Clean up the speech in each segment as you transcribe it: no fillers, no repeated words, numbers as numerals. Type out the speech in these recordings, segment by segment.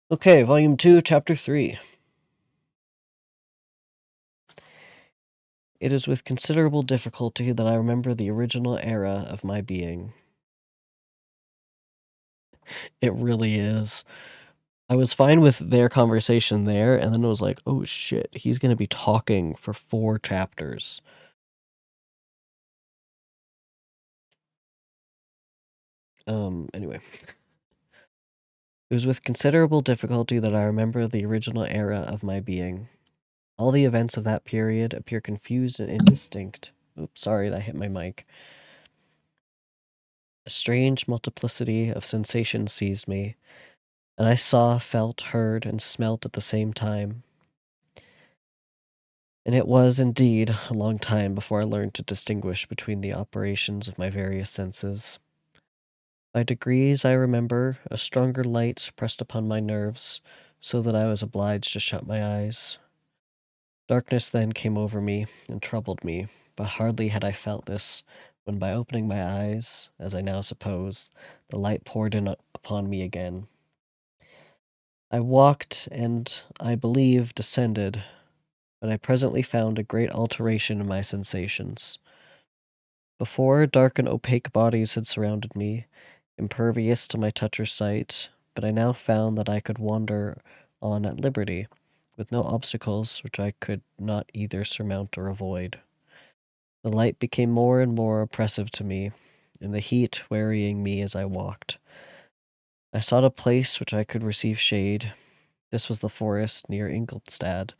Okay, Volume 2, Chapter 3. It is with considerable difficulty that I remember the original era of my being. It really is. I was fine with their conversation there, and then it was like, oh shit, he's gonna be talking for 4 chapters. Anyway. It was with considerable difficulty that I remember the original era of my being. All the events of that period appear confused and indistinct. Oops, sorry, that hit my mic. A strange multiplicity of sensations seized me, and I saw, felt, heard, and smelt at the same time. And it was, indeed, a long time before I learned to distinguish between the operations of my various senses. By degrees, I remember, a stronger light pressed upon my nerves, so that I was obliged to shut my eyes. Darkness then came over me and troubled me, but hardly had I felt this, when by opening my eyes, as I now suppose, the light poured in upon me again. I walked, and, I believe, descended, but I presently found a great alteration in my sensations. Before, dark and opaque bodies had surrounded me, impervious to my touch or sight, but I now found that I could wander on at liberty, with no obstacles which I could not either surmount or avoid. The light became more and more oppressive to me, and the heat wearying me as I walked. I sought a place which I could receive shade. This was the forest near Ingolstadt,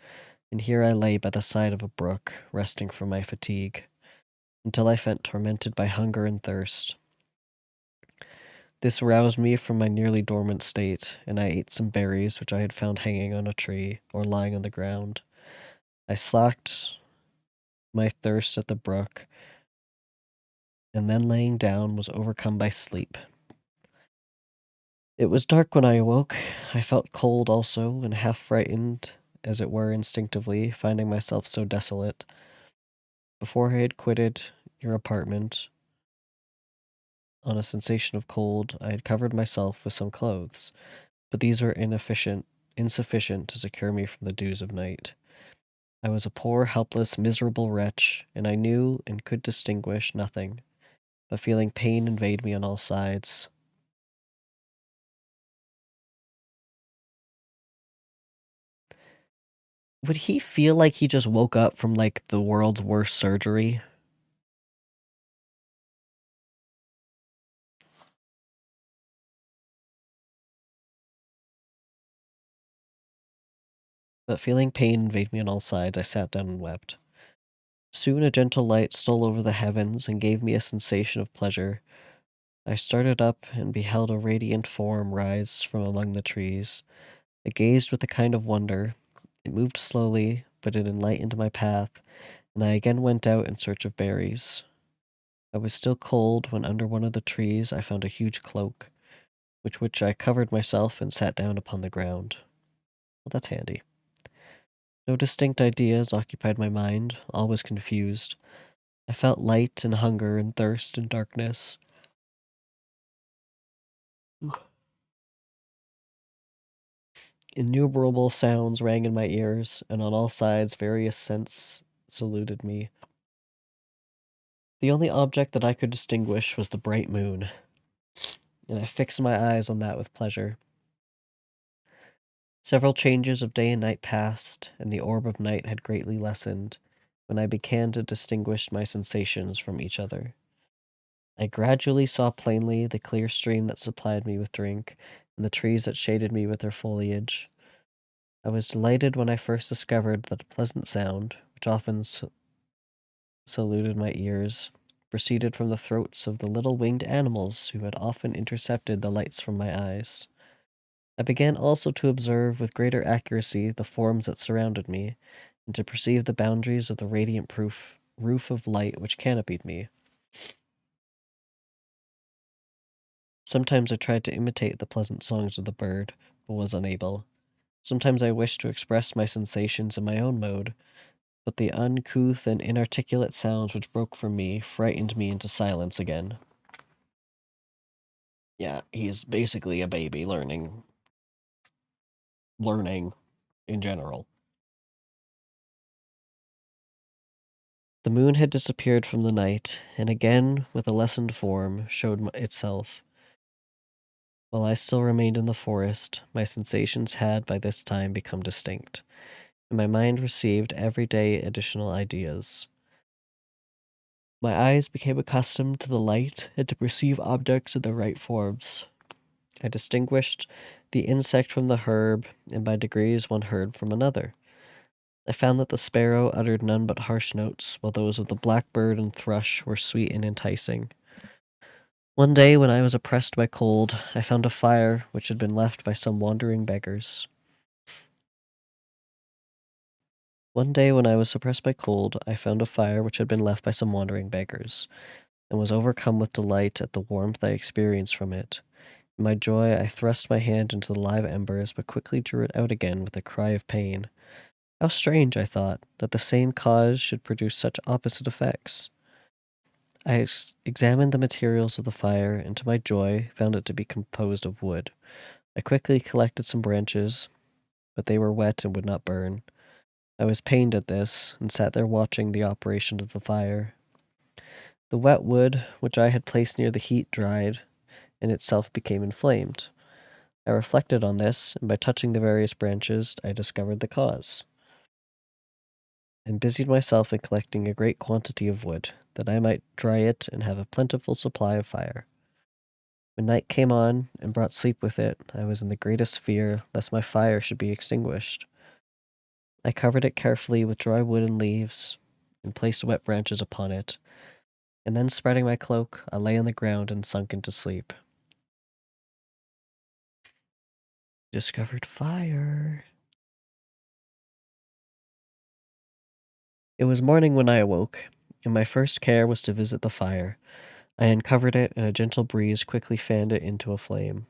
and here I lay by the side of a brook, resting from my fatigue, until I felt tormented by hunger and thirst. This roused me from my nearly dormant state, and I ate some berries which I had found hanging on a tree or lying on the ground. I slaked my thirst at the brook, and then laying down was overcome by sleep. It was dark when I awoke. I felt cold also, and half frightened, as it were instinctively, finding myself so desolate. Before I had quitted your apartment, on a sensation of cold, I had covered myself with some clothes, but these were insufficient to secure me from the dews of night. I was a poor, helpless, miserable wretch, and I knew and could distinguish nothing, but feeling pain invade me on all sides. Would he feel like he just woke up from, like, the world's worst surgery? But feeling pain invade me on all sides, I sat down and wept. Soon a gentle light stole over the heavens and gave me a sensation of pleasure. I started up and beheld a radiant form rise from among the trees. I gazed with a kind of wonder. It moved slowly, but it enlightened my path, and I again went out in search of berries. I was still cold when under one of the trees I found a huge cloak, with which I covered myself and sat down upon the ground. Well, that's handy. No distinct ideas occupied my mind, all was confused. I felt light and hunger and thirst and darkness. Innumerable sounds rang in my ears, and on all sides various scents saluted me. The only object that I could distinguish was the bright moon, and I fixed my eyes on that with pleasure. Several changes of day and night passed, and the orb of night had greatly lessened, when I began to distinguish my sensations from each other. I gradually saw plainly the clear stream that supplied me with drink, and the trees that shaded me with their foliage. I was delighted when I first discovered that a pleasant sound, which often saluted my ears, proceeded from the throats of the little winged animals who had often intercepted the lights from my eyes. I began also to observe with greater accuracy the forms that surrounded me, and to perceive the boundaries of the radiant roof of light which canopied me. Sometimes I tried to imitate the pleasant songs of the bird, but was unable. Sometimes I wished to express my sensations in my own mode, but the uncouth and inarticulate sounds which broke from me frightened me into silence again. Yeah, he's basically a baby learning. learning in general. The moon had disappeared from the night, and again, with a lessened form, showed itself. While I still remained in the forest, my sensations had by this time become distinct, and my mind received every day additional ideas. My eyes became accustomed to the light and to perceive objects in their right forms. I distinguished the insect from the herb, and by degrees one herb from another. I found that the sparrow uttered none but harsh notes, while those of the blackbird and thrush were sweet and enticing. One day, when I was oppressed by cold, I found a fire which had been left by some wandering beggars. One day, when I was suppressed by cold, I found a fire which had been left by some wandering beggars, and was overcome with delight at the warmth I experienced from it. In my joy, I thrust my hand into the live embers, but quickly drew it out again with a cry of pain. How strange, I thought, that the same cause should produce such opposite effects. I examined the materials of the fire, and to my joy found it to be composed of wood. I quickly collected some branches, but they were wet and would not burn. I was pained at this, and sat there watching the operation of the fire. The wet wood, which I had placed near the heat, dried, and itself became inflamed. I reflected on this, and by touching the various branches, I discovered the cause, and busied myself in collecting a great quantity of wood, that I might dry it and have a plentiful supply of fire. When night came on, and brought sleep with it, I was in the greatest fear lest my fire should be extinguished. I covered it carefully with dry wood and leaves, and placed wet branches upon it, and then spreading my cloak, I lay on the ground and sunk into sleep. Discovered fire. It was morning when I awoke, and my first care was to visit the fire. I uncovered it, and a gentle breeze quickly fanned it into a flame.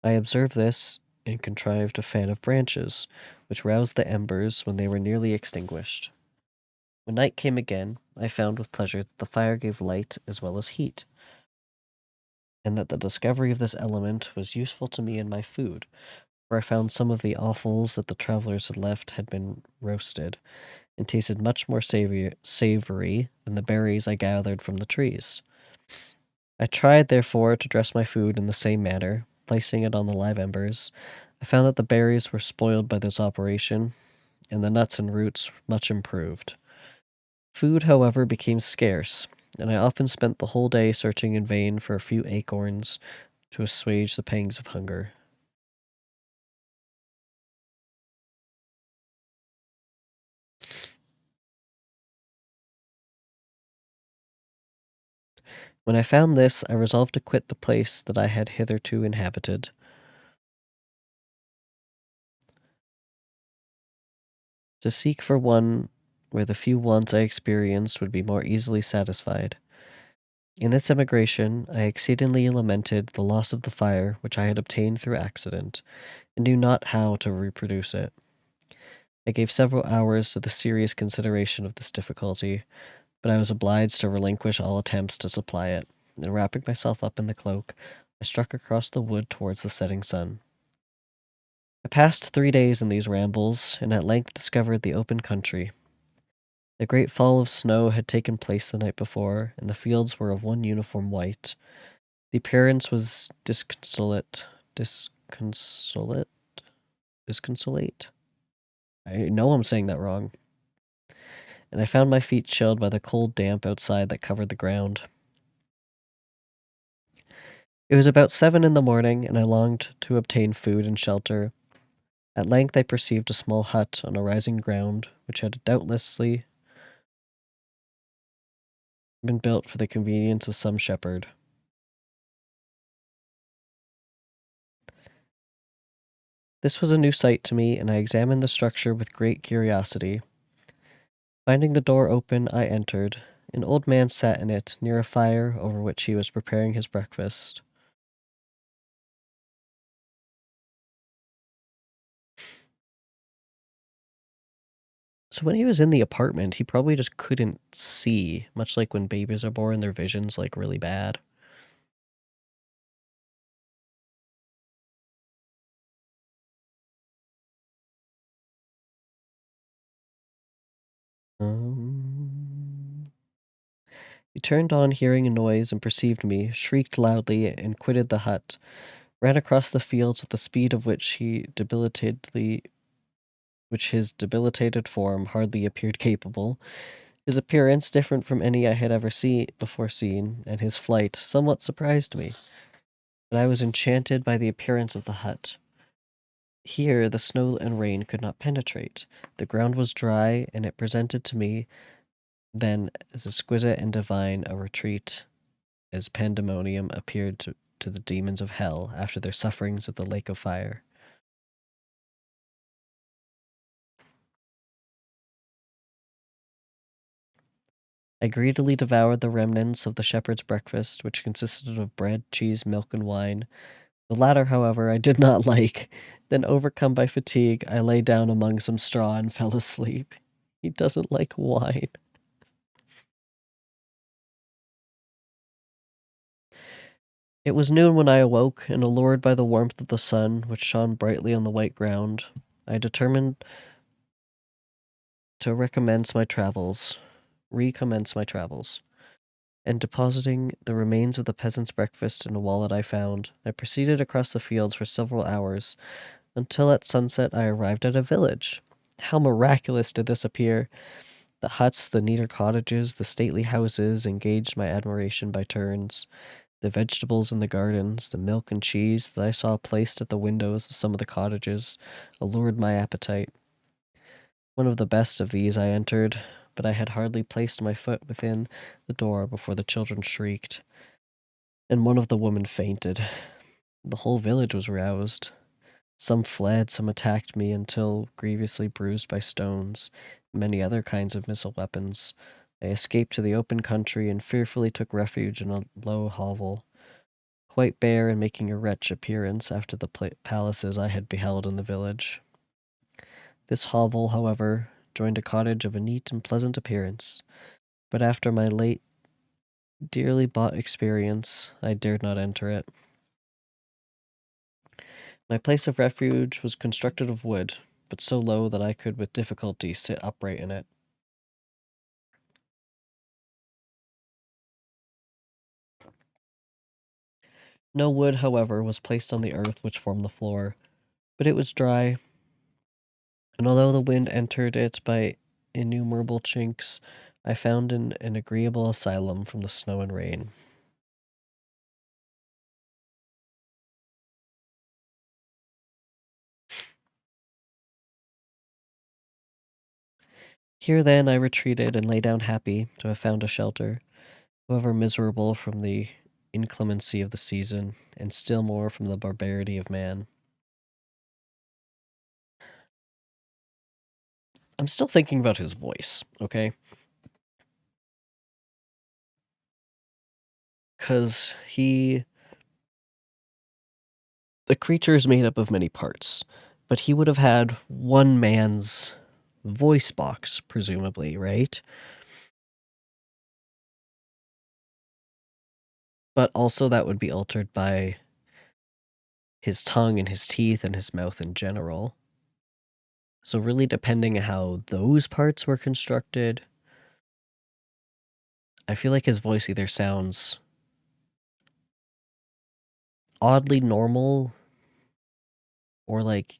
I observed this, and contrived a fan of branches, which roused the embers when they were nearly extinguished. When night came again, I found with pleasure that the fire gave light as well as heat, and that the discovery of this element was useful to me in my food, for I found some of the offals that the travelers had left had been roasted, and tasted much more savory than the berries I gathered from the trees. I tried, therefore, to dress my food in the same manner, placing it on the live embers. I found that the berries were spoiled by this operation, and the nuts and roots much improved. Food, however, became scarce, and I often spent the whole day searching in vain for a few acorns to assuage the pangs of hunger. When I found this, I resolved to quit the place that I had hitherto inhabited. To seek for one where the few wants I experienced would be more easily satisfied. In this emigration, I exceedingly lamented the loss of the fire which I had obtained through accident, and knew not how to reproduce it. I gave several hours to the serious consideration of this difficulty, but I was obliged to relinquish all attempts to supply it, and wrapping myself up in the cloak, I struck across the wood towards the setting sun. I passed 3 days in these rambles, and at length discovered the open country. The great fall of snow had taken place the night before, and the fields were of one uniform white. The appearance was disconsolate. I know I'm saying that wrong. And I found my feet chilled by the cold damp outside that covered the ground. It was about 7 in the morning, and I longed to obtain food and shelter. At length I perceived a small hut on a rising ground, which had doubtlessly been built for the convenience of some shepherd. This was a new sight to me, and I examined the structure with great curiosity. Finding the door open, I entered. An old man sat in it, near a fire over which he was preparing his breakfast. So when he was in the apartment, he probably just couldn't see, much like when babies are born, their vision's like really bad. He turned on, hearing a noise, and perceived me, shrieked loudly, and quitted the hut, ran across the fields with the speed of which his debilitated form hardly appeared capable. His appearance, different from any I had ever before seen, and his flight somewhat surprised me, but I was enchanted by the appearance of the hut. Here the snow and rain could not penetrate. The ground was dry, and it presented to me then as exquisite and divine a retreat as pandemonium appeared to the demons of hell after their sufferings at the lake of fire. I greedily devoured the remnants of the shepherd's breakfast, which consisted of bread, cheese, milk, and wine. The latter, however, I did not like. Then, overcome by fatigue, I lay down among some straw and fell asleep. He doesn't like wine. It was noon when I awoke, and allured by the warmth of the sun, which shone brightly on the white ground, I determined to recommence my travels, and depositing the remains of the peasant's breakfast in a wallet I found, I proceeded across the fields for several hours, until at sunset I arrived at a village. How miraculous did this appear! The huts, the neater cottages, the stately houses engaged my admiration by turns. The vegetables in the gardens, the milk and cheese that I saw placed at the windows of some of the cottages, allured my appetite. One of the best of these I entered, but I had hardly placed my foot within the door before the children shrieked, and one of the women fainted. The whole village was roused. Some fled, some attacked me until, grievously bruised by stones, and many other kinds of missile weapons, I escaped to the open country and fearfully took refuge in a low hovel, quite bare and making a wretched appearance after the palaces I had beheld in the village. This hovel, however, joined a cottage of a neat and pleasant appearance, but after my late dearly bought experience, I dared not enter it. My place of refuge was constructed of wood, but so low that I could with difficulty sit upright in it. No wood, however, was placed on the earth which formed the floor, but it was dry, and although the wind entered it by innumerable chinks, I found an agreeable asylum from the snow and rain. Here then I retreated and lay down happy to have found a shelter, however miserable from the inclemency of the season, and still more from the barbarity of man. I'm still thinking about his voice, okay? Because the creature is made up of many parts, but he would have had one man's voice box, presumably, right? But also that would be altered by his tongue and his teeth and his mouth in general. So really depending on how those parts were constructed, I feel like his voice either sounds oddly normal or like,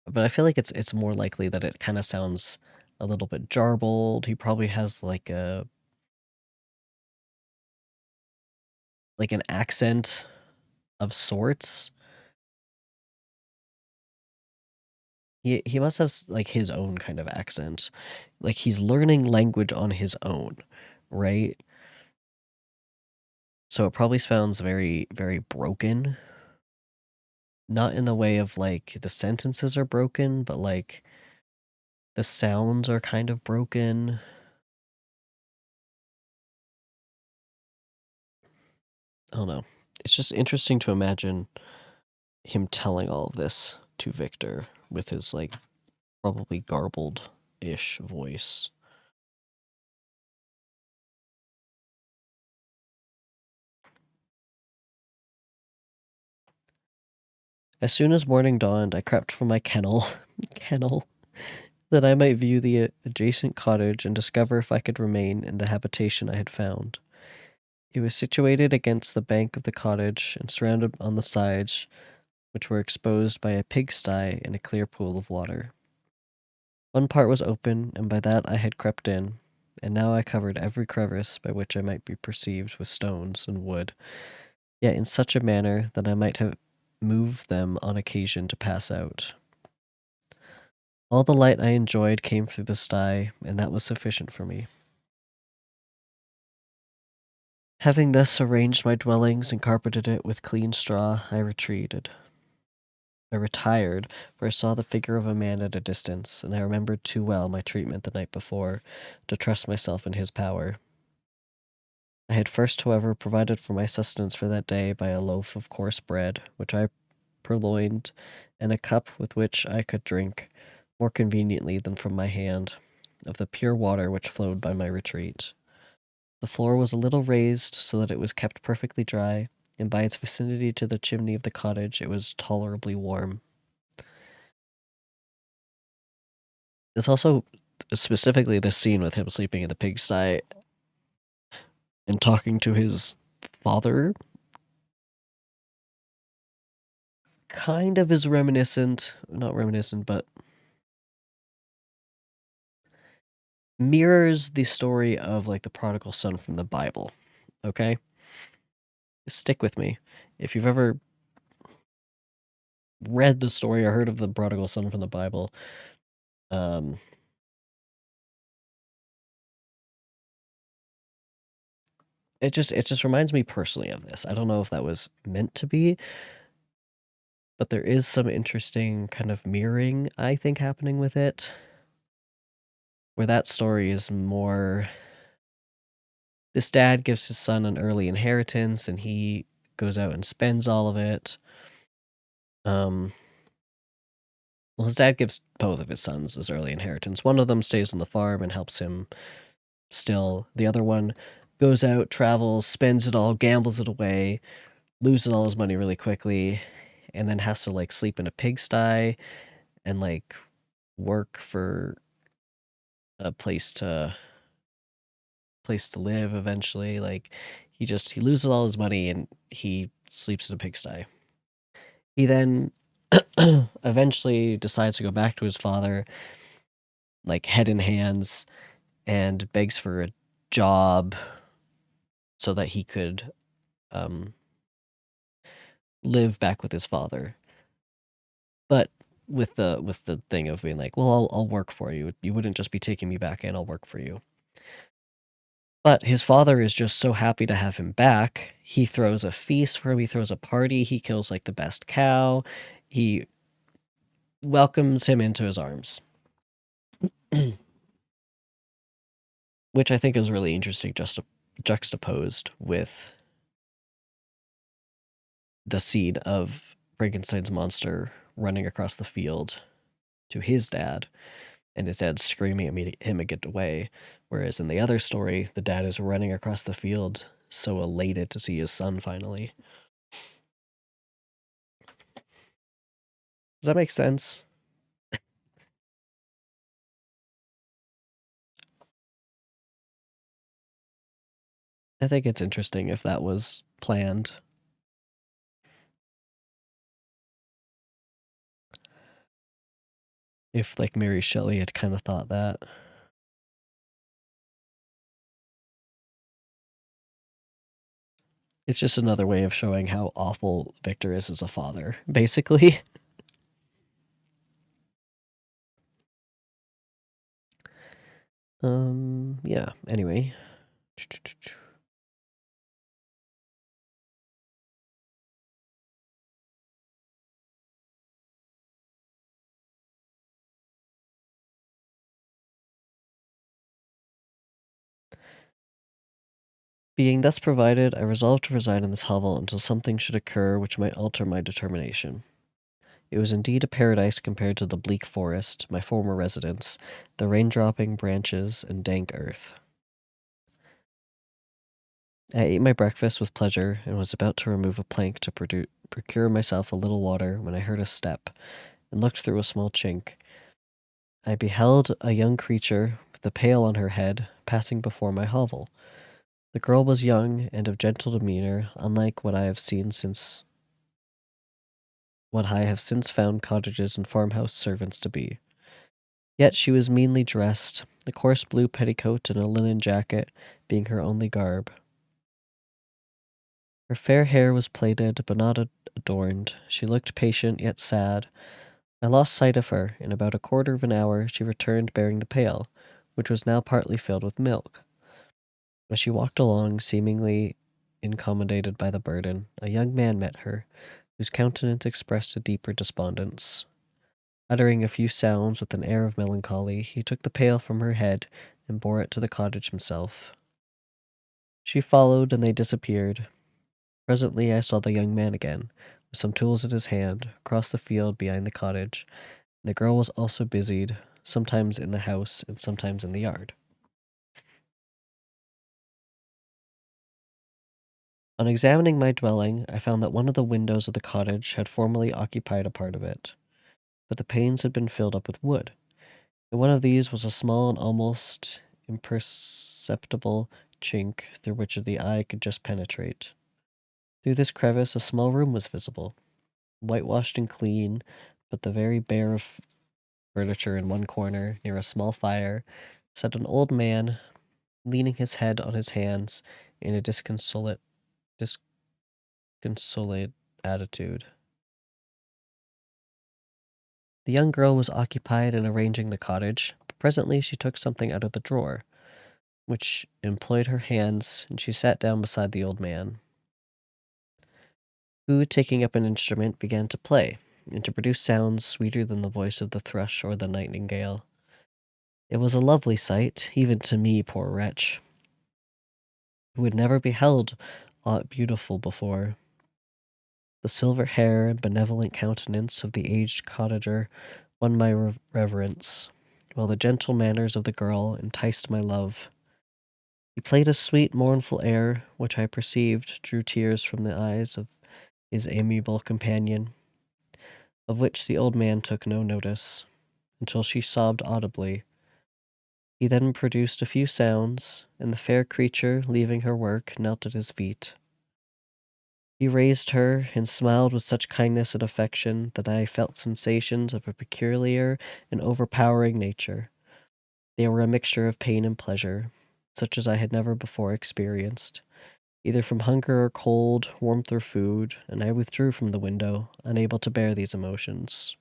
but I feel like it's more likely that it kind of sounds a little bit jarbled. He probably has like an accent of sorts. He must have like his own kind of accent. Like he's learning language on his own, right? So it probably sounds very, very broken. Not in the way of like the sentences are broken, but like the sounds are kind of broken. I don't know. It's just interesting to imagine him telling all of this to Victor with his like probably garbled ish voice. As soon as morning dawned, I crept from my kennel, kennel, that I might view the adjacent cottage and discover if I could remain in the habitation I had found. It was situated against the bank of the cottage and surrounded on the sides, which were exposed by a pigsty and a clear pool of water. One part was open, and by that I had crept in, and now I covered every crevice by which I might be perceived with stones and wood, yet in such a manner that I might have moved them on occasion to pass out. All the light I enjoyed came through the sty, and that was sufficient for me. Having thus arranged my dwellings and carpeted it with clean straw, I retired, for I saw the figure of a man at a distance, and I remembered too well my treatment the night before to trust myself in his power. I had first, however, provided for my sustenance for that day by a loaf of coarse bread, which I purloined, and a cup with which I could drink, more conveniently than from my hand, of the pure water which flowed by my retreat. The floor was a little raised, so that it was kept perfectly dry, and by its vicinity to the chimney of the cottage it was tolerably warm. It's also specifically this scene with him sleeping in the pigsty and talking to his father kind of is not reminiscent, but mirrors the story of like the prodigal son from the Bible. Okay? Stick with me. If you've ever read the story or heard of the prodigal son from the Bible, it just reminds me personally of this. I don't know if that was meant to be, but there is some interesting kind of mirroring, I think, happening with it. Where that story is more this dad gives his son an early inheritance and he goes out and spends all of it. Well, his dad gives both of his sons his early inheritance. One of them stays on the farm and helps him still. The other one goes out, travels, spends it all, gambles it away, loses all his money really quickly, and then has to like sleep in a pigsty and like work for a place to live eventually. Like he loses all his money and he sleeps in a pigsty. He then eventually decides to go back to his father, like head in hands, and begs for a job so that he could live back with his father. But with the thing of being like, well, I'll work for you. You wouldn't just be taking me back in, I'll work for you. But his father is just so happy to have him back. He throws a feast for him. He throws a party. He kills like the best cow. He welcomes him into his arms. Which I think is really interesting, just juxtaposed with the scene of Frankenstein's monster running across the field to his dad, and his dad screaming at him to get away. Whereas in the other story, the dad is running across the field, so elated to see his son finally. Does that make sense? I think it's interesting if that was planned. If, like, Mary Shelley had kind of thought that. It's just another way of showing how awful Victor is as a father, basically. Yeah, anyway. Being thus provided, I resolved to reside in this hovel until something should occur which might alter my determination. It was indeed a paradise compared to the bleak forest, my former residence, the rain-dropping branches and dank earth. I ate my breakfast with pleasure and was about to remove a plank to procure myself a little water when I heard a step and looked through a small chink. I beheld a young creature with a pail on her head passing before my hovel. The girl was young and of gentle demeanor, unlike what I have since found cottages and farmhouse servants to be. Yet she was meanly dressed, a coarse blue petticoat and a linen jacket being her only garb. Her fair hair was plaited, but not adorned. She looked patient, yet sad. I lost sight of her. In about a quarter of an hour she returned bearing the pail, which was now partly filled with milk. As she walked along, seemingly incommodated by the burden, a young man met her, whose countenance expressed a deeper despondence. Uttering a few sounds with an air of melancholy, he took the pail from her head and bore it to the cottage himself. She followed, and they disappeared. Presently I saw the young man again, with some tools in his hand, across the field behind the cottage. The girl was also busied, sometimes in the house and sometimes in the yard. On examining my dwelling, I found that one of the windows of the cottage had formerly occupied a part of it, but the panes had been filled up with wood. In one of these was a small and almost imperceptible chink through which the eye could just penetrate. Through this crevice a small room was visible, whitewashed and clean, but the very bare of furniture in one corner, near a small fire, sat an old man, leaning his head on his hands in a disconsolate attitude. The young girl was occupied in arranging the cottage, but presently she took something out of the drawer, which employed her hands, and she sat down beside the old man, who, taking up an instrument, began to play, and to produce sounds sweeter than the voice of the thrush or the nightingale. It was a lovely sight, even to me, poor wretch, who had never beheld aught beautiful before. The silver hair and benevolent countenance of the aged cottager won my reverence, while the gentle manners of the girl enticed my love. He played a sweet, mournful air, which I perceived drew tears from the eyes of his amiable companion, of which the old man took no notice, until she sobbed audibly. He then produced a few sounds, and the fair creature, leaving her work, knelt at his feet. He raised her, and smiled with such kindness and affection that I felt sensations of a peculiar and overpowering nature. They were a mixture of pain and pleasure, such as I had never before experienced, either from hunger or cold, warmth or food, and I withdrew from the window, unable to bear these emotions.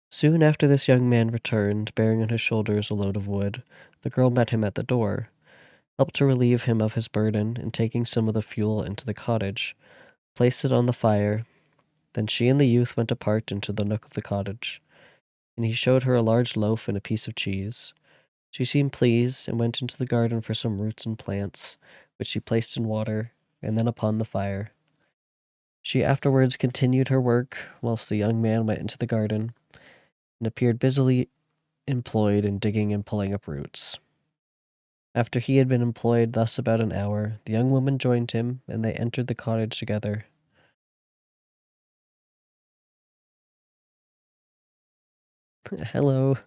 Soon after this young man returned, bearing on his shoulders a load of wood. The girl met him at the door, helped to relieve him of his burden, and taking some of the fuel into the cottage, placed it on the fire. Then she and the youth went apart into the nook of the cottage, and he showed her a large loaf and a piece of cheese. She seemed pleased, and went into the garden for some roots and plants, which she placed in water, and then upon the fire. She afterwards continued her work, whilst the young man went into the garden, and appeared busily employed in digging and pulling up roots. After he had been employed thus about an hour, the young woman joined him, and they entered the cottage together. Hello.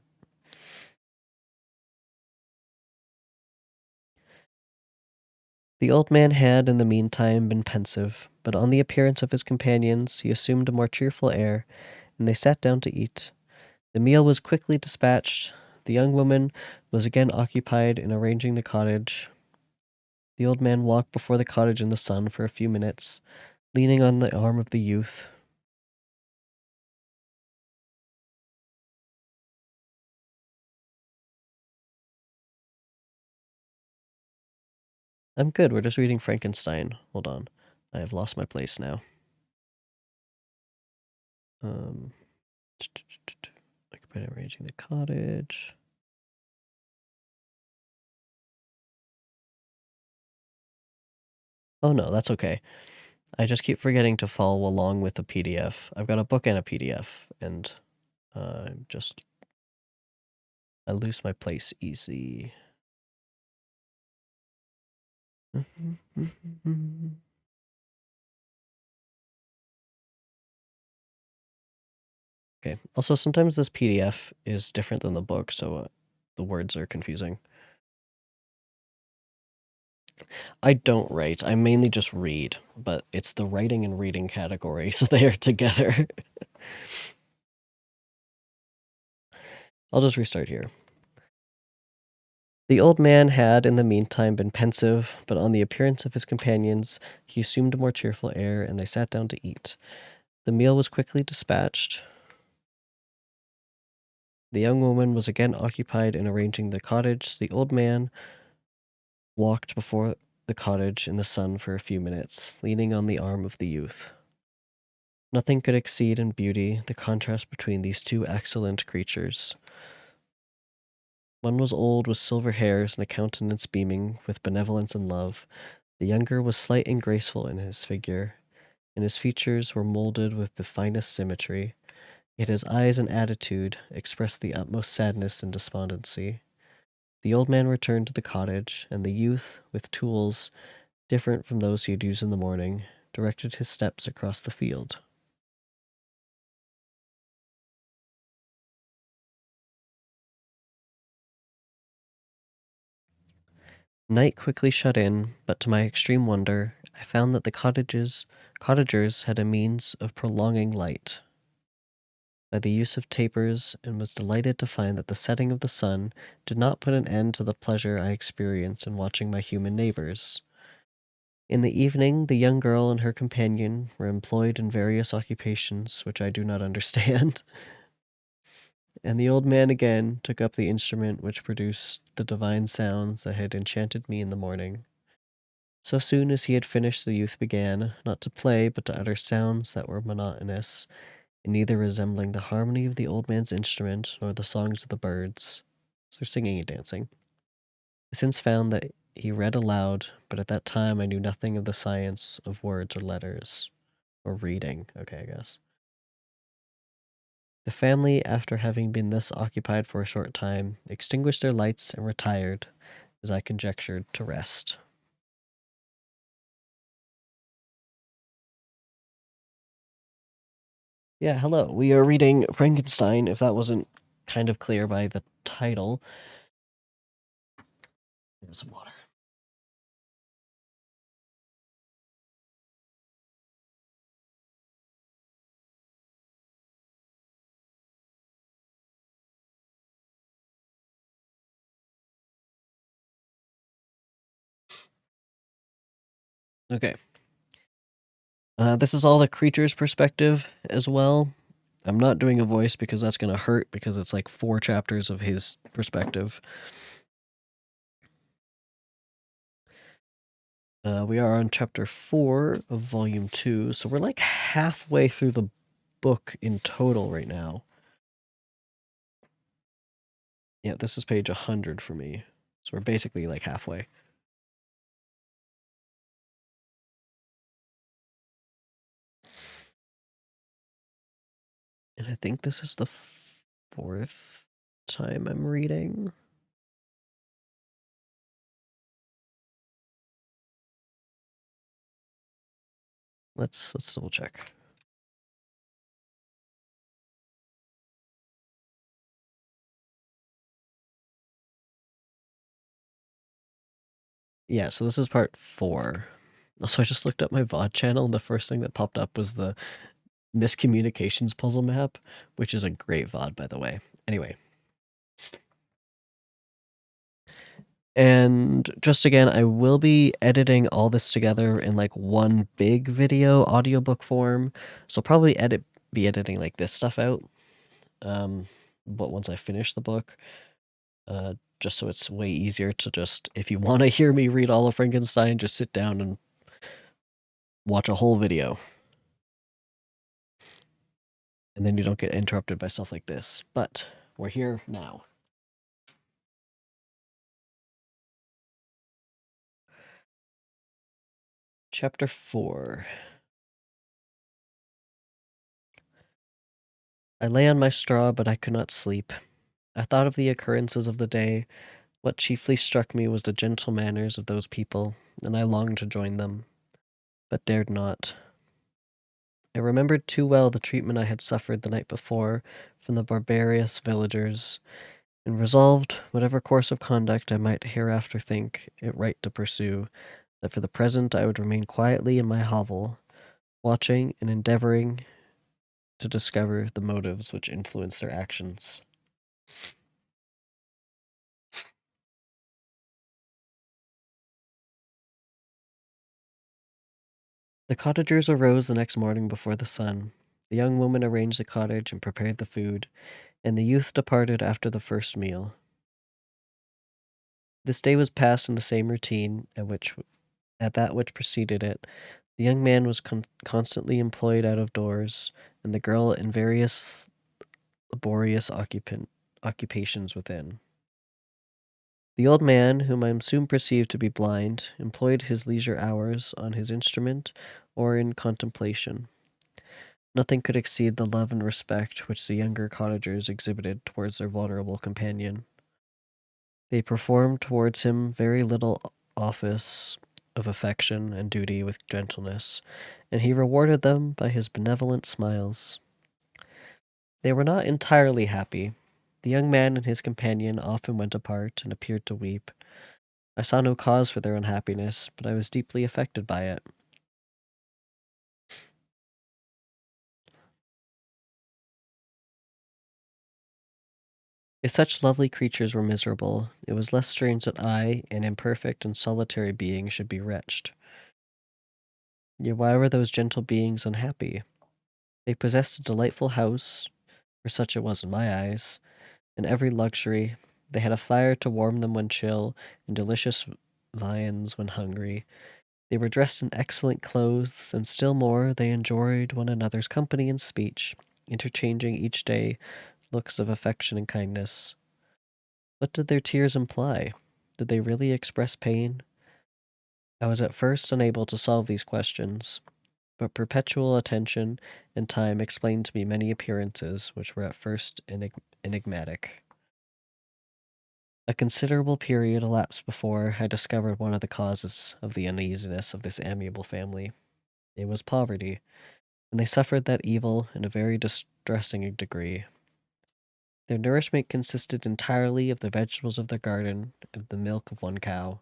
The old man had, in the meantime, been pensive, but on the appearance of his companions, he assumed a more cheerful air, and they sat down to eat. The meal was quickly dispatched. The young woman was again occupied in arranging the cottage. The old man walked before the cottage in the sun for a few minutes, leaning on the arm of the youth. I'm good. We're just reading Frankenstein. Hold on. I have lost my place now. Um, occupied arranging the cottage. Oh no, that's okay. I just keep forgetting to follow along with the PDF. I've got a book and a PDF, and just I lose my place easy. Okay. Also, sometimes this PDF is different than the book, so the words are confusing. I don't write. I mainly just read, but it's the writing and reading category, so they are together. I'll just restart here. The old man had, in the meantime, been pensive, but on the appearance of his companions, he assumed a more cheerful air, and they sat down to eat. The meal was quickly dispatched. The young woman was again occupied in arranging the cottage. The old man walked before the cottage in the sun for a few minutes, leaning on the arm of the youth. Nothing could exceed in beauty the contrast between these two excellent creatures. One was old, with silver hairs and a countenance beaming with benevolence and love. The younger was slight and graceful in his figure, and his features were molded with the finest symmetry. Yet his eyes and attitude expressed the utmost sadness and despondency. The old man returned to the cottage, and the youth, with tools different from those he had used in the morning, directed his steps across the field. Night quickly shut in, but to my extreme wonder, I found that the cottagers had a means of prolonging light by the use of tapers, and was delighted to find that the setting of the sun did not put an end to the pleasure I experienced in watching my human neighbors. In the evening, the young girl and her companion were employed in various occupations which I do not understand, and the old man again took up the instrument which produced the divine sounds that had enchanted me in the morning. So soon as he had finished, the youth began, not to play, but to utter sounds that were monotonous, and neither resembling the harmony of the old man's instrument nor the songs of the birds. So they're singing and dancing. I since found that he read aloud, but at that time I knew nothing of the science of words or letters. Or reading, okay, I guess. The family, after having been thus occupied for a short time, extinguished their lights and retired, as I conjectured, to rest. Yeah, hello. We are reading Frankenstein, if that wasn't kind of clear by the title. Here's some water. Okay. This is all the creature's perspective as well. I'm not doing a voice because that's going to hurt because it's like 4 chapters of his perspective. We are on chapter 4 of volume 2, so we're like halfway through the book in total right now. Yeah, this is page 100 for me. So we're basically like halfway. And I think this is the 4th time I'm reading. Let's double check. Yeah, so this is part 4. Also, I just looked up my VOD channel, and the first thing that popped up was the miscommunications puzzle map, which is a great VOD, by the way. Anyway. And just again, I will be editing all this together in like one big video audiobook form. So probably be editing like this stuff out. But once I finish the book, just so it's way easier to just, if you want to hear me read all of Frankenstein, just sit down and watch a whole video. And then you don't get interrupted by stuff like this. But we're here now. Chapter 4. I lay on my straw, but I could not sleep. I thought of the occurrences of the day. What chiefly struck me was the gentle manners of those people, and I longed to join them, but dared not. I remembered too well the treatment I had suffered the night before from the barbarous villagers, and resolved, whatever course of conduct I might hereafter think it right to pursue, that for the present I would remain quietly in my hovel, watching and endeavoring to discover the motives which influence their actions. The cottagers arose the next morning before the sun. The young woman arranged the cottage and prepared the food, and the youth departed after the first meal. This day was passed in the same routine at that which preceded it. The young man was constantly employed out of doors, and the girl in various laborious occupations within. The old man, whom I soon perceived to be blind, employed his leisure hours on his instrument or in contemplation. Nothing could exceed the love and respect which the younger cottagers exhibited towards their vulnerable companion. They performed towards him very little office of affection and duty with gentleness, and he rewarded them by his benevolent smiles. They were not entirely happy. The young man and his companion often went apart and appeared to weep. I saw no cause for their unhappiness, but I was deeply affected by it. If such lovely creatures were miserable, it was less strange that I, an imperfect and solitary being, should be wretched. Yet why were those gentle beings unhappy? They possessed a delightful house, for such it was in my eyes, and every luxury. They had a fire to warm them when chill, and delicious viands when hungry. They were dressed in excellent clothes, and still more, they enjoyed one another's company and speech, interchanging each day looks of affection and kindness. What did their tears imply? Did they really express pain? I was at first unable to solve these questions, but perpetual attention and time explained to me many appearances which were at first enigmatic. A considerable period elapsed before I discovered one of the causes of the uneasiness of this amiable family. It was poverty, and they suffered that evil in a very distressing degree. Their nourishment consisted entirely of the vegetables of their garden and the milk of one cow,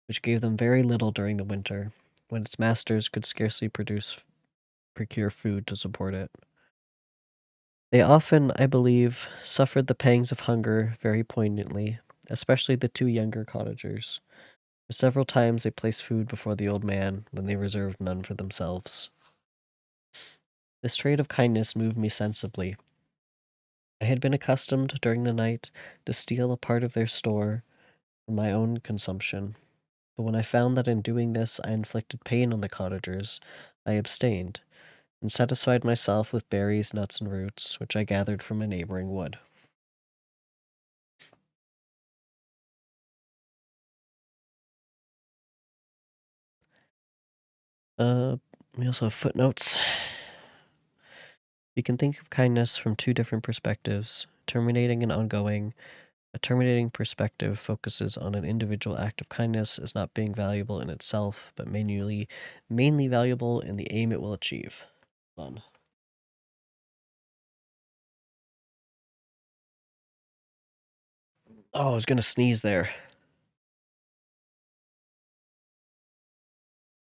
which gave them very little during the winter, when its masters could scarcely procure food to support it. They often, I believe, suffered the pangs of hunger very poignantly, especially the two younger cottagers. For several times they placed food before the old man when they reserved none for themselves. This trait of kindness moved me sensibly. I had been accustomed during the night to steal a part of their store for my own consumption, but when I found that in doing this I inflicted pain on the cottagers, I abstained, and satisfied myself with berries, nuts, and roots, which I gathered from a neighboring wood. Uh, we also have footnotes. You can think of kindness from two different perspectives, terminating and ongoing. A terminating perspective focuses on an individual act of kindness as not being valuable in itself, but mainly valuable in the aim it will achieve. Done. Oh, I was gonna sneeze there.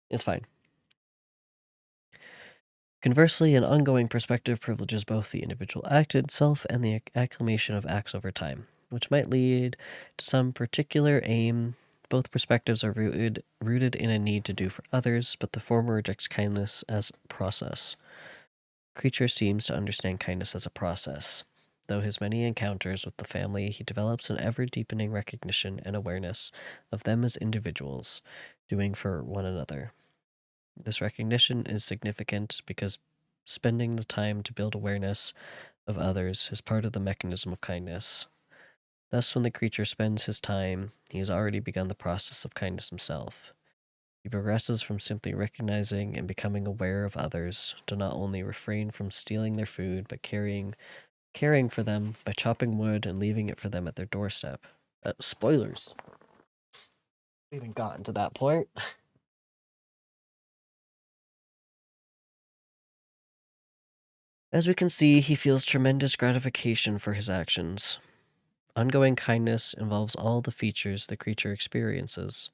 It's fine. Conversely, an ongoing perspective privileges both the individual act itself and the accumulation of acts over time, which might lead to some particular aim. Both perspectives are rooted in a need to do for others, but the former rejects kindness as a process. Creature seems to understand kindness as a process. Though his many encounters with the family, he develops an ever deepening recognition and awareness of them as individuals, doing for one another. This recognition is significant because spending the time to build awareness of others is part of the mechanism of kindness. Thus, when the creature spends his time, he has already begun the process of kindness himself. He progresses from simply recognizing and becoming aware of others to not only refrain from stealing their food, but caring for them by chopping wood and leaving it for them at their doorstep. Spoilers. We haven't gotten to that point. As we can see, he feels tremendous gratification for his actions. Ongoing kindness involves all the features the creature experiences: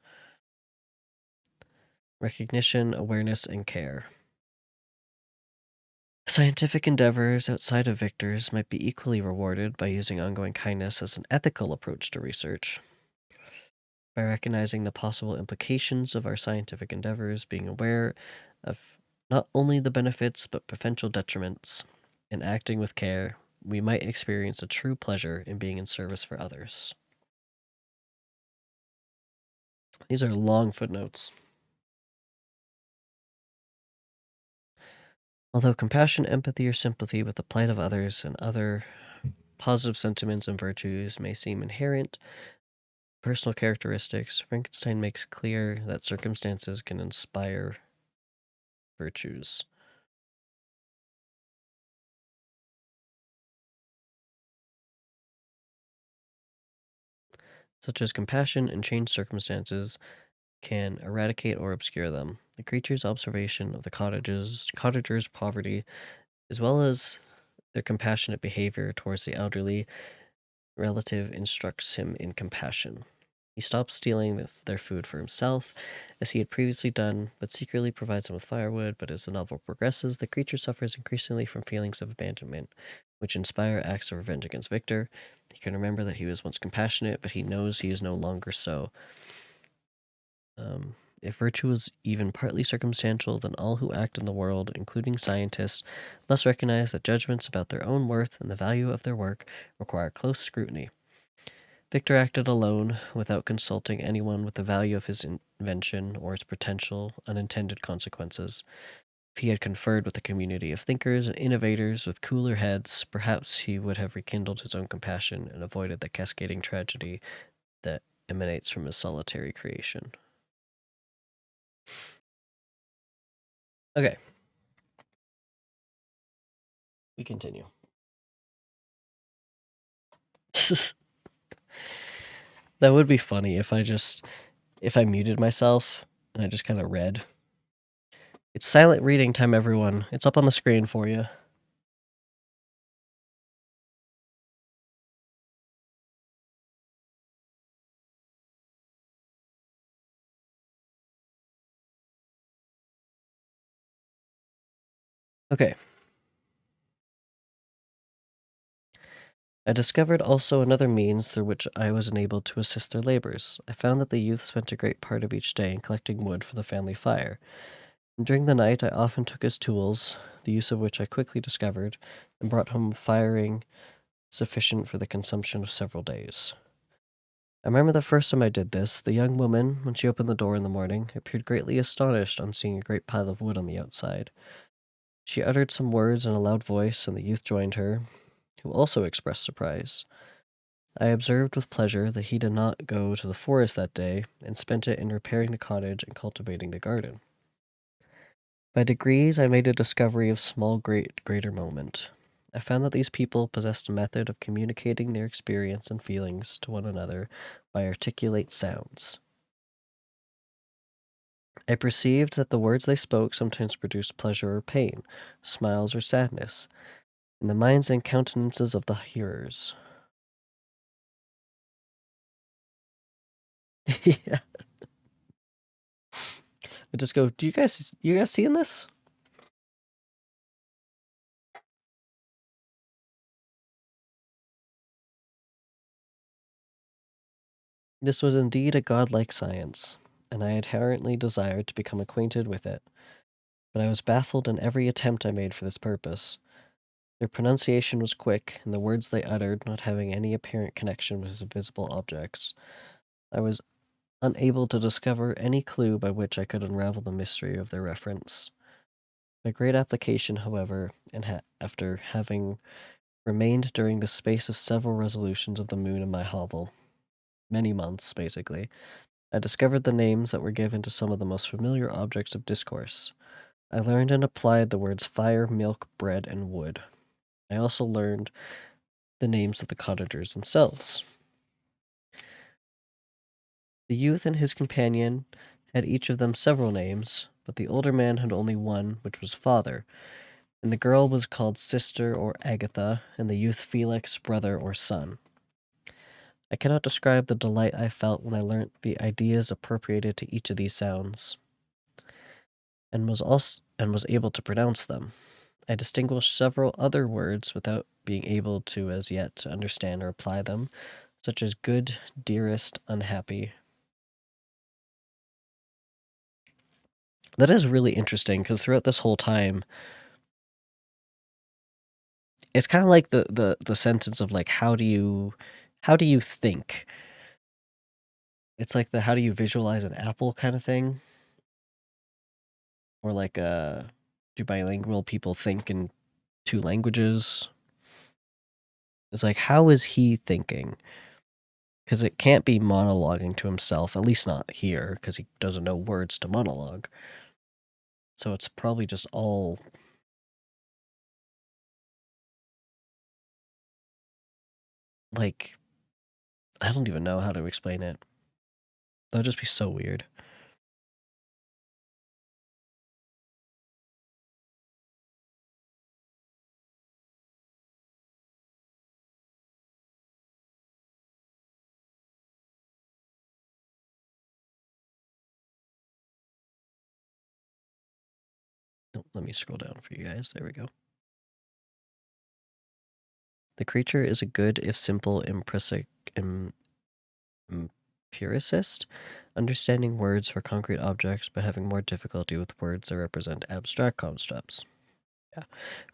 recognition, awareness, and care. Scientific endeavors outside of victors might be equally rewarded by using ongoing kindness as an ethical approach to research. By recognizing the possible implications of our scientific endeavors, being aware of not only the benefits but potential detriments, and acting with care, we might experience a true pleasure in being in service for others. These are long footnotes. Although compassion, empathy, or sympathy with the plight of others and other positive sentiments and virtues may seem inherent personal characteristics, Frankenstein makes clear that circumstances can inspire virtues. Such as compassion and changed circumstances can eradicate or obscure them. The creature's observation of the cottagers' poverty, as well as their compassionate behavior towards the elderly relative, instructs him in compassion. He stops stealing their food for himself, as he had previously done, but secretly provides them with firewood. But as the novel progresses, the creature suffers increasingly from feelings of abandonment, which inspire acts of revenge against Victor. He can remember that he was once compassionate, but he knows he is no longer so. If virtue is even partly circumstantial, then all who act in the world, including scientists, must recognize that judgments about their own worth and the value of their work require close scrutiny. Victor acted alone, without consulting anyone with the value of his invention or its potential unintended consequences. If he had conferred with a community of thinkers and innovators with cooler heads, perhaps he would have rekindled his own compassion and avoided the cascading tragedy that emanates from his solitary creation. Okay, we continue. That would be funny if I muted myself and I just kind of read. It's silent reading time, everyone. It's up on the screen for you. Okay. I discovered also another means through which I was enabled to assist their labors. I found that the youth spent a great part of each day in collecting wood for the family fire. And during the night, I often took his tools, the use of which I quickly discovered, and brought home firing sufficient for the consumption of several days. I remember the first time I did this, the young woman, when she opened the door in the morning, appeared greatly astonished on seeing a great pile of wood on the outside. She uttered some words in a loud voice, and the youth joined her, who also expressed surprise. I observed with pleasure that he did not go to the forest that day, and spent it in repairing the cottage and cultivating the garden. By degrees, I made a discovery of small greater moment. I found that these people possessed a method of communicating their experience and feelings to one another by articulate sounds. I perceived that the words they spoke sometimes produced pleasure or pain, smiles or sadness, in the minds and countenances of the hearers. Yeah. I just go, you guys seeing this? This was indeed a godlike science, and I inherently desired to become acquainted with it, but I was baffled in every attempt I made for this purpose. Their pronunciation was quick, and the words they uttered not having any apparent connection with visible objects. I was unable to discover any clue by which I could unravel the mystery of their reference. By great application, however, and after having remained during the space of several resolutions of the moon in my hovel, many months, basically, I discovered the names that were given to some of the most familiar objects of discourse. I learned and applied the words fire, milk, bread, and wood. I also learned the names of the cottagers themselves. The youth and his companion had each of them several names, but the older man had only one, which was father, and the girl was called sister or Agatha, and the youth Felix, brother or son. I cannot describe the delight I felt when I learnt the ideas appropriated to each of these sounds, and was able to pronounce them. I distinguished several other words without being able to as yet to understand or apply them, such as good, dearest, unhappy. That is really interesting because throughout this whole time, it's kind of like the sentence of like how do you think? It's like the how do you visualize an apple kind of thing, or like do bilingual people think in two languages? It's like how is he thinking? Because it can't be monologuing to himself, at least not here, because he doesn't know words to monologue. So it's probably just all like I don't even know how to explain it. That would just be so weird. Oh, let me scroll down for you guys. There we go. The creature is a good, if simple, empiricist, understanding words for concrete objects, but having more difficulty with words that represent abstract concepts. Yeah.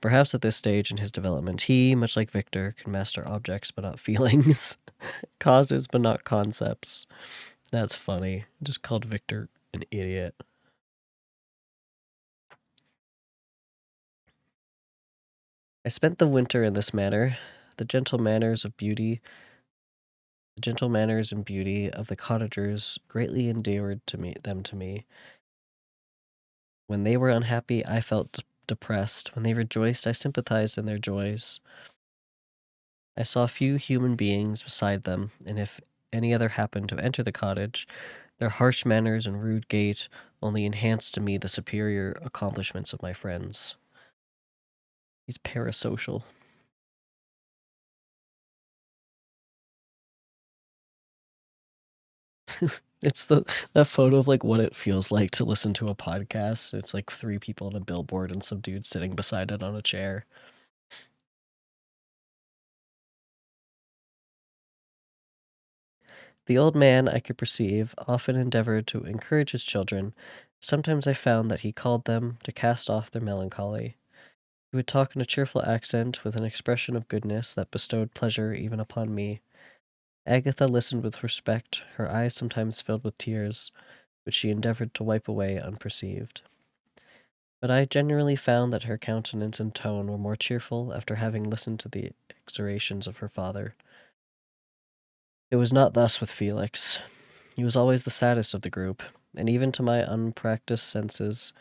Perhaps at this stage in his development, he, much like Victor, can master objects but not feelings, causes but not concepts. That's funny. Just called Victor an idiot. I spent the winter in this manner. The gentle manners and beauty of the cottagers greatly endeared them to me. When they were unhappy, I felt depressed. When they rejoiced, I sympathized in their joys. I saw few human beings beside them, and if any other happened to enter the cottage, their harsh manners and rude gait only enhanced to me the superior accomplishments of my friends. He's parasocial. It's that photo of like what it feels like to listen to a podcast. It's like three people on a billboard and some dude sitting beside it on a chair. The old man, I could perceive, often endeavored to encourage his children. Sometimes I found that he called them to cast off their melancholy. He would talk in a cheerful accent, with an expression of goodness that bestowed pleasure even upon me. Agatha listened with respect, her eyes sometimes filled with tears, which she endeavored to wipe away unperceived. But I generally found that her countenance and tone were more cheerful after having listened to the exhortations of her father. It was not thus with Felix. He was always the saddest of the group, and even to my unpracticed senses,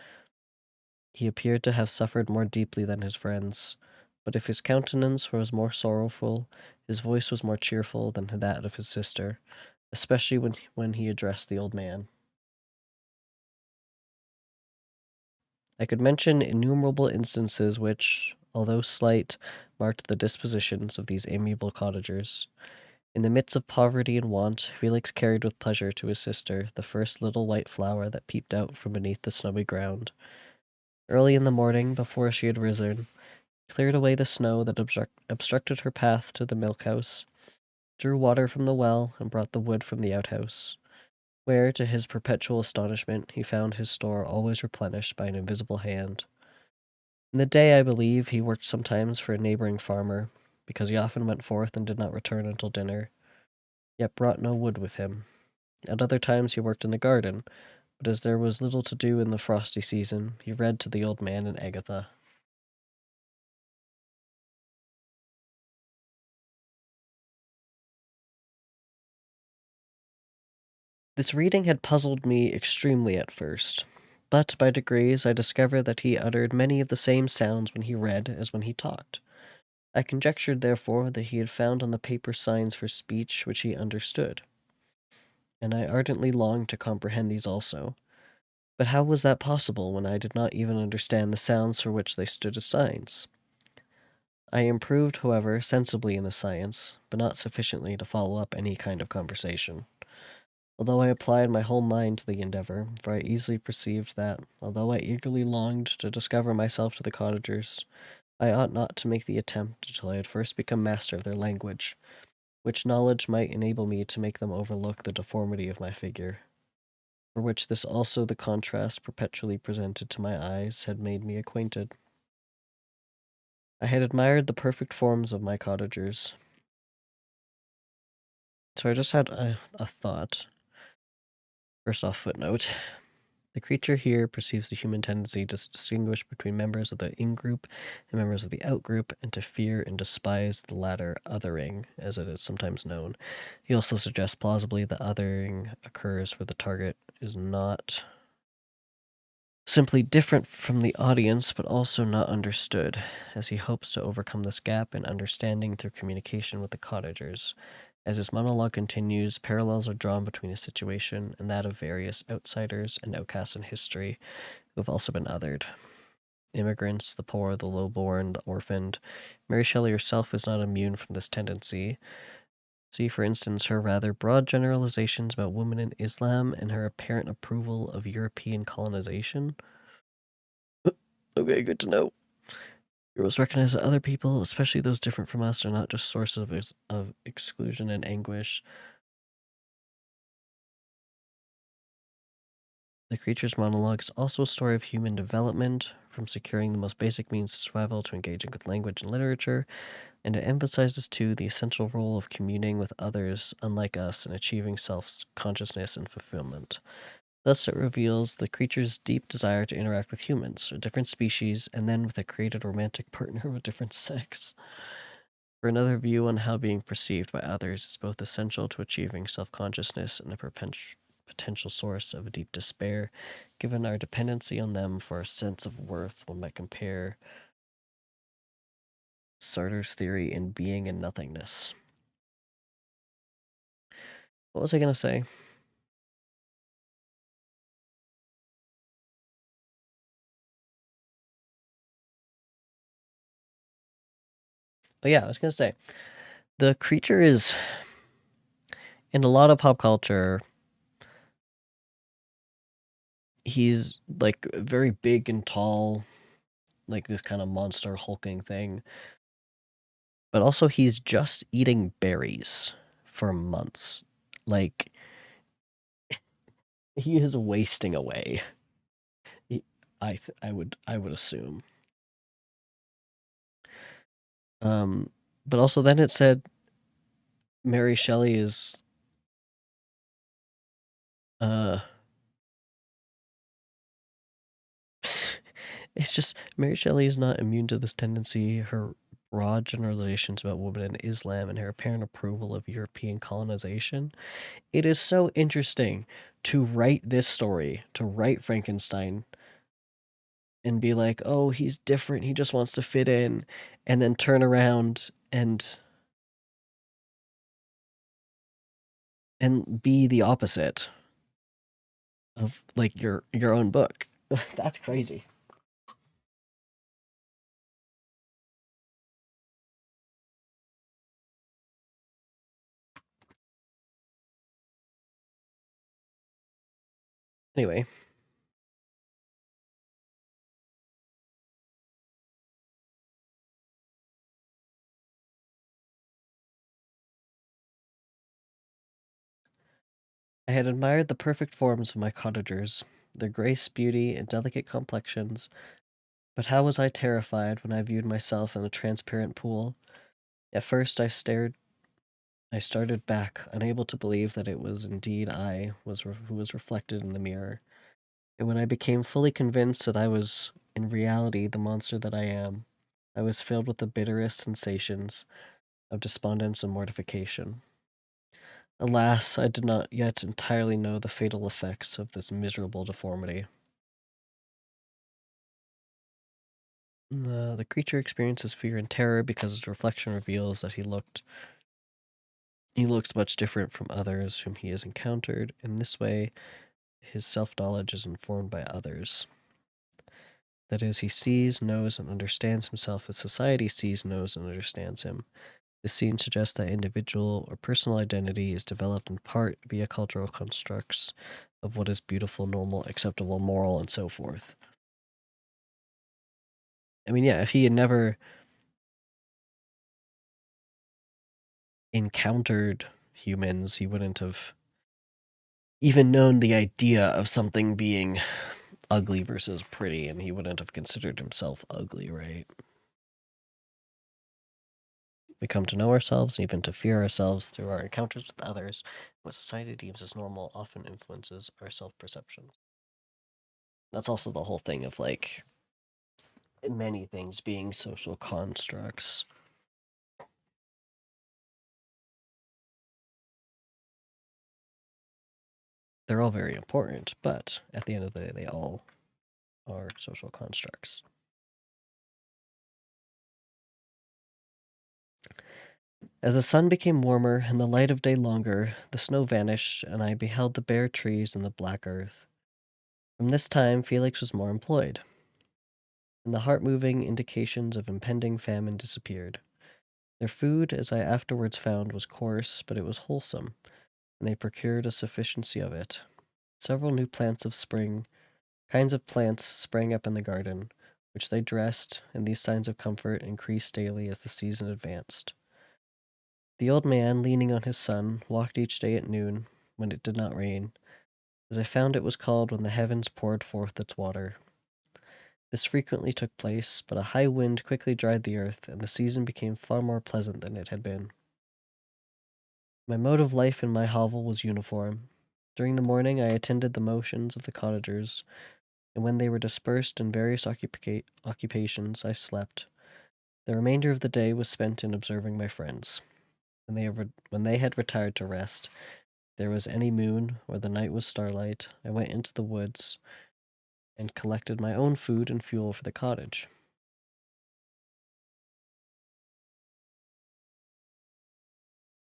he appeared to have suffered more deeply than his friends. But if his countenance was more sorrowful, his voice was more cheerful than that of his sister, especially when he addressed the old man. I could mention innumerable instances which, although slight, marked the dispositions of these amiable cottagers. In the midst of poverty and want, Felix carried with pleasure to his sister the first little white flower that peeped out from beneath the snowy ground. Early in the morning, before she had risen, he cleared away the snow that obstructed her path to the milk-house, drew water from the well, and brought the wood from the outhouse, where, to his perpetual astonishment, he found his store always replenished by an invisible hand. In the day, I believe, he worked sometimes for a neighboring farmer, because he often went forth and did not return until dinner, yet brought no wood with him. At other times he worked in the garden, but as there was little to do in the frosty season, he read to the old man and Agatha. This reading had puzzled me extremely at first, but by degrees I discovered that he uttered many of the same sounds when he read as when he talked. I conjectured, therefore, that he had found on the paper signs for speech which he understood, and I ardently longed to comprehend these also. But how was that possible when I did not even understand the sounds for which they stood as signs? I improved, however, sensibly in the science, but not sufficiently to follow up any kind of conversation. Although I applied my whole mind to the endeavor, for I easily perceived that, although I eagerly longed to discover myself to the cottagers, I ought not to make the attempt until I had first become master of their language, which knowledge might enable me to make them overlook the deformity of my figure, for which this also the contrast perpetually presented to my eyes had made me acquainted. I had admired the perfect forms of my cottagers. So I just had a thought. First off, footnote. The creature here perceives the human tendency to distinguish between members of the in-group and members of the out-group, and to fear and despise the latter othering, as it is sometimes known. He also suggests plausibly that othering occurs where the target is not simply different from the audience, but also not understood, as he hopes to overcome this gap in understanding through communication with the cottagers. As his monologue continues, parallels are drawn between his situation and that of various outsiders and outcasts in history who have also been othered. Immigrants, the poor, the lowborn, the orphaned. Mary Shelley herself is not immune from this tendency. See, for instance, her rather broad generalizations about women in Islam and her apparent approval of European colonization. Okay, good to know. We must recognize that other people, especially those different from us, are not just sources of exclusion and anguish. The creature's monologue is also a story of human development, from securing the most basic means of survival to engaging with language and literature, and it emphasizes, too, the essential role of communing with others unlike us in achieving self-consciousness and fulfillment. Thus, it reveals the creature's deep desire to interact with humans, a different species, and then with a created romantic partner of a different sex. For another view on how being perceived by others is both essential to achieving self-consciousness and a potential source of deep despair, given our dependency on them for a sense of worth, one might compare Sartre's theory in being and nothingness. What was I going to say? Oh yeah, I was going to say, the creature is, in a lot of pop culture, he's like very big and tall, like this kind of monster hulking thing. But also he's just eating berries for months. Like, he is wasting away. I would assume. But also then it said Mary Shelley is it's just Mary Shelley is not immune to this tendency. Her broad generalizations about women in Islam and her apparent approval of European colonization. It is so interesting to write this story, to write Frankenstein and be like, "Oh, he's different. He just wants to fit in," and then turn around and be the opposite of like your own book. That's crazy. Anyway, I had admired the perfect forms of my cottagers, their grace, beauty, and delicate complexions, but how was I terrified when I viewed myself in the transparent pool. At first I started back, unable to believe that it was indeed I who was reflected in the mirror. And when I became fully convinced that I was, in reality, the monster that I am, I was filled with the bitterest sensations of despondence and mortification. Alas, I did not yet entirely know the fatal effects of this miserable deformity. The creature experiences fear and terror because his reflection reveals that he looks much different from others whom he has encountered. In this way, his self-knowledge is informed by others. That is, he sees, knows, and understands himself as society sees, knows, and understands him. This scene suggests that individual or personal identity is developed in part via cultural constructs of what is beautiful, normal, acceptable, moral, and so forth. I mean, yeah, if he had never encountered humans, he wouldn't have even known the idea of something being ugly versus pretty, and he wouldn't have considered himself ugly, right? We come to know ourselves and even to fear ourselves through our encounters with others. What society deems as normal often influences our self-perception. That's also the whole thing of, like, many things being social constructs. They're all very important, but at the end of the day, they all are social constructs. As the sun became warmer and the light of day longer, the snow vanished, and I beheld the bare trees and the black earth. From this time, Felix was more employed, and the heart-moving indications of impending famine disappeared. Their food, as I afterwards found, was coarse, but it was wholesome, and they procured a sufficiency of it. Several new kinds of plants sprang up in the garden, which they dressed, and these signs of comfort increased daily as the season advanced. The old man, leaning on his son, walked each day at noon, when it did not rain, as I found it was called when the heavens poured forth its water. This frequently took place, but a high wind quickly dried the earth, and the season became far more pleasant than it had been. My mode of life in my hovel was uniform. During the morning I attended the motions of the cottagers, and when they were dispersed in various occupations, I slept. The remainder of the day was spent in observing my friends. When they had retired to rest, there was any moon, or the night was starlight, I went into the woods and collected my own food and fuel for the cottage.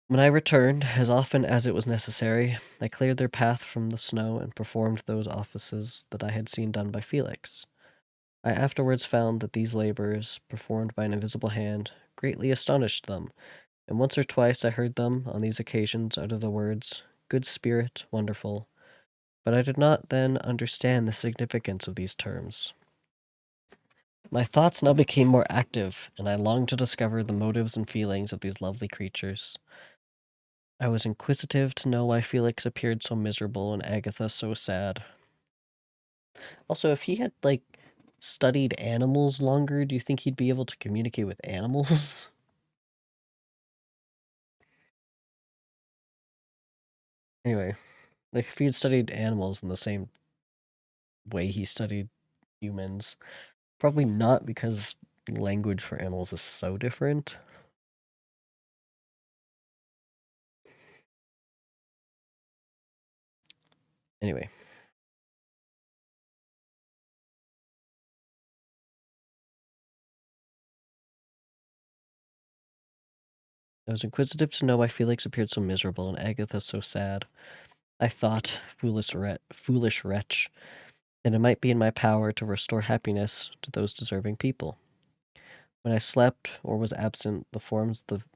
When I returned, as often as it was necessary, I cleared their path from the snow and performed those offices that I had seen done by Felix. I afterwards found that these labors, performed by an invisible hand, greatly astonished them, and once or twice I heard them, on these occasions, utter the words, "Good spirit, wonderful," but I did not then understand the significance of these terms. My thoughts now became more active, and I longed to discover the motives and feelings of these lovely creatures. I was inquisitive to know why Felix appeared so miserable and Agatha so sad. Also, if he had, like, studied animals longer, do you think he'd be able to communicate with animals? Anyway, like, if he had studied animals in the same way he studied humans, probably not, because language for animals is so different. Anyway, I was inquisitive to know why Felix appeared so miserable and Agatha so sad. I thought, foolish wretch, that it might be in my power to restore happiness to those deserving people. When I slept or was absent, the forms of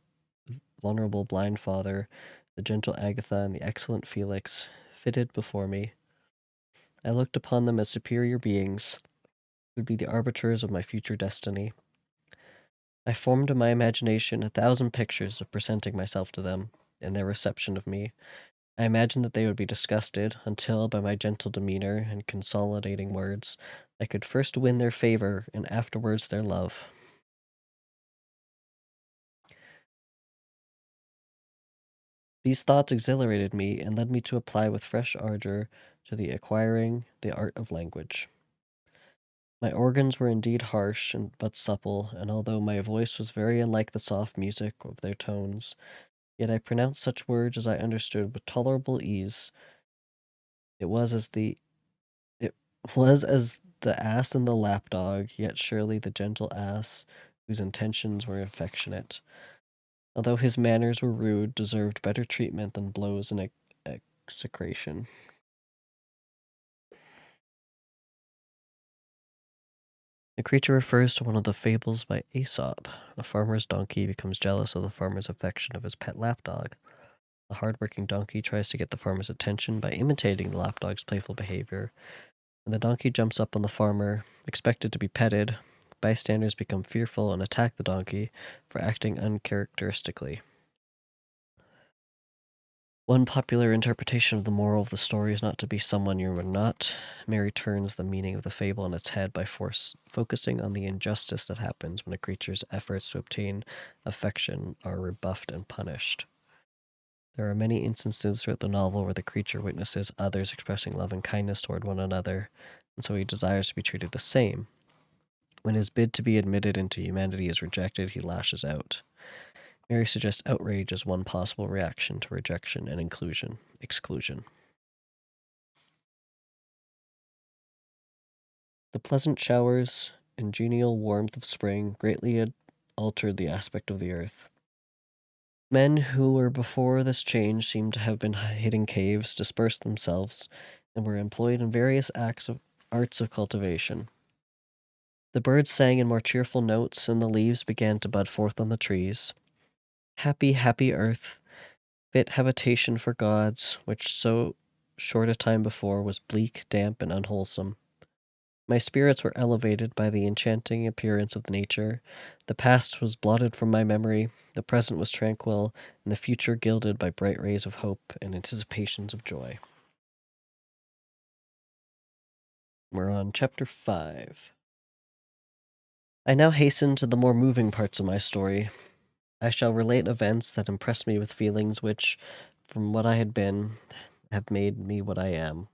the vulnerable blind father, the gentle Agatha, and the excellent Felix fitted before me. I looked upon them as superior beings who would be the arbiters of my future destiny. I formed in my imagination 1,000 pictures of presenting myself to them, and their reception of me. I imagined that they would be disgusted, until, by my gentle demeanor and consolidating words, I could first win their favor and afterwards their love. These thoughts exhilarated me and led me to apply with fresh ardor to the acquiring the art of language. My organs were indeed harsh and but supple, and although my voice was very unlike the soft music of their tones, yet I pronounced such words as I understood with tolerable ease. It was as the it was as the ass and the lapdog, yet surely the gentle ass, whose intentions were affectionate, although his manners were rude, deserved better treatment than blows and execration. The creature refers to one of the fables by Aesop. A farmer's donkey becomes jealous of the farmer's affection of his pet lapdog. The hard-working donkey tries to get the farmer's attention by imitating the lapdog's playful behavior. When the donkey jumps up on the farmer, expected to be petted, bystanders become fearful and attack the donkey for acting uncharacteristically. One popular interpretation of the moral of the story is not to be someone you are not. Mary turns the meaning of the fable on its head by focusing on the injustice that happens when a creature's efforts to obtain affection are rebuffed and punished. There are many instances throughout the novel where the creature witnesses others expressing love and kindness toward one another, and so he desires to be treated the same. When his bid to be admitted into humanity is rejected, he lashes out. Mary suggests outrage as one possible reaction to rejection and exclusion. The pleasant showers and genial warmth of spring greatly had altered the aspect of the earth. Men who were before this change seemed to have been hid in caves, dispersed themselves, and were employed in various arts of cultivation. The birds sang in more cheerful notes, and the leaves began to bud forth on the trees. Happy, happy earth, fit habitation for gods, which so short a time before was bleak, damp, and unwholesome. My spirits were elevated by the enchanting appearance of nature. The past was blotted from my memory, the present was tranquil, and the future gilded by bright rays of hope and anticipations of joy. We're on chapter 5. I now hasten to the more moving parts of my story. I shall relate events that impressed me with feelings which, from what I had been, have made me what I am.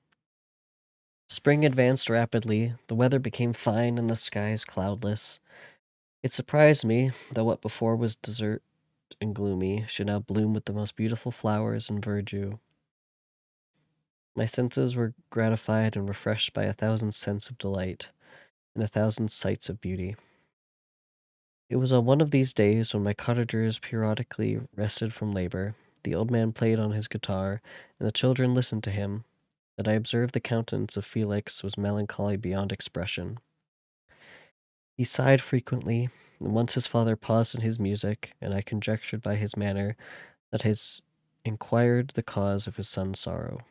Spring advanced rapidly, the weather became fine and the skies cloudless. It surprised me that what before was desert and gloomy should now bloom with the most beautiful flowers and verdure. My senses were gratified and refreshed by 1,000 scents of delight and 1,000 sights of beauty. It was on one of these days when my cottagers periodically rested from labor, the old man played on his guitar, and the children listened to him, that I observed the countenance of Felix was melancholy beyond expression. He sighed frequently, and once his father paused in his music, and I conjectured by his manner that his inquired the cause of his son's sorrow.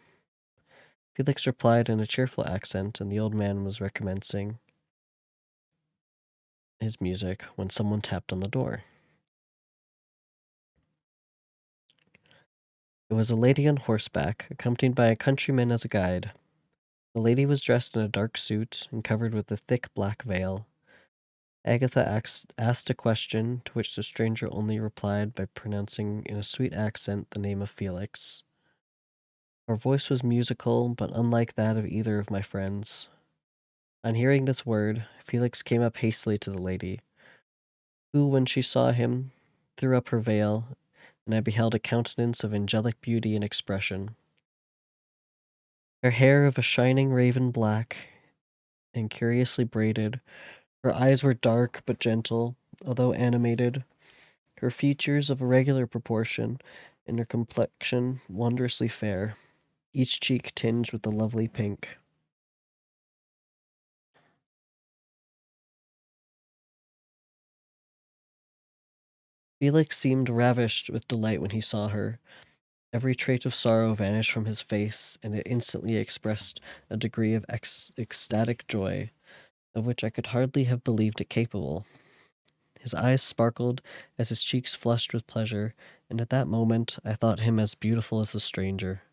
Felix replied in a cheerful accent, and the old man was recommencing his music when someone tapped on the door. It was a lady on horseback, accompanied by a countryman as a guide. The lady was dressed in a dark suit and covered with a thick black veil. Agatha asked a question, to which the stranger only replied by pronouncing in a sweet accent the name of Felix. Her voice was musical, but unlike that of either of my friends. On hearing this word, Felix came up hastily to the lady, who, when she saw him, threw up her veil, and I beheld a countenance of angelic beauty and expression. Her hair of a shining raven black, and curiously braided, her eyes were dark but gentle, although animated, her features of irregular proportion, and her complexion wondrously fair, each cheek tinged with a lovely pink. Felix seemed ravished with delight when he saw her. Every trait of sorrow vanished from his face, and it instantly expressed a degree of ecstatic joy, of which I could hardly have believed it capable. His eyes sparkled as his cheeks flushed with pleasure, and at that moment I thought him as beautiful as the stranger.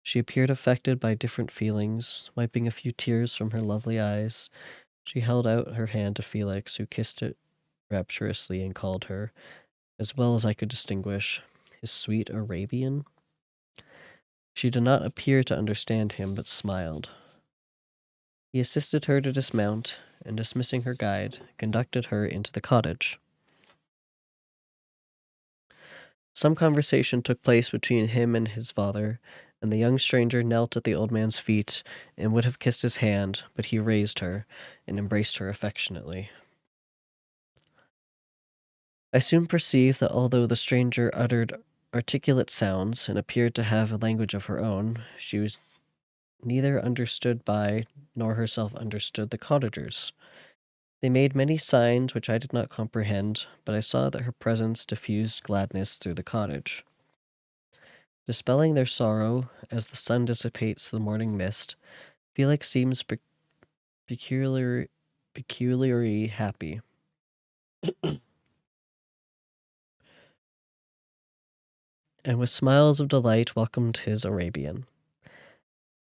She appeared affected by different feelings. Wiping a few tears from her lovely eyes, she held out her hand to Felix, who kissed it rapturously and called her, as well as I could distinguish, his sweet Arabian. She did not appear to understand him, but smiled. He assisted her to dismount, and dismissing her guide, conducted her into the cottage. Some conversation took place between him and his father, and the young stranger knelt at the old man's feet and would have kissed his hand, but he raised her and embraced her affectionately. I soon perceived that although the stranger uttered articulate sounds and appeared to have a language of her own, she was neither understood by nor herself understood the cottagers. They made many signs which I did not comprehend, but I saw that her presence diffused gladness through the cottage. Dispelling their sorrow, as the sun dissipates the morning mist, Felix seems peculiarly happy. And with smiles of delight welcomed his Arabian.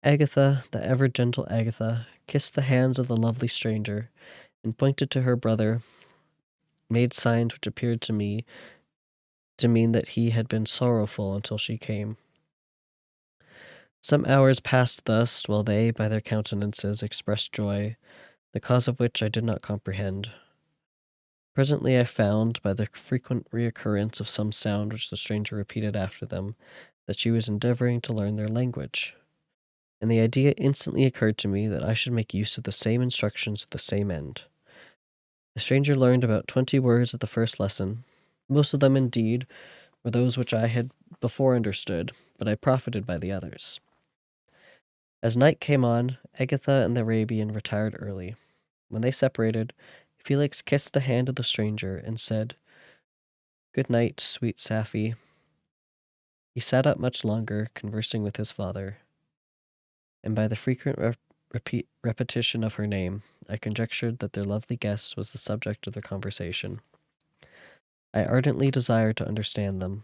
Agatha, the ever gentle Agatha, kissed the hands of the lovely stranger, and pointed to her brother, made signs which appeared to me to mean that he had been sorrowful until she came. Some hours passed thus, while they, by their countenances, expressed joy, the cause of which I did not comprehend. Presently I found, by the frequent reoccurrence of some sound which the stranger repeated after them, that she was endeavoring to learn their language. And the idea instantly occurred to me that I should make use of the same instructions to the same end. The stranger learned about 20 words at the first lesson. Most of them, indeed, were those which I had before understood, but I profited by the others. As night came on, Agatha and the Arabian retired early. When they separated, Felix kissed the hand of the stranger and said, "Good night, sweet Safie." He sat up much longer, conversing with his father, and by the frequent repetition of her name, I conjectured that their lovely guest was the subject of their conversation. I ardently desired to understand them,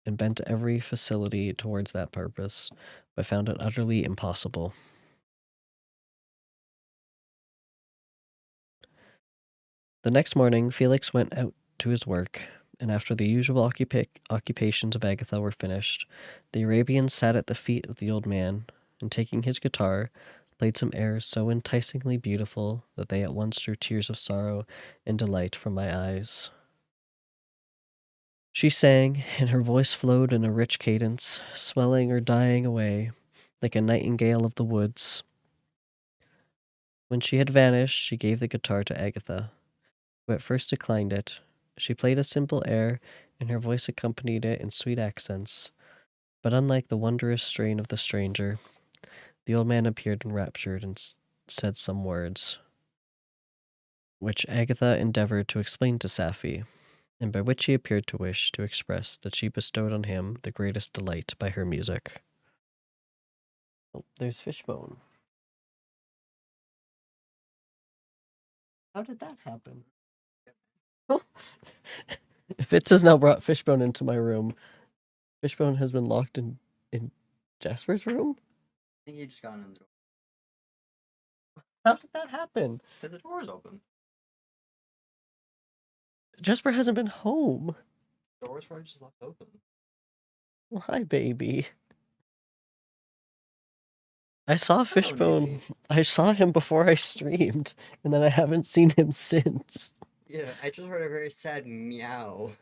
and bent every facility towards that purpose, but found it utterly impossible. The next morning, Felix went out to his work, and after the usual occupations of Agatha were finished, the Arabian sat at the feet of the old man, and taking his guitar, played some airs so enticingly beautiful that they at once drew tears of sorrow and delight from my eyes. She sang, and her voice flowed in a rich cadence, swelling or dying away, like a nightingale of the woods. When she had vanished, she gave the guitar to Agatha, who at first declined it. She played a simple air, and her voice accompanied it in sweet accents, but unlike the wondrous strain of the stranger, the old man appeared enraptured and said some words, which Agatha endeavored to explain to Safie, and by which he appeared to wish to express that she bestowed on him the greatest delight by her music. Oh, there's Fishbone. How did that happen? Fitz has now brought Fishbone into my room. Fishbone has been locked in Jasper's room? I think he just got in the door. How did that happen? Because the door is open. Jasper hasn't been home. The door was probably just left open. Well, hi, baby. I saw Fishbone. I saw him before I streamed, and then I haven't seen him since. Yeah, I just heard a very sad meow.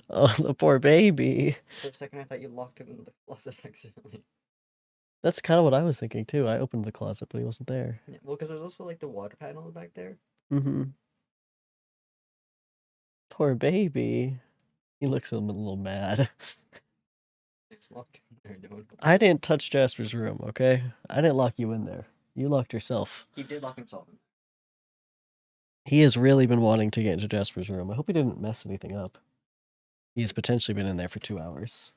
Oh, the poor baby. For a second, I thought you locked him in the closet accidentally. That's kind of what I was thinking, too. I opened the closet, but he wasn't there. Yeah, well, because there's also, like, the water panel back there. Mm-hmm. Poor baby. He looks a little mad. It's locked in there, dude. I didn't touch Jasper's room, okay? I didn't lock you in there. You locked yourself. He did lock himself in. He has really been wanting to get into Jasper's room. I hope he didn't mess anything up. He has potentially been in there for 2 hours.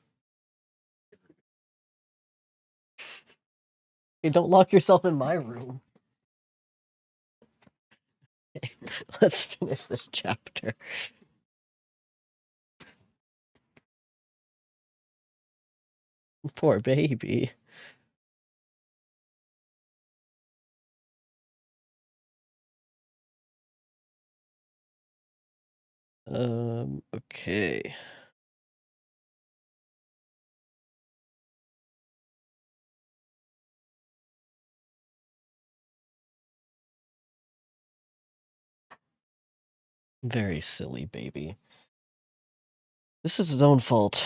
Hey, don't lock yourself in my room. Okay, let's finish this chapter. Poor baby. Okay. Very silly baby. This is his own fault.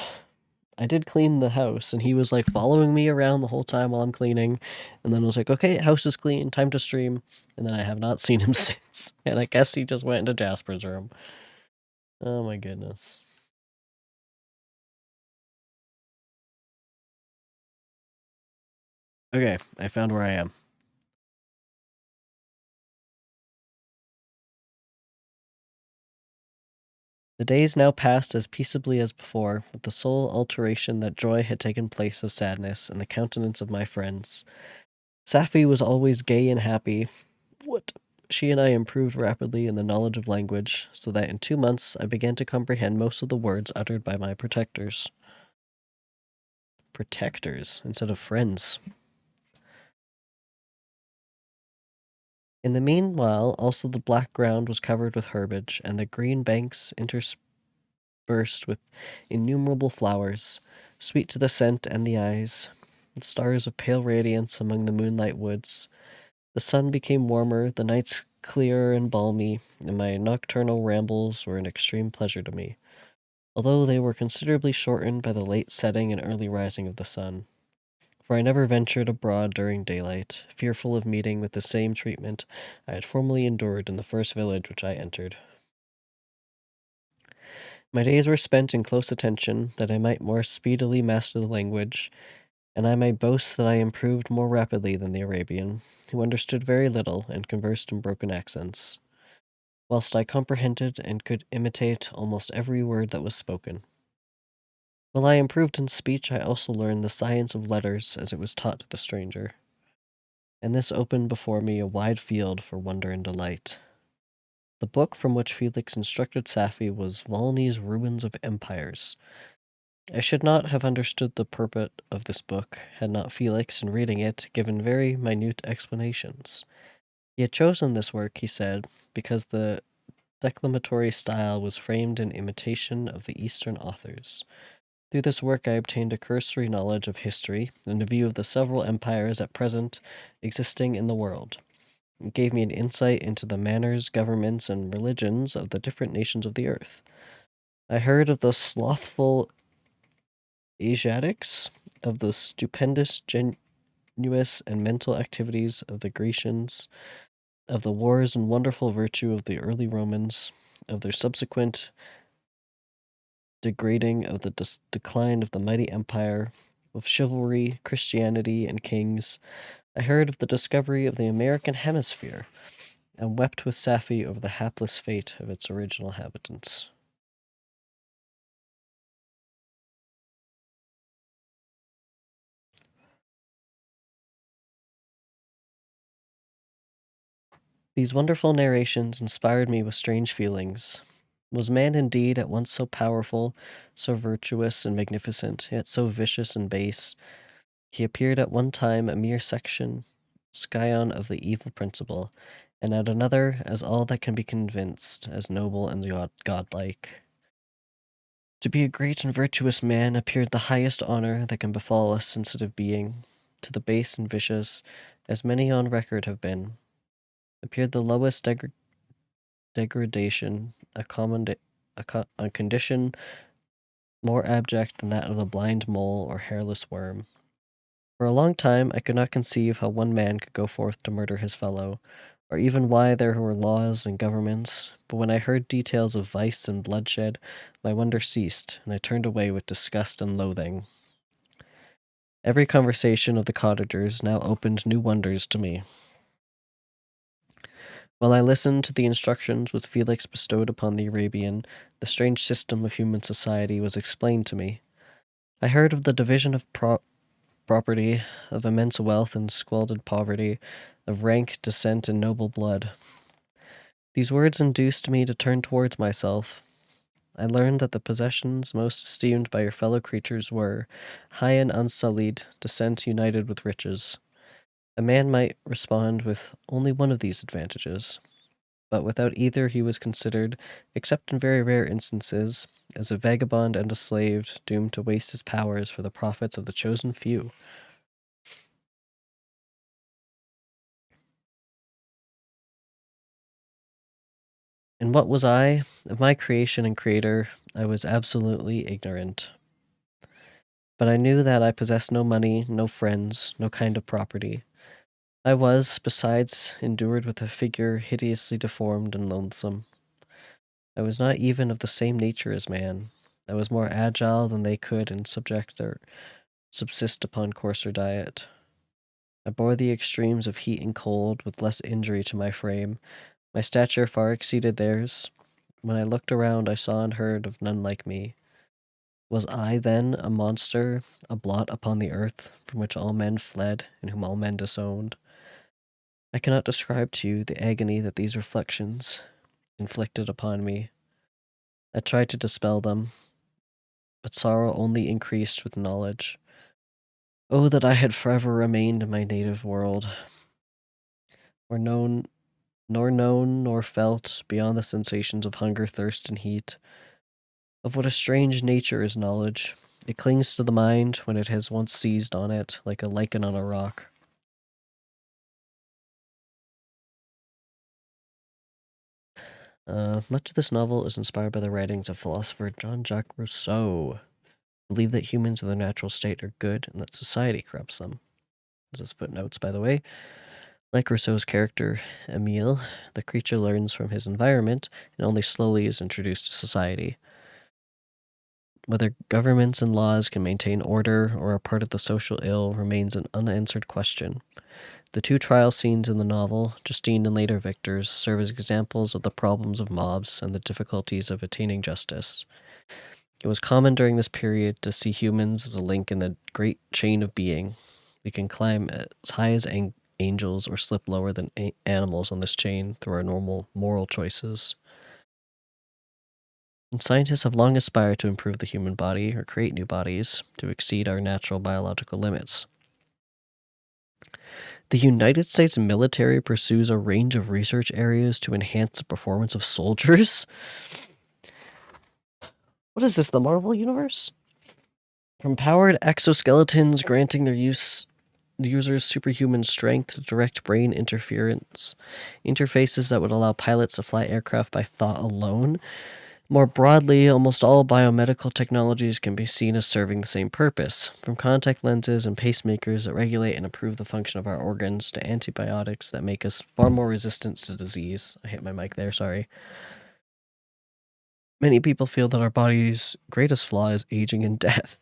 I did clean the house, and he was like following me around the whole time while I'm cleaning, and then was like, okay, house is clean, time to stream, and then I have not seen him since, and I guess he just went into Jasper's room. Oh my goodness. Okay, I found where I am. The days now passed as peaceably as before, with the sole alteration that joy had taken place of sadness in the countenance of my friends. Safie was always gay and happy. What? She and I improved rapidly in the knowledge of language, so that in 2 months I began to comprehend most of the words uttered by my protectors. Protectors instead of friends. In the meanwhile, also the black ground was covered with herbage, and the green banks interspersed with innumerable flowers, sweet to the scent and the eyes, stars of pale radiance among the moonlight woods. The sun became warmer, the nights clearer and balmy, and my nocturnal rambles were an extreme pleasure to me, although they were considerably shortened by the late setting and early rising of the sun. For I never ventured abroad during daylight, fearful of meeting with the same treatment I had formerly endured in the first village which I entered. My days were spent in close attention, that I might more speedily master the language, and I may boast that I improved more rapidly than the Arabian, who understood very little and conversed in broken accents, whilst I comprehended and could imitate almost every word that was spoken. While I improved in speech, I also learned the science of letters as it was taught to the stranger, and this opened before me a wide field for wonder and delight. The book from which Felix instructed Safie was Volney's Ruins of Empires. I should not have understood the purport of this book had not Felix, in reading it, given very minute explanations. He had chosen this work, he said, because the declamatory style was framed in imitation of the Eastern authors. Through this work I obtained a cursory knowledge of history and a view of the several empires at present existing in the world. It gave me an insight into the manners, governments, and religions of the different nations of the earth. I heard of the slothful Asiatics, of the stupendous, genuous, and mental activities of the Grecians, of the wars and wonderful virtue of the early Romans, of their subsequent degrading, of the decline of the mighty empire, of chivalry, Christianity, and kings. I heard of the discovery of the American hemisphere, and wept with Safie over the hapless fate of its original inhabitants. These wonderful narrations inspired me with strange feelings. Was man indeed at once so powerful, so virtuous and magnificent, yet so vicious and base? He appeared at one time a mere scion of the evil principle, and at another as all that can be convinced, as noble and godlike. To be a great and virtuous man appeared the highest honor that can befall a sensitive being. To the base and vicious, as many on record have been, appeared the lowest degradation, a condition more abject than that of the blind mole or hairless worm. For a long time I could not conceive how one man could go forth to murder his fellow, or even why there were laws and governments, but when I heard details of vice and bloodshed, my wonder ceased, and I turned away with disgust and loathing. Every conversation of the cottagers now opened new wonders to me. While I listened to the instructions which Felix bestowed upon the Arabian, the strange system of human society was explained to me. I heard of the division of property, of immense wealth and squalid poverty, of rank, descent, and noble blood. These words induced me to turn towards myself. I learned that the possessions most esteemed by your fellow creatures were high and unsullied descent united with riches. A man might respond with only one of these advantages, but without either he was considered, except in very rare instances, as a vagabond and a slave doomed to waste his powers for the profits of the chosen few. And what was I? Of my creation and creator, I was absolutely ignorant. But I knew that I possessed no money, no friends, no kind of property. I was, besides, endued with a figure hideously deformed and loathsome. I was not even of the same nature as man. I was more agile than they could and subject or subsist upon coarser diet. I bore the extremes of heat and cold with less injury to my frame. My stature far exceeded theirs. When I looked around, I saw and heard of none like me. Was I then a monster, a blot upon the earth, from which all men fled, and whom all men disowned? I cannot describe to you the agony that these reflections inflicted upon me. I tried to dispel them, but sorrow only increased with knowledge. Oh, that I had forever remained in my native world, where known nor felt beyond the sensations of hunger, thirst, and heat. Of what a strange nature is knowledge. It clings to the mind when it has once seized on it, like a lichen on a rock. Much of this novel is inspired by the writings of philosopher Jean-Jacques Rousseau, who believed that humans in their natural state are good and that society corrupts them. This is footnotes, by the way. Like Rousseau's character, Emile, the creature learns from his environment and only slowly is introduced to society. Whether governments and laws can maintain order or are part of the social ill remains an unanswered question. The two trial scenes in the novel, Justine and later Victor's, serve as examples of the problems of mobs and the difficulties of attaining justice. It was common during this period to see humans as a link in the great chain of being. We can climb as high as angels or slip lower than animals on this chain through our normal moral choices. And scientists have long aspired to improve the human body or create new bodies to exceed our natural biological limits. The United States military pursues a range of research areas to enhance the performance of soldiers. What is this, the Marvel Universe? From powered exoskeletons granting their users superhuman strength to direct brain interfaces that would allow pilots to fly aircraft by thought alone. More broadly, almost all biomedical technologies can be seen as serving the same purpose, from contact lenses and pacemakers that regulate and improve the function of our organs to antibiotics that make us far more resistant to disease. I hit my mic there, sorry. Many people feel that our body's greatest flaw is aging and death.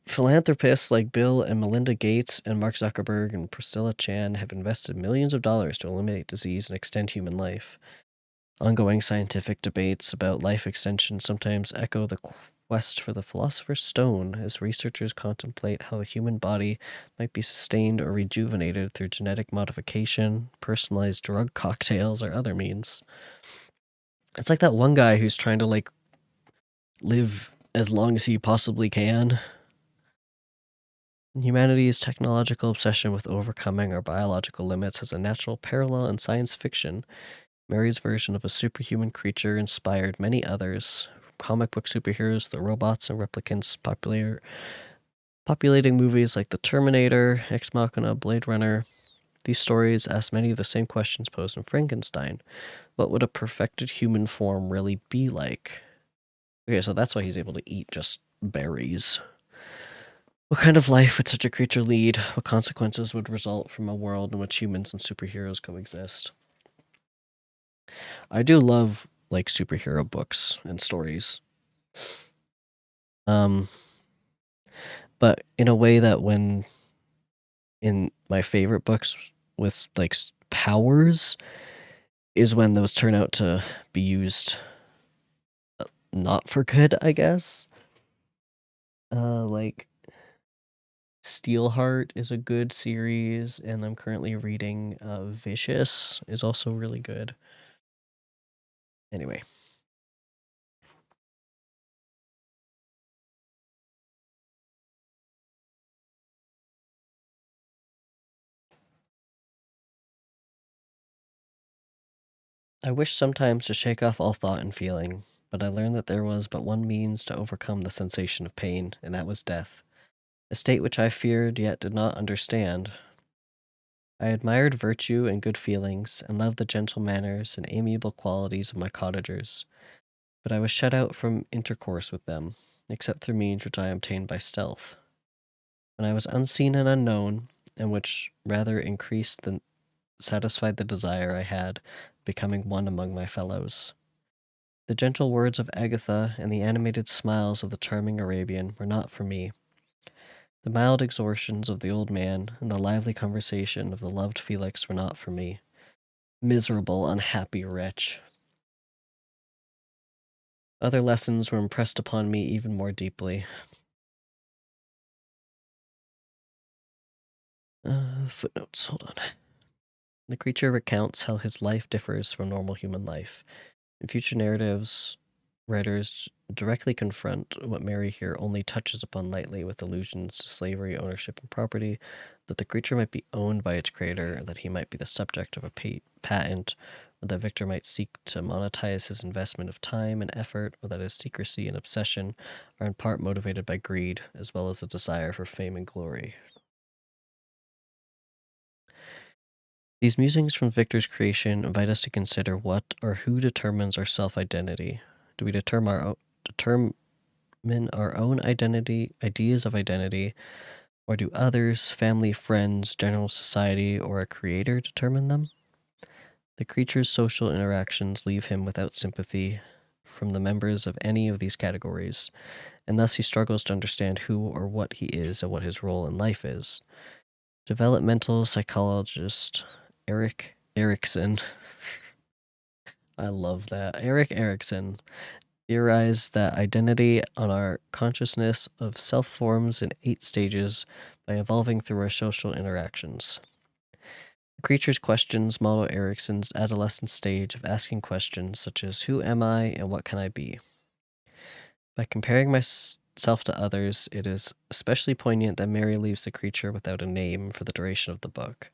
Philanthropists like Bill and Melinda Gates and Mark Zuckerberg and Priscilla Chan have invested millions of dollars to eliminate disease and extend human life. Ongoing scientific debates about life extension sometimes echo the quest for the philosopher's stone as researchers contemplate how the human body might be sustained or rejuvenated through genetic modification, personalized drug cocktails, or other means. It's like that one guy who's trying to, live as long as he possibly can. Humanity's technological obsession with overcoming our biological limits has a natural parallel in science fiction. Mary's version of a superhuman creature inspired many others, from comic book superheroes, the robots and replicants populating movies like The Terminator, Ex Machina, Blade Runner. These stories ask many of the same questions posed in Frankenstein. What would a perfected human form really be like? Okay, so that's why he's able to eat just berries. What kind of life would such a creature lead? What consequences would result from a world in which humans and superheroes coexist? I do love superhero books and stories. But in a way that when in my favorite books with powers is when those turn out to be used not for good, I guess. Like Steelheart is a good series, and I'm currently reading Vicious is also really good. Anyway. I wish sometimes to shake off all thought and feeling, but I learned that there was but one means to overcome the sensation of pain, and that was death, a state which I feared yet did not understand. I admired virtue and good feelings, and loved the gentle manners and amiable qualities of my cottagers, but I was shut out from intercourse with them, except through means which I obtained by stealth. When I was unseen and unknown, and which rather increased than satisfied the desire I had, becoming one among my fellows. The gentle words of Agatha and the animated smiles of the charming Arabian were not for me. The mild exhortations of the old man and the lively conversation of the loved Felix were not for me. Miserable, unhappy wretch. Other lessons were impressed upon me even more deeply. Footnotes, hold on. The creature recounts how his life differs from normal human life. In future narratives, writers directly confront what Mary here only touches upon lightly with allusions to slavery, ownership, and property, that the creature might be owned by its creator, that he might be the subject of a patent, or that Victor might seek to monetize his investment of time and effort, or that his secrecy and obsession are in part motivated by greed, as well as a desire for fame and glory. These musings from Victor's creation invite us to consider what or who determines our self-identity. Do we determine our own identity, ideas of identity, or do others, family, friends, general society, or a creator determine them? The creature's social interactions leave him without sympathy from the members of any of these categories, and thus he struggles to understand who or what he is and what his role in life is. Developmental psychologist Erik Erikson I love that. Erik Erikson theorized that identity on our consciousness of self forms in 8 stages by evolving through our social interactions. The creature's questions model Erikson's adolescent stage of asking questions such as who am I and what can I be? By comparing myself to others, it is especially poignant that Mary leaves the creature without a name for the duration of the book.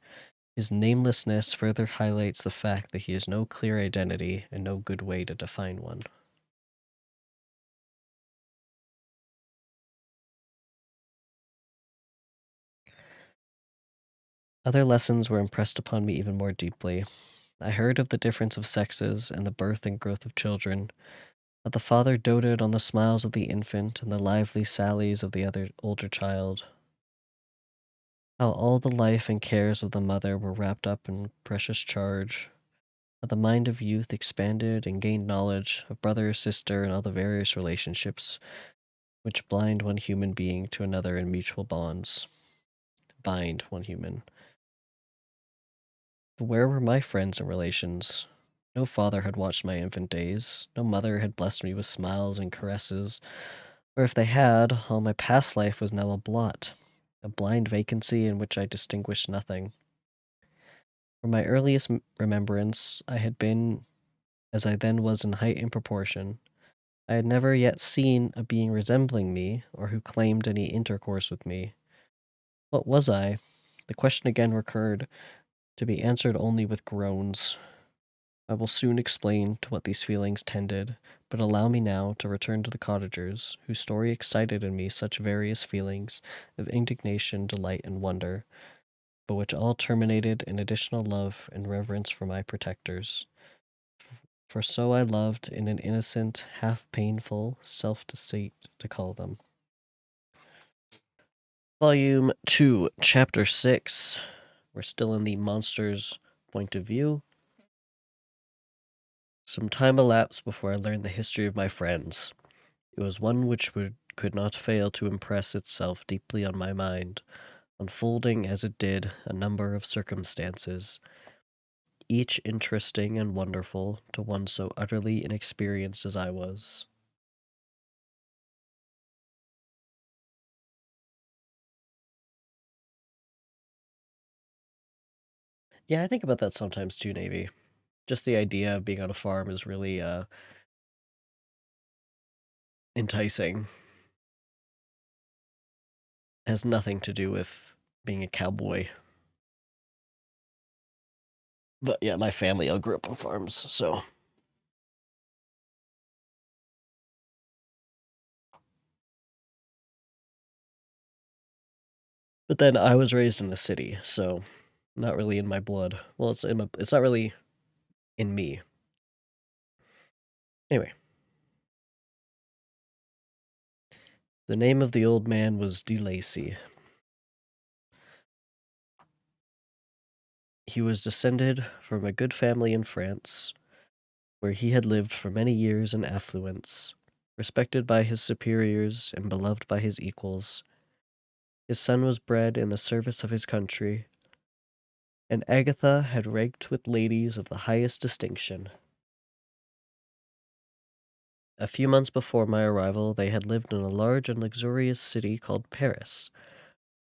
His namelessness further highlights the fact that he has no clear identity and no good way to define one. Other lessons were impressed upon me even more deeply. I heard of the difference of sexes and the birth and growth of children, that the father doted on the smiles of the infant and the lively sallies of the other older child, how all the life and cares of the mother were wrapped up in precious charge, how the mind of youth expanded and gained knowledge of brother, sister, and all the various relationships which bind one human being to another in mutual bonds. Bind one human. But where were my friends and relations? No father had watched my infant days. No mother had blessed me with smiles and caresses. Or if they had, all my past life was now a blot, a blind vacancy in which I distinguished nothing. From my earliest remembrance, I had been, as I then was in height and proportion. I had never yet seen a being resembling me, or who claimed any intercourse with me. What was I? The question again recurred, to be answered only with groans. I will soon explain to what these feelings tended, but allow me now to return to the cottagers, whose story excited in me such various feelings of indignation, delight, and wonder, but which all terminated in additional love and reverence for my protectors. For so I loved in an innocent, half painful self-deceit to call them. Volume 2, Chapter 6. We're still in the monster's point of view. Some time elapsed before I learned the history of my friends. It was one which could not fail to impress itself deeply on my mind, unfolding as it did a number of circumstances, each interesting and wonderful to one so utterly inexperienced as I was. Yeah, I think about that sometimes too, Navy. Just the idea of being on a farm is really enticing. It has nothing to do with being a cowboy. But yeah, my family all grew up on farms, so. But then I was raised in the city, so not really in my blood. Well, it's not really in me. Anyway, the name of the old man was De Lacy. He was descended from a good family in France, where he had lived for many years in affluence, respected by his superiors and beloved by his equals. His son was bred in the service of his country, and Agatha had ranked with ladies of the highest distinction. A few months before my arrival, they had lived in a large and luxurious city called Paris,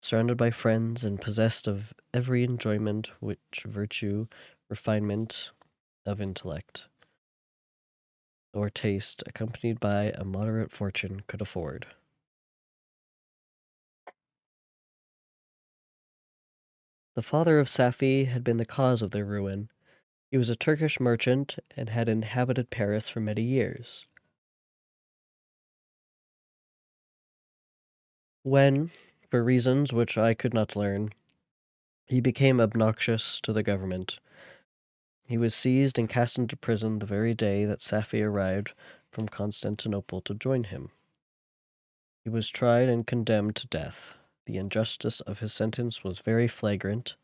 surrounded by friends and possessed of every enjoyment which virtue, refinement of intellect, or taste, accompanied by a moderate fortune, could afford. The father of Safie had been the cause of their ruin. He was a Turkish merchant and had inhabited Paris for many years. When, for reasons which I could not learn, he became obnoxious to the government, he was seized and cast into prison the very day that Safie arrived from Constantinople to join him. He was tried and condemned to death. The injustice of his sentence was very flagrant.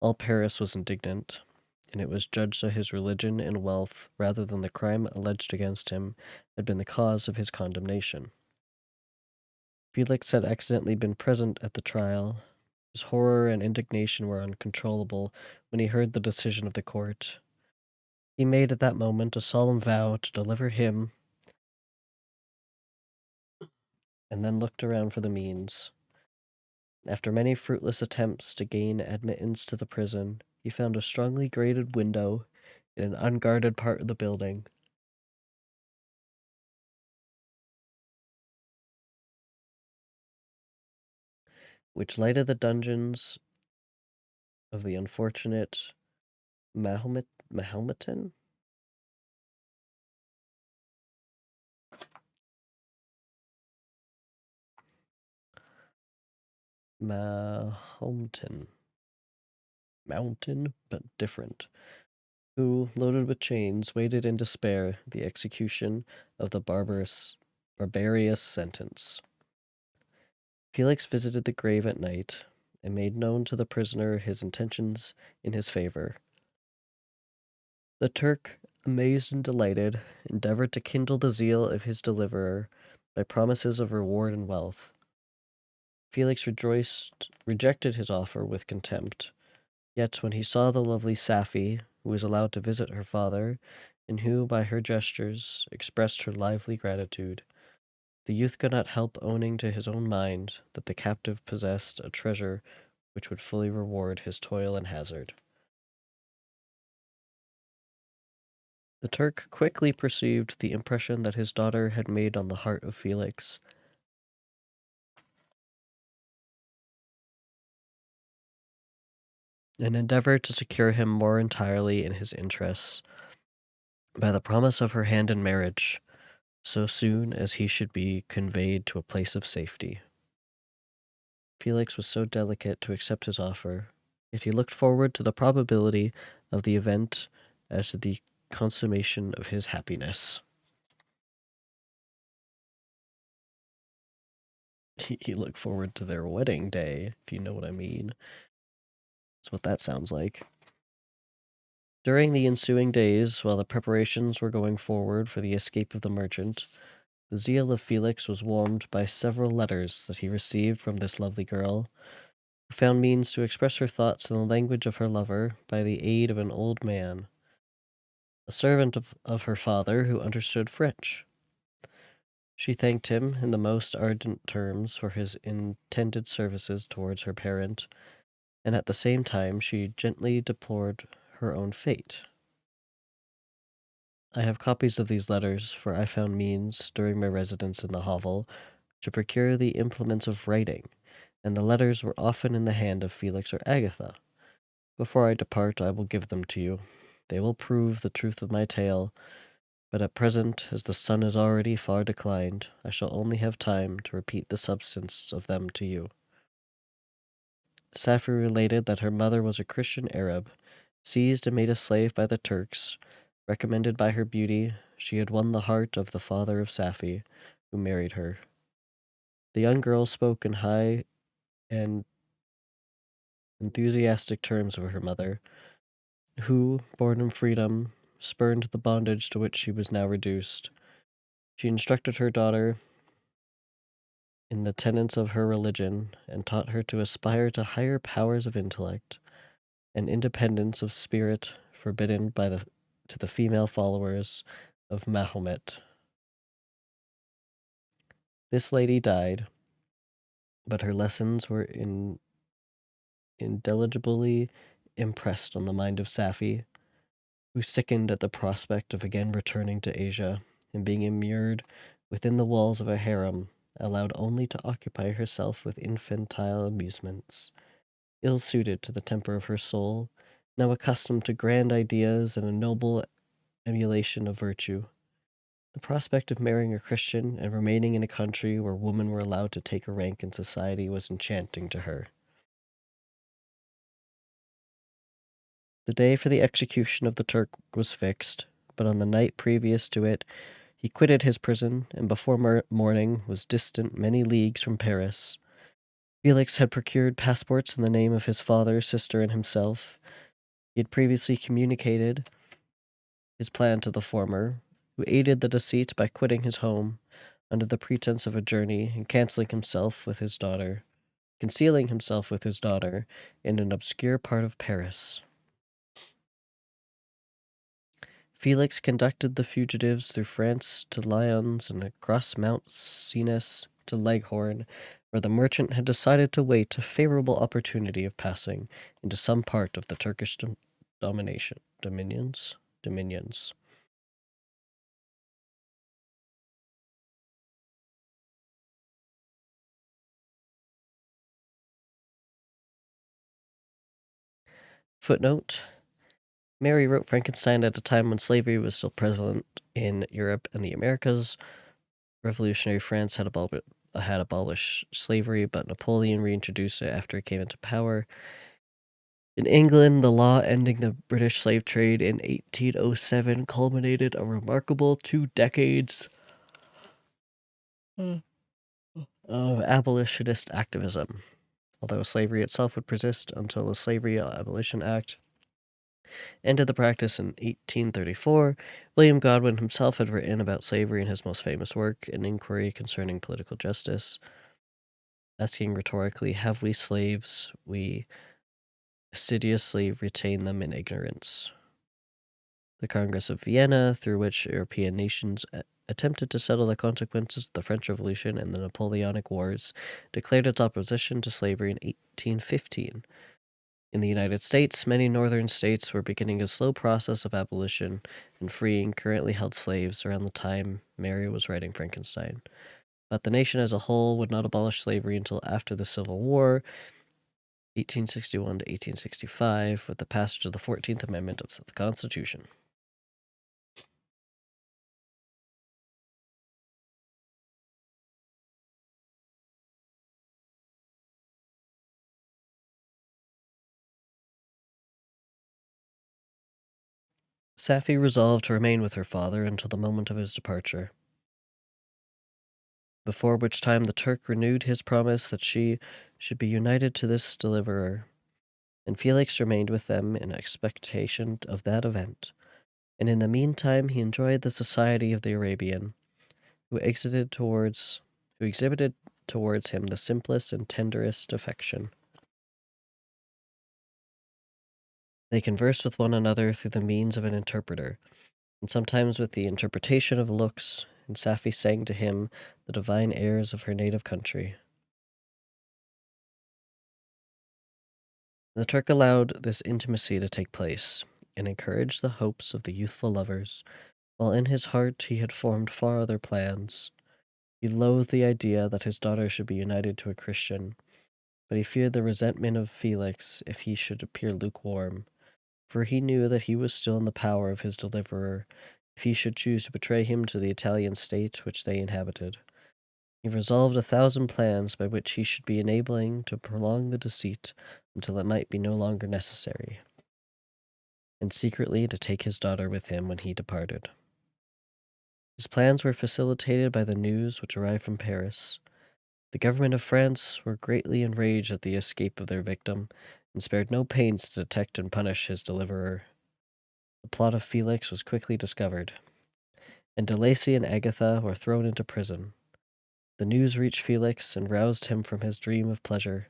All Paris was indignant, and it was judged that his religion and wealth, rather than the crime alleged against him, had been the cause of his condemnation. Felix had accidentally been present at the trial. His horror and indignation were uncontrollable when he heard the decision of the court. He made at that moment a solemn vow to deliver him, and then looked around for the means. After many fruitless attempts to gain admittance to the prison, he found a strongly grated window in an unguarded part of the building. Which lighted the dungeons of the unfortunate Mahometan? Mahometan. Mountain, but different. Who, loaded with chains, waited in despair the execution of the barbarous sentence. Felix visited the grave at night and made known to the prisoner his intentions in his favor. The Turk, amazed and delighted, endeavored to kindle the zeal of his deliverer by promises of reward and wealth. Felix rejected his offer with contempt. Yet when he saw the lovely Safie, who was allowed to visit her father, and who, by her gestures, expressed her lively gratitude, the youth could not help owning to his own mind that the captive possessed a treasure which would fully reward his toil and hazard. The Turk quickly perceived the impression that his daughter had made on the heart of Felix. And endeavored to secure him more entirely in his interests by the promise of her hand in marriage, so soon as he should be conveyed to a place of safety. Felix was so delicate to accept his offer, yet he looked forward to the probability of the event as to the consummation of his happiness. He looked forward to their wedding day, if you know what I mean. That's what that sounds like. During the ensuing days, while the preparations were going forward for the escape of the merchant, the zeal of Felix was warmed by several letters that he received from this lovely girl, who found means to express her thoughts in the language of her lover by the aid of an old man, a servant of her father who understood French. She thanked him in the most ardent terms for his intended services towards her parent, and at the same time she gently deplored her own fate. I have copies of these letters, for I found means, during my residence in the hovel, to procure the implements of writing, and the letters were often in the hand of Felix or Agatha. Before I depart, I will give them to you. They will prove the truth of my tale, but at present, as the sun is already far declined, I shall only have time to repeat the substance of them to you. Safie related that her mother was a Christian Arab, seized and made a slave by the Turks. Recommended by her beauty, she had won the heart of the father of Safie, who married her. The young girl spoke in high and enthusiastic terms of her mother, who, born in freedom, spurned the bondage to which she was now reduced. She instructed her daughter in the tenets of her religion and taught her to aspire to higher powers of intellect. an independence of spirit forbidden to the female followers of Mahomet. This lady died, but her lessons were indelibly impressed on the mind of Safi, who sickened at the prospect of again returning to Asia and being immured within the walls of a harem, allowed only to occupy herself with infantile amusements, ill-suited to the temper of her soul, now accustomed to grand ideas and a noble emulation of virtue. The prospect of marrying a Christian and remaining in a country where women were allowed to take a rank in society was enchanting to her. The day for the execution of the Turk was fixed, but on the night previous to it, he quitted his prison, and before morning was distant many leagues from Paris. Felix had procured passports in the name of his father, sister, and himself. He had previously communicated his plan to the former, who aided the deceit by quitting his home under the pretense of a journey and concealing himself with his daughter in an obscure part of Paris. Felix conducted the fugitives through France to Lyons and across Mount Cenis to Leghorn, where the merchant had decided to wait a favorable opportunity of passing into some part of the Turkish dominions. Footnote: Mary wrote Frankenstein at a time when slavery was still prevalent in Europe and the Americas. Revolutionary France had abolished slavery, but Napoleon reintroduced it after he came into power. In England, the law ending the British slave trade in 1807 culminated a remarkable 2 decades of abolitionist activism, although slavery itself would persist until the Slavery Abolition Act ended the practice in 1834. William Godwin himself had written about slavery in his most famous work, An Inquiry Concerning Political Justice, asking rhetorically, have we slaves? We assiduously retain them in ignorance. The Congress of Vienna, through which European nations attempted to settle the consequences of the French Revolution and the Napoleonic Wars, declared its opposition to slavery in 1815. In the United States, many northern states were beginning a slow process of abolition and freeing currently held slaves around the time Mary was writing Frankenstein. But the nation as a whole would not abolish slavery until after the Civil War, 1861 to 1865, with the passage of the 14th Amendment of the Constitution. Safi resolved to remain with her father until the moment of his departure, before which time the Turk renewed his promise that she should be united to this deliverer, and Felix remained with them in expectation of that event, and in the meantime he enjoyed the society of the Arabian, who exhibited towards him the simplest and tenderest affection. They conversed with one another through the means of an interpreter, and sometimes with the interpretation of looks, and Safi sang to him the divine airs of her native country. The Turk allowed this intimacy to take place, and encouraged the hopes of the youthful lovers, while in his heart he had formed far other plans. He loathed the idea that his daughter should be united to a Christian, but he feared the resentment of Felix if he should appear lukewarm, for he knew that he was still in the power of his deliverer if he should choose to betray him to the Italian state which they inhabited. He resolved 1,000 plans by which he should be enabling to prolong the deceit until it might be no longer necessary, and secretly to take his daughter with him when he departed. His plans were facilitated by the news which arrived from Paris. The government of France were greatly enraged at the escape of their victim, and spared no pains to detect and punish his deliverer. The plot of Felix was quickly discovered, and De Lacy and Agatha were thrown into prison. The news reached Felix and roused him from his dream of pleasure.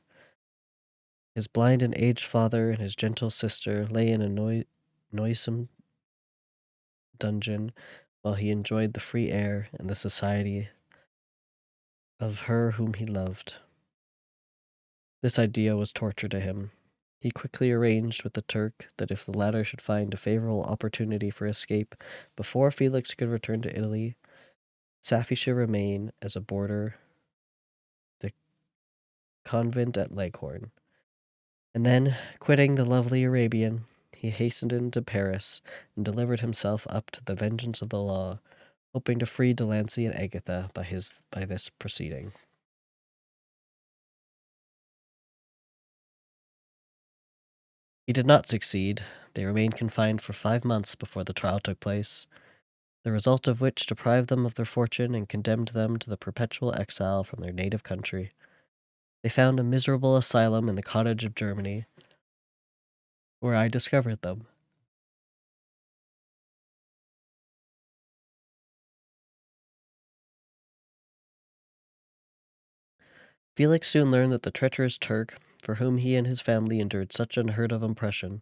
His blind and aged father and his gentle sister lay in a noisome dungeon while he enjoyed the free air and the society of her whom he loved. This idea was torture to him. He quickly arranged with the Turk that if the latter should find a favorable opportunity for escape before Felix could return to Italy, Safie should remain as a boarder the convent at Leghorn. And then, quitting the lovely Arabian, he hastened into Paris and delivered himself up to the vengeance of the law, hoping to free Delancey and Agatha by this proceeding. He did not succeed. They remained confined for 5 months before the trial took place, the result of which deprived them of their fortune and condemned them to the perpetual exile from their native country. They found a miserable asylum in the cottage of Germany, where I discovered them. Felix soon learned that the treacherous Turk, for whom he and his family endured such unheard of oppression,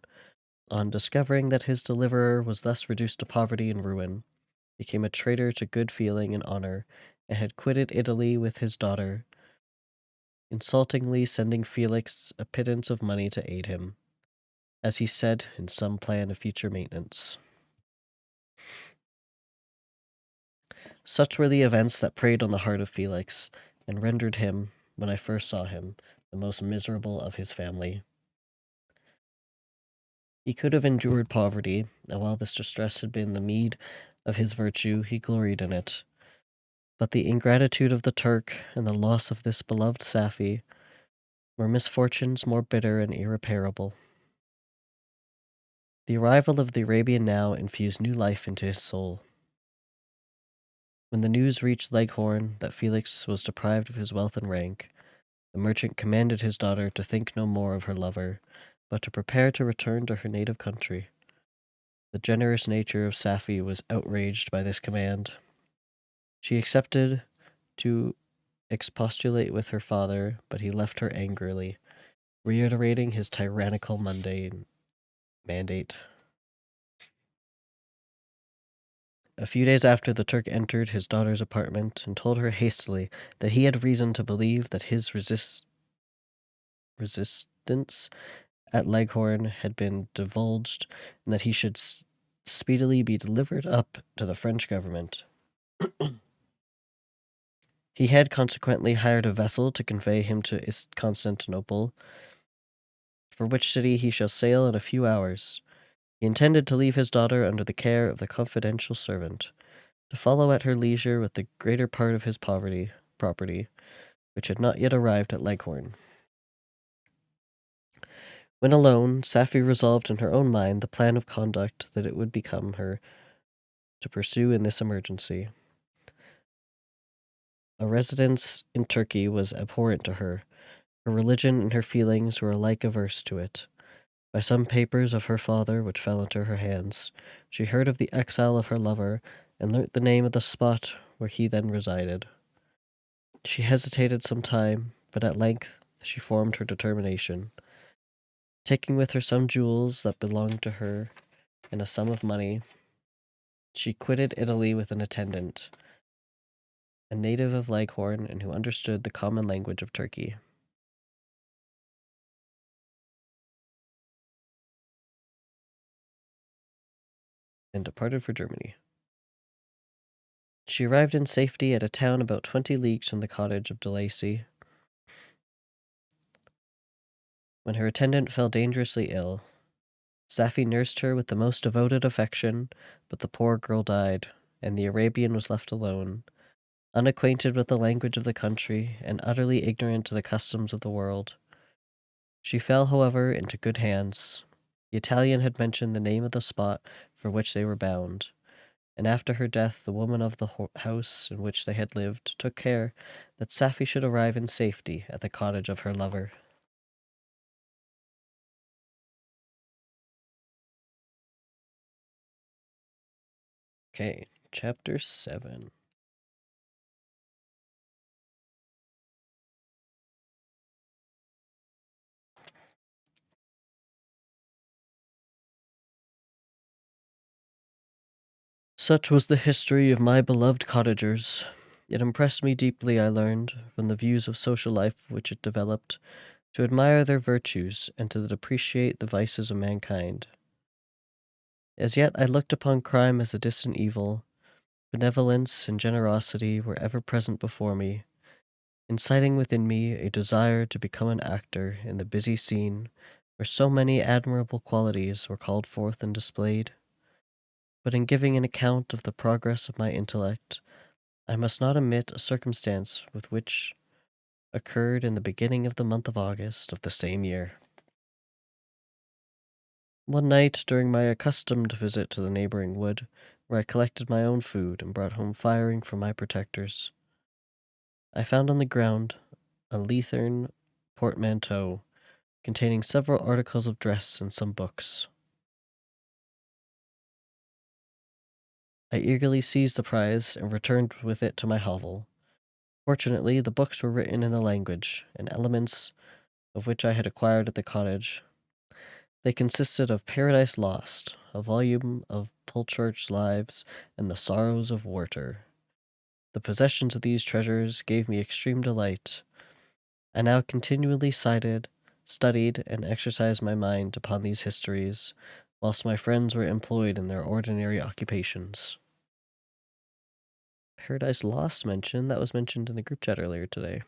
on discovering that his deliverer was thus reduced to poverty and ruin, became a traitor to good feeling and honor, and had quitted Italy with his daughter, insultingly sending Felix a pittance of money to aid him, as he said, in some plan of future maintenance. Such were the events that preyed on the heart of Felix, and rendered him, when I first saw him, the most miserable of his family. He could have endured poverty, and while this distress had been the meed of his virtue, he gloried in it. But the ingratitude of the Turk and the loss of this beloved Safie were misfortunes more bitter and irreparable. The arrival of the Arabian now infused new life into his soul. When the news reached Leghorn that Felix was deprived of his wealth and rank, the merchant commanded his daughter to think no more of her lover, but to prepare to return to her native country. The generous nature of Safie was outraged by this command. She accepted to expostulate with her father, but he left her angrily, reiterating his tyrannical mundane mandate. A few days after, the Turk entered his daughter's apartment and told her hastily that he had reason to believe that his resistance at Leghorn had been divulged, and that he should speedily be delivered up to the French government. He had consequently hired a vessel to convey him to Constantinople, for which city he shall sail in a few hours. He intended to leave his daughter under the care of the confidential servant, to follow at her leisure with the greater part of his property, which had not yet arrived at Leghorn. When alone, Safie resolved in her own mind the plan of conduct that it would become her to pursue in this emergency. A residence in Turkey was abhorrent to her. Her religion and her feelings were alike averse to it. By some papers of her father which fell into her hands, she heard of the exile of her lover, and learnt the name of the spot where he then resided. She hesitated some time, but at length she formed her determination. Taking with her some jewels that belonged to her and a sum of money, she quitted Italy with an attendant, a native of Leghorn and who understood the common language of Turkey. And departed for Germany. She arrived in safety at a town about 20 leagues from the cottage of Delancey, when her attendant fell dangerously ill. Safie nursed her with the most devoted affection, but the poor girl died, and the Arabian was left alone, unacquainted with the language of the country, and utterly ignorant of the customs of the world. She fell, however, into good hands. The Italian had mentioned the name of the spot for which they were bound, and after her death the woman of the house in which they had lived took care that Safie should arrive in safety at the cottage of her lover. Okay, chapter 7. Such was the history of my beloved cottagers. It impressed me deeply, I learned, from the views of social life which it developed, to admire their virtues and to depreciate the vices of mankind. As yet I looked upon crime as a distant evil. Benevolence and generosity were ever present before me, inciting within me a desire to become an actor in the busy scene where so many admirable qualities were called forth and displayed. But in giving an account of the progress of my intellect, I must not omit a circumstance which occurred in the beginning of the month of August of the same year. One night, during my accustomed visit to the neighboring wood, where I collected my own food and brought home firing for my protectors, I found on the ground a leathern portmanteau containing several articles of dress and some books. I eagerly seized the prize and returned with it to my hovel. Fortunately, the books were written in the language and elements of which I had acquired at the cottage. They consisted of Paradise Lost, a volume of Pulchard's Lives, and The Sorrows of Werter. The possession of these treasures gave me extreme delight. I now continually studied, and exercised my mind upon these histories, whilst my friends were employed in their ordinary occupations. Paradise Lost mentioned, that was mentioned in the group chat earlier today.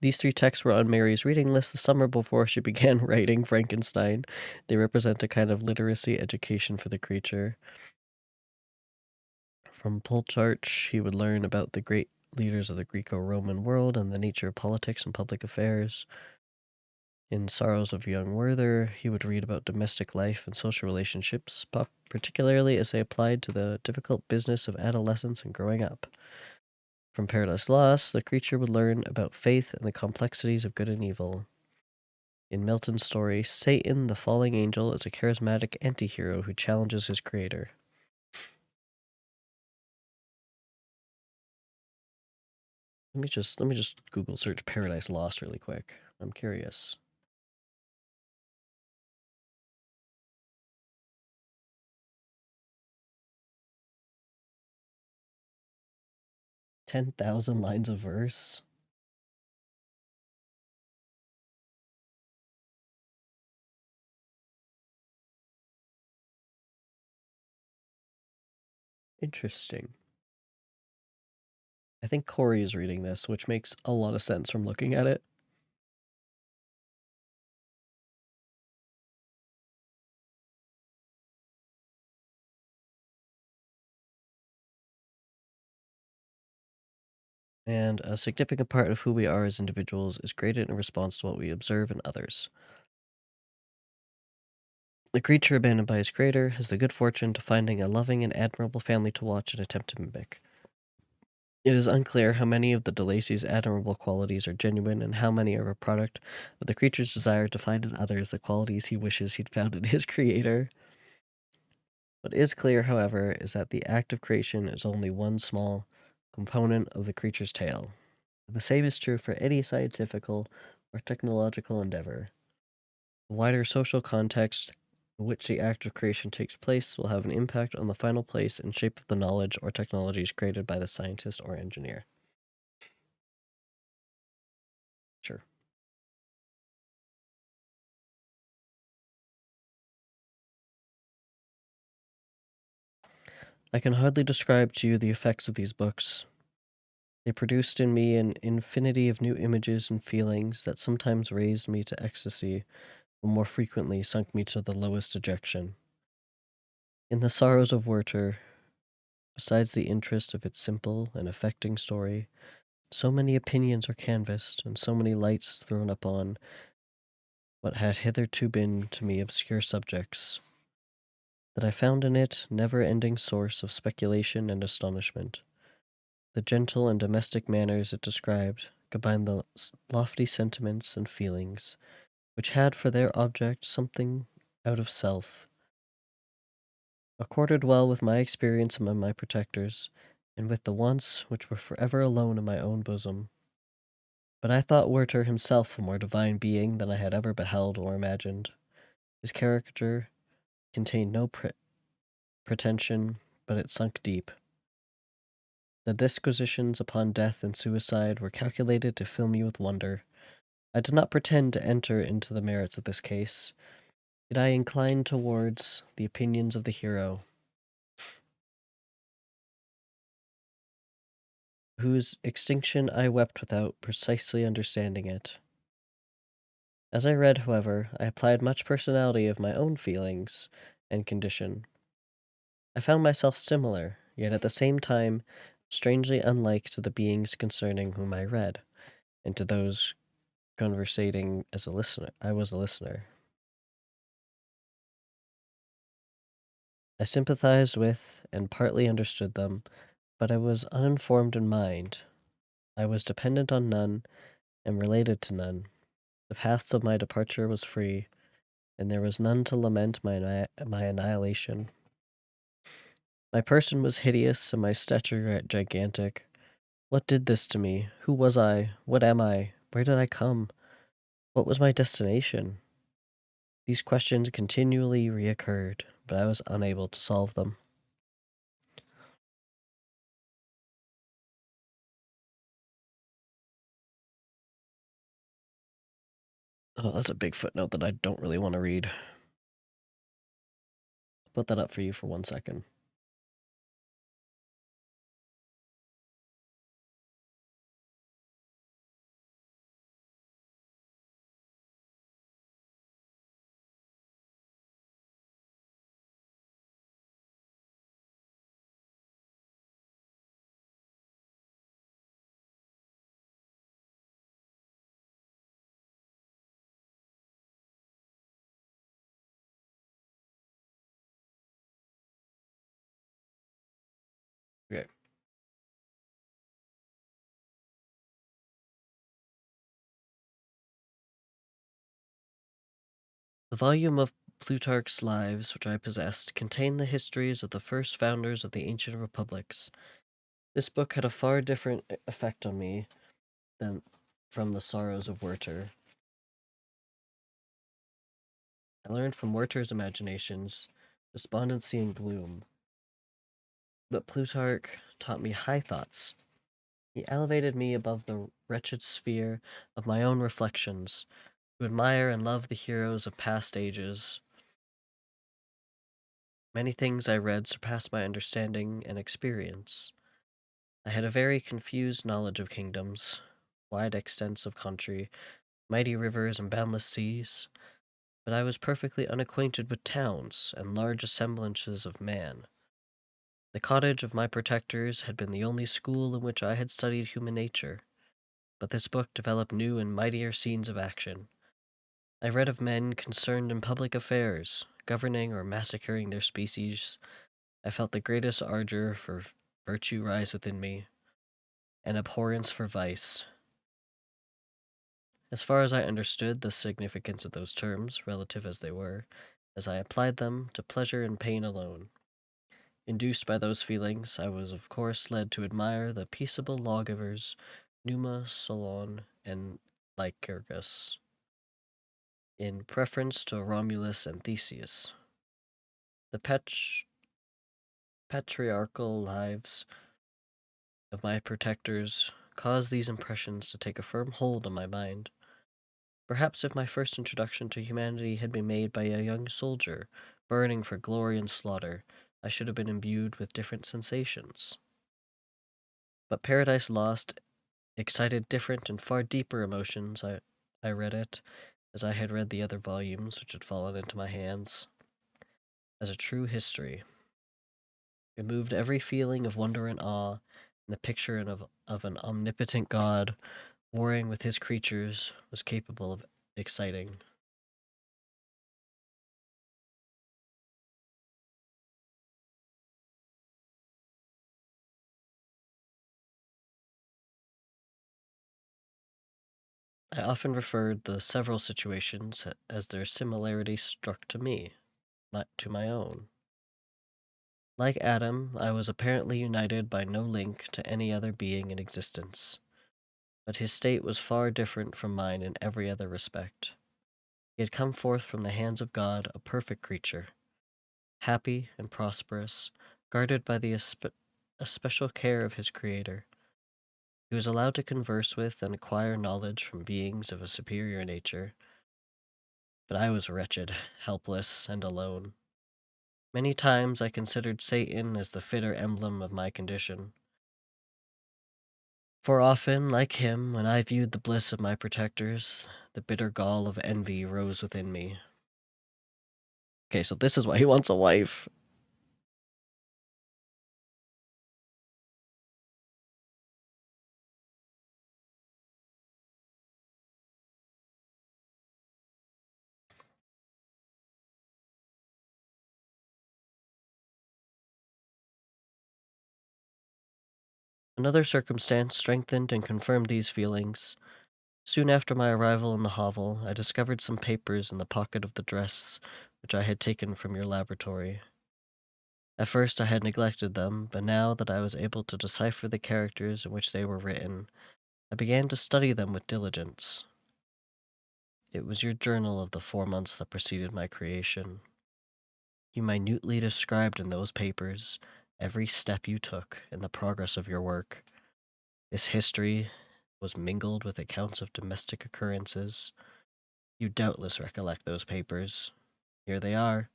These three texts were on Mary's reading list the summer before she began writing Frankenstein. They represent a kind of literacy education for the creature. From Pulcharch, he would learn about the great leaders of the Greco-Roman world and the nature of politics and public affairs. In Sorrows of Young Werther, he would read about domestic life and social relationships, particularly as they applied to the difficult business of adolescence and growing up. From Paradise Lost, the creature would learn about faith and the complexities of good and evil. In Milton's story, Satan, the falling angel, is a charismatic anti-hero who challenges his creator. Let me just Google search Paradise Lost really quick. I'm curious. "10,000 lines of verse? Interesting. I think Corey is reading this, which makes a lot of sense from looking at it. And a significant part of who we are as individuals is graded in response to what we observe in others. The creature abandoned by his creator has the good fortune to finding a loving and admirable family to watch and attempt to mimic. It is unclear how many of the DeLacy's admirable qualities are genuine and how many are a product of the creature's desire to find in others the qualities he wishes he'd found in his creator. What is clear, however, is that the act of creation is only one small component of the creature's tale. The same is true for any scientific or technological endeavor. The wider social context in which the act of creation takes place will have an impact on the final place and shape of the knowledge or technologies created by the scientist or engineer. Sure. I can hardly describe to you the effects of these books. They produced in me an infinity of new images and feelings that sometimes raised me to ecstasy, but more frequently sunk me to the lowest dejection. In The Sorrows of Werter, besides the interest of its simple and affecting story, so many opinions are canvassed, and so many lights thrown upon what had hitherto been to me obscure subjects, that I found in it never-ending source of speculation and astonishment. The gentle and domestic manners it described combined the lofty sentiments and feelings which had for their object something out of self, accorded well with my experience among my protectors, and with the wants which were forever alone in my own bosom. But I thought Werter himself a more divine being than I had ever beheld or imagined. His character contained no pretension, but it sunk deep. The disquisitions upon death and suicide were calculated to fill me with wonder. I did not pretend to enter into the merits of this case, yet I inclined towards the opinions of the hero, whose extinction I wept without precisely understanding it. As I read, however, I applied much personality of my own feelings and condition. I found myself similar, yet at the same time strangely unlike to the beings concerning whom I read, and to those conversating as a listener. I was a listener. I sympathized with and partly understood them, but I was uninformed in mind. I was dependent on none and related to none. The paths of my departure was free, and there was none to lament my annihilation. My person was hideous and my stature gigantic. What did this to me? Who was I? What am I? Where did I come? What was my destination? These questions continually reoccurred, but I was unable to solve them. Oh, that's a big footnote that I don't really want to read. I'll put that up for you for 1 second. Okay. The volume of Plutarch's Lives which I possessed contained the histories of the first founders of the ancient republics. This book had a far different effect on me than from the sorrows of Werter. I learned from Werter's imaginations, despondency and gloom. But Plutarch taught me high thoughts. He elevated me above the wretched sphere of my own reflections, to admire and love the heroes of past ages. Many things I read surpassed my understanding and experience. I had a very confused knowledge of kingdoms, wide extents of country, mighty rivers and boundless seas, but I was perfectly unacquainted with towns and large assemblages of man. The cottage of my protectors had been the only school in which I had studied human nature, but this book developed new and mightier scenes of action. I read of men concerned in public affairs, governing or massacring their species. I felt the greatest ardor for virtue rise within me, and abhorrence for vice. As far as I understood the significance of those terms, relative as they were, as I applied them to pleasure and pain alone. Induced by those feelings, I was of course led to admire the peaceable lawgivers, Numa, Solon, and Lycurgus, in preference to Romulus and Theseus. The patriarchal lives of my protectors caused these impressions to take a firm hold on my mind. Perhaps if my first introduction to humanity had been made by a young soldier, burning for glory and slaughter, I should have been imbued with different sensations. But Paradise Lost excited different and far deeper emotions. I read it, as I had read the other volumes which had fallen into my hands, as a true history. It moved every feeling of wonder and awe, and the picture of an omnipotent God warring with his creatures was capable of exciting. I often referred the several situations as their similarity struck to me, to my own. Like Adam, I was apparently united by no link to any other being in existence, but his state was far different from mine in every other respect. He had come forth from the hands of God a perfect creature, happy and prosperous, guarded by the especial care of his Creator. He was allowed to converse with and acquire knowledge from beings of a superior nature, but I was wretched, helpless, and alone. Many times I considered Satan as the fitter emblem of my condition. For often, like him, when I viewed the bliss of my protectors, the bitter gall of envy rose within me. Okay, so this is why he wants a wife. Another circumstance strengthened and confirmed these feelings. Soon after my arrival in the hovel, I discovered some papers in the pocket of the dress which I had taken from your laboratory. At first I had neglected them, but now that I was able to decipher the characters in which they were written, I began to study them with diligence. It was your journal of the 4 months that preceded my creation. You minutely described in those papers every step you took in the progress of your work. This history was mingled with accounts of domestic occurrences. You doubtless recollect those papers. Here they are.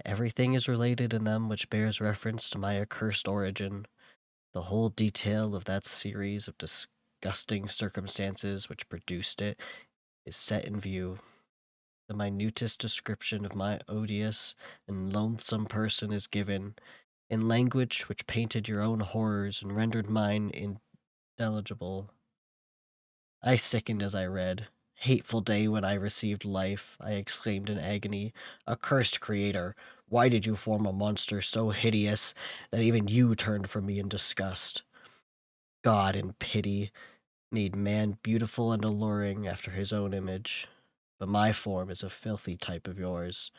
Everything is related in them which bears reference to my accursed origin. The whole detail of that series of disgusting circumstances which produced it is set in view. The minutest description of my odious and loathsome person is given, in language which painted your own horrors and rendered mine indeligible. I sickened as I read. Hateful day when I received life, I exclaimed in agony. Accursed creator, why did you form a monster so hideous that even you turned from me in disgust? God, in pity, made man beautiful and alluring after his own image. But my form is a filthy type of yours,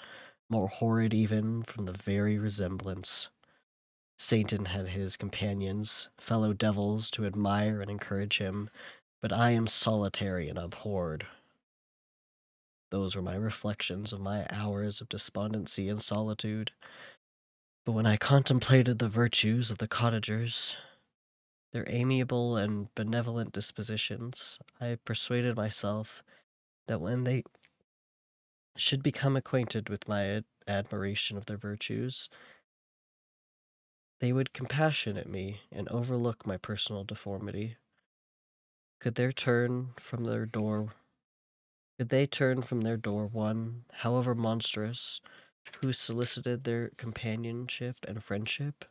more horrid even from the very resemblance. Satan had his companions, fellow devils, to admire and encourage him, but I am solitary and abhorred. Those were my reflections of my hours of despondency and solitude. But when I contemplated the virtues of the cottagers, their amiable and benevolent dispositions, I persuaded myself that when they should become acquainted with my admiration of their virtues, they would compassionate me and overlook my personal deformity. Could there turn from their door Could they turn from their door one, however monstrous, who solicited their companionship and friendship?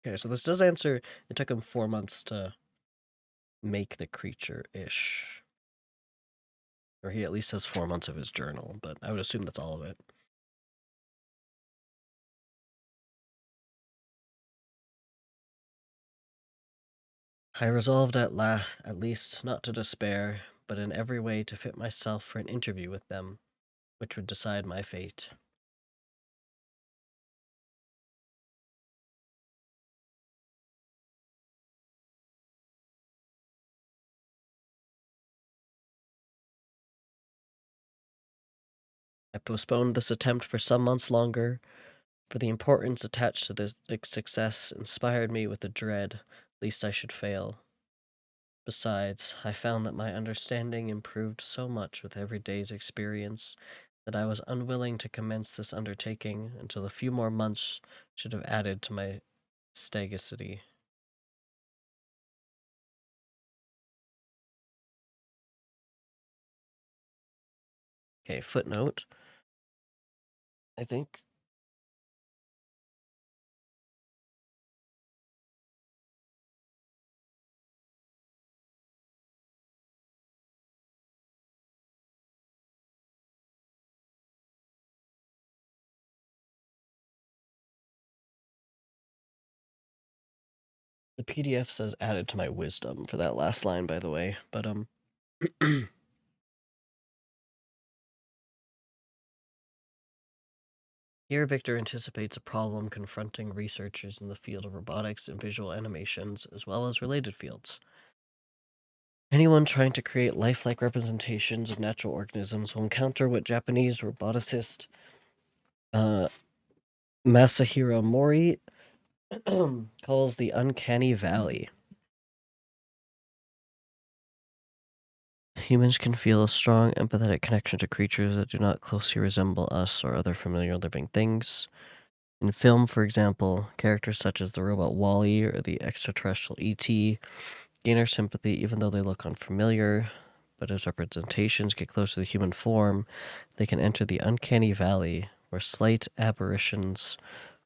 Okay, so this does answer. It took him 4 months to make the creature-ish. Or he at least has 4 months of his journal, but I would assume that's all of it. I resolved at least not to despair, but in every way to fit myself for an interview with them, which would decide my fate. I postponed this attempt for some months longer, for the importance attached to this success inspired me with a dread lest I should fail. Besides, I found that my understanding improved so much with every day's experience that I was unwilling to commence this undertaking until a few more months should have added to my sagacity. Okay, footnote. I think The PDF says added to my wisdom for that last line, by the way, but here Victor anticipates a problem confronting researchers in the field of robotics and visual animations, as well as related fields. Anyone trying to create lifelike representations of natural organisms will encounter what Japanese roboticist Masahiro Mori calls the uncanny valley. Humans can feel a strong, empathetic connection to creatures that do not closely resemble us or other familiar living things. In film, for example, characters such as the robot Wall-E or the extraterrestrial E.T. gain our sympathy even though they look unfamiliar, but as representations get close to the human form, they can enter the uncanny valley, where slight aberrations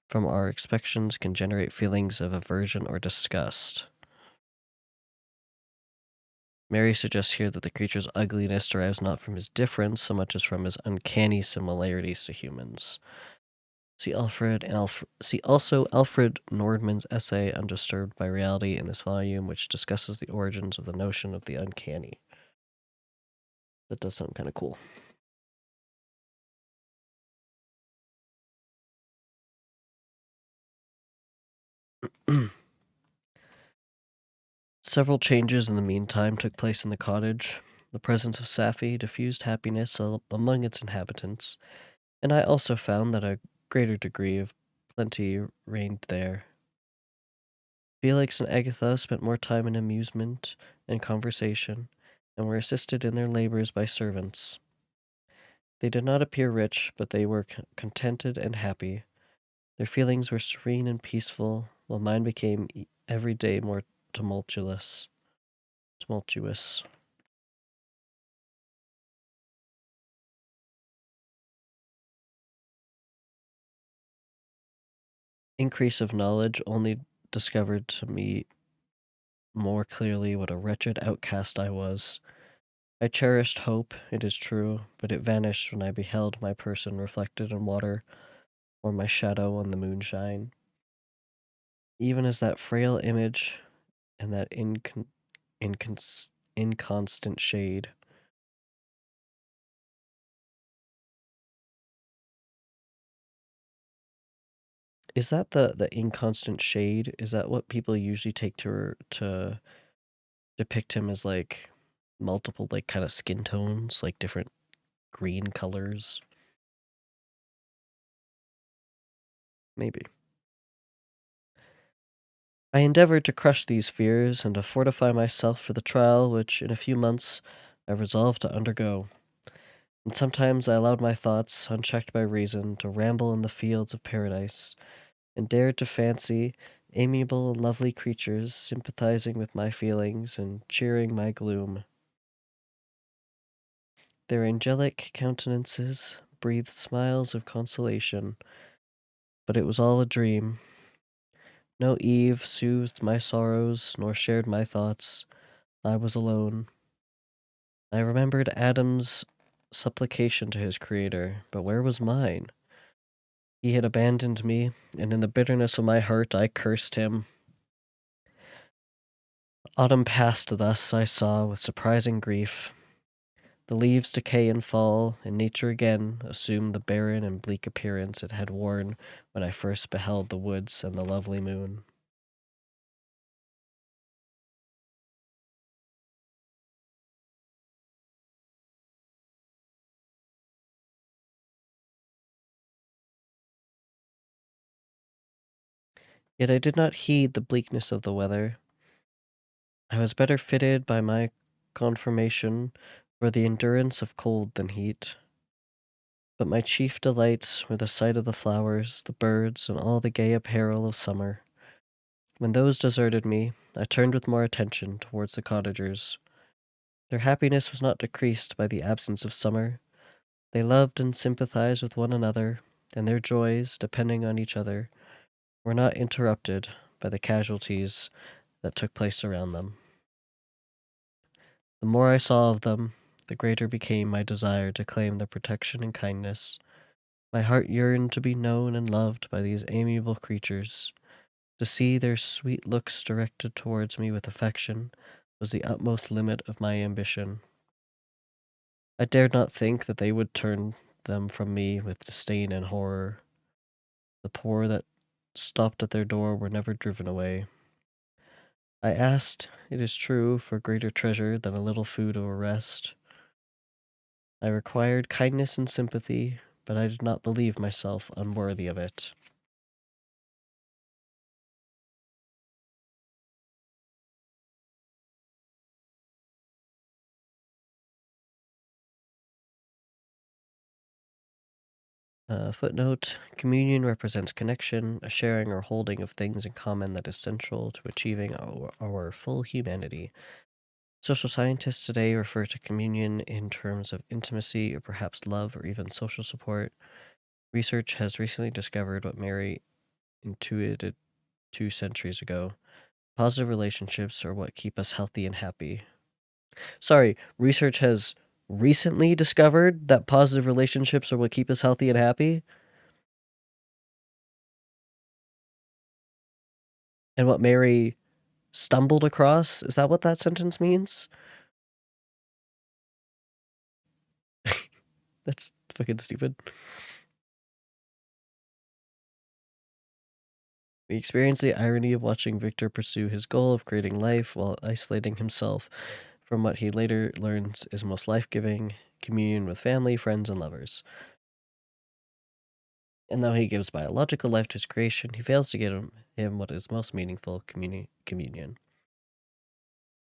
from our expectations can generate feelings of aversion or disgust. Mary suggests here that the creature's ugliness derives not from his difference so much as from his uncanny similarities to humans. See also Alfred Nordman's essay Undisturbed by Reality in this volume, which discusses the origins of the notion of the uncanny. That does sound kind of cool. Several changes in the meantime took place in the cottage. The presence of Safi diffused happiness among its inhabitants, and I also found that a greater degree of plenty reigned there. Felix and Agatha spent more time in amusement and conversation, and were assisted in their labors by servants. They did not appear rich, but they were contented and happy. Their feelings were serene and peaceful, while mine became every day more tumultuous. Increase of knowledge only discovered to me more clearly what a wretched outcast I was. I cherished hope, it is true, but it vanished when I beheld my person reflected in water, or my shadow on the moonshine. Even as that frail image and that inconstant shade. Is that the inconstant shade? Is that what people usually take to depict him as, like, multiple, like, kind of skin tones, like different green colors? Maybe. I endeavored to crush these fears and to fortify myself for the trial which in a few months I resolved to undergo. And sometimes I allowed my thoughts, unchecked by reason, to ramble in the fields of paradise, and dared to fancy amiable and lovely creatures sympathizing with my feelings and cheering my gloom. Their angelic countenances breathed smiles of consolation, but it was all a dream. No Eve soothed my sorrows nor shared my thoughts. I was alone. I remembered Adam's supplication to his Creator, but where was mine? He had abandoned me, and in the bitterness of my heart I cursed him. Autumn passed thus, I saw, with surprising grief. The leaves decay and fall, and nature again assumed the barren and bleak appearance it had worn when I first beheld the woods and the lovely moon. Yet I did not heed the bleakness of the weather. I was better fitted by my conformation for the endurance of cold than heat. But my chief delights were the sight of the flowers, the birds, and all the gay apparel of summer. When those deserted me, I turned with more attention towards the cottagers. Their happiness was not decreased by the absence of summer. They loved and sympathized with one another, and their joys, depending on each other, were not interrupted by the casualties that took place around them. The more I saw of them, the greater became my desire to claim their protection and kindness. My heart yearned to be known and loved by these amiable creatures. To see their sweet looks directed towards me with affection was the utmost limit of my ambition. I dared not think that they would turn them from me with disdain and horror. The poor that stopped at their door were never driven away. I asked, it is true, for greater treasure than a little food or rest. I required kindness and sympathy, but I did not believe myself unworthy of it. Footnote, communion represents connection, a sharing or holding of things in common that is central to achieving our full humanity. Social scientists today refer to communion in terms of intimacy or perhaps love or even social support. Research has recently discovered what Mary intuited 2 centuries ago. Positive relationships are what keep us healthy and happy. Sorry, research has recently discovered that positive relationships are what keep us healthy and happy? And what Mary stumbled across? Is that what that sentence means? That's fucking stupid. We experience the irony of watching Victor pursue his goal of creating life while isolating himself from what he later learns is most life-giving communion with family, friends, and lovers. And though he gives biological life to his creation, he fails to give him what is most meaningful, communion.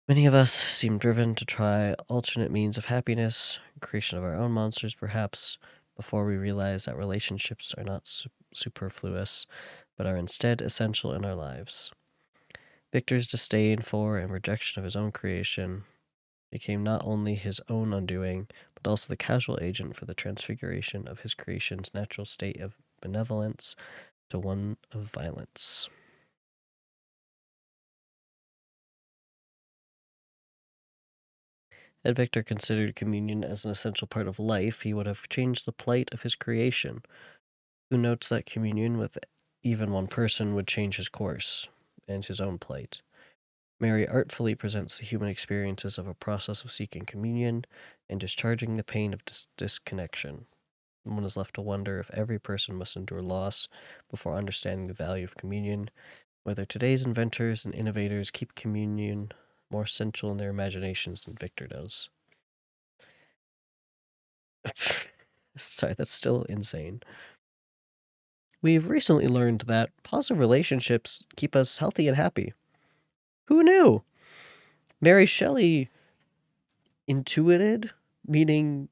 Many of us seem driven to try alternate means of happiness, creation of our own monsters perhaps, before we realize that relationships are not superfluous, but are instead essential in our lives. Victor's disdain for and rejection of his own creation became not only his own undoing, but also the causal agent for the transfiguration of his creation's natural state of benevolence to one of violence. Had Victor considered communion as an essential part of life, he would have changed the plight of his creation. Who notes that communion with even one person would change his course and his own plight? Mary artfully presents the human experiences of a process of seeking communion and discharging the pain of disconnection. One is left to wonder if every person must endure loss before understanding the value of communion, whether today's inventors and innovators keep communion more central in their imaginations than Victor does. Sorry, that's still insane. We've recently learned that positive relationships keep us healthy and happy. Who knew? Mary Shelley intuited, meaning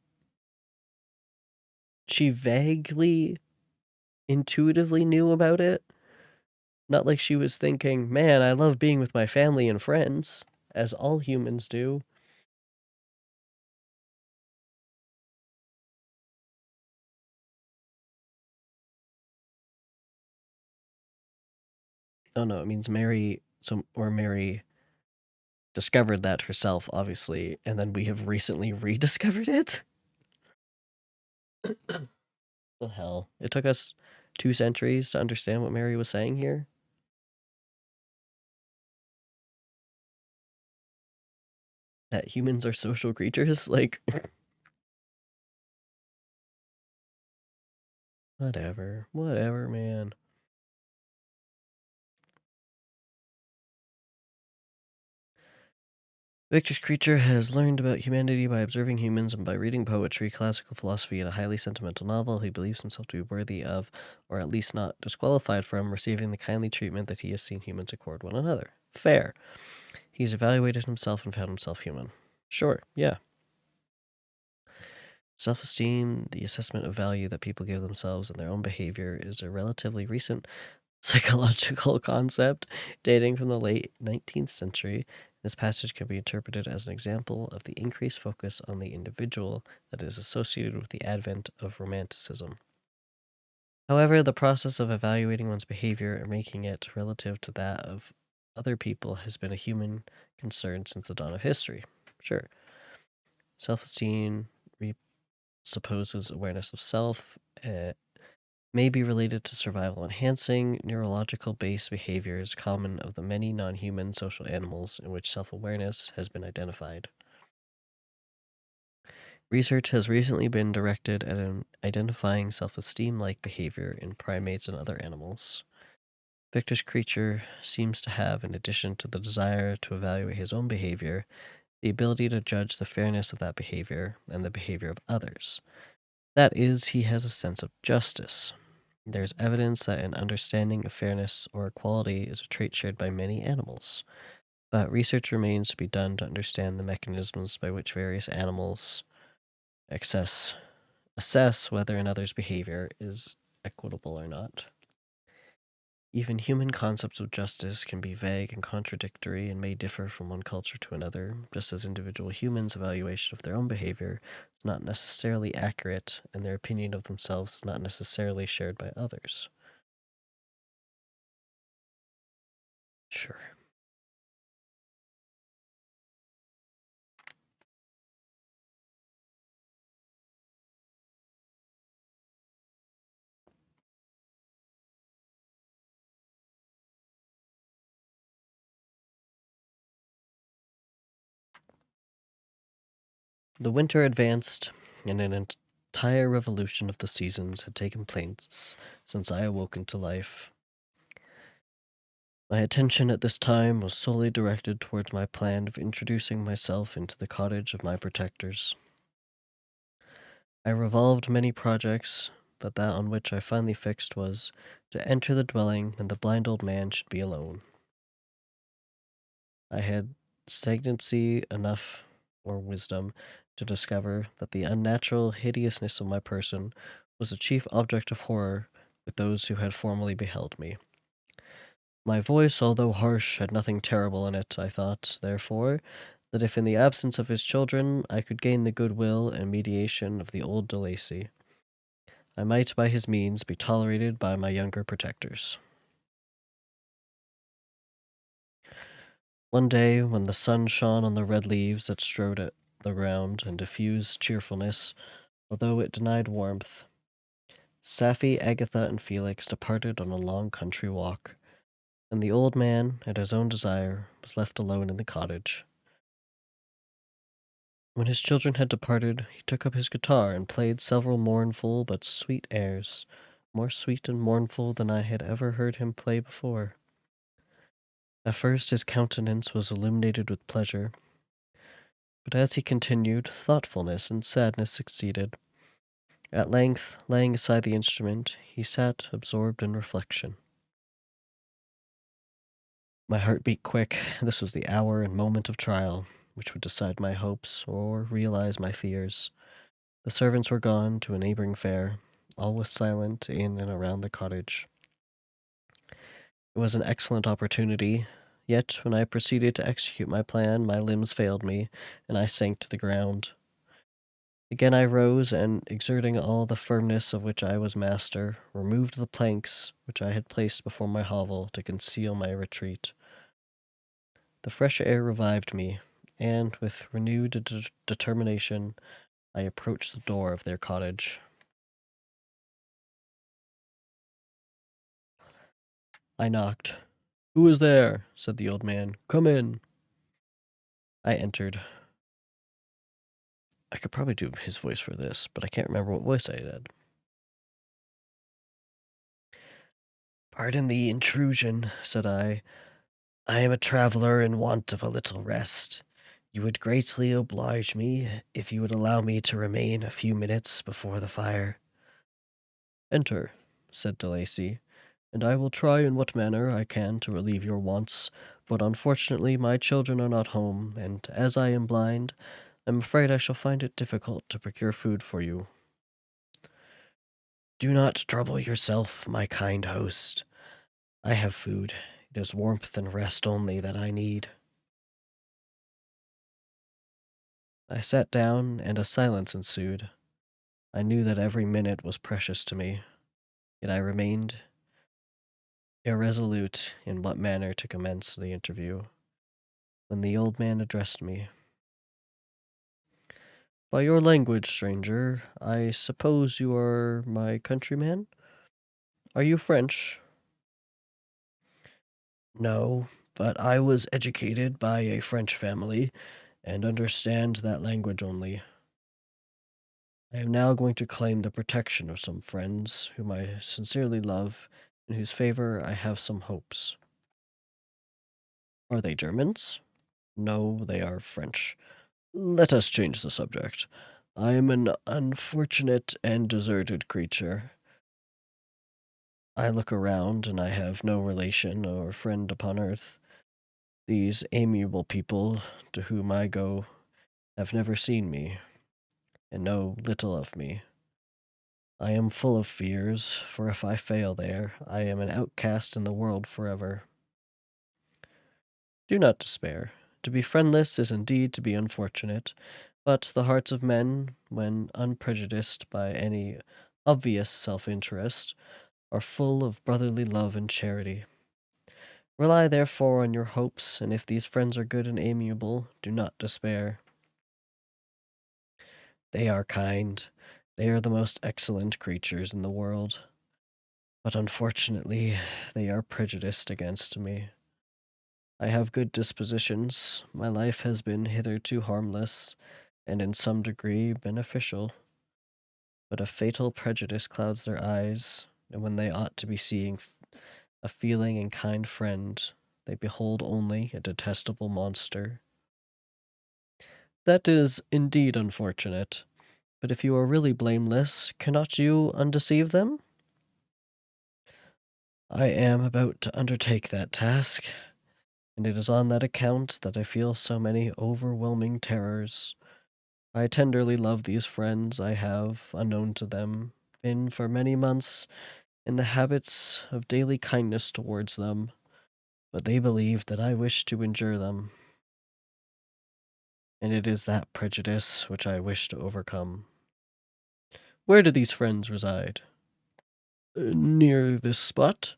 she vaguely, intuitively knew about it. Not like she was thinking, man, I love being with my family and friends, as all humans do. Oh no, it means Mary discovered that herself, obviously, and then we have recently rediscovered it? The hell? It took us 2 centuries to understand what Mary was saying here? That humans are social creatures? Like, whatever. Whatever, man. Victor's creature has learned about humanity by observing humans and by reading poetry, classical philosophy, and a highly sentimental novel. He believes himself to be worthy of, or at least not disqualified from, receiving the kindly treatment that he has seen humans accord one another. Fair. He's evaluated himself and found himself human. Sure, yeah. Self-esteem, the assessment of value that people give themselves and their own behavior, is a relatively recent psychological concept dating from the late 19th century. This passage can be interpreted as an example of the increased focus on the individual that is associated with the advent of Romanticism. However, the process of evaluating one's behavior and making it relative to that of other people has been a human concern since the dawn of history. Sure. Self-esteem presupposes awareness of self, may be related to survival enhancing, neurological based behaviors common of the many non human social animals in which self awareness has been identified. Research has recently been directed at identifying self esteem like behavior in primates and other animals. Victor's creature seems to have, in addition to the desire to evaluate his own behavior, the ability to judge the fairness of that behavior and the behavior of others. That is, he has a sense of justice. There's evidence that an understanding of fairness or equality is a trait shared by many animals, but research remains to be done to understand the mechanisms by which various animals assess whether another's behavior is equitable or not. Even human concepts of justice can be vague and contradictory and may differ from one culture to another, just as individual humans' evaluation of their own behavior is not necessarily accurate and their opinion of themselves is not necessarily shared by others. Sure. The winter advanced, and an entire revolution of the seasons had taken place since I awoke into life. My attention at this time was solely directed towards my plan of introducing myself into the cottage of my protectors. I revolved many projects, but that on which I finally fixed was to enter the dwelling when the blind old man should be alone. I had stagnancy enough, or wisdom, to discover that the unnatural hideousness of my person was the chief object of horror with those who had formerly beheld me. My voice, although harsh, had nothing terrible in it. I thought, therefore, that if in the absence of his children I could gain the goodwill and mediation of the old de Lacy, I might by his means be tolerated by my younger protectors. One day, when the sun shone on the red leaves that strewed at the ground and diffused cheerfulness, although it denied warmth, Safie, Agatha, and Felix departed on a long country walk, and the old man, at his own desire, was left alone in the cottage. When his children had departed, he took up his guitar and played several mournful but sweet airs, more sweet and mournful than I had ever heard him play before. At first his countenance was illuminated with pleasure, but as he continued, thoughtfulness and sadness succeeded. At length, laying aside the instrument, he sat absorbed in reflection. My heart beat quick. This was the hour and moment of trial, which would decide my hopes or realize my fears. The servants were gone to a neighboring fair. All was silent in and around the cottage. It was an excellent opportunity, yet when I proceeded to execute my plan, my limbs failed me, and I sank to the ground. Again I rose, and, exerting all the firmness of which I was master, removed the planks which I had placed before my hovel to conceal my retreat. The fresh air revived me, and, with renewed determination, I approached the door of their cottage. I knocked. "Who is there?" said the old man. "Come in." I entered. I could probably do his voice for this, but I can't remember what voice I did. "Pardon the intrusion," said I. "I am a traveler in want of a little rest. You would greatly oblige me if you would allow me to remain a few minutes before the fire." "Enter," said de Lacy, "and I will try in what manner I can to relieve your wants, but unfortunately my children are not home, and as I am blind, I'm afraid I shall find it difficult to procure food for you." "Do not trouble yourself, my kind host. I have food. It is warmth and rest only that I need." I sat down, and a silence ensued. I knew that every minute was precious to me, yet I remained irresolute in what manner to commence the interview, when the old man addressed me. "By your language, stranger, I suppose you are my countryman?" Are you French? No, but I was educated by a French family and understand that language only. I am now going to claim the protection of some friends whom I sincerely love, in whose favor I have some hopes. Are they Germans? No, they are French. Let us change the subject. I am an unfortunate and deserted creature. I look around and I have no relation or friend upon earth. These amiable people to whom I go have never seen me, and know little of me. I am full of fears, for if I fail there, I am an outcast in the world forever. Do not despair. To be friendless is indeed to be unfortunate, but the hearts of men, when unprejudiced by any obvious self-interest, are full of brotherly love and charity. Rely therefore on your hopes, and if these friends are good and amiable, do not despair. They are kind. They are the most excellent creatures in the world. But unfortunately, they are prejudiced against me. I have good dispositions. My life has been hitherto harmless, and in some degree beneficial. But a fatal prejudice clouds their eyes, and when they ought to be seeing a feeling and kind friend, they behold only a detestable monster. That is indeed unfortunate. But if you are really blameless, cannot you undeceive them? I am about to undertake that task, and it is on that account that I feel so many overwhelming terrors. I tenderly love these friends. I have, unknown to them, been for many months in the habits of daily kindness towards them, but they believe that I wish to injure them, and it is that prejudice which I wish to overcome. Where do these friends reside? Near this spot?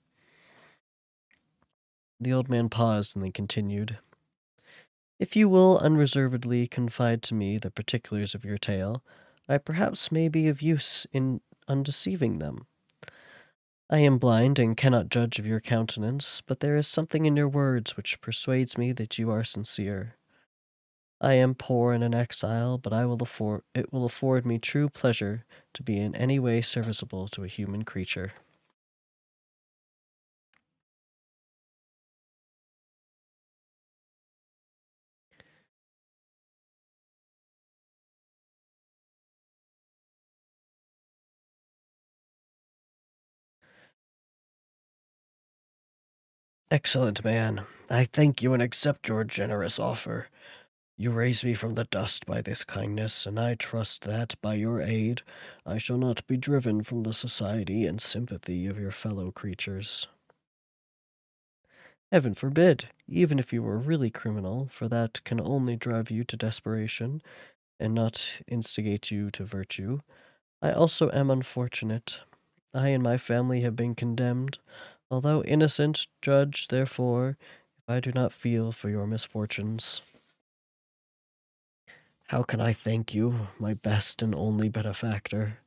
The old man paused and then continued. If you will unreservedly confide to me the particulars of your tale, I perhaps may be of use in undeceiving them. I am blind and cannot judge of your countenance, but there is something in your words which persuades me that you are sincere. I am poor and an exile, but it will afford me true pleasure to be in any way serviceable to a human creature. Excellent man. I thank you and accept your generous offer. You raise me from the dust by this kindness, and I trust that, by your aid, I shall not be driven from the society and sympathy of your fellow creatures. Heaven forbid, even if you were really criminal, for that can only drive you to desperation, and not instigate you to virtue. I also am unfortunate. I and my family have been condemned. Although innocent, judge, therefore, if I do not feel for your misfortunes. How can I thank you, my best and only benefactor?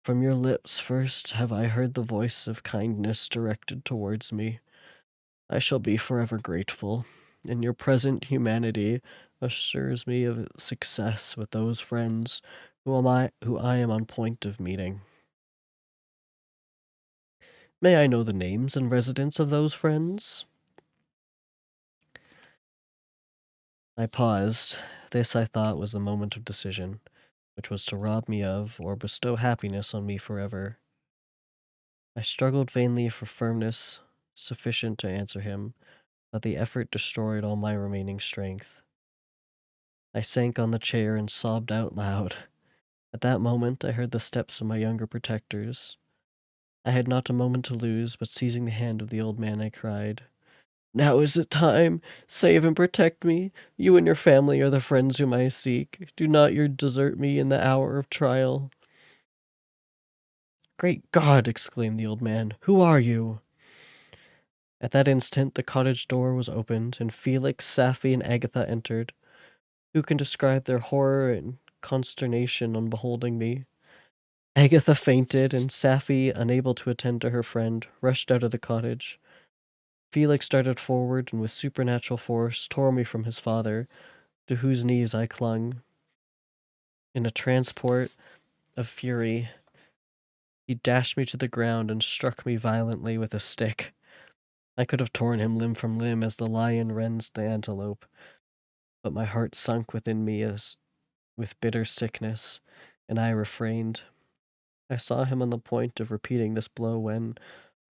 From your lips first have I heard the voice of kindness directed towards me. I shall be forever grateful, and your present humanity assures me of success with those friends who I am on point of meeting. May I know the names and residence of those friends? I paused. This, I thought, was the moment of decision, which was to rob me of, or bestow happiness on me forever. I struggled vainly for firmness sufficient to answer him, but the effort destroyed all my remaining strength. I sank on the chair and sobbed out loud. At that moment, I heard the steps of my younger protectors. I had not a moment to lose, but seizing the hand of the old man, I cried, "Now is the time! Save and protect me! You and your family are the friends whom I seek. Do not you desert me in the hour of trial." "Great God!" exclaimed the old man. "Who are you?" At that instant, the cottage door was opened, and Felix, Safie, and Agatha entered. Who can describe their horror and consternation on beholding me? Agatha fainted, and Sapphi, unable to attend to her friend, rushed out of the cottage. Felix darted forward and with supernatural force tore me from his father, to whose knees I clung. In a transport of fury, he dashed me to the ground and struck me violently with a stick. I could have torn him limb from limb as the lion rends the antelope, but my heart sunk within me as with bitter sickness, and I refrained. I saw him on the point of repeating this blow when,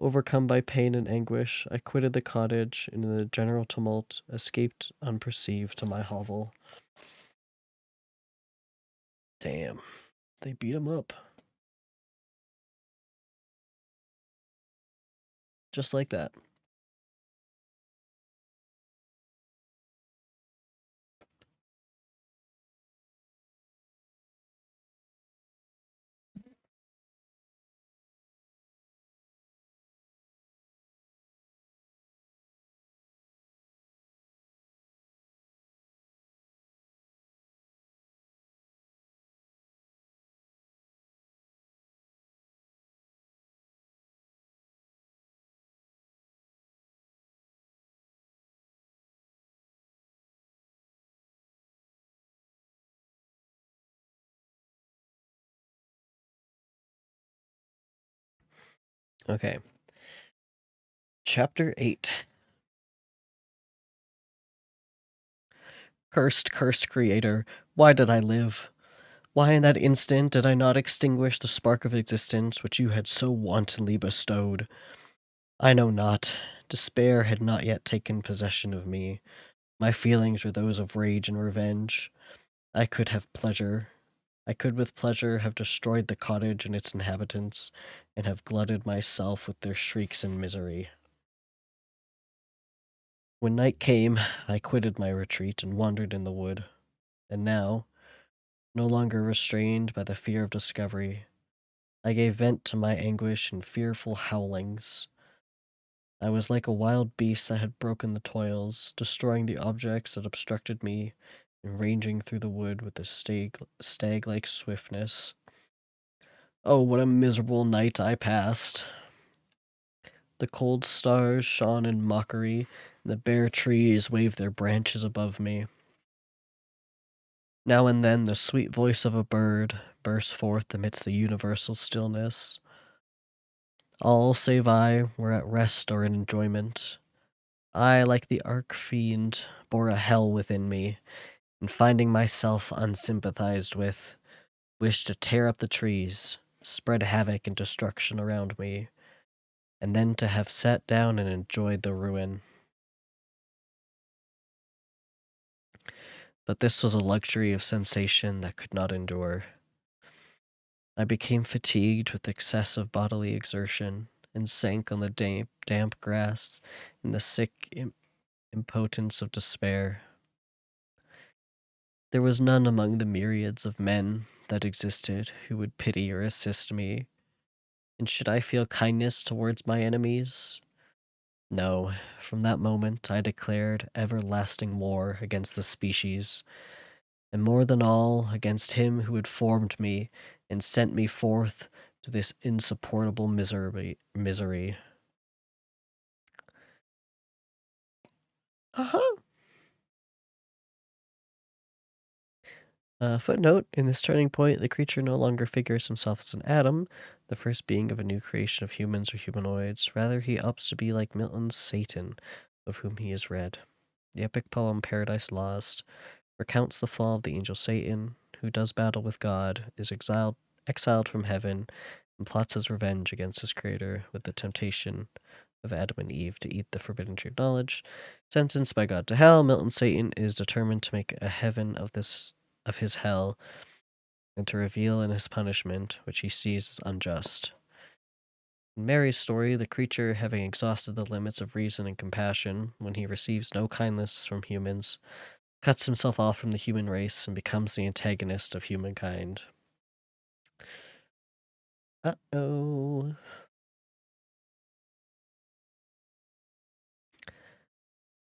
overcome by pain and anguish, I quitted the cottage and in the general tumult escaped unperceived to my hovel. Damn, they beat him up. Just like that. Okay. Chapter 8. Cursed, cursed creator, why did I live? Why in that instant did I not extinguish the spark of existence which you had so wantonly bestowed? I know not. Despair had not yet taken possession of me. My feelings were those of rage and revenge. I could with pleasure have destroyed the cottage and its inhabitants, and have glutted myself with their shrieks and misery. When night came, I quitted my retreat and wandered in the wood, and now, no longer restrained by the fear of discovery, I gave vent to my anguish in fearful howlings. I was like a wild beast that had broken the toils, destroying the objects that obstructed me, and ranging through the wood with a stag-like swiftness. Oh, what a miserable night I passed! The cold stars shone in mockery, and the bare trees waved their branches above me. Now and then the sweet voice of a bird burst forth amidst the universal stillness. All save I were at rest or in enjoyment. I, like the arch-fiend, bore a hell within me, and finding myself unsympathized with, wished to tear up the trees, spread havoc and destruction around me, and then to have sat down and enjoyed the ruin. But this was a luxury of sensation that could not endure. I became fatigued with excessive bodily exertion, and sank on the damp grass in the sick impotence of despair. There was none among the myriads of men that existed who would pity or assist me, and should I feel kindness towards my enemies? No, from that moment I declared everlasting war against the species, and more than all, against him who had formed me and sent me forth to this insupportable misery. Uh-huh. Footnote, in this turning point, the creature no longer figures himself as an atom, the first being of a new creation of humans or humanoids. Rather, he opts to be like Milton's Satan, of whom he has read. The epic poem Paradise Lost recounts the fall of the angel Satan, who does battle with God, is exiled from heaven, and plots his revenge against his creator with the temptation of Adam and Eve to eat the forbidden tree of knowledge. Sentenced by God to hell, Milton Satan is determined to make a heaven of his hell, and to reveal in his punishment, which he sees as unjust. In Mary's story, the creature, having exhausted the limits of reason and compassion, when he receives no kindness from humans, cuts himself off from the human race and becomes the antagonist of humankind. Uh-oh.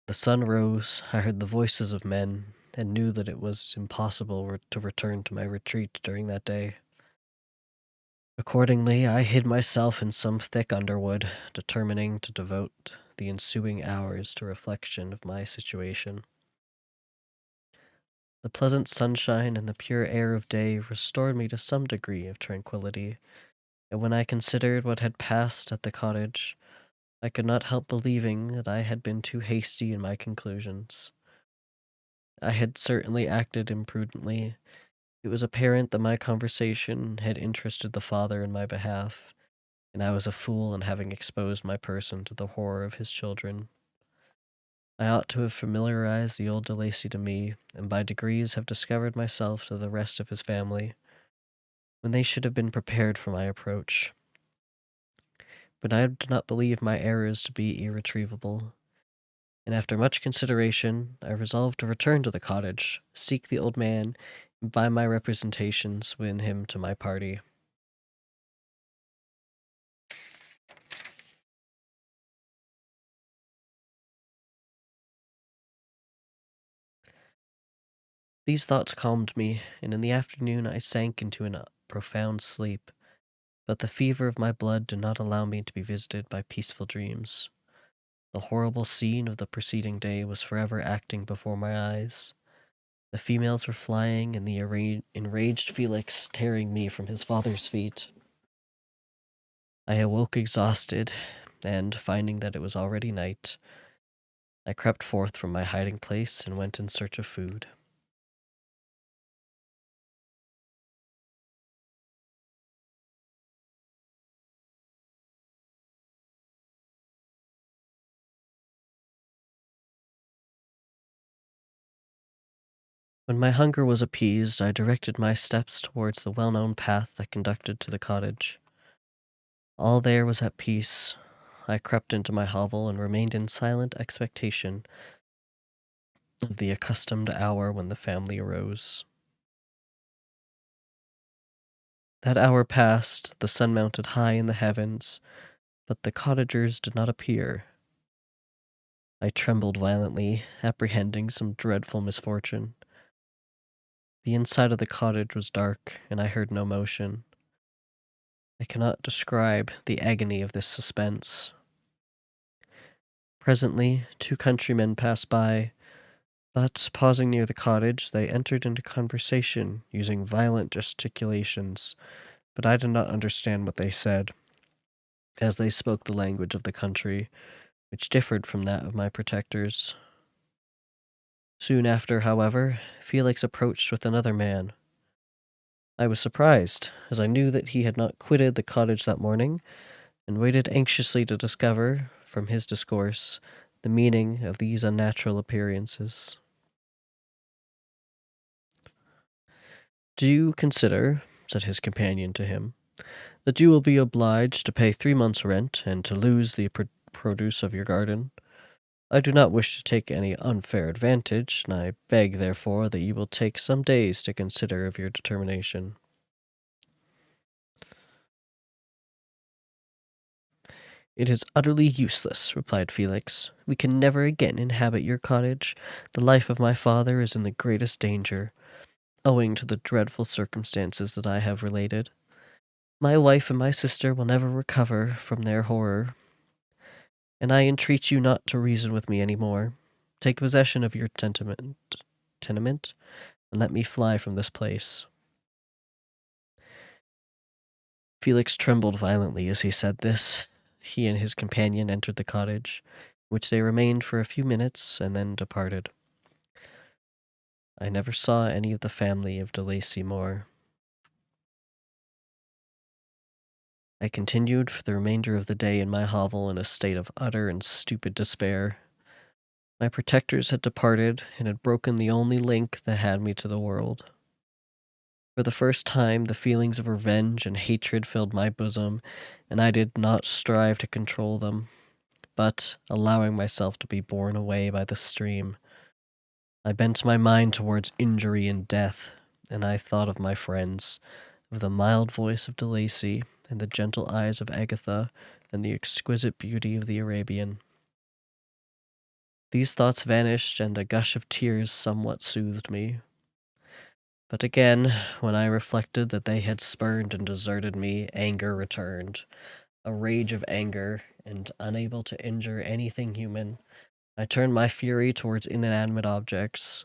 The sun rose, I heard the voices of men, and knew that it was impossible to return to my retreat during that day. Accordingly, I hid myself in some thick underwood, determining to devote the ensuing hours to reflection of my situation. The pleasant sunshine and the pure air of day restored me to some degree of tranquillity, and when I considered what had passed at the cottage, I could not help believing that I had been too hasty in my conclusions. I had certainly acted imprudently. It was apparent that my conversation had interested the father in my behalf, and I was a fool in having exposed my person to the horror of his children. I ought to have familiarized the old De Lacy to me, and by degrees have discovered myself to the rest of his family, when they should have been prepared for my approach. But I do not believe my errors to be irretrievable, and after much consideration, I resolved to return to the cottage, seek the old man, and by my representations win him to my party. These thoughts calmed me, and in the afternoon I sank into a profound sleep, but the fever of my blood did not allow me to be visited by peaceful dreams. The horrible scene of the preceding day was forever acting before my eyes. The females were flying, and the enraged Felix tearing me from his father's feet. I awoke exhausted, and finding that it was already night, I crept forth from my hiding place and went in search of food. When my hunger was appeased, I directed my steps towards the well-known path that conducted to the cottage. All there was at peace. I crept into my hovel and remained in silent expectation of the accustomed hour when the family arose. That hour passed, the sun mounted high in the heavens, but the cottagers did not appear. I trembled violently, apprehending some dreadful misfortune. The inside of the cottage was dark, and I heard no motion. I cannot describe the agony of this suspense. Presently, two countrymen passed by, but pausing near the cottage, they entered into conversation using violent gesticulations, but I did not understand what they said, as they spoke the language of the country, which differed from that of my protectors. Soon after, however, Felix approached with another man. I was surprised, as I knew that he had not quitted the cottage that morning, and waited anxiously to discover, from his discourse, the meaning of these unnatural appearances. "Do you consider," said his companion to him, "that you will be obliged to pay 3 months' rent, and to lose the produce of your garden? I do not wish to take any unfair advantage, and I beg, therefore, that you will take some days to consider of your determination." "It is utterly useless," replied Felix. "We can never again inhabit your cottage. The life of my father is in the greatest danger, owing to the dreadful circumstances that I have related. My wife and my sister will never recover from their horror, and I entreat you not to reason with me any more. Take possession of your tenement, and let me fly from this place." Felix trembled violently as he said this. He and his companion entered the cottage, in which they remained for a few minutes and then departed. I never saw any of the family of De Lacy more. I continued for the remainder of the day in my hovel in a state of utter and stupid despair. My protectors had departed and had broken the only link that had me to the world. For the first time, the feelings of revenge and hatred filled my bosom, and I did not strive to control them, but, allowing myself to be borne away by the stream, I bent my mind towards injury and death, and I thought of my friends, of the mild voice of De Lacy, and the gentle eyes of Agatha, and the exquisite beauty of the Arabian. These thoughts vanished, and a gush of tears somewhat soothed me. But again, when I reflected that they had spurned and deserted me, anger returned. A rage of anger, and unable to injure anything human, I turned my fury towards inanimate objects.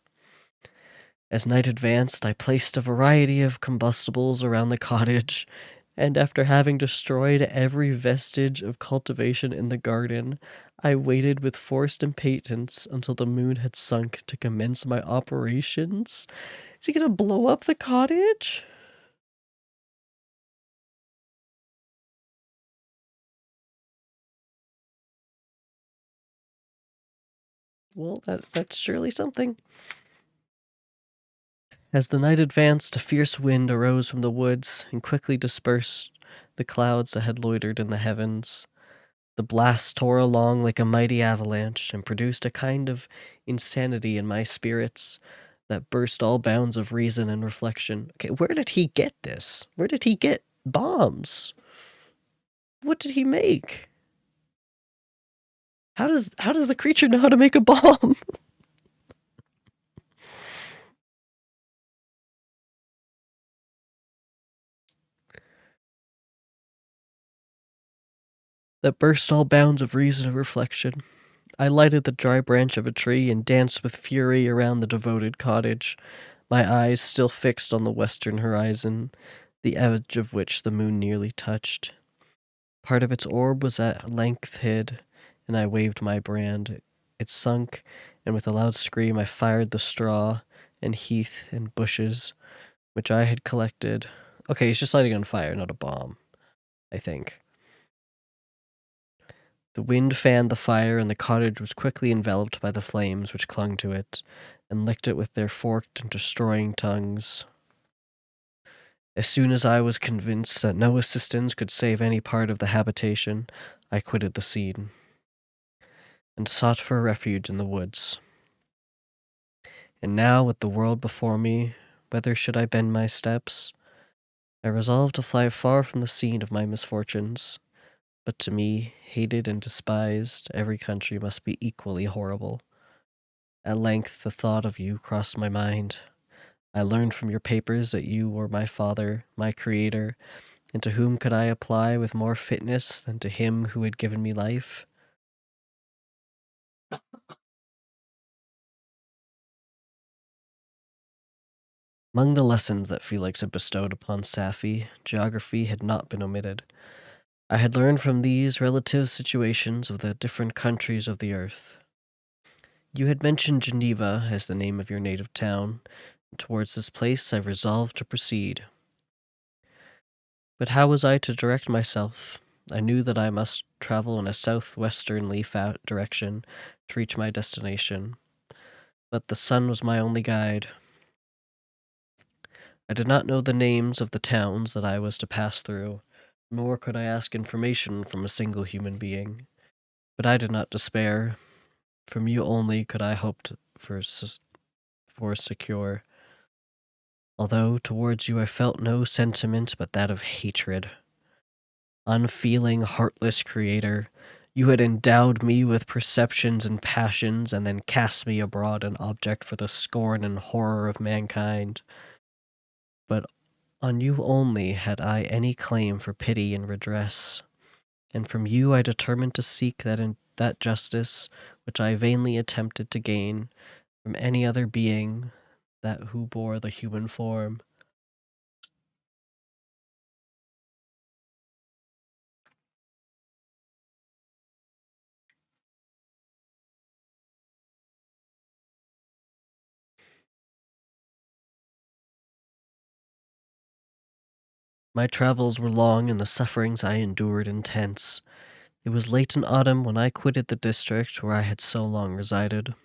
As night advanced, I placed a variety of combustibles around the cottage, and after having destroyed every vestige of cultivation in the garden, I waited with forced impatience until the moon had sunk to commence my operations. Is he gonna blow up the cottage? Well, that's surely something. As the night advanced, a fierce wind arose from the woods and quickly dispersed the clouds that had loitered in the heavens. The blast tore along like a mighty avalanche and produced a kind of insanity in my spirits that burst all bounds of reason and reflection. Okay, where did he get this? Where did he get bombs? What did he make? How does the creature know how to make a bomb? That burst all bounds of reason and reflection. I lighted the dry branch of a tree and danced with fury around the devoted cottage, my eyes still fixed on the western horizon, the edge of which the moon nearly touched. Part of its orb was at length hid, and I waved my brand. It sunk, and with a loud scream I fired the straw and heath and bushes which I had collected. Okay, he's just lighting on fire, not a bomb, I think. The wind fanned the fire, and the cottage was quickly enveloped by the flames which clung to it, and licked it with their forked and destroying tongues. As soon as I was convinced that no assistance could save any part of the habitation, I quitted the scene, and sought for refuge in the woods. And now, with the world before me, whither should I bend my steps? I resolved to fly far from the scene of my misfortunes. But to me, hated and despised, every country must be equally horrible. At length the thought of you crossed my mind. I learned from your papers that you were my father, my creator, and to whom could I apply with more fitness than to him who had given me life? Among the lessons that Felix had bestowed upon Safie, geography had not been omitted. I had learned from these relative situations of the different countries of the earth. You had mentioned Geneva as the name of your native town, and towards this place I resolved to proceed. But how was I to direct myself? I knew that I must travel in a southwesternly direction to reach my destination, but the sun was my only guide. I did not know the names of the towns that I was to pass through, nor could I ask information from a single human being. But I did not despair. From you only could I hope for secure. Although towards you I felt no sentiment but that of hatred. Unfeeling, heartless creator, you had endowed me with perceptions and passions, and then cast me abroad an object for the scorn and horror of mankind. But on you only had I any claim for pity and redress, and from you I determined to seek that justice which I vainly attempted to gain from any other being that who bore the human form. My travels were long and the sufferings I endured intense. It was late in autumn when I quitted the district where I had so long resided.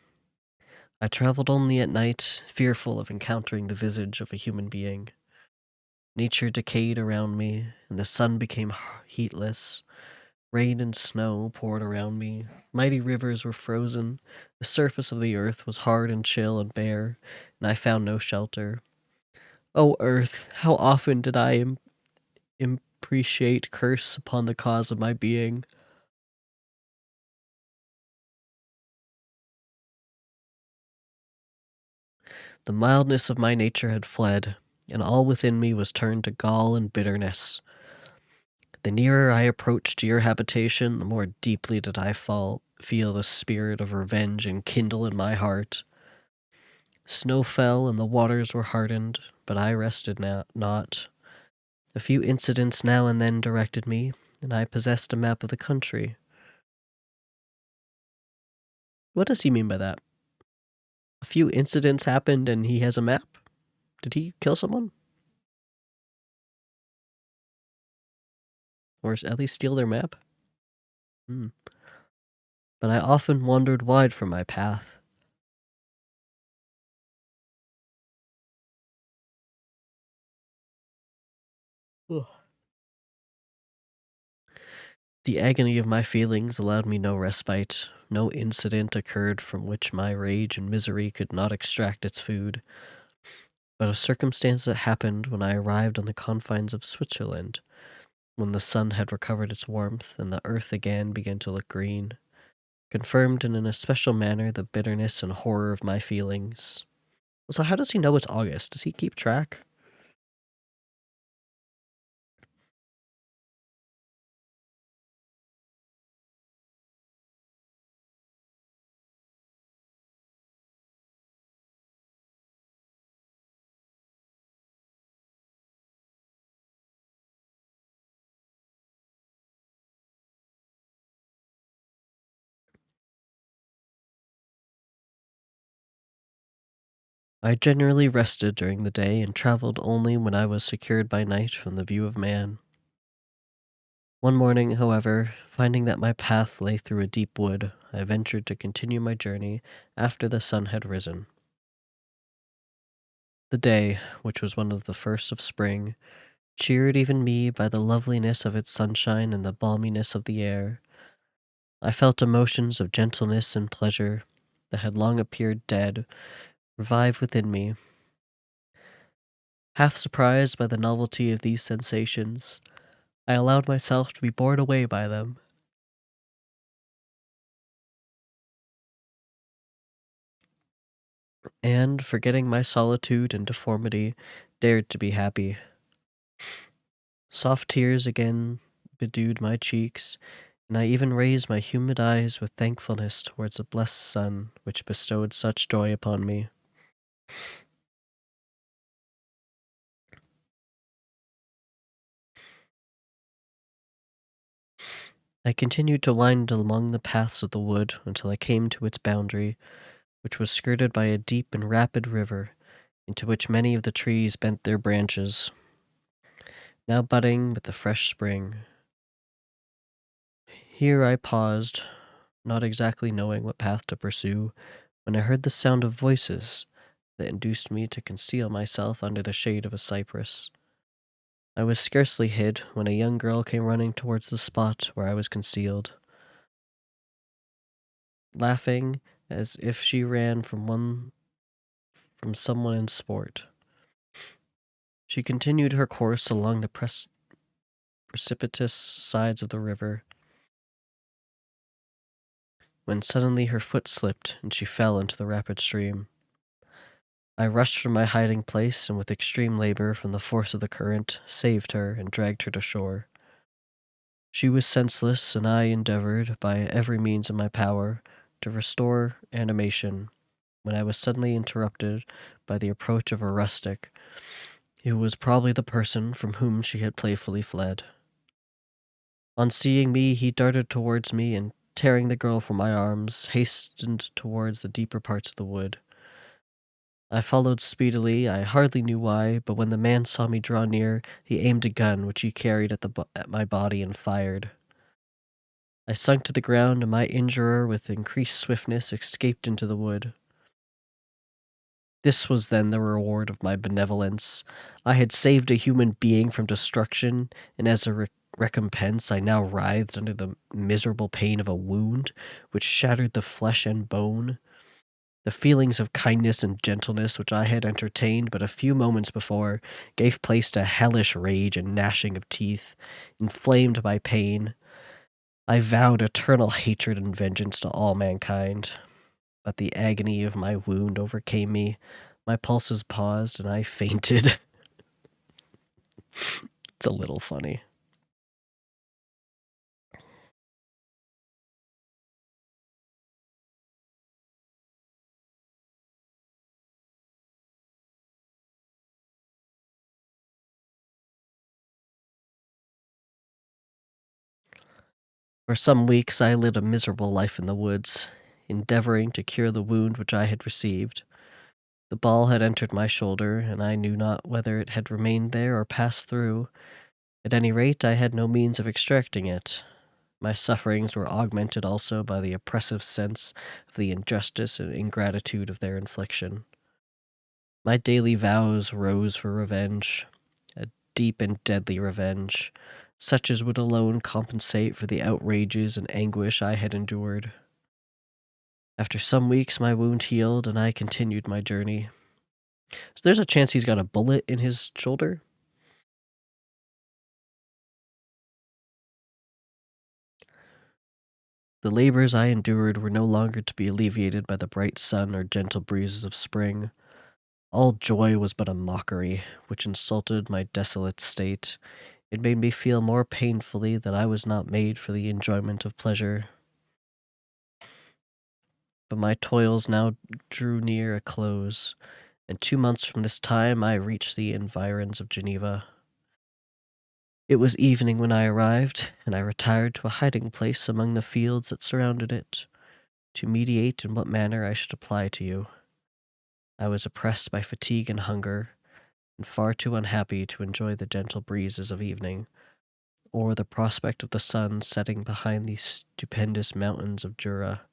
I traveled only at night, fearful of encountering the visage of a human being. Nature decayed around me, and the sun became heatless. Rain and snow poured around me. Mighty rivers were frozen. The surface of the earth was hard and chill and bare, and I found no shelter. O earth, how often did I imprecate curse upon the cause of my being? The mildness of my nature had fled, and all within me was turned to gall and bitterness. The nearer I approached to your habitation, the more deeply did I feel the spirit of revenge enkindle in my heart. Snow fell and the waters were hardened, but I rested not. A few incidents now and then directed me, and I possessed a map of the country. What does he mean by that? A few incidents happened and he has a map? Did he kill someone? Or at least steal their map? But I often wandered wide from my path. Ugh. The agony of my feelings allowed me no respite. No incident occurred from which my rage and misery could not extract its food. But a circumstance that happened when I arrived on the confines of Switzerland, when the sun had recovered its warmth and the earth again began to look green, confirmed in an especial manner the bitterness and horror of my feelings. So how does he know it's August? Does he keep track? I generally rested during the day and traveled only when I was secured by night from the view of man. One morning, however, finding that my path lay through a deep wood, I ventured to continue my journey after the sun had risen. The day, which was one of the first of spring, cheered even me by the loveliness of its sunshine and the balminess of the air. I felt emotions of gentleness and pleasure that had long appeared dead revive within me. Half surprised by the novelty of these sensations, I allowed myself to be borne away by them. And, forgetting my solitude and deformity, dared to be happy. Soft tears again bedewed my cheeks, and I even raised my humid eyes with thankfulness towards the blessed sun which bestowed such joy upon me. I continued to wind along the paths of the wood until I came to its boundary, which was skirted by a deep and rapid river, into which many of the trees bent their branches, now budding with the fresh spring. Here I paused, not exactly knowing what path to pursue, when I heard the sound of voices that induced me to conceal myself under the shade of a cypress. I was scarcely hid when a young girl came running towards the spot where I was concealed, laughing as if she ran from someone in sport. She continued her course along the precipitous sides of the river, when suddenly her foot slipped and she fell into the rapid stream. I rushed from my hiding place and with extreme labor from the force of the current, saved her and dragged her to shore. She was senseless, and I endeavored, by every means in my power, to restore animation, when I was suddenly interrupted by the approach of a rustic, who was probably the person from whom she had playfully fled. On seeing me, he darted towards me, and tearing the girl from my arms, hastened towards the deeper parts of the wood. I followed speedily, I hardly knew why, but when the man saw me draw near, he aimed a gun which he carried at my body and fired. I sunk to the ground, and my injurer, with increased swiftness, escaped into the wood. This was then the reward of my benevolence. I had saved a human being from destruction, and as a recompense I now writhed under the miserable pain of a wound which shattered the flesh and bone. The feelings of kindness and gentleness which I had entertained but a few moments before gave place to hellish rage and gnashing of teeth, inflamed by pain. I vowed eternal hatred and vengeance to all mankind, but the agony of my wound overcame me. My pulses paused and I fainted. It's a little funny. For some weeks I led a miserable life in the woods, endeavoring to cure the wound which I had received. The ball had entered my shoulder, and I knew not whether it had remained there or passed through. At any rate, I had no means of extracting it. My sufferings were augmented also by the oppressive sense of the injustice and ingratitude of their infliction. My daily vows rose for revenge, a deep and deadly revenge, such as would alone compensate for the outrages and anguish I had endured. After some weeks, my wound healed, and I continued my journey. So there's a chance he's got a bullet in his shoulder. The labors I endured were no longer to be alleviated by the bright sun or gentle breezes of spring. All joy was but a mockery, which insulted my desolate state. It made me feel more painfully that I was not made for the enjoyment of pleasure. But my toils now drew near a close, and 2 months from this time I reached the environs of Geneva. It was evening when I arrived, and I retired to a hiding place among the fields that surrounded it, to meditate in what manner I should apply to you. I was oppressed by fatigue and hunger, and far too unhappy to enjoy the gentle breezes of evening, or the prospect of the sun setting behind these stupendous mountains of Jura.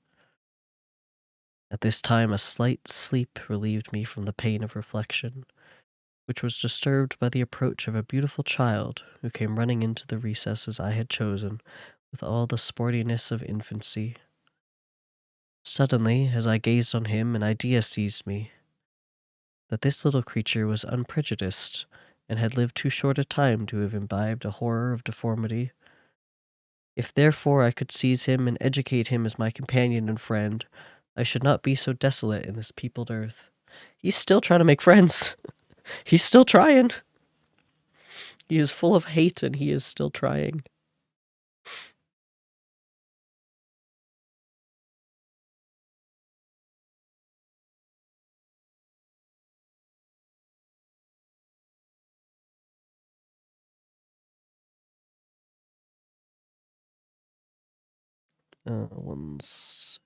At this time a slight sleep relieved me from the pain of reflection, which was disturbed by the approach of a beautiful child who came running into the recesses I had chosen with all the sportiness of infancy. Suddenly, as I gazed on him, an idea seized me, that this little creature was unprejudiced, and had lived too short a time to have imbibed a horror of deformity. If therefore I could seize him and educate him as my companion and friend, I should not be so desolate in this peopled earth. He's still trying to make friends. He's still trying. He is full of hate and he is still trying. One sec.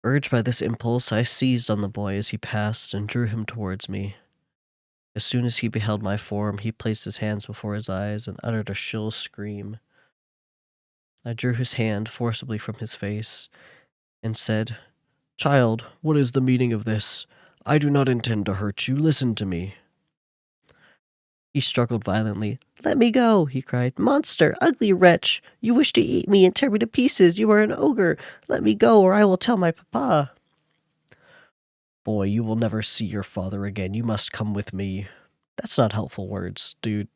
Urged by this impulse, I seized on the boy as he passed and drew him towards me. As soon as he beheld my form, he placed his hands before his eyes and uttered a shrill scream. I drew his hand forcibly from his face and said, "Child, what is the meaning of this? I do not intend to hurt you. Listen to me." He struggled violently. "Let me go," he cried. "Monster! Ugly wretch! You wish to eat me and tear me to pieces. You are an ogre. Let me go, or I will tell my papa." "Boy, you will never see your father again. You must come with me." That's not helpful words, dude.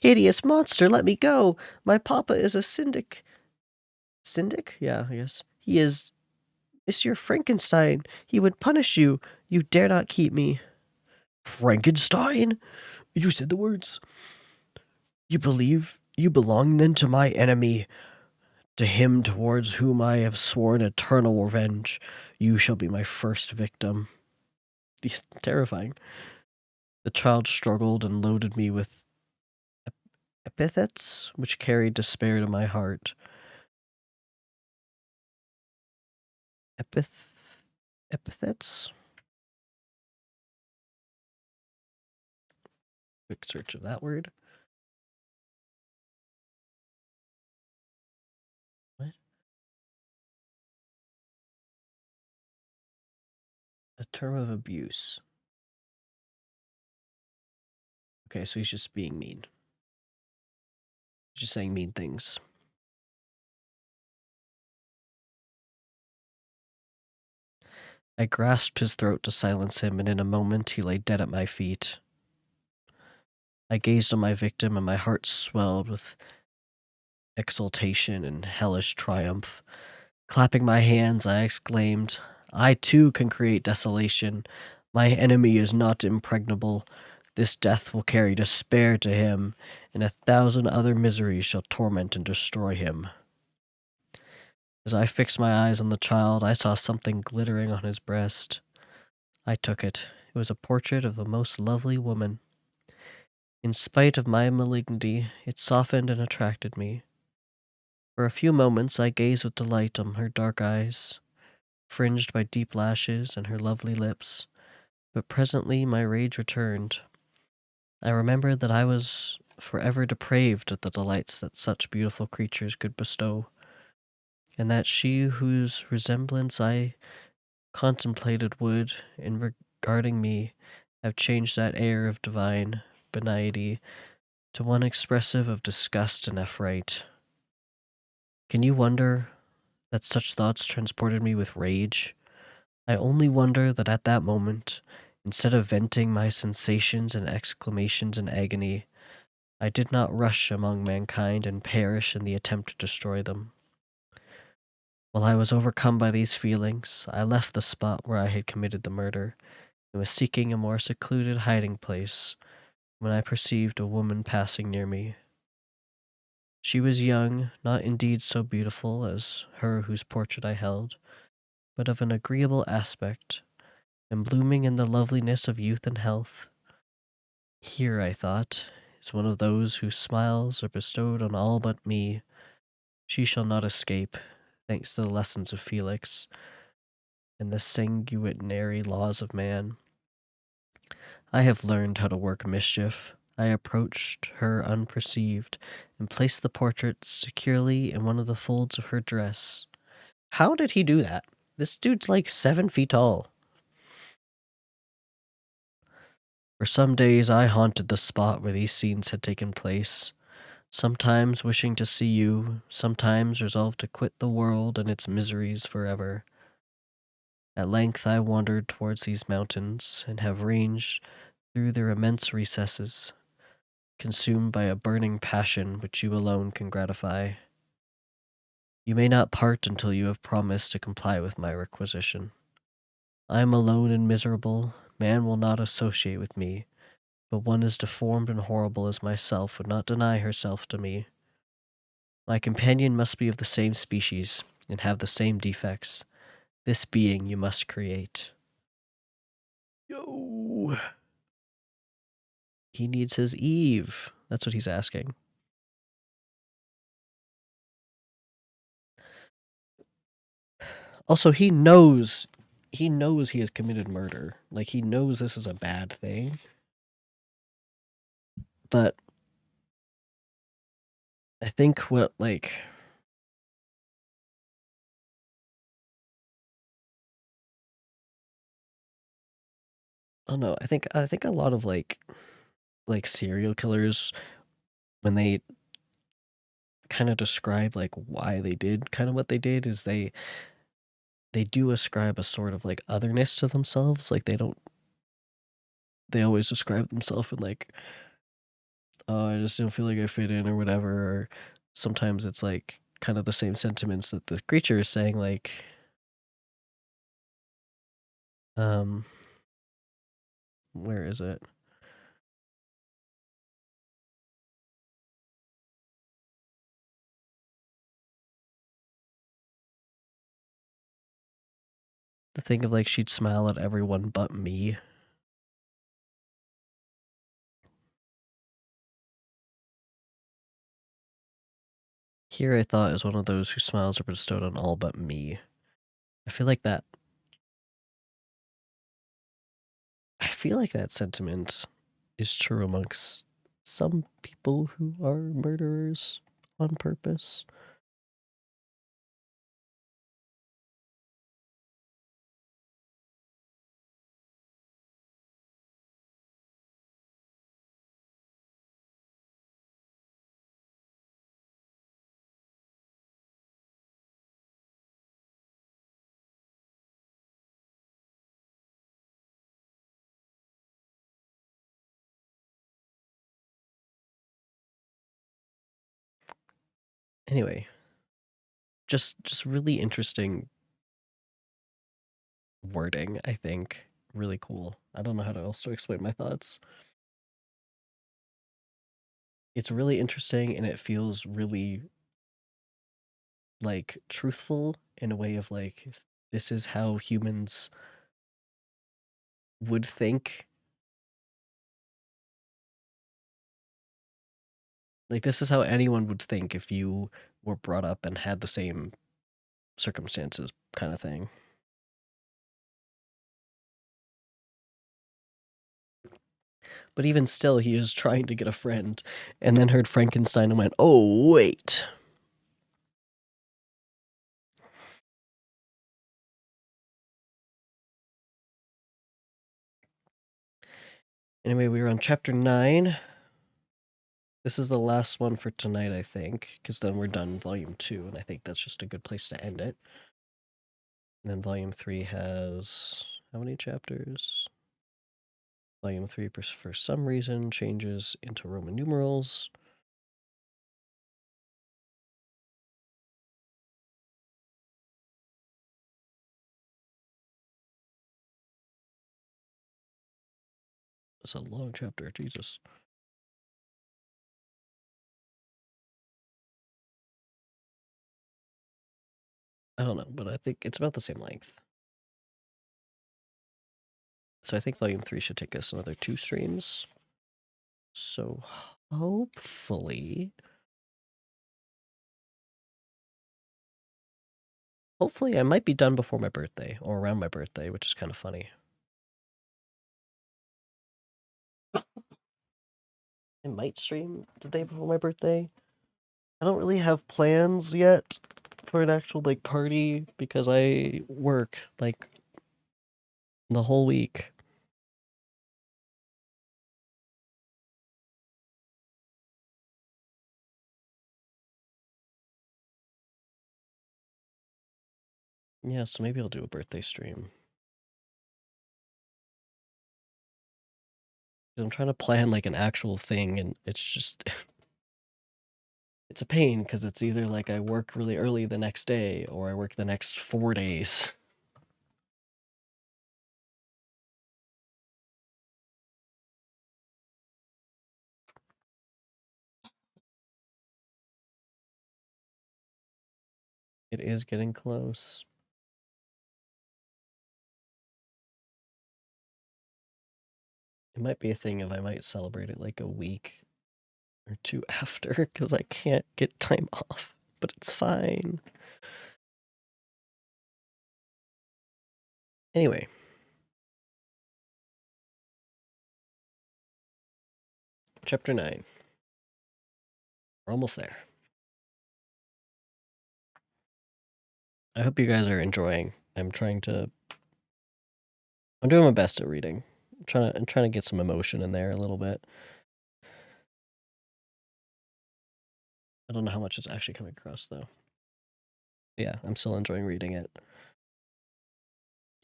"Hideous monster, let me go. My papa is a syndic." Syndic? Yeah, I guess. "He is Monsieur Frankenstein. He would punish you. You dare not keep me." "Frankenstein? You said the words. You believe you belong then to my enemy, to him towards whom I have sworn eternal revenge. You shall be my first victim." These terrifying. The child struggled and loaded me with epithets which carried despair to my heart. Epithets? Quick search of that word. What? A term of abuse. Okay, so he's just being mean. He's just saying mean things. I grasped his throat to silence him, and in a moment he lay dead at my feet. I gazed on my victim, and my heart swelled with exultation and hellish triumph. Clapping my hands, I exclaimed, "I too can create desolation. My enemy is not impregnable. This death will carry despair to him, and 1,000 other miseries shall torment and destroy him." As I fixed my eyes on the child, I saw something glittering on his breast. I took it. It was a portrait of the most lovely woman. In spite of my malignity, it softened and attracted me. For a few moments I gazed with delight on her dark eyes, fringed by deep lashes, and her lovely lips, but presently my rage returned. I remembered that I was forever depraved of the delights that such beautiful creatures could bestow, and that she whose resemblance I contemplated would, in regarding me, have changed that air of divine benignity to one expressive of disgust and affright. Can you wonder that such thoughts transported me with rage? I only wonder that at that moment, instead of venting my sensations and exclamations in agony, I did not rush among mankind and perish in the attempt to destroy them. While I was overcome by these feelings, I left the spot where I had committed the murder, and was seeking a more secluded hiding place, when I perceived a woman passing near me. She was young, not indeed so beautiful as her whose portrait I held, but of an agreeable aspect, and blooming in the loveliness of youth and health. Here, I thought, is one of those whose smiles are bestowed on all but me. She shall not escape, thanks to the lessons of Felix and the sanguinary laws of man. I have learned how to work mischief. I approached her unperceived and placed the portrait securely in one of the folds of her dress. How did he do that? This dude's like 7 feet tall. For some days I haunted the spot where these scenes had taken place, sometimes wishing to see you, sometimes resolved to quit the world and its miseries forever. At length I wandered towards these mountains, and have ranged through their immense recesses, consumed by a burning passion which you alone can gratify. You may not part until you have promised to comply with my requisition. I am alone and miserable. Man will not associate with me, but one as deformed and horrible as myself would not deny herself to me. My companion must be of the same species, and have the same defects. This being you must create. Yo. He needs his Eve. That's what he's asking. Also, he knows he has committed murder. Like, he knows this is a bad thing. But I think what, like, oh no, I think a lot of like serial killers, when they kind of describe like why they did kind of what they did, is they do ascribe a sort of like otherness to themselves. Like they always describe themselves in like, oh, I just don't feel like I fit in or whatever. Or sometimes it's like kind of the same sentiments that the creature is saying, like, um, where is it? The thing of like she'd smile at everyone but me. Here I thought is one of those whose smiles are bestowed on all but me. I feel like that. I feel like that sentiment is true amongst some people who are murderers on purpose. Anyway, just really interesting wording, I think. Really cool. I don't know how to also explain my thoughts. It's really interesting and it feels really like truthful in a way of like this is how humans would think. Like this is how anyone would think if you were brought up and had the same circumstances kind of thing. But even still, he is trying to get a friend and then heard Frankenstein and went, "Oh, wait." Anyway, we were on chapter 9. This is the last one for tonight, I think, because then we're done volume 2, and I think that's just a good place to end it. And then volume 3 has how many chapters? Volume 3, for some reason, changes into Roman numerals. It's a long chapter, Jesus. I don't know, but I think it's about the same length. So I think volume 3 should take us another 2 streams. So hopefully I might be done before my birthday or around my birthday, which is kind of funny. I might stream the day before my birthday. I don't really have plans yet for an actual like party because I work like the whole week. Yeah, so maybe I'll do a birthday stream. I'm trying to plan like an actual thing and it's just it's a pain because it's either like I work really early the next day or I work the next 4 days. It is getting close. It might be a thing if I might celebrate it like a week or 2 after because I can't get time off, but it's fine. Anyway, chapter 9. We're almost there. I hope you guys are enjoying. I'm doing my best at reading. I'm trying to get some emotion in there a little bit. I don't know how much it's actually coming across though. Yeah, I'm still enjoying reading it.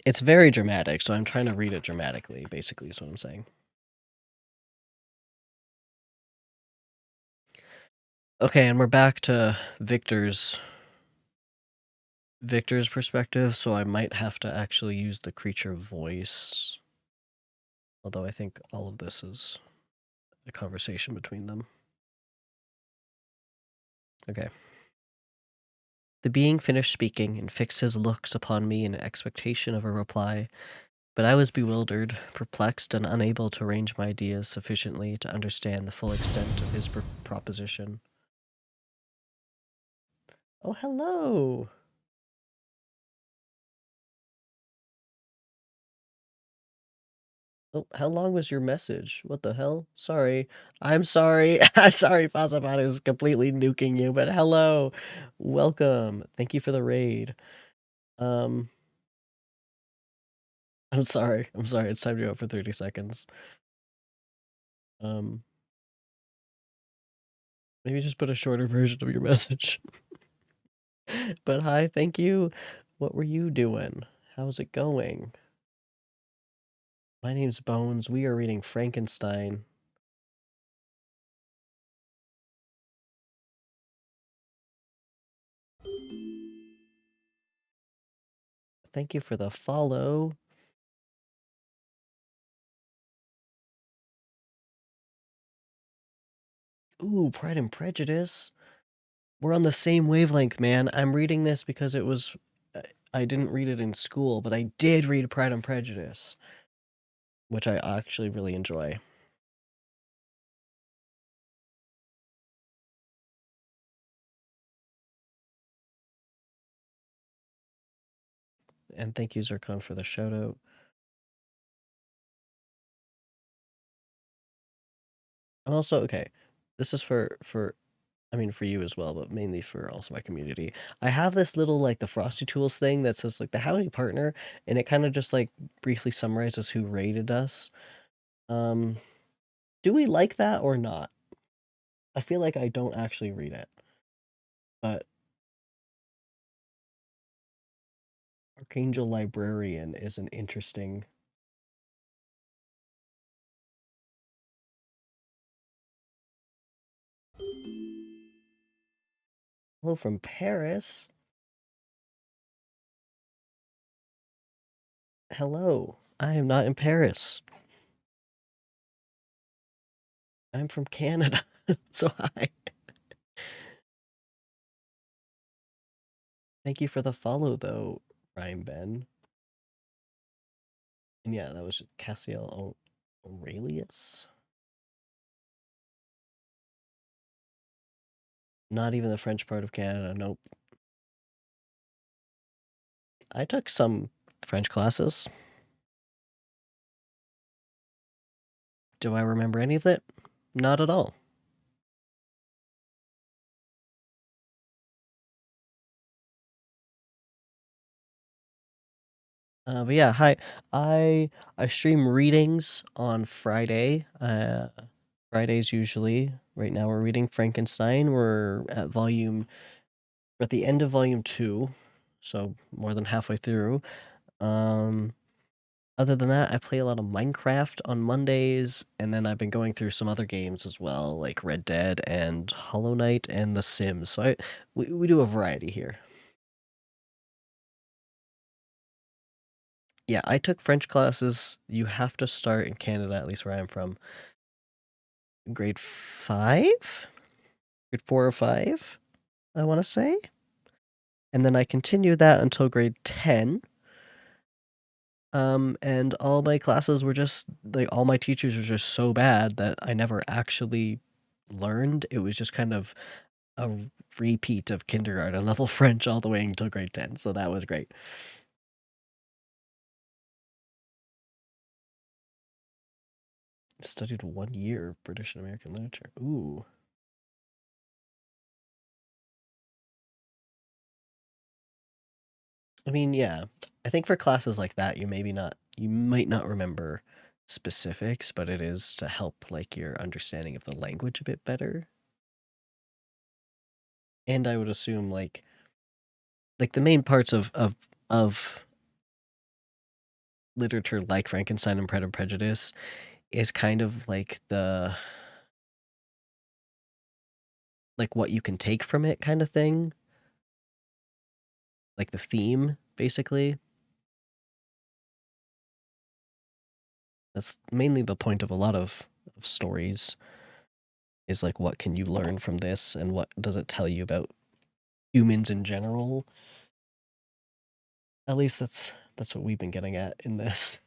It's very dramatic, so I'm trying to read it dramatically, basically is what I'm saying. Okay, and we're back to Victor's perspective, so I might have to actually use the creature voice. Although I think all of this is a conversation between them. Okay. The being finished speaking and fixed his looks upon me in expectation of a reply, but I was bewildered, perplexed, and unable to arrange my ideas sufficiently to understand the full extent of his proposition. Oh, hello! Oh, how long was your message? What the hell? Sorry. I'm sorry. Sorry, Pasapod is completely nuking you, but hello. Welcome. Thank you for the raid. Um, I'm sorry. I'm sorry. It's time to go for 30 seconds. Um, maybe just put a shorter version of your message. But hi, thank you. What were you doing? How's it going? My name's Bones. We are reading Frankenstein. thank you for the follow. Ooh, Pride and Prejudice. We're on the same wavelength, man. I'm reading this because it was. I didn't read it in school, but I did read Pride and Prejudice, which I actually really enjoy. And thank you, Zircon, for the shout out. I'm also okay. This is for I mean for you as well, but mainly for also my community. I have this little like the Frosty Tools thing that says like the howdy partner, and it kind of just like briefly summarizes who rated us. Um, do we like that or not? I feel like I don't actually read it, but Archangel Librarian is an interesting. Hello from Paris. Hello. I am not in Paris. I'm from Canada. So hi. Thank you for the follow though, Ryan Ben. And yeah, that was Cassiel Aurelius. Not even the French part of Canada. Nope. I took some French classes. Do I remember any of it? Not at all. But yeah, hi. I stream readings on Friday. Fridays usually. Right now we're reading Frankenstein. We're at the end of volume 2, so more than halfway through. Other than that, I play a lot of Minecraft on Mondays, and then I've been going through some other games as well, like Red Dead and Hollow Knight and The Sims. So we do a variety here. Yeah, I took French classes. You have to start in Canada, at least where I'm from, grade 5? Grade 4 or 5, I want to say. And then I continued that until grade 10. And all my classes were just like all my teachers were just so bad that I never actually learned. It was just kind of a repeat of kindergarten level French all the way until grade 10. So that was great. Studied 1 year of British and American literature. Ooh. I mean, yeah. I think for classes like that, you might not remember specifics, but it is to help like your understanding of the language a bit better. And I would assume like the main parts of literature like Frankenstein and Pride and Prejudice is kind of like the like what you can take from it kind of thing. Like the theme, basically. That's mainly the point of a lot of stories is like what can you learn from this and what does it tell you about humans in general? At least that's what we've been getting at in this.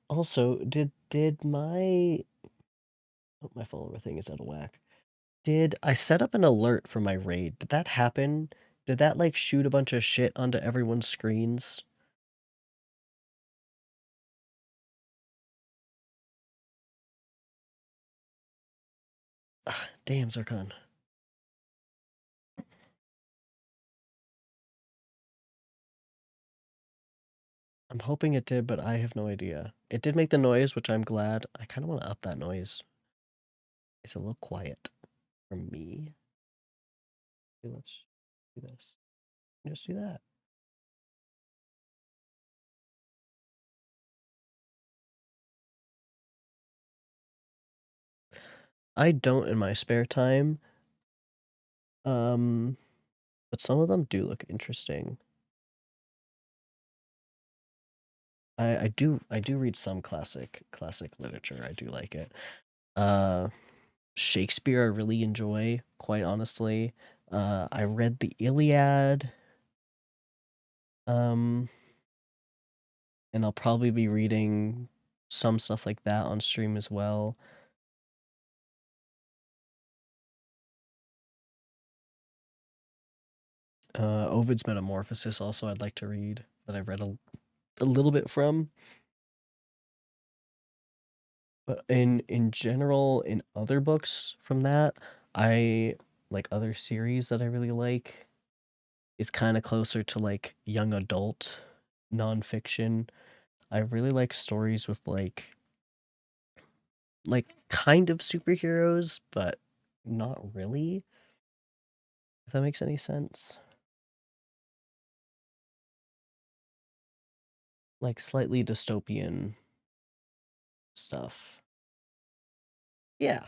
Also, did my oh, my follower thing is out of whack. Did I set up an alert for my raid? Did that happen? Did that like shoot a bunch of shit onto everyone's screens? Damn, Zarkon. I'm hoping it did, but I have no idea. It did make the noise, which I'm glad. I kind of want to up that noise. It's a little quiet for me. Okay, let's do this. Just do that. I don't in my spare time. But some of them do look interesting. I do read some classic literature. I do like it. Uh, Shakespeare I really enjoy, quite honestly. I read the Iliad. Um, and I'll probably be reading some stuff like that on stream as well. Ovid's Metamorphosis also I'd like to read, that I've read a little bit from. But in general, in other books from that, I like other series that I really like is kind of closer to like young adult nonfiction. I really like stories with like kind of superheroes, but not really. If that makes any sense. Like slightly dystopian stuff. Yeah.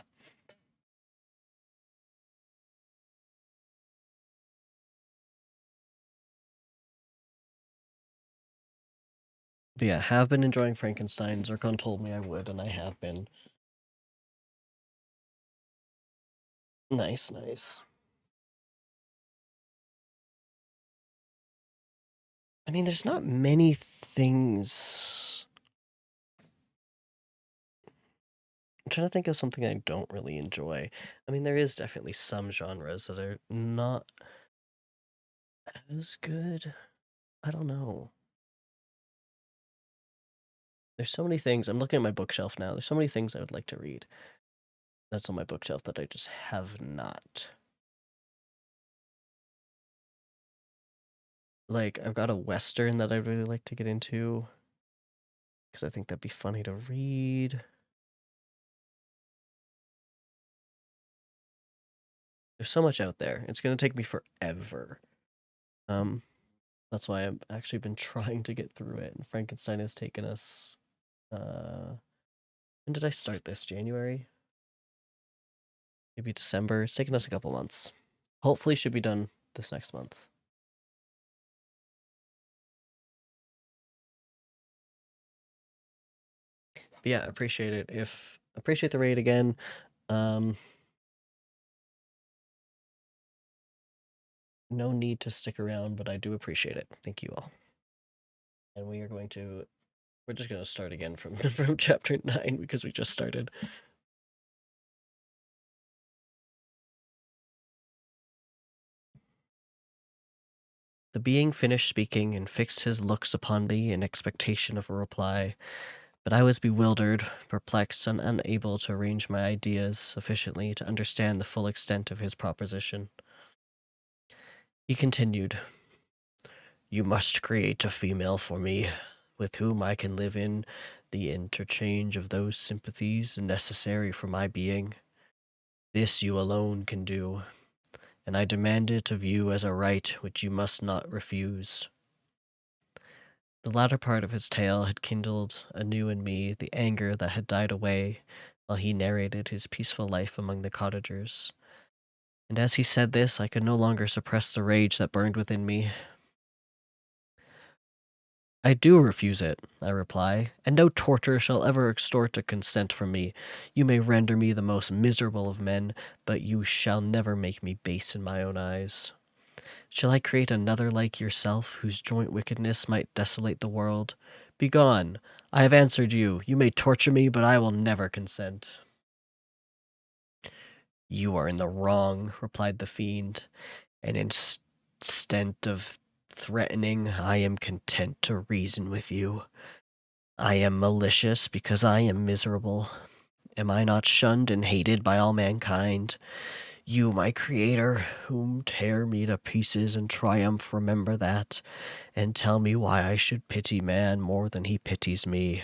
But yeah, have been enjoying Frankenstein. Zircon told me I would, and I have been. Nice, nice. I mean, there's not many things. I'm trying to think of something I don't really enjoy. I mean, there is definitely some genres that are not as good. I don't know. There's so many things. I'm looking at my bookshelf now. There's so many things I would like to read that's on my bookshelf that I just have not. Like, I've got a Western that I'd really like to get into because I think that'd be funny to read. There's so much out there. It's going to take me forever. Um, that's why I've actually been trying to get through it. And Frankenstein has taken us. When did I start this? January? Maybe December. It's taken us a couple months. Hopefully, should be done this next month. But yeah, appreciate it. Appreciate the raid again. Um, no need to stick around, but I do appreciate it. Thank you all. And we're just gonna start again from from chapter 9 because we just started. The being finished speaking and fixed his looks upon me in expectation of a reply, but I was bewildered, perplexed, and unable to arrange my ideas sufficiently to understand the full extent of his proposition. He continued, "You must create a female for me, with whom I can live in the interchange of those sympathies necessary for my being. This you alone can do, and I demand it of you as a right which you must not refuse." The latter part of his tale had kindled anew in me the anger that had died away while he narrated his peaceful life among the cottagers. And as he said this, I could no longer suppress the rage that burned within me. "I do refuse it," I reply, "and no torture shall ever extort a consent from me. You may render me the most miserable of men, but you shall never make me base in my own eyes. Shall I create another like yourself, whose joint wickedness might desolate the world? Begone! I have answered you. You may torture me, but I will never consent." "You are in the wrong," replied the fiend, "and instead of threatening, I am content to reason with you. I am malicious because I am miserable. Am I not shunned and hated by all mankind? You, my creator, whom tear me to pieces and triumph, remember that, and tell me why I should pity man more than he pities me.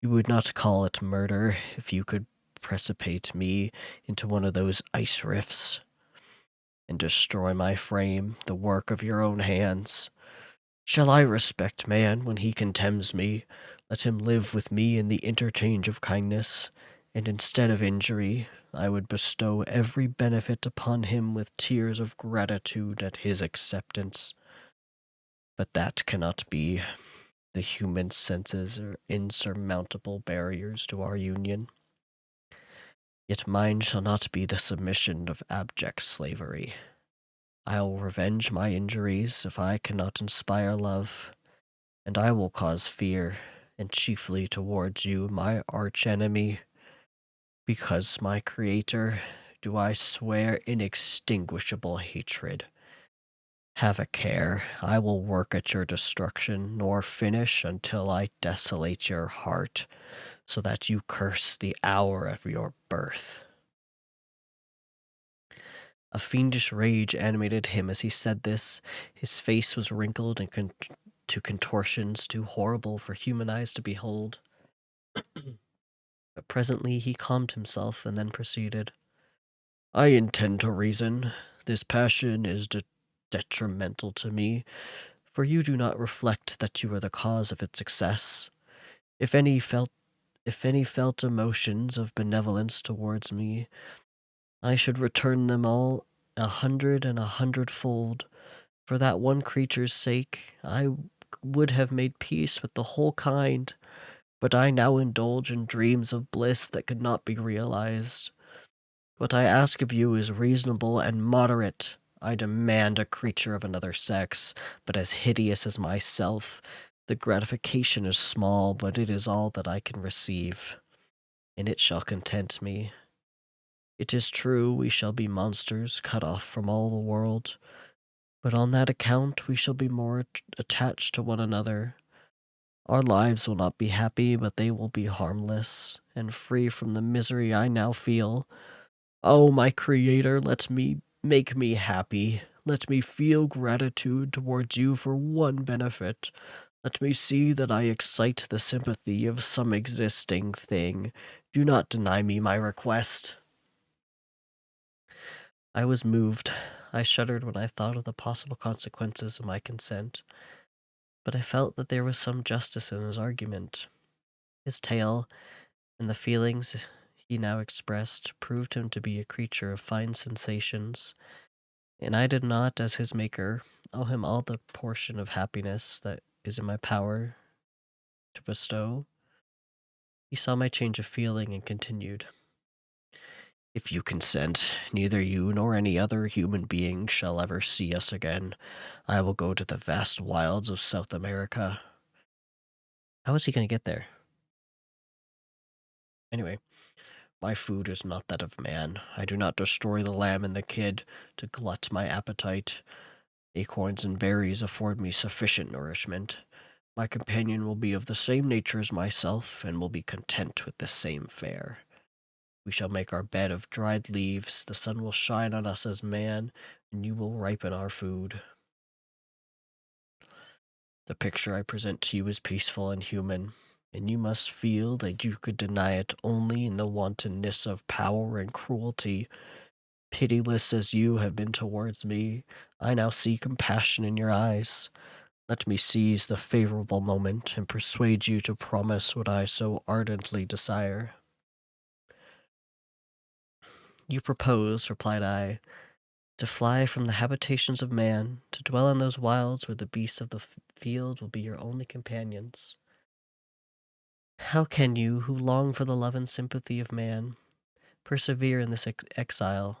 You would not call it murder if you could precipitate me into one of those ice rifts and destroy my frame, the work of your own hands. Shall I respect man when he contemns me? Let him live with me in the interchange of kindness, and instead of injury, I would bestow every benefit upon him with tears of gratitude at his acceptance. But that cannot be. The human senses are insurmountable barriers to our union. Yet mine shall not be the submission of abject slavery. I will revenge my injuries if I cannot inspire love, and I will cause fear, and chiefly towards you, my arch-enemy, because my Creator, do I swear inextinguishable hatred. Have a care, I will work at your destruction, nor finish until I desolate your heart, so that you curse the hour of your birth. A fiendish rage animated him as he said this. His face was wrinkled to contortions too horrible for human eyes to behold. But presently he calmed himself and then proceeded. I intend to reason. This passion is detrimental to me, for you do not reflect that you are the cause of its success. If any felt emotions of benevolence towards me, I should return them all 100 and 100-fold. For that one creature's sake, I would have made peace with the whole kind, but I now indulge in dreams of bliss that could not be realized. What I ask of you is reasonable and moderate. I demand a creature of another sex, but as hideous as myself. The gratification is small, but it is all that I can receive, and it shall content me. It is true we shall be monsters, cut off from all the world, but on that account we shall be more attached to one another. Our lives will not be happy, but they will be harmless, and free from the misery I now feel. Oh, my Creator, make me happy. Let me feel gratitude towards you for one benefit. Let me see that I excite the sympathy of some existing thing. Do not deny me my request. I was moved. I shuddered when I thought of the possible consequences of my consent, but I felt that there was some justice in his argument. His tale, and the feelings he now expressed, proved him to be a creature of fine sensations, and I did not, as his maker, owe him all the portion of happiness that is in my power to bestow. He saw my change of feeling and continued. If you consent, neither you nor any other human being shall ever see us again. I will go to the vast wilds of South America. How is he going to get there? Anyway, my food is not that of man. I do not destroy the lamb and the kid to glut my appetite. Acorns and berries afford me sufficient nourishment. My companion will be of the same nature as myself, and will be content with the same fare. We shall make our bed of dried leaves, the sun will shine on us as man, and you will ripen our food. The picture I present to you is peaceful and human, and you must feel that you could deny it only in the wantonness of power and cruelty. Pitiless as you have been towards me, I now see compassion in your eyes. Let me seize the favorable moment and persuade you to promise what I so ardently desire. You propose, replied I, to fly from the habitations of man, to dwell in those wilds where the beasts of the field will be your only companions. How can you, who long for the love and sympathy of man, persevere in this exile?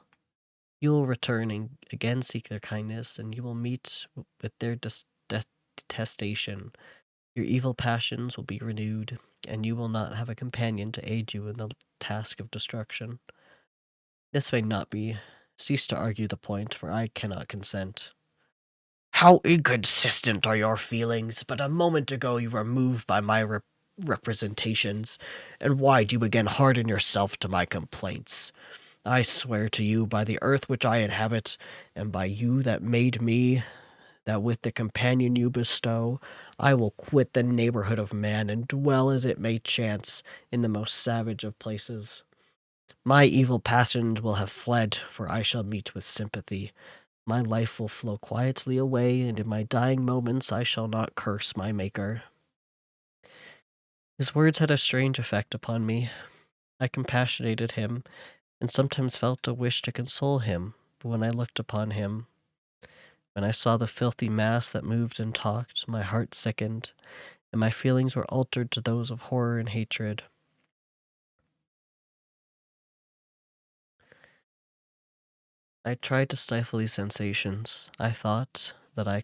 You will return and again seek their kindness, and you will meet with their detestation. Your evil passions will be renewed, and you will not have a companion to aid you in the task of destruction. This may not be. Cease to argue the point, for I cannot consent. How inconsistent are your feelings! But a moment ago you were moved by my representations, and why do you again harden yourself to my complaints? I swear to you by the earth which I inhabit, and by you that made me, that with the companion you bestow, I will quit the neighborhood of man, and dwell as it may chance in the most savage of places. My evil passions will have fled, for I shall meet with sympathy. My life will flow quietly away, and in my dying moments I shall not curse my Maker. His words had a strange effect upon me. I compassionated him, and sometimes felt a wish to console him, but when I looked upon him, when I saw the filthy mass that moved and talked, my heart sickened, and my feelings were altered to those of horror and hatred. I tried to stifle these sensations. I thought that I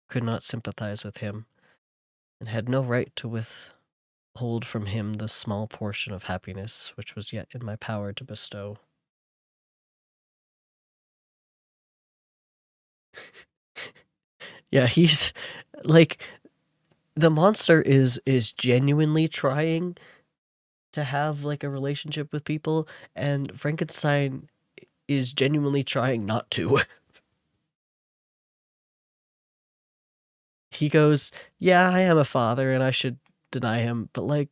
could not sympathize with him, and had no right to withhold from him the small portion of happiness which was yet in my power to bestow. Yeah, he's like the monster is genuinely trying to have like a relationship with people, and Frankenstein is genuinely trying not to. He goes, "Yeah, I am a father and I should deny him, but like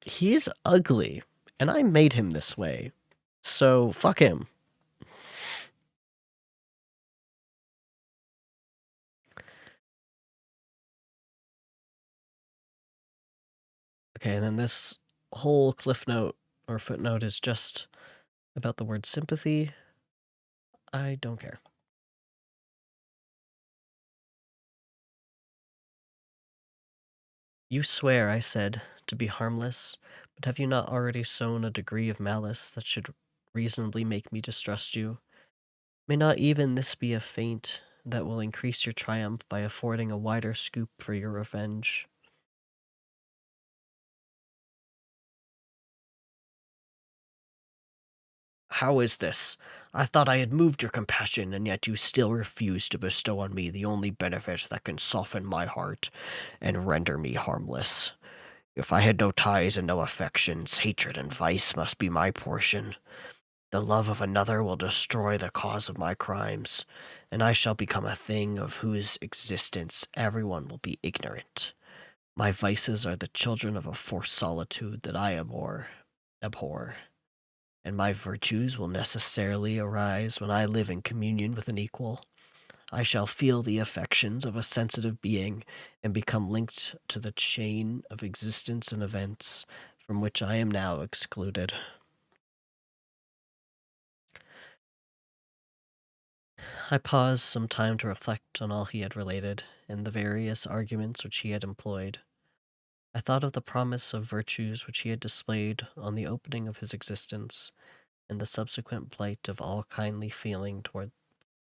he's ugly and I made him this way. So fuck him." Okay, and then this whole cliff note or footnote is just about the word sympathy. I don't care. You swear, I said, to be harmless, but have you not already sown a degree of malice that should reasonably make me distrust you? May not even this be a feint that will increase your triumph by affording a wider scoop for your revenge? How is this? I thought I had moved your compassion, and yet you still refuse to bestow on me the only benefit that can soften my heart and render me harmless. If I had no ties and no affections, hatred and vice must be my portion. The love of another will destroy the cause of my crimes, and I shall become a thing of whose existence everyone will be ignorant. My vices are the children of a forced solitude that I abhor, and my virtues will necessarily arise when I live in communion with an equal. I shall feel the affections of a sensitive being and become linked to the chain of existence and events from which I am now excluded. I paused some time to reflect on all he had related and the various arguments which he had employed. I thought of the promise of virtues which he had displayed on the opening of his existence, and the subsequent blight of all kindly feeling toward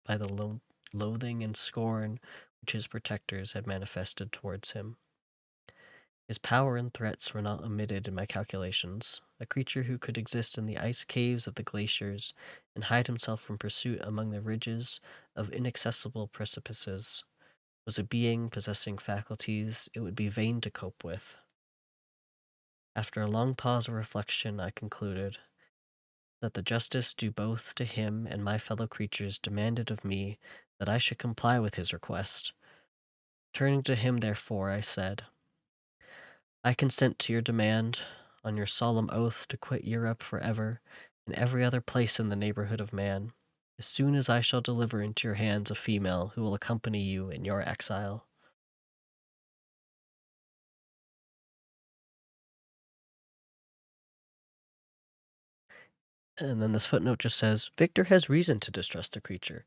by the loathing and scorn which his protectors had manifested towards him. His power and threats were not omitted in my calculations. A creature who could exist in the ice caves of the glaciers and hide himself from pursuit among the ridges of inaccessible precipices was a being possessing faculties it would be vain to cope with. After a long pause of reflection, I concluded that the justice due both to him and my fellow creatures demanded of me that I should comply with his request. Turning to him, therefore, I said, I consent to your demand, on your solemn oath to quit Europe forever and every other place in the neighborhood of man, as soon as I shall deliver into your hands a female who will accompany you in your exile. And then this footnote just says, Victor has reason to distrust the creature.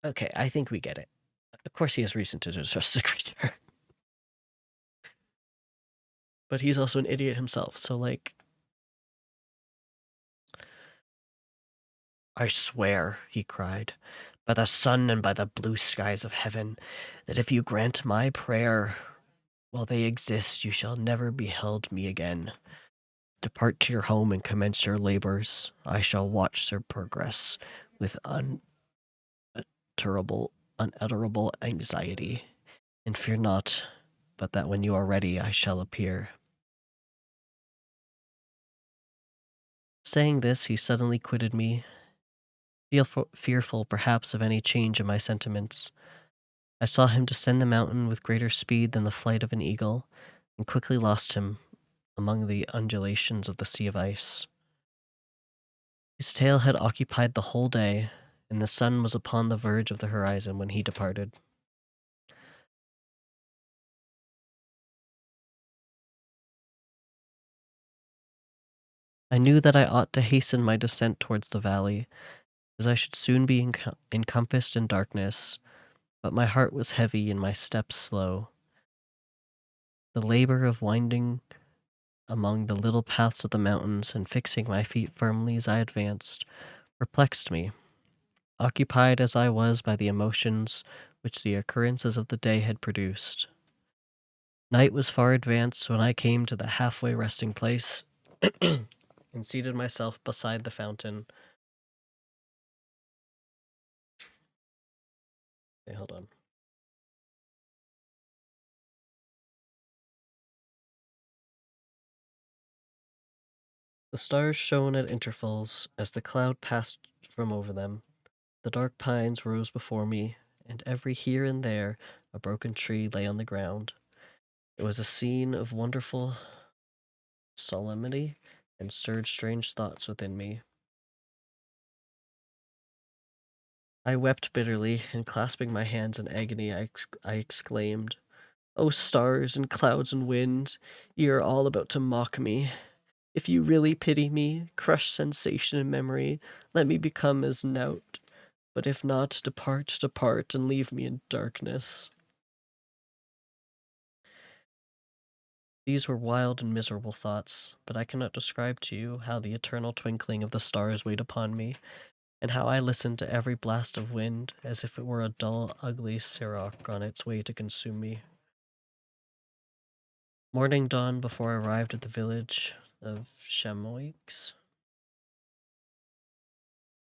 Okay, I think we get it. Of course he has reason to distrust the creature. But he's also an idiot himself, so like... I swear, he cried, by the sun and by the blue skies of heaven, that if you grant my prayer, while they exist, you shall never behold me again. Depart to your home and commence your labors. I shall watch their progress with unutterable anxiety, and fear not, but that when you are ready, I shall appear. Saying this, he suddenly quitted me, fearful perhaps of any change in my sentiments. I saw him descend the mountain with greater speed than the flight of an eagle, and quickly lost him among the undulations of the sea of ice. His tale had occupied the whole day, and the sun was upon the verge of the horizon when he departed. I knew that I ought to hasten my descent towards the valley, as I should soon be encompassed in darkness, but my heart was heavy and my steps slow. The labor of winding among the little paths of the mountains and fixing my feet firmly as I advanced perplexed me, occupied as I was by the emotions which the occurrences of the day had produced. Night was far advanced when I came to the halfway resting place and seated myself beside the fountain. Okay, hold on. The stars shone at intervals as the cloud passed from over them. The dark pines rose before me, and every here and there a broken tree lay on the ground. It was a scene of wonderful solemnity and stirred strange thoughts within me. I wept bitterly, and clasping my hands in agony, I exclaimed, "O stars and clouds and wind, ye are all about to mock me. If you really pity me, crush sensation and memory, let me become as nought. But if not, depart, depart, and leave me in darkness." These were wild and miserable thoughts, but I cannot describe to you how the eternal twinkling of the stars weighed upon me, and how I listened to every blast of wind as if it were a dull, ugly siroc on its way to consume me. Morning dawned before I arrived at the village of Chamoix.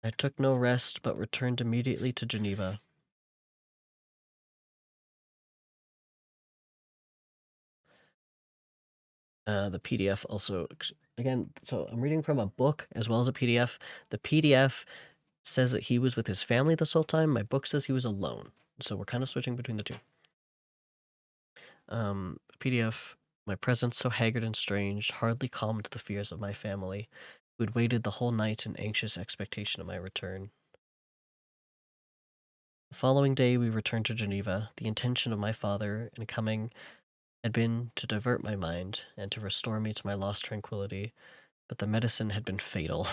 I took no rest, but returned immediately to Geneva. The PDF also, again, so I'm reading from a book as well as a PDF. The PDF says that he was with his family this whole time. My book says he was alone. So we're kind of switching between the two. PDF, my presence so haggard and strange hardly calmed the fears of my family, who had waited the whole night in anxious expectation of my return. The following day we returned to Geneva. The intention of my father in coming had been to divert my mind and to restore me to my lost tranquillity, but the medicine had been fatal,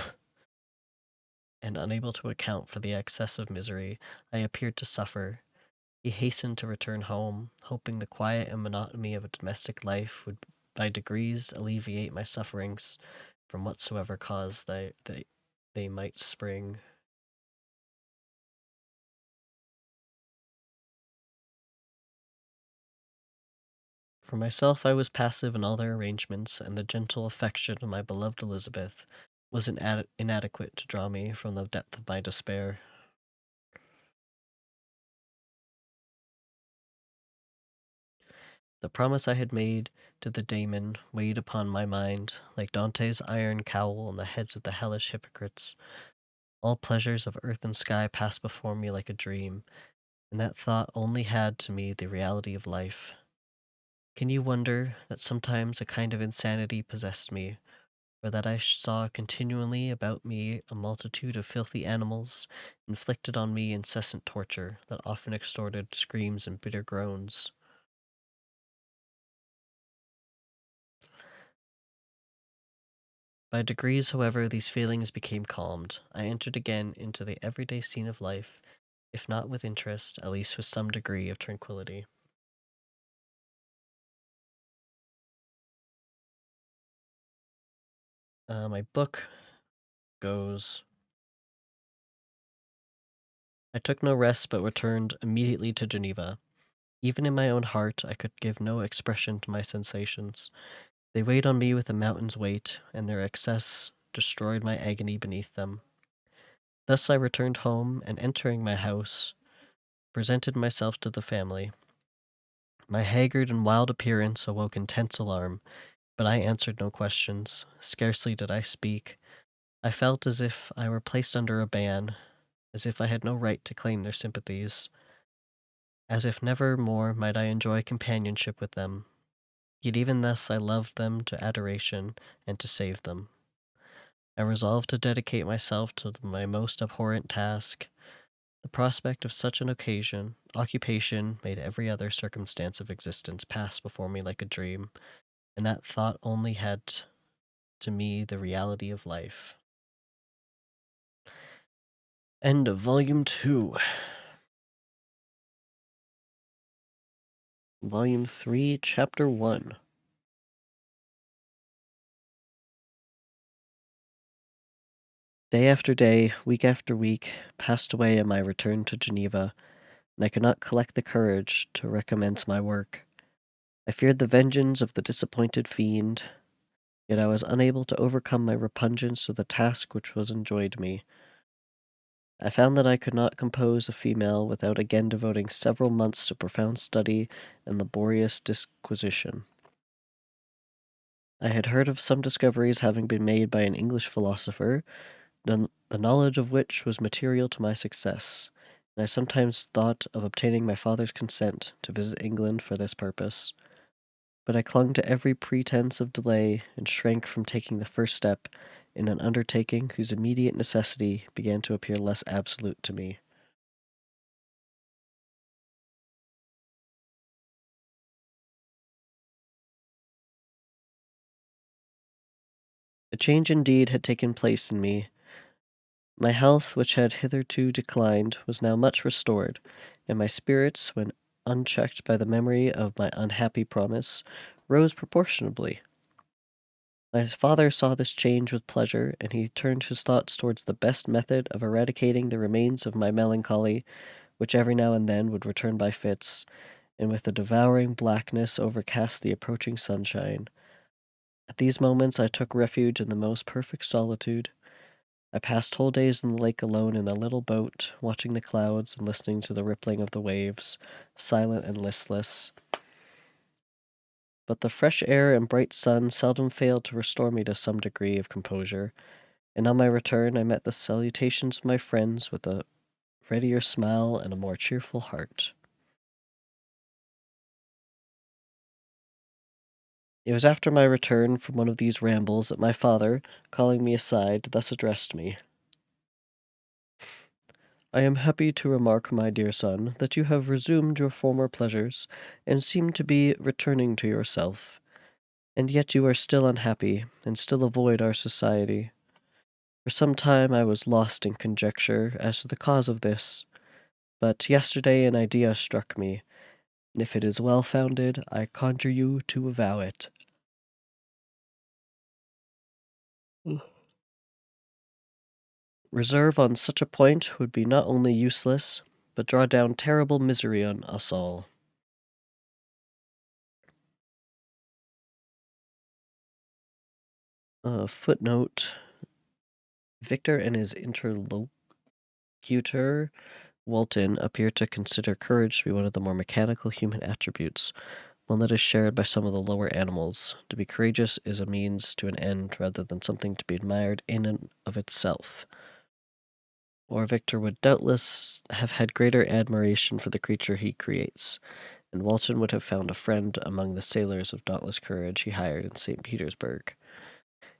and unable to account for the excess of misery I appeared to suffer, he hastened to return home, hoping the quiet and monotony of a domestic life would by degrees alleviate my sufferings from whatsoever cause they might spring. For myself, I was passive in all their arrangements, and the gentle affection of my beloved Elizabeth was inadequate to draw me from the depth of my despair. The promise I had made to the daemon weighed upon my mind like Dante's iron cowl on the heads of the hellish hypocrites. All pleasures of earth and sky passed before me like a dream, and that thought only had to me the reality of life. Can you wonder that sometimes a kind of insanity possessed me, or that I saw continually about me a multitude of filthy animals, inflicted on me incessant torture that often extorted screams and bitter groans? By degrees, however, these feelings became calmed. I entered again into the everyday scene of life, if not with interest, at least with some degree of tranquillity. My book goes, I took no rest but returned immediately to Geneva. Even in my own heart, I could give no expression to my sensations. They weighed on me with a mountain's weight, and their excess destroyed my agony beneath them. Thus I returned home, and entering my house, presented myself to the family. My haggard and wild appearance awoke intense alarm, but I answered no questions. Scarcely did I speak. I felt as if I were placed under a ban, as if I had no right to claim their sympathies, as if never more might I enjoy companionship with them. Yet even thus I loved them to adoration and to save them. I resolved to dedicate myself to my most abhorrent task. The prospect of such an occupation made every other circumstance of existence pass before me like a dream, and that thought only had to me the reality of life. End of Volume 2. Volume 3, Chapter 1. Day after day, week after week, passed away in my return to Geneva, and I could not collect the courage to recommence my work. I feared the vengeance of the disappointed fiend, yet I was unable to overcome my repugnance to the task which was enjoined me. I found that I could not compose a female without again devoting several months to profound study and laborious disquisition. I had heard of some discoveries having been made by an English philosopher, the knowledge of which was material to my success, and I sometimes thought of obtaining my father's consent to visit England for this purpose. But I clung to every pretense of delay and shrank from taking the first step in an undertaking whose immediate necessity began to appear less absolute to me. A change indeed had taken place in me. My health, which had hitherto declined, was now much restored, and my spirits, when unchecked by the memory of my unhappy promise, rose proportionably. My father saw this change with pleasure, and he turned his thoughts towards the best method of eradicating the remains of my melancholy, which every now and then would return by fits, and with a devouring blackness overcast the approaching sunshine. At these moments I took refuge in the most perfect solitude. I passed whole days in the lake alone in a little boat, watching the clouds and listening to the rippling of the waves, silent and listless. But the fresh air and bright sun seldom failed to restore me to some degree of composure, and on my return I met the salutations of my friends with a readier smile and a more cheerful heart. It was after my return from one of these rambles that my father, calling me aside, thus addressed me. I am happy to remark, my dear son, that you have resumed your former pleasures, and seem to be returning to yourself. And yet you are still unhappy, and still avoid our society. For some time I was lost in conjecture as to the cause of this, but yesterday an idea struck me, and if it is well founded, I conjure you to avow it. Reserve on such a point would be not only useless, but draw down terrible misery on us all. Footnote: Victor and his interlocutor, Walton, appear to consider courage to be one of the more mechanical human attributes, one that is shared by some of the lower animals. To be courageous is a means to an end rather than something to be admired in and of itself. Or Victor would doubtless have had greater admiration for the creature he creates, and Walton would have found a friend among the sailors of dauntless courage he hired in St. Petersburg.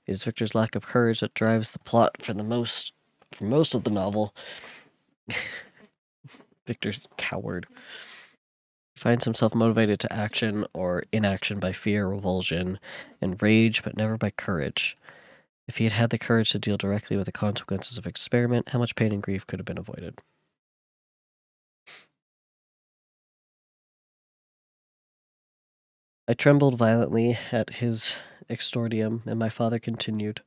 It is Victor's lack of courage that drives the plot for most of the novel. Victor's a coward. He finds himself motivated to action or inaction by fear, revulsion, and rage, but never by courage. If he had had the courage to deal directly with the consequences of experiment, how much pain and grief could have been avoided? I trembled violently at his exordium, and my father continued.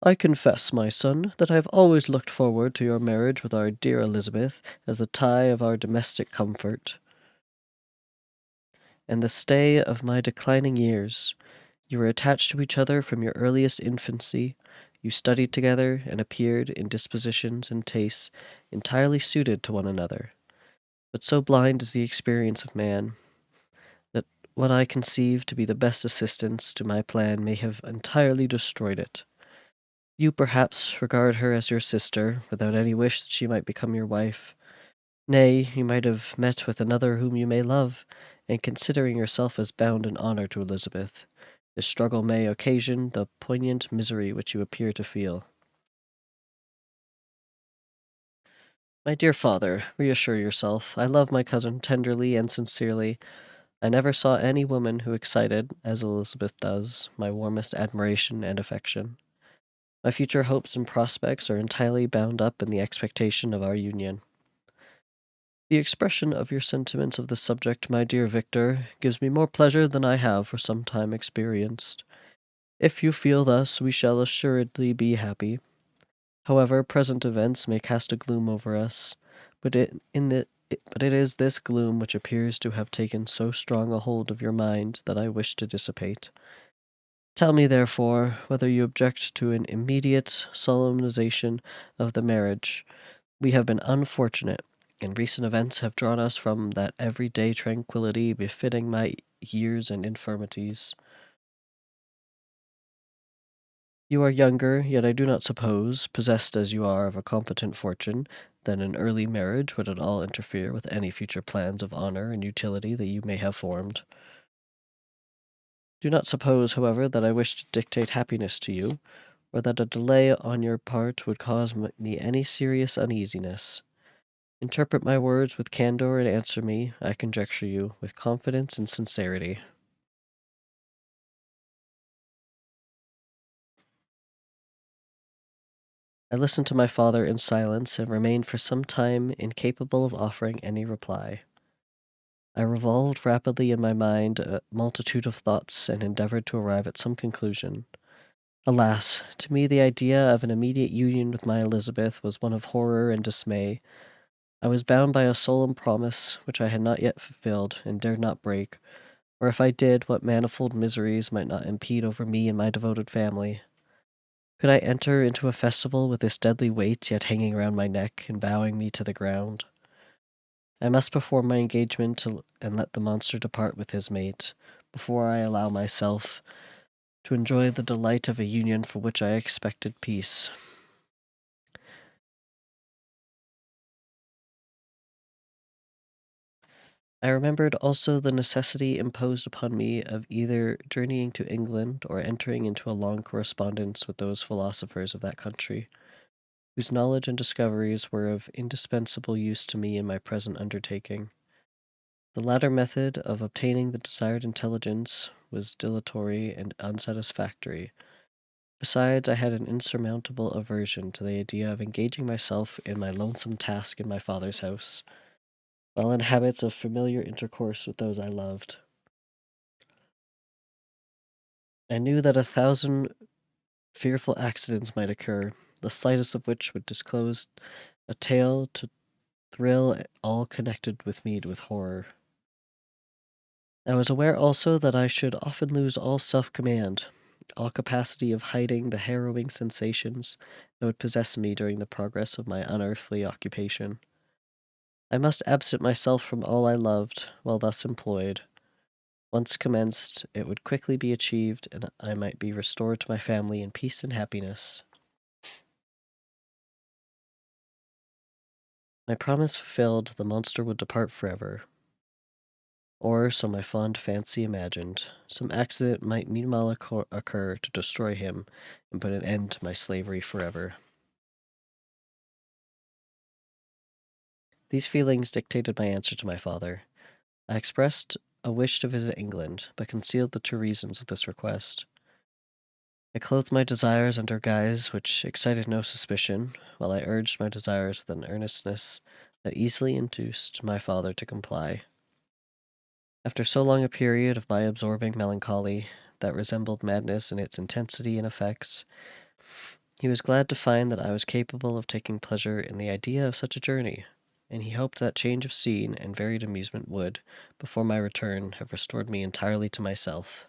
I confess, my son, that I have always looked forward to your marriage with our dear Elizabeth as the tie of our domestic comfort, and the stay of my declining years. You were attached to each other from your earliest infancy. You studied together and appeared in dispositions and tastes entirely suited to one another. But so blind is the experience of man that what I conceived to be the best assistance to my plan may have entirely destroyed it. You perhaps regard her as your sister, without any wish that she might become your wife. Nay, you might have met with another whom you may love, and considering yourself as bound in honor to Elizabeth, this struggle may occasion the poignant misery which you appear to feel. My dear father, reassure yourself. I love my cousin tenderly and sincerely. I never saw any woman who excited, as Elizabeth does, my warmest admiration and affection. My future hopes and prospects are entirely bound up in the expectation of our union. The expression of your sentiments of this subject, my dear Victor, gives me more pleasure than I have for some time experienced. If you feel thus, we shall assuredly be happy. However, present events may cast a gloom over us, but it is this gloom which appears to have taken so strong a hold of your mind that I wish to dissipate. Tell me, therefore, whether you object to an immediate solemnization of the marriage. We have been unfortunate, and recent events have drawn us from that everyday tranquillity befitting my years and infirmities. You are younger, yet I do not suppose, possessed as you are of a competent fortune, that an early marriage would at all interfere with any future plans of honor and utility that you may have formed. Do not suppose, however, that I wish to dictate happiness to you, or that a delay on your part would cause me any serious uneasiness. Interpret my words with candor and answer me, I conjecture you, with confidence and sincerity. I listened to my father in silence and remained for some time incapable of offering any reply. I revolved rapidly in my mind a multitude of thoughts and endeavored to arrive at some conclusion. Alas, to me the idea of an immediate union with my Elizabeth was one of horror and dismay. I was bound by a solemn promise which I had not yet fulfilled and dared not break, or if I did, what manifold miseries might not impede over me and my devoted family. Could I enter into a festival with this deadly weight yet hanging round my neck and bowing me to the ground? I must perform my engagement and let the monster depart with his mate, before I allow myself to enjoy the delight of a union for which I expected peace. I remembered also the necessity imposed upon me of either journeying to England or entering into a long correspondence with those philosophers of that country, whose knowledge and discoveries were of indispensable use to me in my present undertaking. The latter method of obtaining the desired intelligence was dilatory and unsatisfactory. Besides, I had an insurmountable aversion to the idea of engaging myself in my lonesome task in my father's house, while in habits of familiar intercourse with those I loved. I knew that 1,000 fearful accidents might occur, the slightest of which would disclose a tale to thrill all connected with me with horror. I was aware also that I should often lose all self-command, all capacity of hiding the harrowing sensations that would possess me during the progress of my unearthly occupation. I must absent myself from all I loved while thus employed. Once commenced, it would quickly be achieved, and I might be restored to my family in peace and happiness. My promise fulfilled, the monster would depart forever. Or, so my fond fancy imagined, some accident might meanwhile occur to destroy him and put an end to my slavery forever. These feelings dictated my answer to my father. I expressed a wish to visit England, but concealed the true reasons of this request. I clothed my desires under guise which excited no suspicion, while I urged my desires with an earnestness that easily induced my father to comply. After so long a period of my absorbing melancholy, that resembled madness in its intensity and effects, he was glad to find that I was capable of taking pleasure in the idea of such a journey, and he hoped that change of scene and varied amusement would, before my return, have restored me entirely to myself.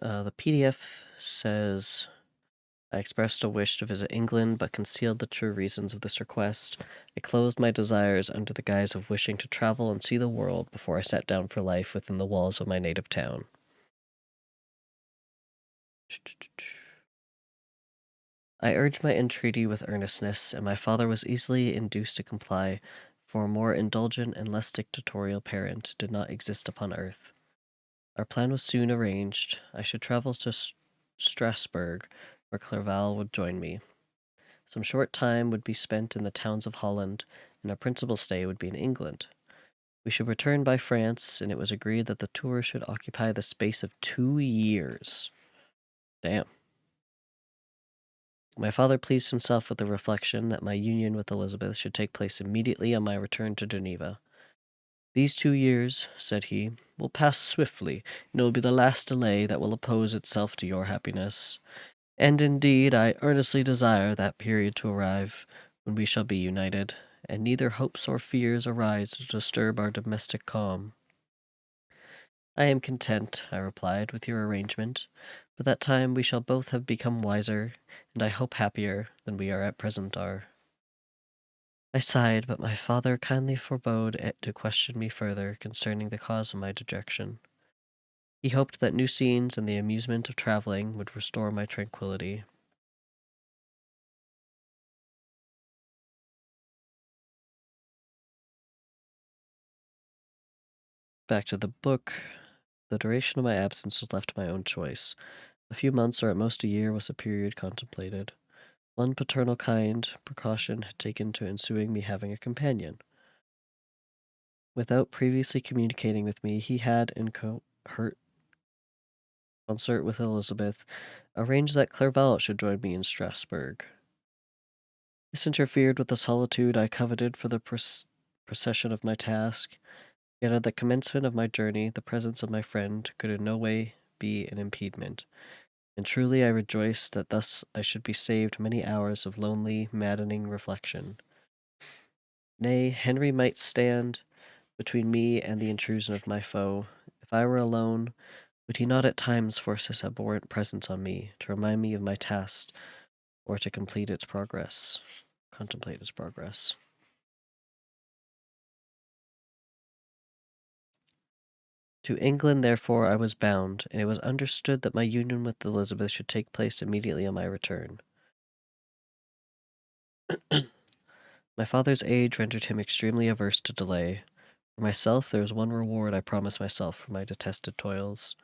The PDF says, I expressed a wish to visit England, but concealed the true reasons of this request. I clothed my desires under the guise of wishing to travel and see the world before I sat down for life within the walls of my native town. I urged my entreaty with earnestness, and my father was easily induced to comply, for a more indulgent and less dictatorial parent did not exist upon earth. Our plan was soon arranged. I should travel to Strasbourg, where Clerval would join me. Some short time would be spent in the towns of Holland, and our principal stay would be in England. We should return by France, and it was agreed that the tour should occupy the space of 2 years. Damn. My father pleased himself with the reflection that my union with Elizabeth should take place immediately on my return to Geneva. "These 2 years," said he, "will pass swiftly, and it will be the last delay that will oppose itself to your happiness. And indeed, I earnestly desire that period to arrive when we shall be united, and neither hopes or fears arise to disturb our domestic calm." "I am content," I replied, "with your arrangement. By that time we shall both have become wiser, and I hope happier, than we are at present are." I sighed, but my father kindly forbade to question me further concerning the cause of my dejection. He hoped that new scenes and the amusement of traveling would restore my tranquillity. Back to the book. The duration of my absence was left to my own choice. A few months or at most a year was the period contemplated. One paternal kind precaution had taken to ensuing me having a companion. Without previously communicating with me, he had, in concert with Elizabeth, arranged that Clerval should join me in Strasbourg. This interfered with the solitude I coveted for the procession of my task, yet at the commencement of my journey the presence of my friend could in no way be an impediment, and truly I rejoiced that thus I should be saved many hours of lonely, maddening reflection. Nay, Henry might stand between me and the intrusion of my foe. If I were alone, would he not at times force his abhorrent presence on me to remind me of my task or to contemplate its progress? To England, therefore, I was bound, and it was understood that my union with Elizabeth should take place immediately on my return. My father's age rendered him extremely averse to delay. For myself, there was one reward I promised myself for my detested toils,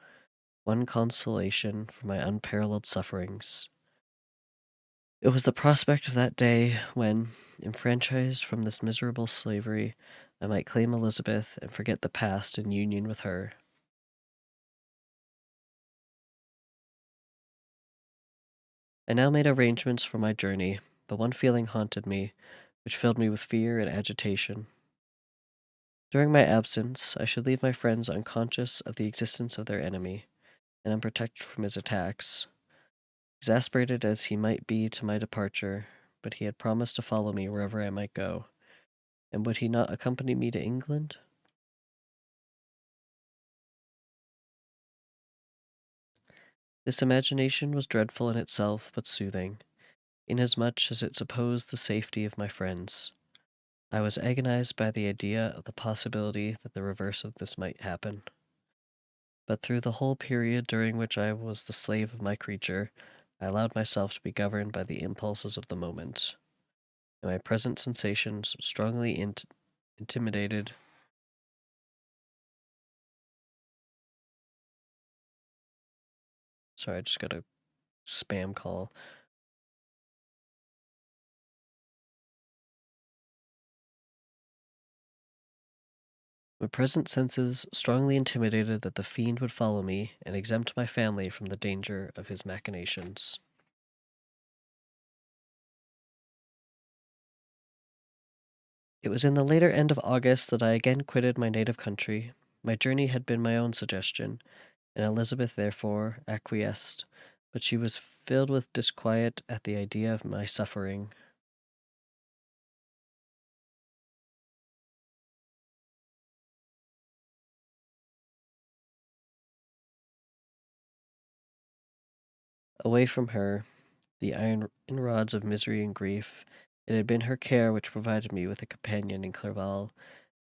one consolation for my unparalleled sufferings. It was the prospect of that day when, enfranchised from this miserable slavery, I might claim Elizabeth and forget the past in union with her. I now made arrangements for my journey, but one feeling haunted me, which filled me with fear and agitation. During my absence, I should leave my friends unconscious of the existence of their enemy, and unprotected from his attacks. Exasperated as he might be to my departure, but he had promised to follow me wherever I might go, and would he not accompany me to England? This imagination was dreadful in itself, but soothing, inasmuch as it supposed the safety of my friends. I was agonized by the idea of the possibility that the reverse of this might happen. But through the whole period during which I was the slave of my creature, I allowed myself to be governed by the impulses of the moment, and my present sensations strongly intimidated. Sorry, I just got a spam call. My present senses strongly intimidated that the fiend would follow me and exempt my family from the danger of his machinations. It was in the later end of August that I again quitted my native country. My journey had been my own suggestion, and Elizabeth therefore acquiesced, but she was filled with disquiet at the idea of my suffering. Away from her, the iron rods of misery and grief, it had been her care which provided me with a companion in Clerval,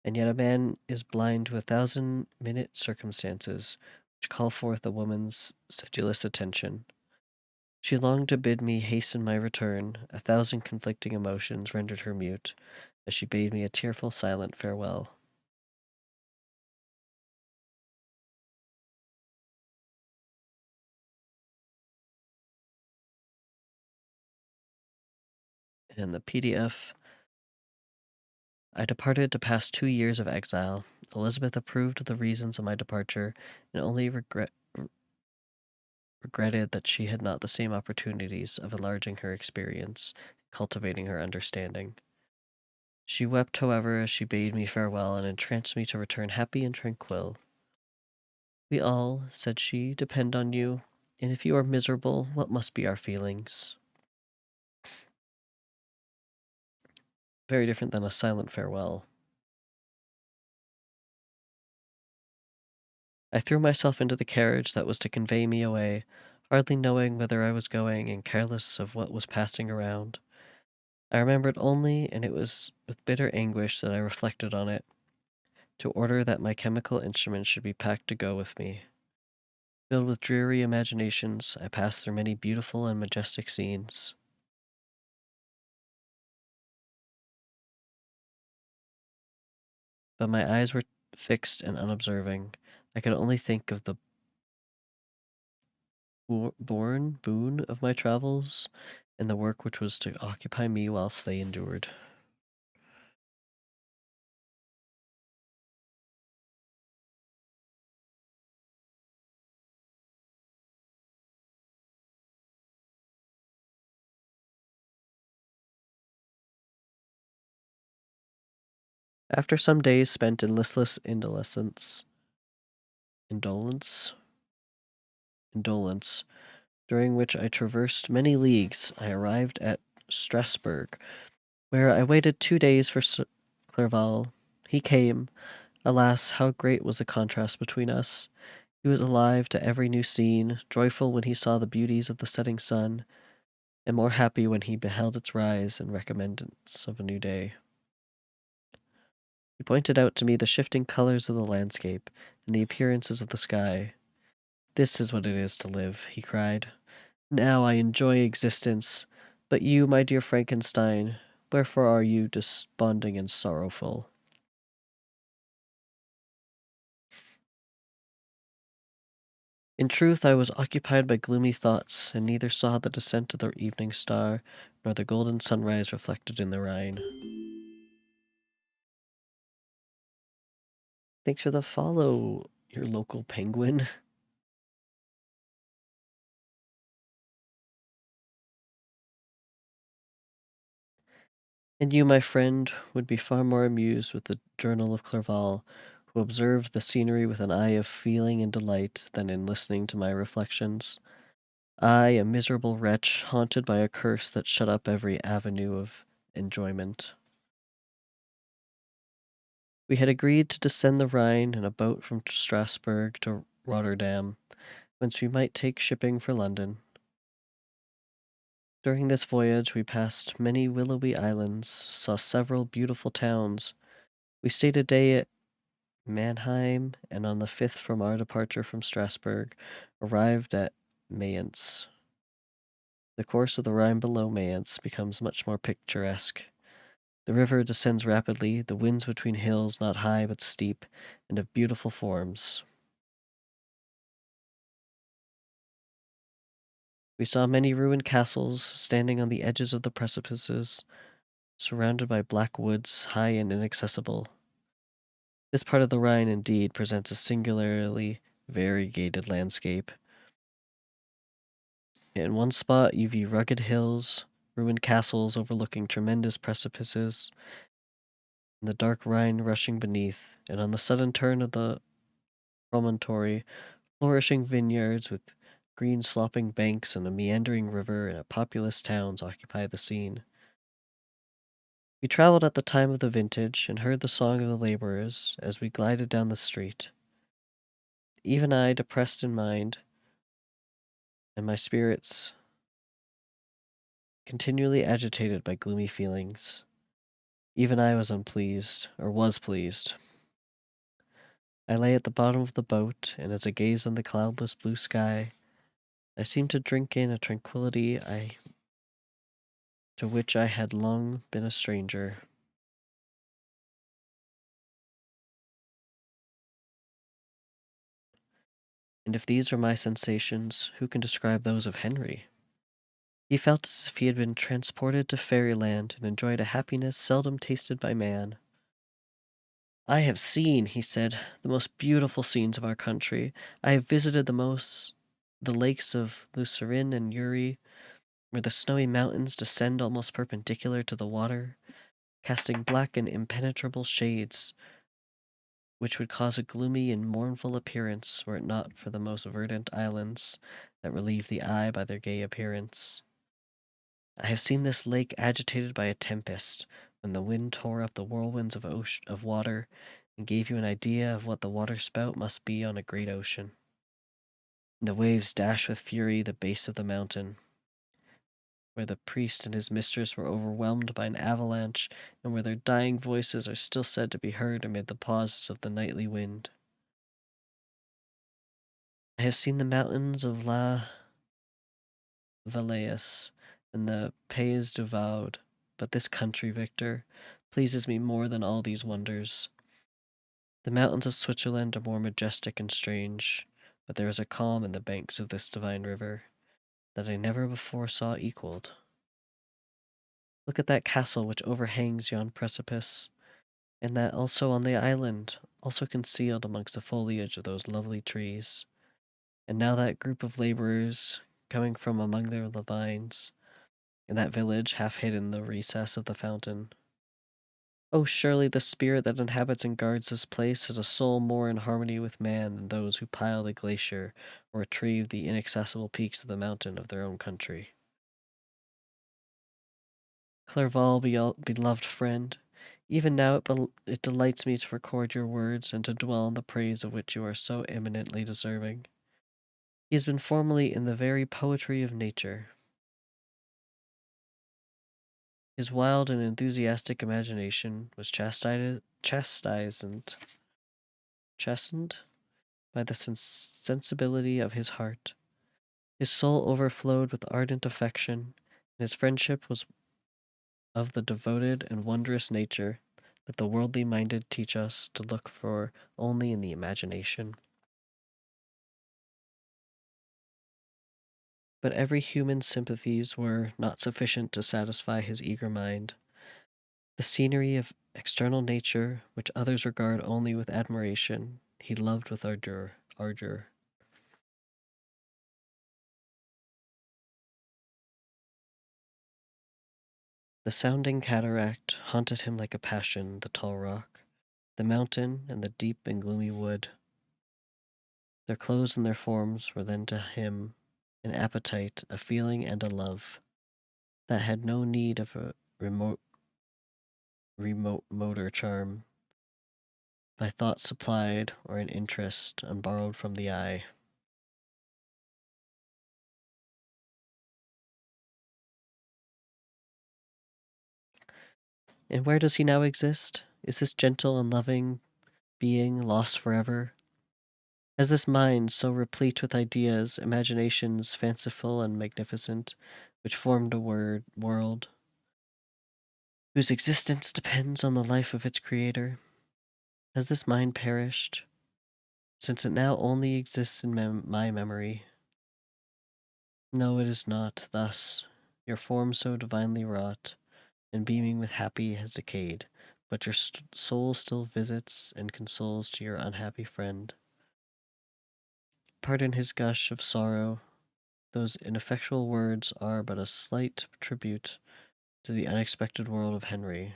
and yet a man is blind to 1,000 minute circumstances which call forth a woman's sedulous attention. She longed to bid me hasten my return. 1,000 conflicting emotions rendered her mute, as she bade me a tearful, silent farewell. And the PDF: I departed to pass 2 years of exile. Elizabeth approved of the reasons of my departure and only regretted that she had not the same opportunities of enlarging her experience, cultivating her understanding. She wept, however, as she bade me farewell and entranced me to return happy and tranquil. We all, said she, depend on you, and if you are miserable, what must be our feelings? Very different than a silent farewell. I threw myself into the carriage that was to convey me away, hardly knowing whither I was going and careless of what was passing around. I remembered only, and it was with bitter anguish that I reflected on it, to order that my chemical instruments should be packed to go with me. Filled with dreary imaginations, I passed through many beautiful and majestic scenes. But my eyes were fixed and unobserving. I could only think of the boon of my travels and the work which was to occupy me whilst they endured. After some days spent in listless indolence, during which I traversed many leagues, I arrived at Strasbourg, where I waited 2 days for Clerval. He came. Alas, how great was the contrast between us! He was alive to every new scene, joyful when he saw the beauties of the setting sun, and more happy when he beheld its rise and recommencence of a new day. He pointed out to me the shifting colors of the landscape and the appearances of the sky. This is what it is to live, he cried. Now I enjoy existence, but you, my dear Frankenstein, wherefore are you desponding and sorrowful? In truth, I was occupied by gloomy thoughts, and neither saw the descent of the evening star, nor the golden sunrise reflected in the Rhine. Thanks for the follow, your local penguin. And you, my friend, would be far more amused with the Journal of Clerval, who observed the scenery with an eye of feeling and delight, than in listening to my reflections. I, a miserable wretch, haunted by a curse that shut up every avenue of enjoyment. We had agreed to descend the Rhine in a boat from Strasbourg to Rotterdam, whence we might take shipping for London. During this voyage we passed many willowy islands, saw several beautiful towns. We stayed a day at Mannheim, and on the 5th from our departure from Strasbourg, arrived at Mayence. The course of the Rhine below Mayence becomes much more picturesque. The river descends rapidly, the winds between hills not high but steep, and of beautiful forms. We saw many ruined castles standing on the edges of the precipices, surrounded by black woods, high and inaccessible. This part of the Rhine, indeed, presents a singularly variegated landscape. In one spot you view rugged hills, ruined castles overlooking tremendous precipices, and the dark Rhine rushing beneath, and on the sudden turn of the promontory, flourishing vineyards with green sloping banks and a meandering river and populous towns occupy the scene. We traveled at the time of the vintage and heard the song of the laborers as we glided down the street. Even I, depressed in mind, and my spirits continually agitated by gloomy feelings. Even I was unpleased, or was pleased. I lay at the bottom of the boat, and as I gazed on the cloudless blue sky, I seemed to drink in a tranquillity to which I had long been a stranger. And if these were my sensations, who can describe those of Henry? He felt as if he had been transported to fairyland and enjoyed a happiness seldom tasted by man. I have seen, he said, the most beautiful scenes of our country. I have visited the lakes of Lucerne and Uri, where the snowy mountains descend almost perpendicular to the water, casting black and impenetrable shades, which would cause a gloomy and mournful appearance were it not for the most verdant islands that relieve the eye by their gay appearance. I have seen this lake agitated by a tempest, when the wind tore up the whirlwinds of water, and gave you an idea of what the waterspout must be on a great ocean. And the waves dashed with fury the base of the mountain, where the priest and his mistress were overwhelmed by an avalanche, and where their dying voices are still said to be heard amid the pauses of the nightly wind. I have seen the mountains of La Valais and the Pays du Vaud, but this country, Victor, pleases me more than all these wonders. The mountains of Switzerland are more majestic and strange, but there is a calm in the banks of this divine river that I never before saw equaled. Look at that castle which overhangs yon precipice, and that also on the island, also concealed amongst the foliage of those lovely trees. And now that group of laborers coming from among their vines, and that village half hid in the recess of the fountain. Oh, surely the spirit that inhabits and guards this place has a soul more in harmony with man than those who pile the glacier or retrieve the inaccessible peaks of the mountain of their own country. Clerval, beloved friend, even now it delights me to record your words and to dwell on the praise of which you are so eminently deserving. He has been formerly in the very poetry of nature. His wild and enthusiastic imagination was chastised and chastened by the sensibility of his heart. His soul overflowed with ardent affection, and his friendship was of the devoted and wondrous nature that the worldly minded teach us to look for only in the imagination. But every human sympathies were not sufficient to satisfy his eager mind. The scenery of external nature, which others regard only with admiration, he loved with ardor. The sounding cataract haunted him like a passion, the tall rock, the mountain, and the deep and gloomy wood. Their clothes and their forms were then to him an appetite, a feeling, and a love that had no need of a remote motor charm, by thought supplied, or an interest unborrowed from the eye. And where does he now exist? Is this gentle and loving being lost forever? Has this mind, so replete with ideas, imaginations fanciful and magnificent, which formed a world, whose existence depends on the life of its creator, has this mind perished, since it now only exists in my memory? No, it is not thus. Your form so divinely wrought, and beaming with happy has decayed, but your soul still visits and consoles to your unhappy friend. Pardon his gush of sorrow. Those ineffectual words are but a slight tribute to the unexpected world of Henry,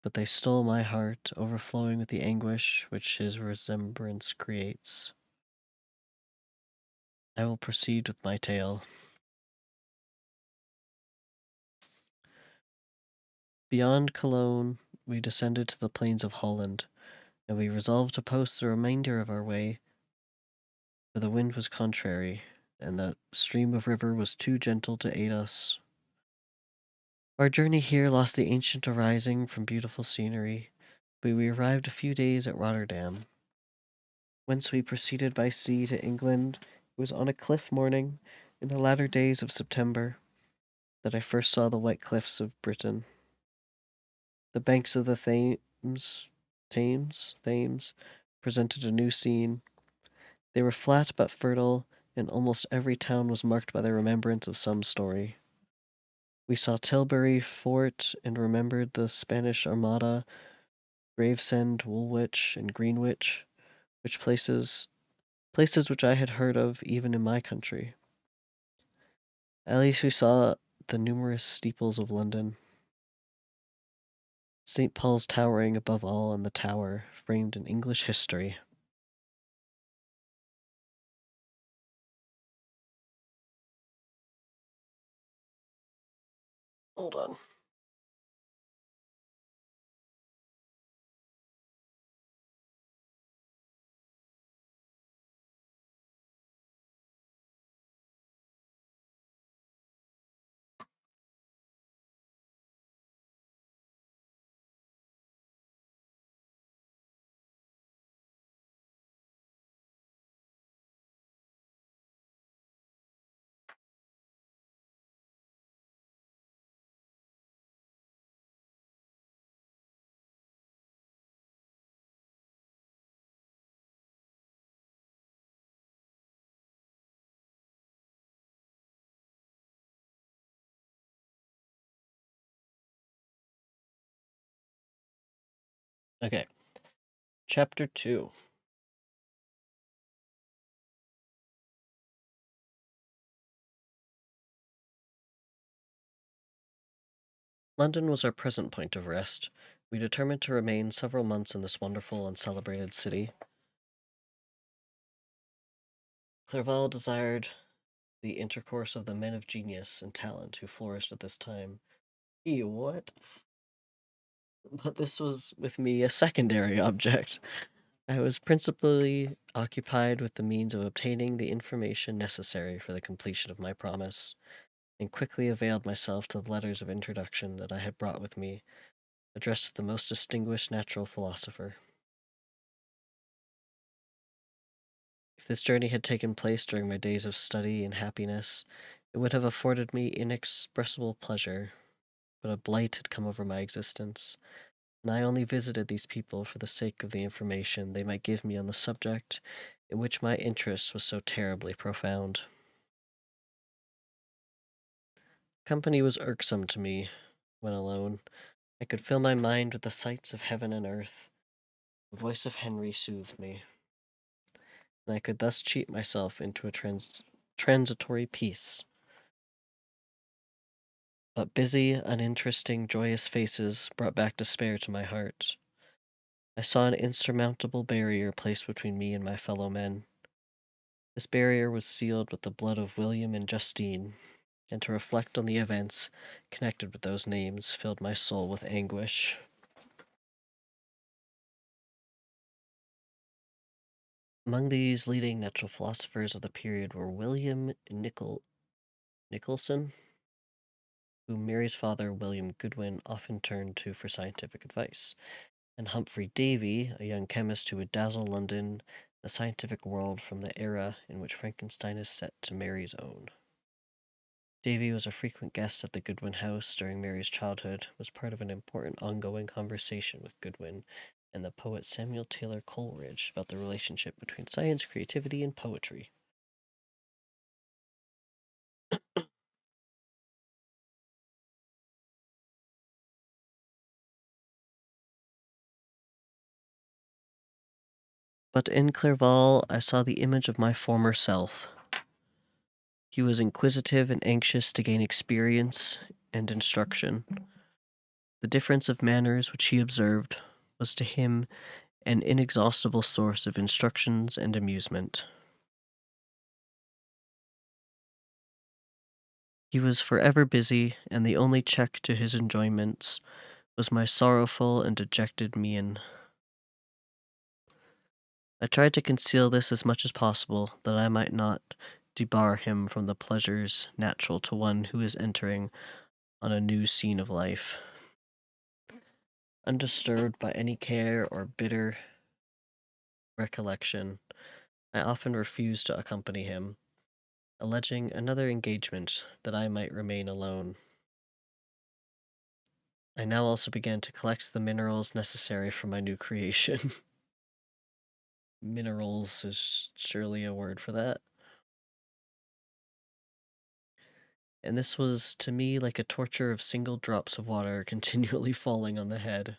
but they stole my heart, overflowing with the anguish which his remembrance creates. I will proceed with my tale. Beyond Cologne, we descended to the plains of Holland, and we resolved to post the remainder of our way, for the wind was contrary, and the stream of river was too gentle to aid us. Our journey here lost the ancient arising from beautiful scenery, but we arrived a few days at Rotterdam, whence we proceeded by sea to England. It was on a cliff morning, in the latter days of September, that I first saw the white cliffs of Britain. The banks of the Thames presented a new scene, They were flat but fertile, and almost every town was marked by the remembrance of some story. We saw Tilbury Fort and remembered the Spanish Armada, Gravesend, Woolwich, and Greenwich, which places which I had heard of even in my country. At least we saw the numerous steeples of London. St. Paul's towering above all, and the tower framed in English history. Hold on. Okay. Chapter 2. London was our present point of rest. We determined to remain several months in this wonderful and celebrated city. Clerval desired the intercourse of the men of genius and talent who flourished at this time. What? But this was with me a secondary object. I was principally occupied with the means of obtaining the information necessary for the completion of my promise, and quickly availed myself to the letters of introduction that I had brought with me, addressed to the most distinguished natural philosopher. If this journey had taken place during my days of study and happiness, it would have afforded me inexpressible pleasure, but a blight had come over my existence, and I only visited these people for the sake of the information they might give me on the subject in which my interest was so terribly profound. Company was irksome to me when alone. I could fill my mind with the sights of heaven and earth. The voice of Henry soothed me, and I could thus cheat myself into a transitory peace. But busy, uninteresting, joyous faces brought back despair to my heart. I saw an insurmountable barrier placed between me and my fellow men. This barrier was sealed with the blood of William and Justine, and to reflect on the events connected with those names filled my soul with anguish. Among these leading natural philosophers of the period were William Nicholson, whom Mary's father, William Goodwin, often turned to for scientific advice, and Humphrey Davy, a young chemist who would dazzle London, the scientific world from the era in which Frankenstein is set to Mary's own. Davy was a frequent guest at the Goodwin house during Mary's childhood, was part of an important ongoing conversation with Goodwin and the poet Samuel Taylor Coleridge about the relationship between science, creativity, and poetry. But in Clerval I saw the image of my former self. He was inquisitive and anxious to gain experience and instruction. The difference of manners which he observed was to him an inexhaustible source of instructions and amusement. He was forever busy, and the only check to his enjoyments was my sorrowful and dejected mien. I tried to conceal this as much as possible, that I might not debar him from the pleasures natural to one who is entering on a new scene of life. Undisturbed by any care or bitter recollection, I often refused to accompany him, alleging another engagement that I might remain alone. I now also began to collect the minerals necessary for my new creation. minerals is surely a word for that. And this was to me like a torture of single drops of water continually falling on the head.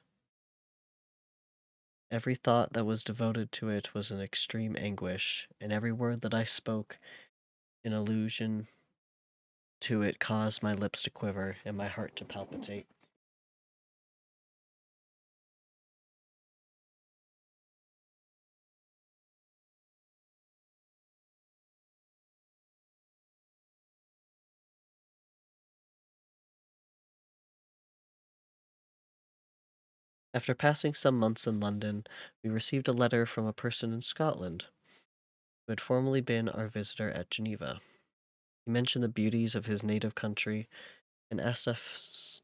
Every thought that was devoted to it was an extreme anguish, and every word that I spoke in allusion to it caused my lips to quiver and my heart to palpitate. After passing some months in London, we received a letter from a person in Scotland who had formerly been our visitor at Geneva. He mentioned the beauties of his native country and asked us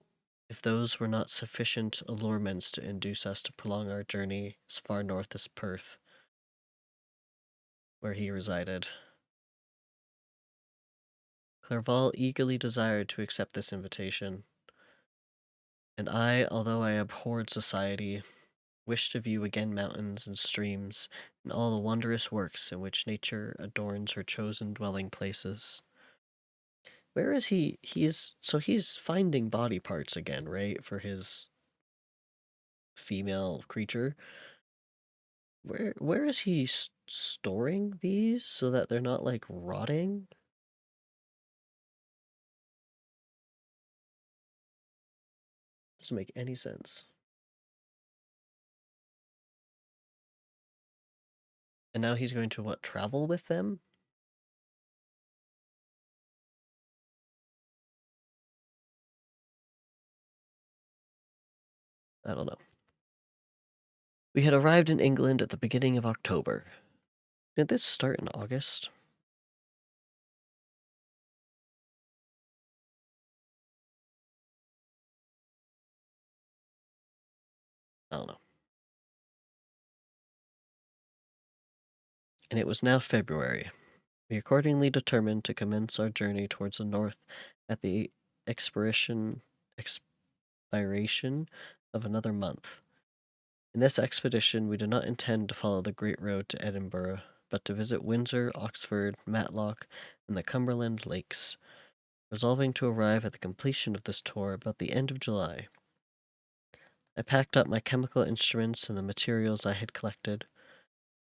if those were not sufficient allurements to induce us to prolong our journey as far north as Perth, where he resided. Clerval eagerly desired to accept this invitation, and I, although I abhorred society, wished to view again mountains and streams and all the wondrous works in which nature adorns her chosen dwelling places. Where is he? He's finding body parts again, right? For his female creature. Where is he storing these so that they're not like rotting? Doesn't make any sense. And now he's going to what, travel with them? I don't know. We had arrived in England at the beginning of October. Did this start in August? I don't know. And it was now February. We accordingly determined to commence our journey towards the north at the expiration of another month. In this expedition, we did not intend to follow the great road to Edinburgh, but to visit Windsor, Oxford, Matlock, and the Cumberland Lakes, resolving to arrive at the completion of this tour about the end of July. I packed up my chemical instruments and the materials I had collected,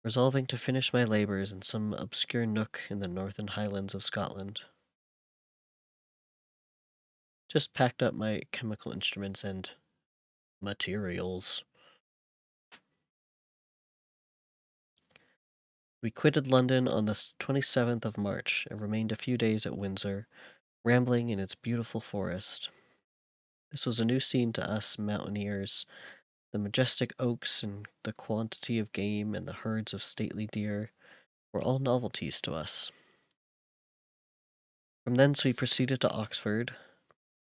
resolving to finish my labors in some obscure nook in the northern highlands of Scotland. Just packed up my chemical instruments and materials. We quitted London on the 27th of March and remained a few days at Windsor, rambling in its beautiful forest. This was a new scene to us mountaineers. The majestic oaks and the quantity of game and the herds of stately deer were all novelties to us. From thence we proceeded to Oxford.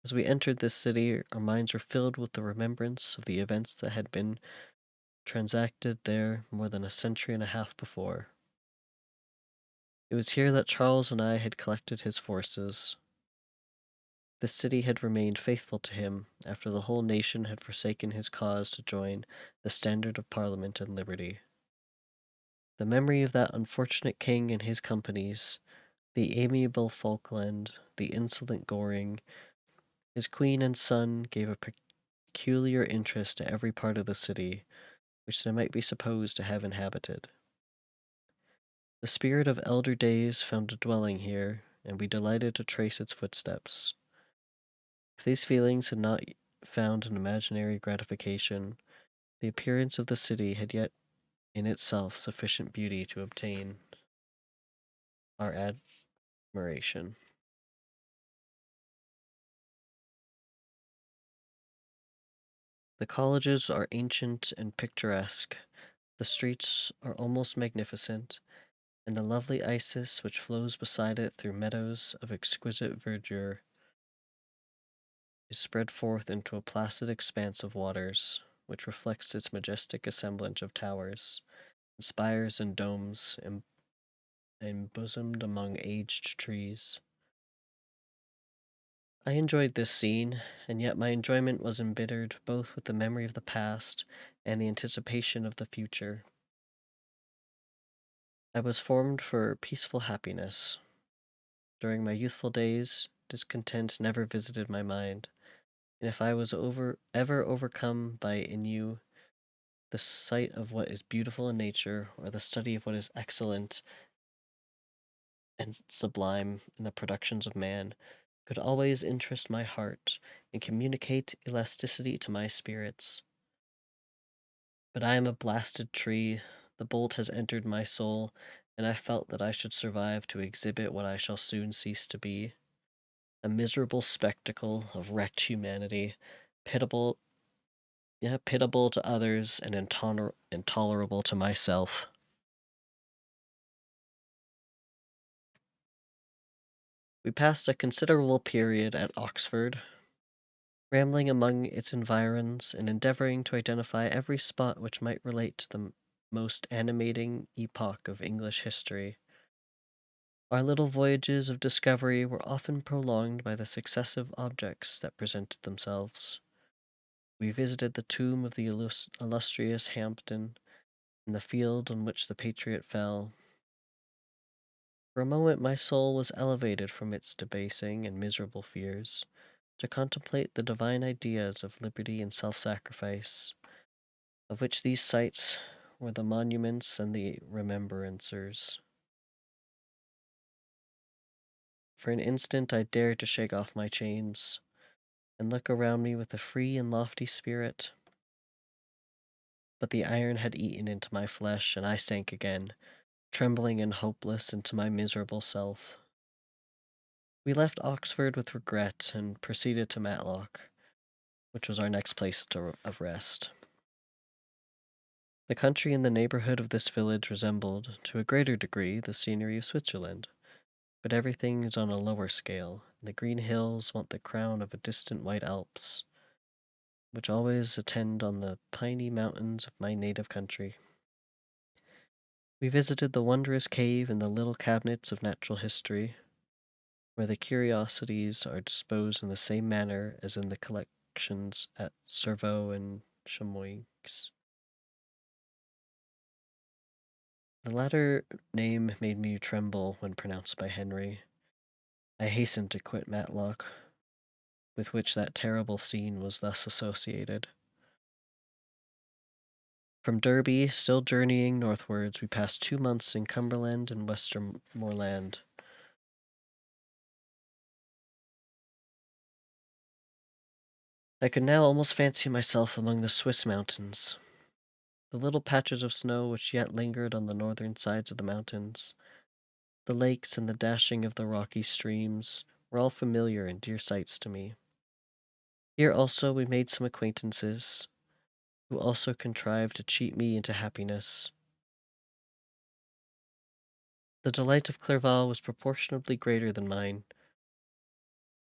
As we entered this city, our minds were filled with the remembrance of the events that had been transacted there more than a century and a half before. It was here that Charles and I had collected his forces. The city had remained faithful to him after the whole nation had forsaken his cause to join the standard of Parliament and liberty. The memory of that unfortunate king and his companies, the amiable Falkland, the insolent Goring, his queen and son gave a peculiar interest to every part of the city which they might be supposed to have inhabited. The spirit of elder days found a dwelling here, and we delighted to trace its footsteps. If these feelings had not found an imaginary gratification, the appearance of the city had yet in itself sufficient beauty to obtain our admiration. The colleges are ancient and picturesque, the streets are almost magnificent, and the lovely Isis which flows beside it through meadows of exquisite verdure is spread forth into a placid expanse of waters, which reflects its majestic assemblage of towers, spires and domes, embosomed among aged trees. I enjoyed this scene, and yet my enjoyment was embittered both with the memory of the past and the anticipation of the future. I was formed for peaceful happiness. During my youthful days, discontent never visited my mind, and if I was ever overcome by ennui, the sight of what is beautiful in nature, or the study of what is excellent and sublime in the productions of man, could always interest my heart and communicate elasticity to my spirits. But I am a blasted tree, the bolt has entered my soul, and I felt that I should survive to exhibit what I shall soon cease to be, a miserable spectacle of wrecked humanity, pitiable, pitiable to others and intolerable to myself. We passed a considerable period at Oxford, rambling among its environs and endeavoring to identify every spot which might relate to the most animating epoch of English history. Our little voyages of discovery were often prolonged by the successive objects that presented themselves. We visited the tomb of the illustrious Hampden, and the field on which the patriot fell. For a moment my soul was elevated from its debasing and miserable fears, to contemplate the divine ideas of liberty and self-sacrifice, of which these sights were the monuments and the remembrancers. For an instant I dared to shake off my chains, and look around me with a free and lofty spirit. But the iron had eaten into my flesh, and I sank again, trembling and hopeless, into my miserable self. We left Oxford with regret and proceeded to Matlock, which was our next place of rest. The country in the neighborhood of this village resembled, to a greater degree, the scenery of Switzerland, but everything is on a lower scale, and the green hills want the crown of a distant white Alps, which always attend on the piney mountains of my native country. We visited the wondrous cave and the little cabinets of natural history, where the curiosities are disposed in the same manner as in the collections at Cerveau and Chamois. The latter name made me tremble when pronounced by Henry. I hastened to quit Matlock, with which that terrible scene was thus associated. From Derby, still journeying northwards, we passed 2 months in Cumberland and Westmoreland. I could now almost fancy myself among the Swiss mountains. The little patches of snow which yet lingered on the northern sides of the mountains, the lakes and the dashing of the rocky streams, were all familiar and dear sights to me. Here also we made some acquaintances, who also contrived to cheat me into happiness. The delight of Clerval was proportionably greater than mine.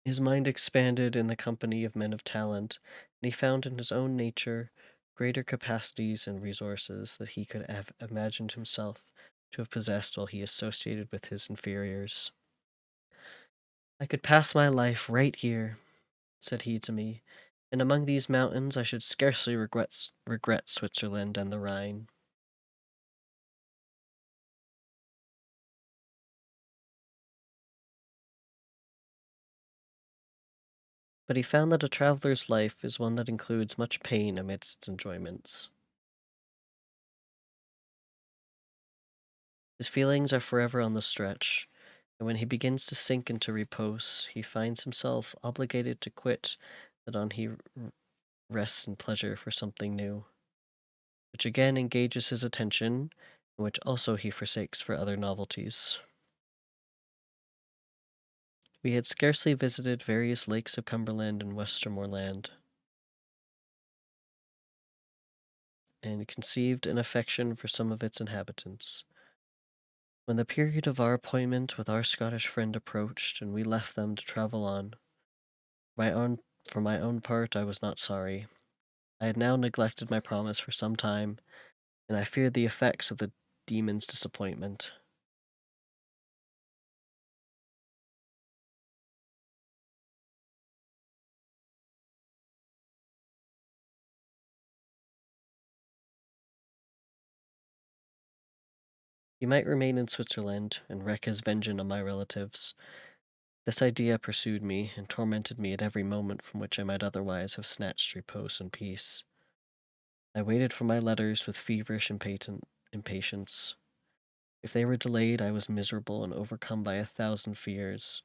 His mind expanded in the company of men of talent, and he found in his own nature greater capacities and resources than he could have imagined himself to have possessed while he associated with his inferiors. I could pass my life right here, said he to me, and among these mountains I should scarcely regret Switzerland and the Rhine. But he found that a traveler's life is one that includes much pain amidst its enjoyments. His feelings are forever on the stretch, and when he begins to sink into repose, he finds himself obligated to quit that on he rests in pleasure for something new, which again engages his attention, and which also he forsakes for other novelties. We had scarcely visited various lakes of Cumberland and Westmoreland, and conceived an affection for some of its inhabitants. When the period of our appointment with our Scottish friend approached, and we left them to travel on, for my own part, I was not sorry. I had now neglected my promise for some time, and I feared the effects of the demon's disappointment. He might remain in Switzerland and wreak his vengeance on my relatives. This idea pursued me and tormented me at every moment from which I might otherwise have snatched repose and peace. I waited for my letters with feverish impatience. If they were delayed, I was miserable and overcome by 1,000 fears.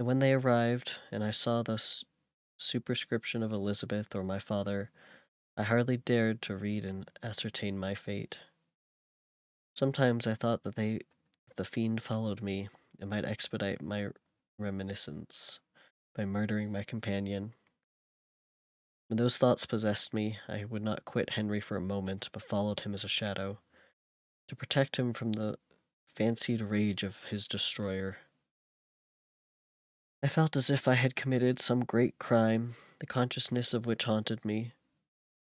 And when they arrived, and I saw the superscription of Elizabeth or my father, I hardly dared to read and ascertain my fate. Sometimes I thought that the fiend followed me and might expedite my reminiscence by murdering my companion. When those thoughts possessed me, I would not quit Henry for a moment, but followed him as a shadow, to protect him from the fancied rage of his destroyer. I felt as if I had committed some great crime, the consciousness of which haunted me.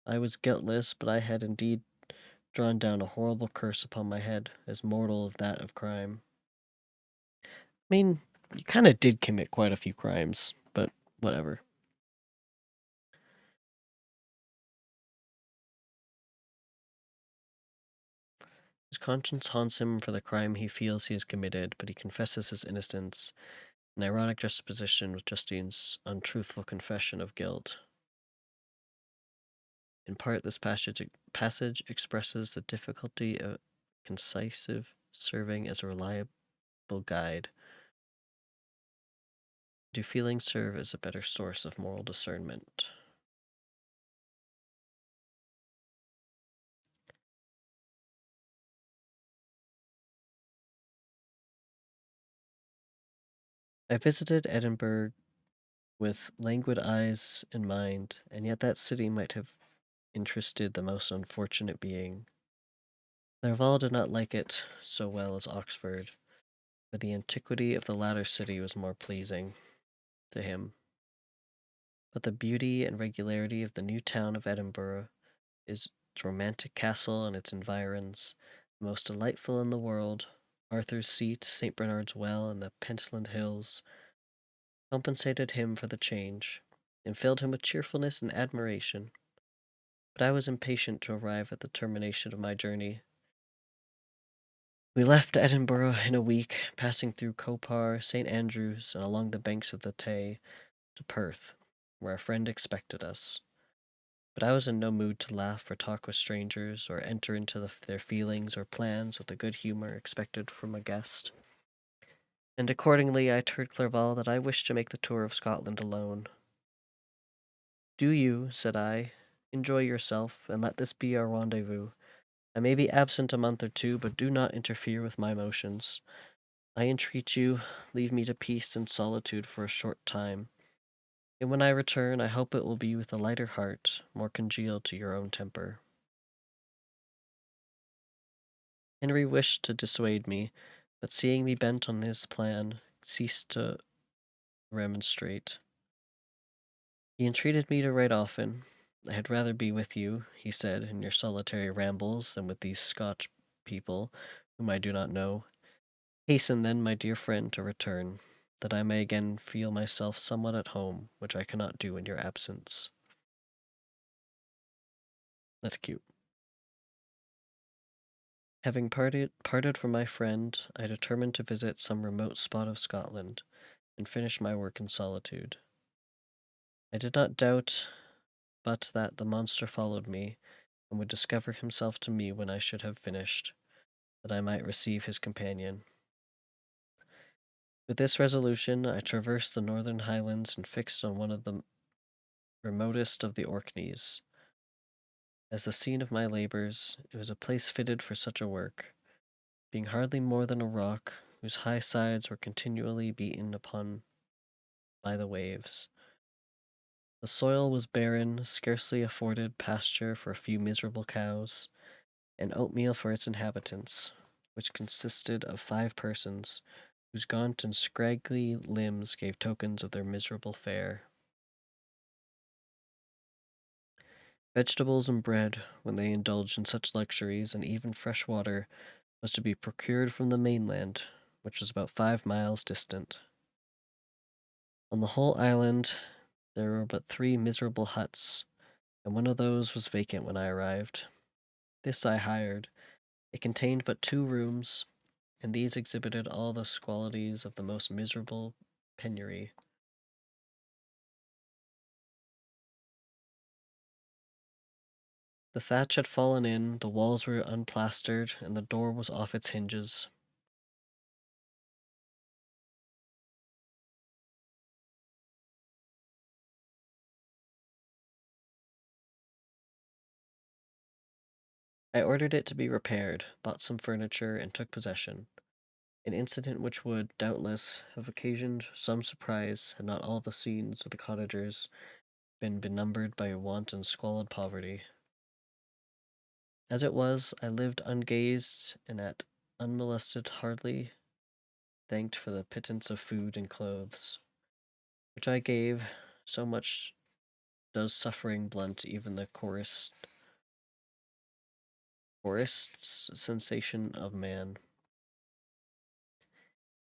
I was guiltless, but I had indeed drawn down a horrible curse upon my head, as mortal as that of crime. I mean, you kind of did commit quite a few crimes, but whatever. His conscience haunts him for the crime he feels he has committed, but he confesses his innocence, an ironic juxtaposition with Justine's untruthful confession of guilt. In part, this passage expresses the difficulty of concisive serving as a reliable guide. Do feelings serve as a better source of moral discernment? I visited Edinburgh with languid eyes and mind, and yet that city might have interested the most unfortunate being. Clerval did not like it so well as Oxford, but the antiquity of the latter city was more pleasing to him. But the beauty and regularity of the new town of Edinburgh, its romantic castle and its environs, the most delightful in the world, Arthur's Seat, St. Bernard's Well, and the Pentland Hills, compensated him for the change, and filled him with cheerfulness and admiration. But I was impatient to arrive at the termination of my journey. We left Edinburgh in a week, passing through Copar, St. Andrews, and along the banks of the Tay to Perth, where a friend expected us. But I was in no mood to laugh or talk with strangers, or enter into their feelings or plans with the good humor expected from a guest. And accordingly I told Clerval that I wished to make the tour of Scotland alone. Do you, said I, enjoy yourself, and let this be our rendezvous. I may be absent a month or two, but do not interfere with my motions. I entreat you, leave me to peace and solitude for a short time, and when I return, I hope it will be with a lighter heart, more congealed to your own temper. Henry wished to dissuade me, but seeing me bent on his plan, ceased to remonstrate. He entreated me to write often. I had rather be with you, he said, in your solitary rambles than with these Scotch people, whom I do not know. Hasten then, my dear friend, to return, that I may again feel myself somewhat at home, which I cannot do in your absence. That's cute. Having parted from my friend, I determined to visit some remote spot of Scotland, and finish my work in solitude. I did not doubt but that the monster followed me, and would discover himself to me when I should have finished, that I might receive his companion. With this resolution, I traversed the northern highlands and fixed on one of the remotest of the Orkneys. As the scene of my labors, it was a place fitted for such a work, being hardly more than a rock, whose high sides were continually beaten upon by the waves. The soil was barren, scarcely afforded pasture for a few miserable cows, and oatmeal for its inhabitants, which consisted of 5 persons, whose gaunt and scraggly limbs gave tokens of their miserable fare. Vegetables and bread, when they indulged in such luxuries, and even fresh water, was to be procured from the mainland, which was about 5 miles distant. On the whole island, there were but 3 miserable huts, and one of those was vacant when I arrived. This I hired, It contained but 2 rooms, and these exhibited all the qualities of the most miserable penury. The thatch had fallen in, the walls were unplastered, and the door was off its hinges. I ordered it to be repaired, bought some furniture, and took possession. An incident which would, doubtless, have occasioned some surprise had not all the scenes of the cottagers been benumbered by want and squalid poverty. As it was, I lived ungazed and at unmolested, hardly thanked for the pittance of food and clothes, which I gave. So much does suffering blunt even the poorest sensation of man.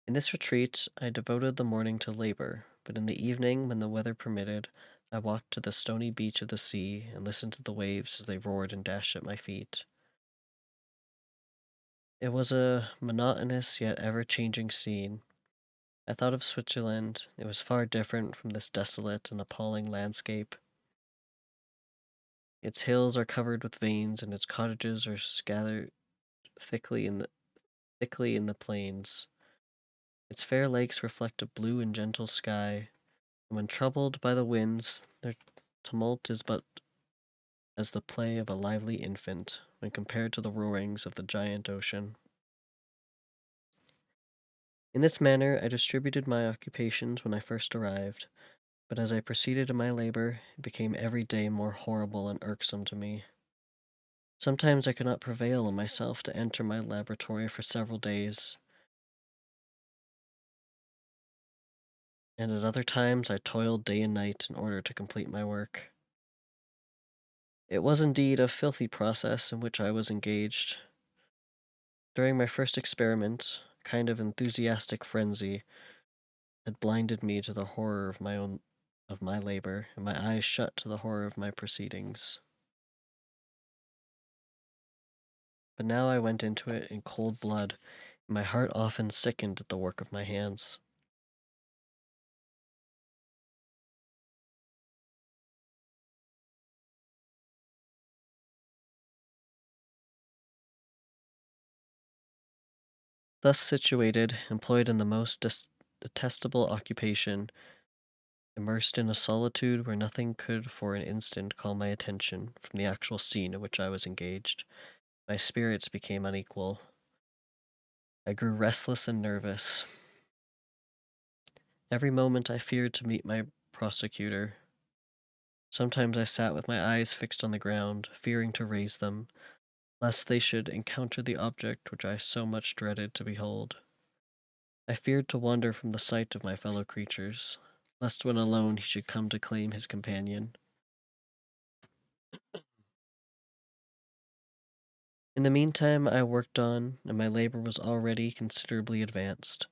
In this retreat, I devoted the morning to labor, but in the evening, when the weather permitted, I walked to the stony beach of the sea and listened to the waves as they roared and dashed at my feet. It was a monotonous yet ever-changing scene. I thought of Switzerland. It was far different from this desolate and appalling landscape. Its hills are covered with veins, and its cottages are scattered thickly in the plains. Its fair lakes reflect a blue and gentle sky, and when troubled by the winds, their tumult is but as the play of a lively infant when compared to the roarings of the giant ocean. In this manner I distributed my occupations when I first arrived, but as I proceeded in my labor, it became every day more horrible and irksome to me. Sometimes I could not prevail on myself to enter my laboratory for several days, and at other times I toiled day and night in order to complete my work. It was indeed a filthy process in which I was engaged. During my first experiment, a kind of enthusiastic frenzy had blinded me to the horror of my labor, and my eyes shut to the horror of my proceedings. But now I went into it in cold blood, and my heart often sickened at the work of my hands. Thus situated, employed in the most detestable occupation, immersed in a solitude where nothing could for an instant call my attention from the actual scene in which I was engaged, my spirits became unequal. I grew restless and nervous. Every moment I feared to meet my prosecutor. Sometimes I sat with my eyes fixed on the ground, fearing to raise them, lest they should encounter the object which I so much dreaded to behold. I feared to wander from the sight of my fellow creatures, lest when alone he should come to claim his companion. In the meantime I worked on, and my labor was already considerably advanced.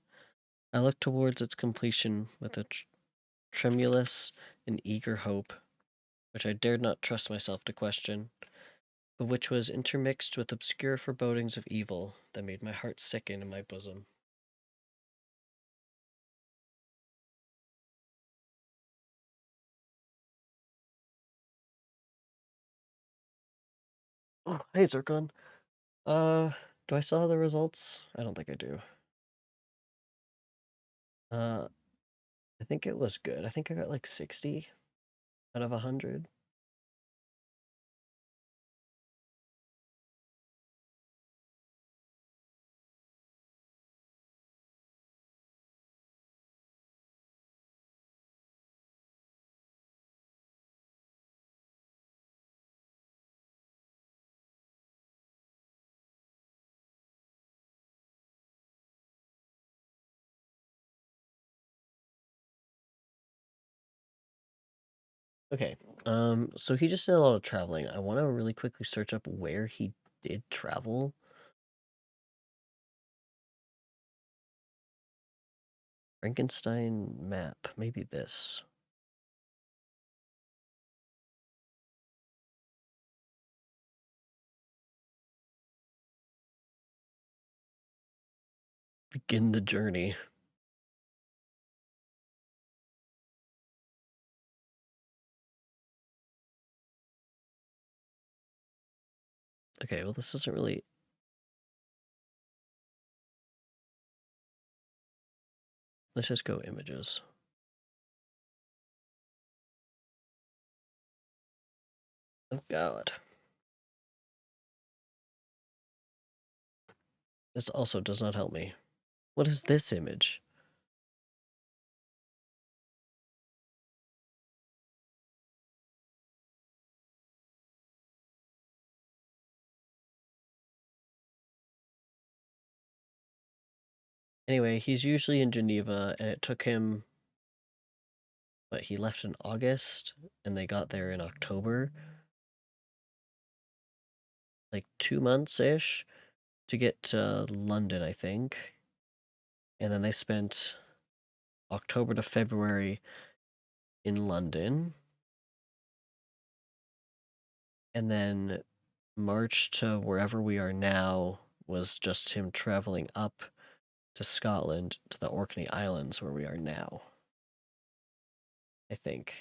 I looked towards its completion with a tremulous and eager hope, which I dared not trust myself to question, but which was intermixed with obscure forebodings of evil that made my heart sicken in my bosom. Oh, hey, Zircon. Uh, do I still have the results? I don't think I do. Uh, I think it was good. I think I got like 60 out of 100. Okay. So he just did a lot of traveling. I want to really quickly search up where he did travel. Frankenstein map. Maybe this. begin the journey. Okay, well, this doesn't really... Let's just go images. Oh, God. This also does not help me. What is this image? Anyway, he's usually in Geneva, and it took him... But he left in August, and they got there in October. Like 2 months-ish to get to London, I think. And then they spent October to February in London. And then March to wherever we are now was just him traveling up to Scotland to the Orkney Islands where we are now, I think.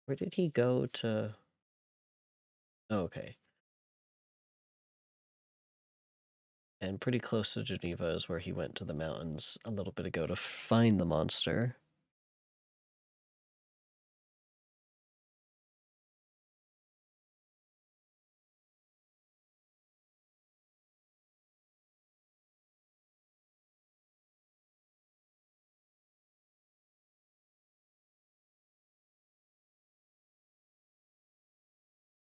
Where did he go to? Oh, okay. And pretty close to Geneva is where he went to the mountains a little bit ago to find the monster.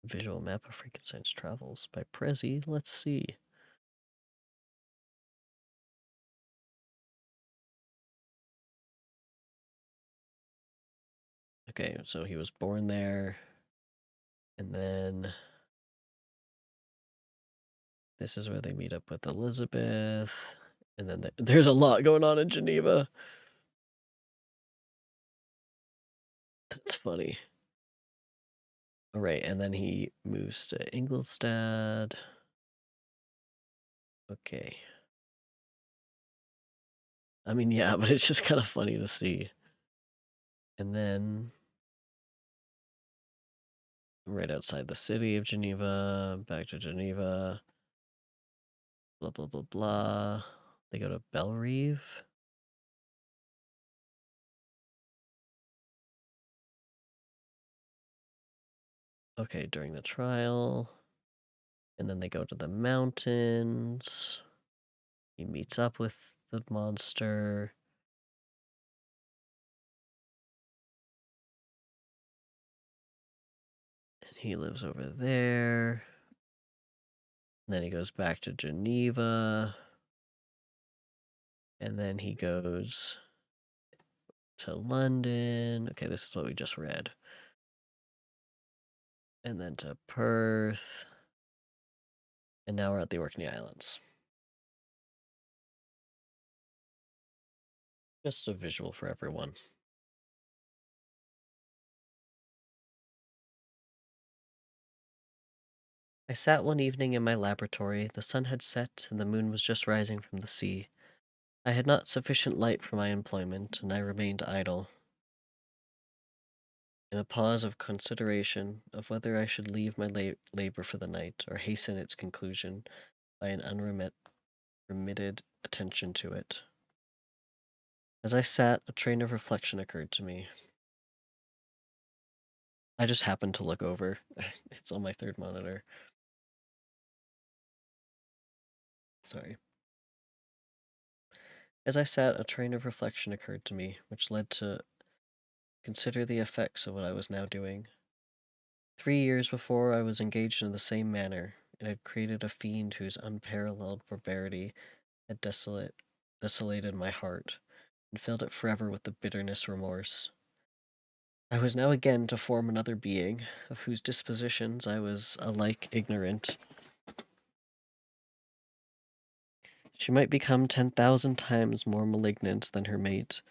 Visual map of Frankenstein's travels by Prezi. Let's see. Okay, so he was born there. And then this is where they meet up with Elizabeth. And then there's a lot going on in Geneva. That's funny. All right, and then he moves to Ingolstadt. Okay. I mean, yeah, but it's just kind of funny to see. And then right outside the city of Geneva, back to Geneva. Blah, blah, blah, blah. They go to Bellerive. Okay, during the trial. And then they go to the mountains. He meets up with the monster. And he lives over there. And then he goes back to Geneva. And then he goes to London. Okay, this is what we just read. And then to Perth. And now we're at the Orkney Islands. Just a visual for everyone. I sat one evening in my laboratory. The sun had set, and the moon was just rising from the sea. I had not sufficient light for my employment, and I remained idle. In a pause of consideration of whether I should leave my labor for the night, or hasten its conclusion by an unremitted attention to it. As I sat, a train of reflection occurred to me. I just happened to look over. It's on my third monitor. Sorry. As I sat, a train of reflection occurred to me, which led to consider the effects of what I was now doing. 3 years before, I was engaged in the same manner, and had created a fiend whose unparalleled barbarity had desolated my heart, and filled it forever with the bitterness remorse. I was now again to form another being, of whose dispositions I was alike ignorant. She might become 10,000 times more malignant than her mate,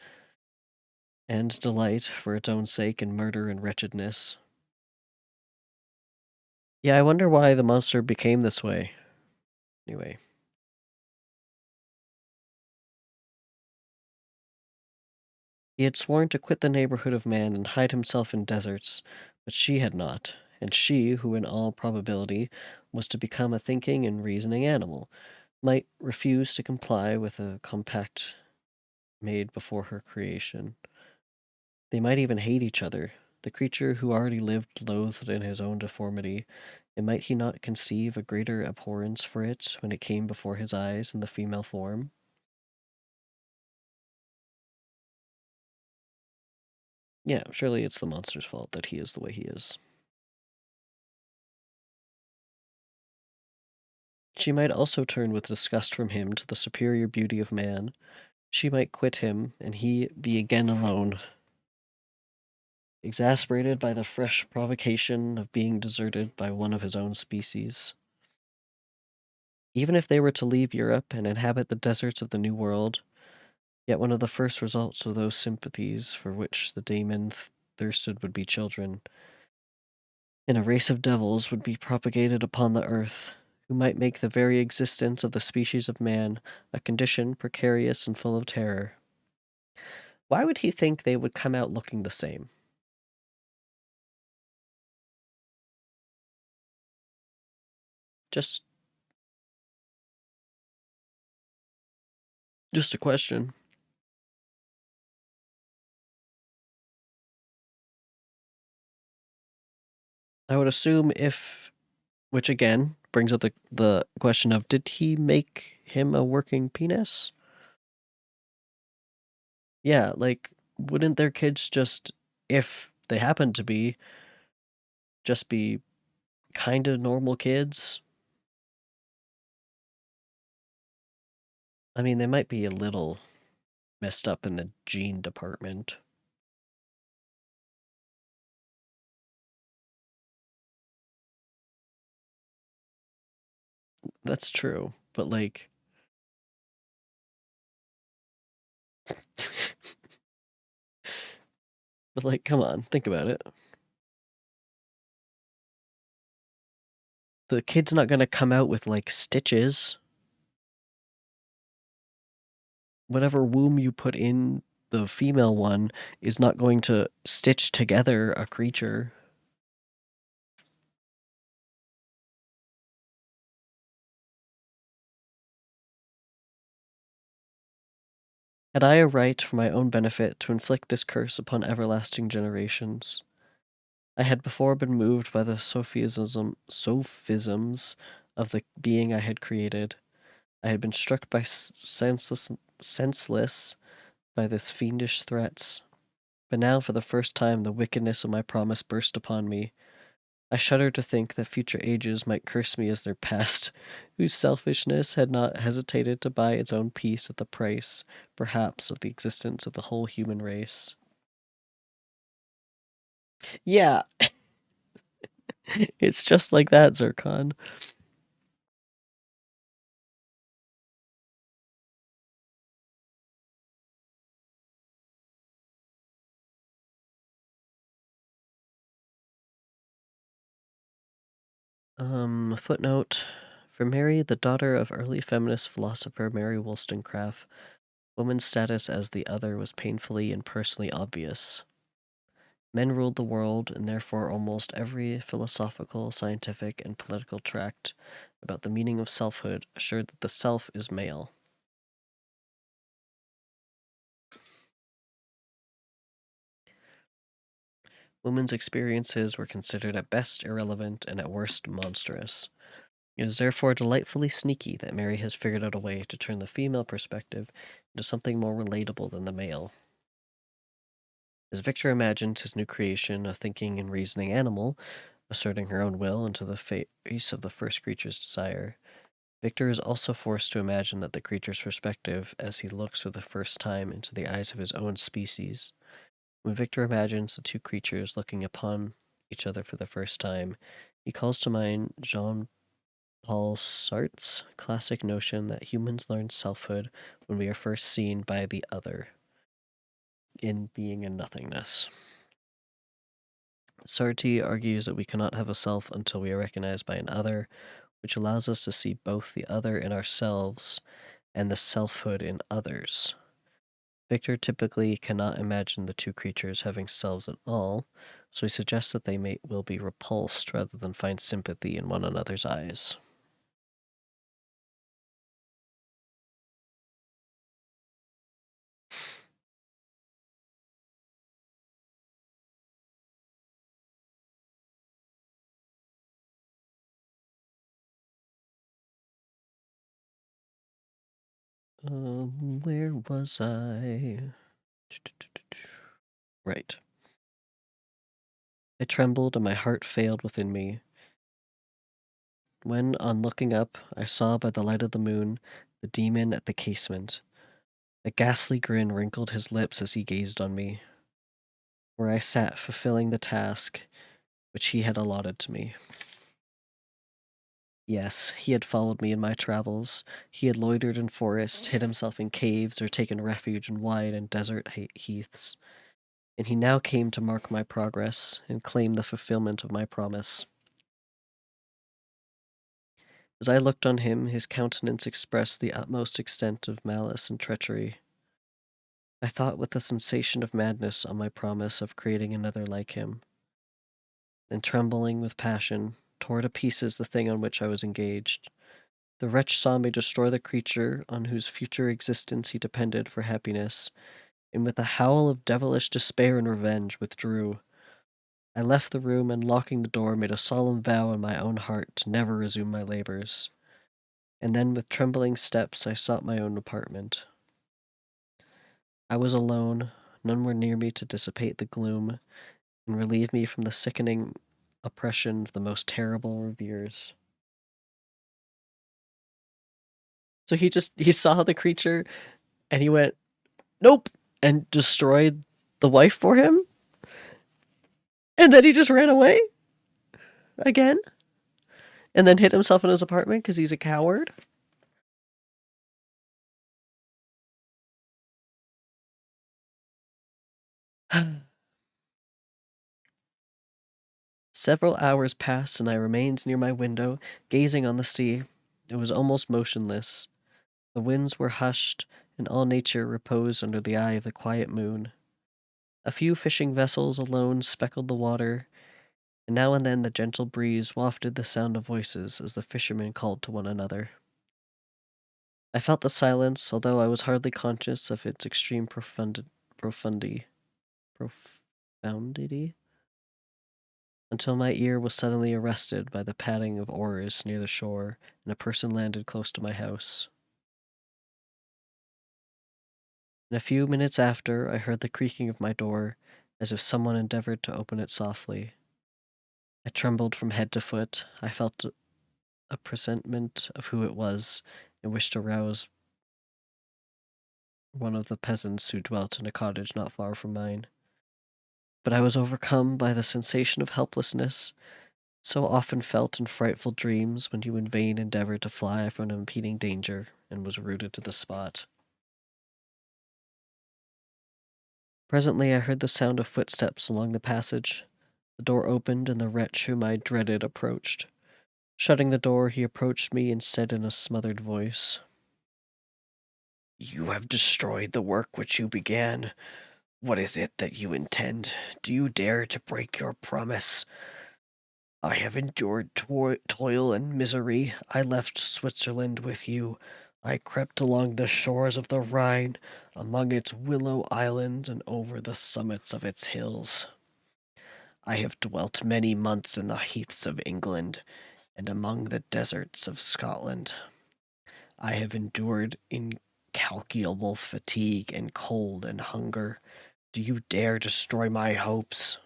and delight, for its own sake, in murder and wretchedness. Yeah, I wonder why the monster became this way. Anyway. He had sworn to quit the neighborhood of man and hide himself in deserts, but she had not, and she, who in all probability was to become a thinking and reasoning animal, might refuse to comply with a compact made before her creation. They might even hate each other, the creature who already lived loathed in his own deformity, and might he not conceive a greater abhorrence for it when it came before his eyes in the female form? Yeah, surely it's the monster's fault that he is the way he is. She might also turn with disgust from him to the superior beauty of man. She might quit him, and he be again alone, exasperated by the fresh provocation of being deserted by one of his own species. Even if they were to leave Europe and inhabit the deserts of the New World, yet one of the first results of those sympathies for which the daemon thirsted would be children, and a race of devils would be propagated upon the earth, who might make the very existence of the species of man a condition precarious and full of terror. Why would he think they would come out looking the same? Just just a question. I would assume if, which again brings up the question of, did he make him a working penis? Yeah, like, wouldn't their kids just, if they happen to be, just be kind of normal kids? I mean, they might be a little messed up in the gene department. That's true, but like, but like, come on, think about it. The kid's not gonna come out with like stitches. Whatever womb you put in the female one is not going to stitch together a creature. Had I a right for my own benefit to inflict this curse upon everlasting generations? I had before been moved by the sophisms of the being I had created. I had been struck by senseless by this fiendish threats. But now, for the first time, the wickedness of my promise burst upon me. I shudder to think that future ages might curse me as their past, whose selfishness had not hesitated to buy its own peace at the price, perhaps, of the existence of the whole human race. Yeah, it's just like that, Zircon. Footnote. For Mary, the daughter of early feminist philosopher Mary Wollstonecraft, woman's status as the other was painfully and personally obvious. Men ruled the world, and therefore almost every philosophical, scientific, and political tract about the meaning of selfhood assured that the self is male. Women's experiences were considered at best irrelevant and at worst monstrous. It is therefore delightfully sneaky that Mary has figured out a way to turn the female perspective into something more relatable than the male. As Victor imagines his new creation, a thinking and reasoning animal, asserting her own will into the face of the first creature's desire, Victor is also forced to imagine that the creature's perspective as he looks for the first time into the eyes of his own species. When Victor imagines the two creatures looking upon each other for the first time, he calls to mind Jean Paul Sartre's classic notion that humans learn selfhood when we are first seen by the other, in being and nothingness. Sartre argues that we cannot have a self until we are recognized by an other, which allows us to see both the other in ourselves and the selfhood in others. Victor typically cannot imagine the two creatures having selves at all, so he suggests that they will be repulsed rather than find sympathy in one another's eyes. Where was I? Right. I trembled and my heart failed within me. When, on looking up, I saw by the light of the moon the demon at the casement. A ghastly grin wrinkled his lips as he gazed on me, where I sat fulfilling the task which he had allotted to me. Yes, he had followed me in my travels. He had loitered in forests, hid himself in caves, or taken refuge in wide and desert heaths. And he now came to mark my progress and claim the fulfillment of my promise. As I looked on him, his countenance expressed the utmost extent of malice and treachery. I thought with a sensation of madness on my promise of creating another like him, and trembling with passion, tore to pieces the thing on which I was engaged. The wretch saw me destroy the creature on whose future existence he depended for happiness, and with a howl of devilish despair and revenge withdrew. I left the room and, locking the door, made a solemn vow in my own heart to never resume my labors. And then with trembling steps I sought my own apartment. I was alone, none were near me to dissipate the gloom and relieve me from the sickening oppression of the most terrible reveres. So he saw the creature and he went, nope, and destroyed the wife for him? And then he just ran away? Again? And then hid himself in his apartment because he's a coward? Several hours passed and I remained near my window, gazing on the sea. It was almost motionless. The winds were hushed, and all nature reposed under the eye of the quiet moon. A few fishing vessels alone speckled the water, and now and then the gentle breeze wafted the sound of voices as the fishermen called to one another. I felt the silence, although I was hardly conscious of its extreme profundity, until my ear was suddenly arrested by the padding of oars near the shore, and a person landed close to my house. In a few minutes after, I heard the creaking of my door, as if someone endeavored to open it softly. I trembled from head to foot. I felt a presentiment of who it was, and wished to rouse one of the peasants who dwelt in a cottage not far from mine. But I was overcome by the sensation of helplessness, so often felt in frightful dreams when you in vain endeavored to fly from an impending danger, and was rooted to the spot. Presently I heard the sound of footsteps along the passage. The door opened, and the wretch whom I dreaded approached. Shutting the door, he approached me and said in a smothered voice, "You have destroyed the work which you began. What is it that you intend? Do you dare to break your promise? I have endured toil and misery. I left Switzerland with you. I crept along the shores of the Rhine, among its willow islands and over the summits of its hills. I have dwelt many months in the heaths of England and among the deserts of Scotland. I have endured incalculable fatigue and cold and hunger. Do you dare destroy my hopes?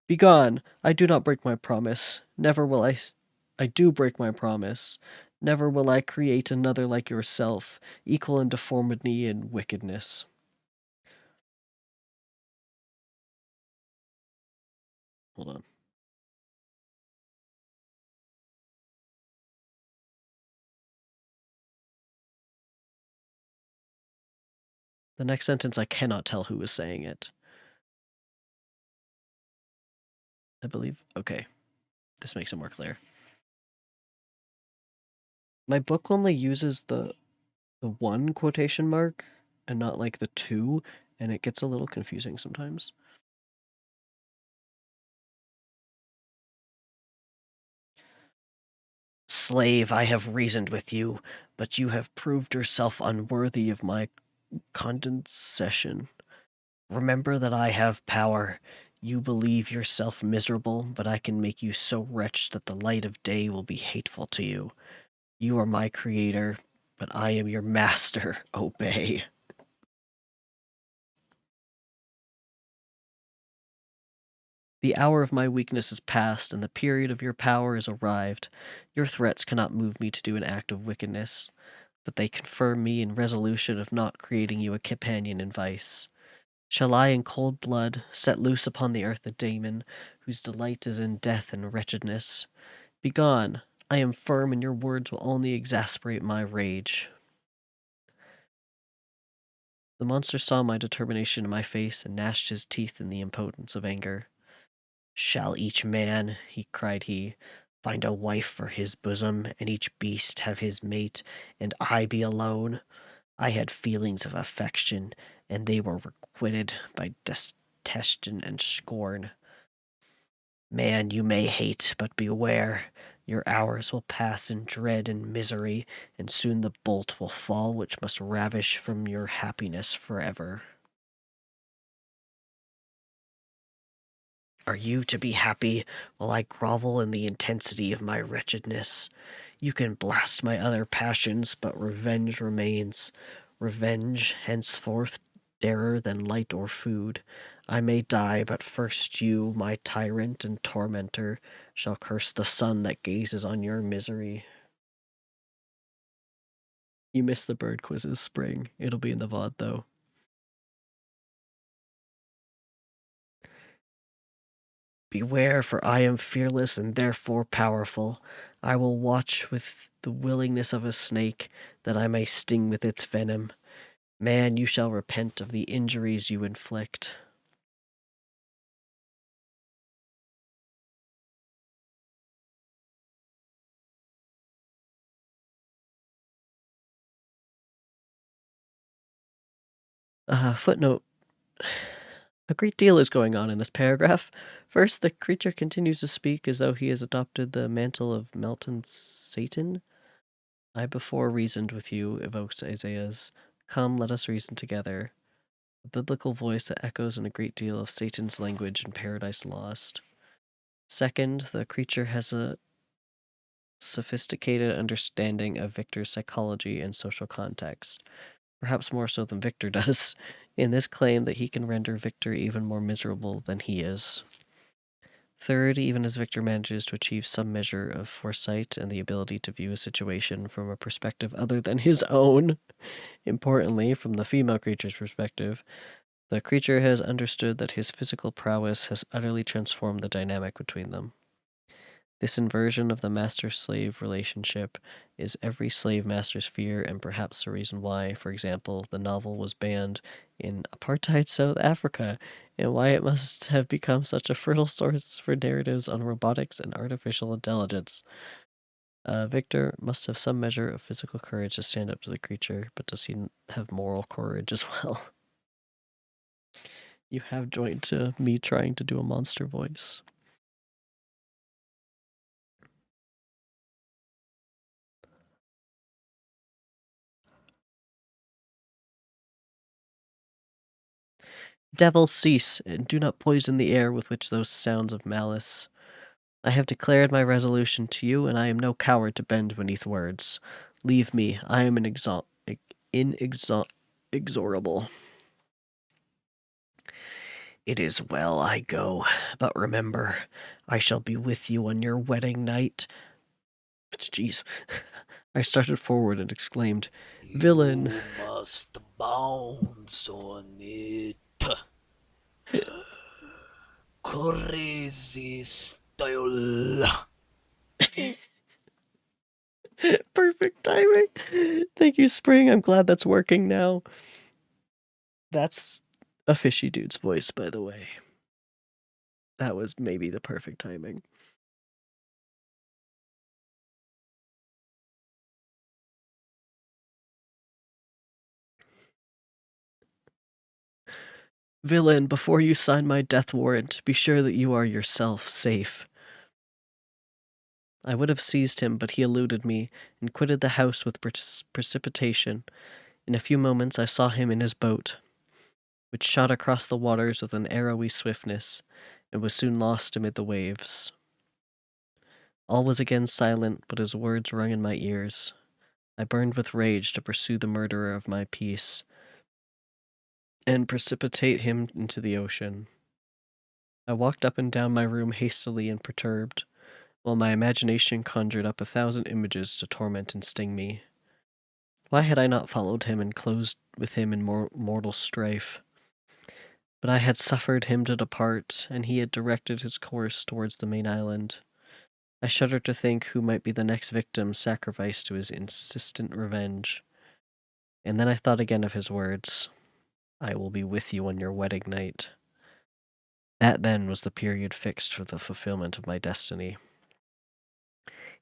Begone! I do not break my promise. Never will I do break my promise. Never will I create another like yourself, equal in deformity and wickedness." Hold on. The next sentence, I cannot tell who is saying it. I believe. Okay. This makes it more clear. My book only uses the one quotation mark and not like the two, and it gets a little confusing sometimes. Slave, I have reasoned with you, but you have proved yourself unworthy of my condescension. Remember that I have power. You believe yourself miserable, but I can make you so wretched that the light of day will be hateful to you. You are my creator, but I am your master. Obey. The hour of my weakness is past, and the period of your power is arrived. Your threats cannot move me to do an act of wickedness, but they confirm me in resolution of not creating you a companion in vice. Shall I in cold blood set loose upon the earth a demon, whose delight is in death and wretchedness? Begone! I am firm, and your words will only exasperate my rage. The monster saw my determination in my face and gnashed his teeth in the impotence of anger. Shall each man, cried he, find a wife for his bosom, and each beast have his mate, and I be alone? I had feelings of affection, and they were requited by detestation and scorn. Man, you may hate, but beware. Your hours will pass in dread and misery, and soon the bolt will fall which must ravish from your happiness forever. Are you to be happy while I grovel in the intensity of my wretchedness? You can blast my other passions, but revenge remains. Revenge, henceforth, dearer than light or food. I may die, but first you, my tyrant and tormentor, shall curse the sun that gazes on your misery. You missed the bird quizzes, Spring. It'll be in the VOD, though. Beware, for I am fearless and therefore powerful. I will watch with the willingness of a snake, that I may sting with its venom. Man, you shall repent of the injuries you inflict. Footnote. A great deal is going on in this paragraph. First, the creature continues to speak as though he has adopted the mantle of Melton Satan. I before reasoned with you, evokes Isaiah's. Come, let us reason together. A biblical voice that echoes in a great deal of Satan's language in Paradise Lost. Second, the creature has a sophisticated understanding of Victor's psychology and social context, perhaps more so than Victor does, in this claim that he can render Victor even more miserable than he is. Third, even as Victor manages to achieve some measure of foresight and the ability to view a situation from a perspective other than his own, importantly, from the female creature's perspective, the creature has understood that his physical prowess has utterly transformed the dynamic between them. This inversion of the master-slave relationship is every slave master's fear, and perhaps the reason why, for example, the novel was banned in apartheid South Africa, and why it must have become such a fertile source for narratives on robotics and artificial intelligence. Victor must have some measure of physical courage to stand up to the creature, but does he have moral courage as well? You have joined to me trying to do a monster voice. Devil, cease, and do not poison the air with which those sounds of malice. I have declared my resolution to you, and I am no coward to bend beneath words. Leave me, I am inexorable. It is well I go, but remember, I shall be with you on your wedding night. Jeez. I started forward and exclaimed, Villain! You must bounce on it. Crazy style. Perfect timing. Thank you, Spring. I'm glad that's working now. That's a fishy dude's voice, by the way. That was maybe the perfect timing. Villain, before you sign my death warrant, be sure that you are yourself safe. I would have seized him, but he eluded me and quitted the house with precipitation. In a few moments I saw him in his boat, which shot across the waters with an arrowy swiftness, and was soon lost amid the waves. All was again silent, but his words rung in my ears. I burned with rage to pursue the murderer of my peace, and precipitate him into the ocean. I walked up and down my room hastily and perturbed, while my imagination conjured up 1,000 images to torment and sting me. Why had I not followed him and closed with him in mortal strife? But I had suffered him to depart, and he had directed his course towards the main island. I shuddered to think who might be the next victim sacrificed to his insistent revenge. And then I thought again of his words, "I will be with you on your wedding night." That then was the period fixed for the fulfillment of my destiny.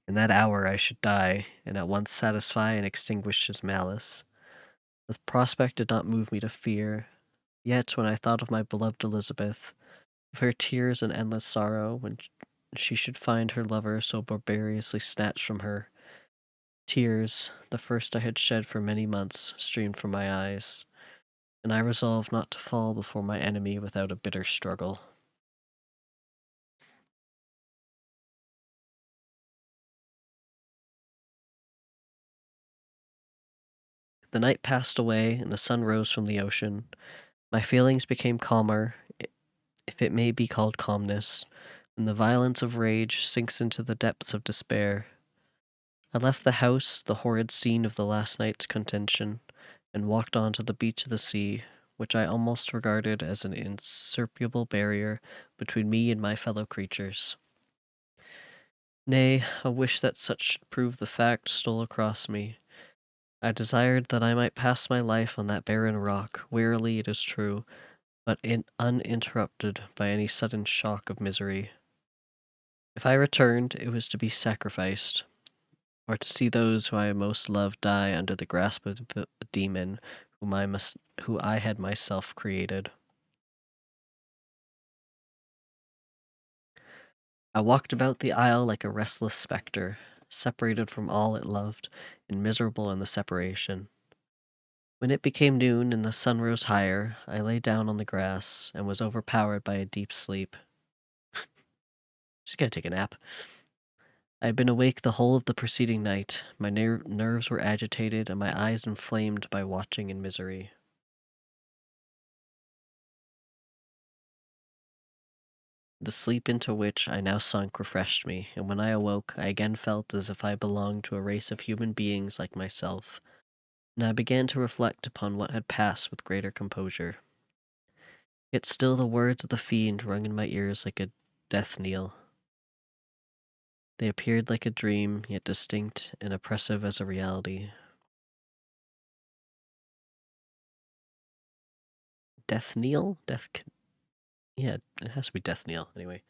In that hour I should die, and at once satisfy and extinguish his malice. The prospect did not move me to fear, yet when I thought of my beloved Elizabeth, of her tears and endless sorrow when she should find her lover so barbarously snatched from her, tears, the first I had shed for many months, streamed from my eyes, and I resolved not to fall before my enemy without a bitter struggle. The night passed away, and the sun rose from the ocean. My feelings became calmer, if it may be called calmness, when the violence of rage sinks into the depths of despair. I left the house, the horrid scene of the last night's contention, and walked on to the beach of the sea, which I almost regarded as an insuperable barrier between me and my fellow creatures. Nay, a wish that such should prove the fact stole across me. I desired that I might pass my life on that barren rock, wearily it is true, but uninterrupted by any sudden shock of misery. If I returned, it was to be sacrificed, or to see those who I most loved die under the grasp of a demon who I had myself created. I walked about the isle like a restless spectre, separated from all it loved, and miserable in the separation. When it became noon and the sun rose higher, I lay down on the grass and was overpowered by a deep sleep. Just gonna take a nap. I had been awake the whole of the preceding night. My nerves were agitated and my eyes inflamed by watching and misery. The sleep into which I now sunk refreshed me, and when I awoke, I again felt as if I belonged to a race of human beings like myself, and I began to reflect upon what had passed with greater composure. Yet still the words of the fiend rung in my ears like a death knell. They appeared like a dream, yet distinct and oppressive as a reality. Death knell? Yeah, it has to be death knell, anyway.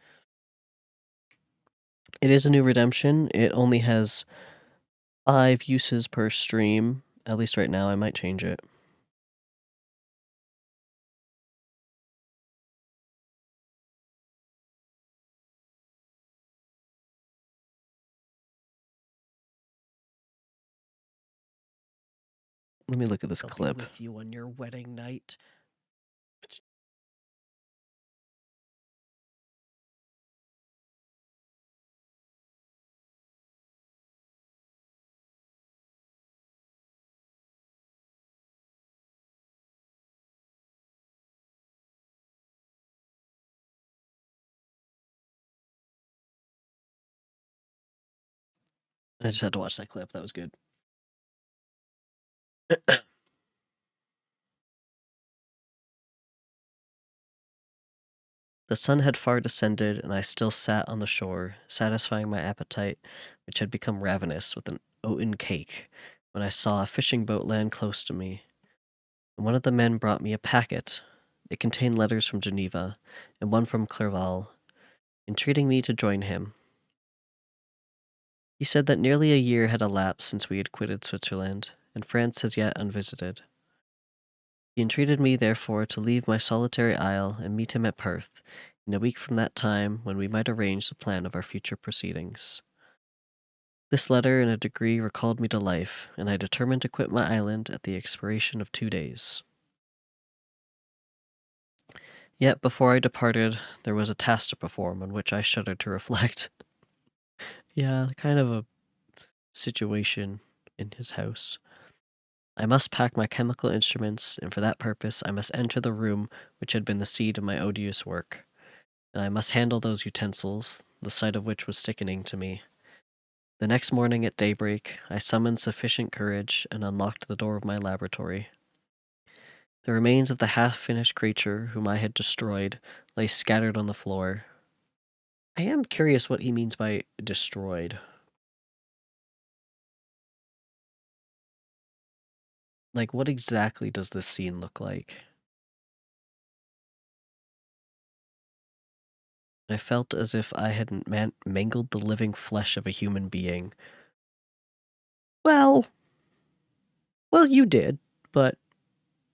It is a new redemption. It only has 5 uses per stream. At least right now, I might change it. Let me look at this clip. With you on your wedding night. I just had to watch that clip. That was good. The sun had far descended, and I still sat on the shore, satisfying my appetite, which had become ravenous, with an oaten cake, when I saw a fishing boat land close to me. And one of the men brought me a packet. It contained letters from Geneva, and one from Clerval. entreating me to join him. He said that nearly a year had elapsed since we had quitted Switzerland, and France as yet unvisited. He entreated me, therefore, to leave my solitary isle and meet him at Perth, in a week from that time, when we might arrange the plan of our future proceedings. This letter in a degree recalled me to life, and I determined to quit my island at the expiration of 2 days. Yet before I departed, there was a task to perform on which I shuddered to reflect. Yeah, kind of a situation in his house. I must pack my chemical instruments, and for that purpose I must enter the room which had been the seat of my odious work, and I must handle those utensils, the sight of which was sickening to me. The next morning at daybreak, I summoned sufficient courage and unlocked the door of my laboratory. The remains of the half-finished creature whom I had destroyed lay scattered on the floor. I am curious what he means by destroyed. Like, what exactly does this scene look like? I felt as if I had mangled the living flesh of a human being. Well, you did, but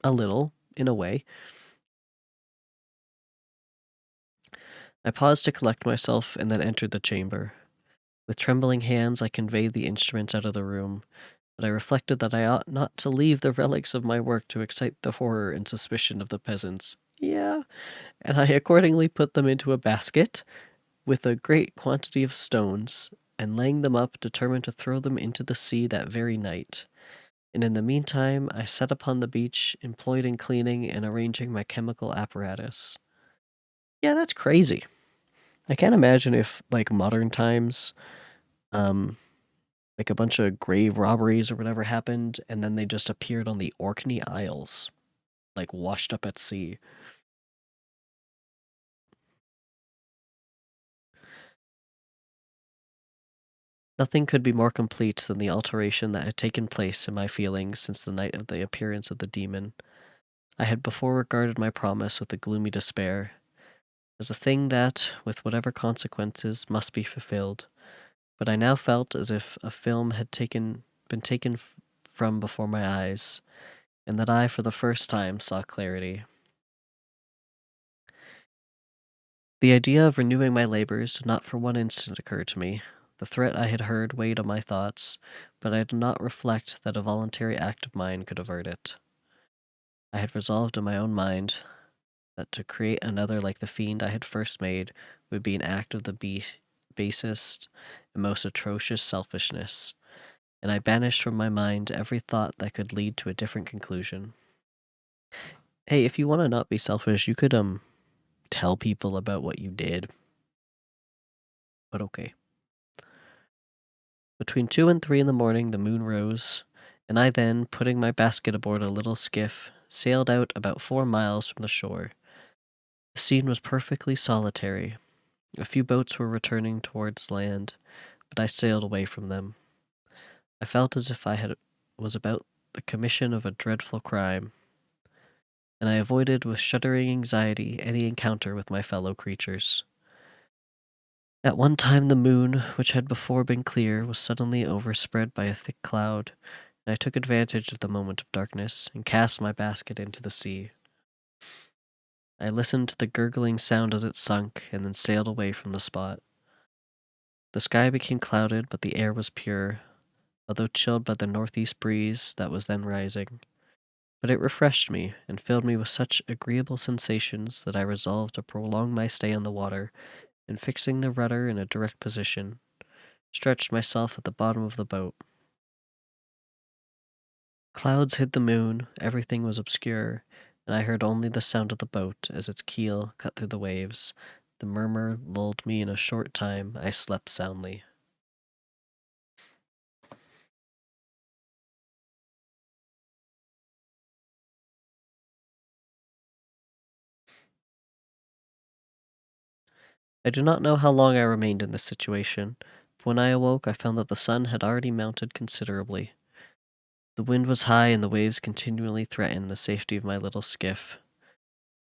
a little, in a way. I paused to collect myself and then entered the chamber. With trembling hands, I conveyed the instruments out of the room, but I reflected that I ought not to leave the relics of my work to excite the horror and suspicion of the peasants. Yeah, and I accordingly put them into a basket with a great quantity of stones, and laying them up, determined to throw them into the sea that very night. And in the meantime, I sat upon the beach, employed in cleaning and arranging my chemical apparatus. Yeah, that's crazy. I can't imagine if, like, modern times, like a bunch of grave robberies or whatever happened, and then they just appeared on the Orkney Isles, like washed up at sea. Nothing could be more complete than the alteration that had taken place in my feelings since the night of the appearance of the demon. I had before regarded my promise with a gloomy despair, as a thing that, with whatever consequences, must be fulfilled, but I now felt as if a film had been taken from before my eyes, and that I for the first time saw clarity. The idea of renewing my labors did not for one instant occur to me. The threat I had heard weighed on my thoughts, but I did not reflect that a voluntary act of mine could avert it. I had resolved in my own mind that to create another like the fiend I had first made would be an act of the basest and most atrocious selfishness, and I banished from my mind every thought that could lead to a different conclusion. Hey, if you want to not be selfish, you could tell people about what you did. But okay. Between 2 and 3 in the morning the moon rose, and I then, putting my basket aboard a little skiff, sailed out about 4 miles from the shore. The scene was perfectly solitary. A few boats were returning towards land, but I sailed away from them. I felt as if was about the commission of a dreadful crime, and I avoided with shuddering anxiety any encounter with my fellow creatures. At one time the moon, which had before been clear, was suddenly overspread by a thick cloud, and I took advantage of the moment of darkness and cast my basket into the sea. I listened to the gurgling sound as it sunk, and then sailed away from the spot. The sky became clouded, but the air was pure, although chilled by the northeast breeze that was then rising. But it refreshed me, and filled me with such agreeable sensations that I resolved to prolong my stay on the water, and fixing the rudder in a direct position, stretched myself at the bottom of the boat. Clouds hid the moon, everything was obscure, and I heard only the sound of the boat as its keel cut through the waves. The murmur lulled me. In a short time I slept soundly. I do not know how long I remained in this situation, but when I awoke I found that the sun had already mounted considerably. The wind was high and the waves continually threatened the safety of my little skiff.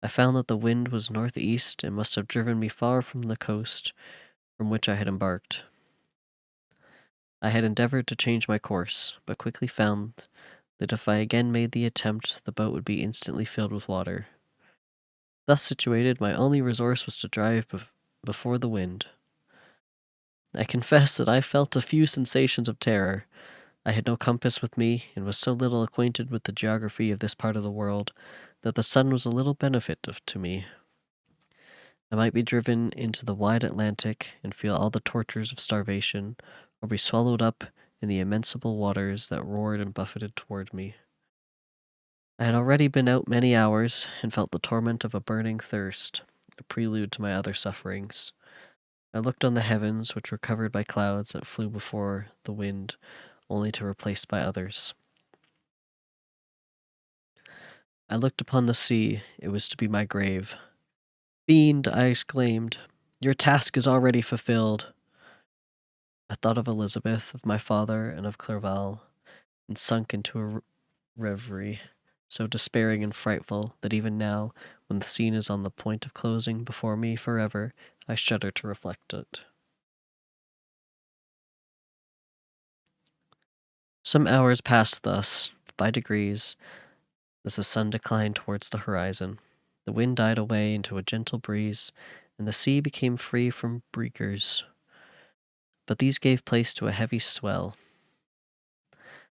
I found that the wind was northeast and must have driven me far from the coast from which I had embarked. I had endeavored to change my course, but quickly found that if I again made the attempt, the boat would be instantly filled with water. Thus situated, my only resource was to drive before the wind. I confess that I felt a few sensations of terror. I had no compass with me, and was so little acquainted with the geography of this part of the world that the sun was a little benefit to me. I might be driven into the wide Atlantic and feel all the tortures of starvation, or be swallowed up in the immensible waters that roared and buffeted toward me. I had already been out many hours, and felt the torment of a burning thirst, a prelude to my other sufferings. I looked on the heavens, which were covered by clouds that flew before the wind, only to be replaced by others. I looked upon the sea, it was to be my grave. Fiend, I exclaimed, your task is already fulfilled. I thought of Elizabeth, of my father, and of Clerval, and sunk into a reverie, so despairing and frightful that even now, when the scene is on the point of closing before me forever, I shudder to reflect it. Some hours passed thus, by degrees, as the sun declined towards the horizon. The wind died away into a gentle breeze, and the sea became free from breakers. But these gave place to a heavy swell.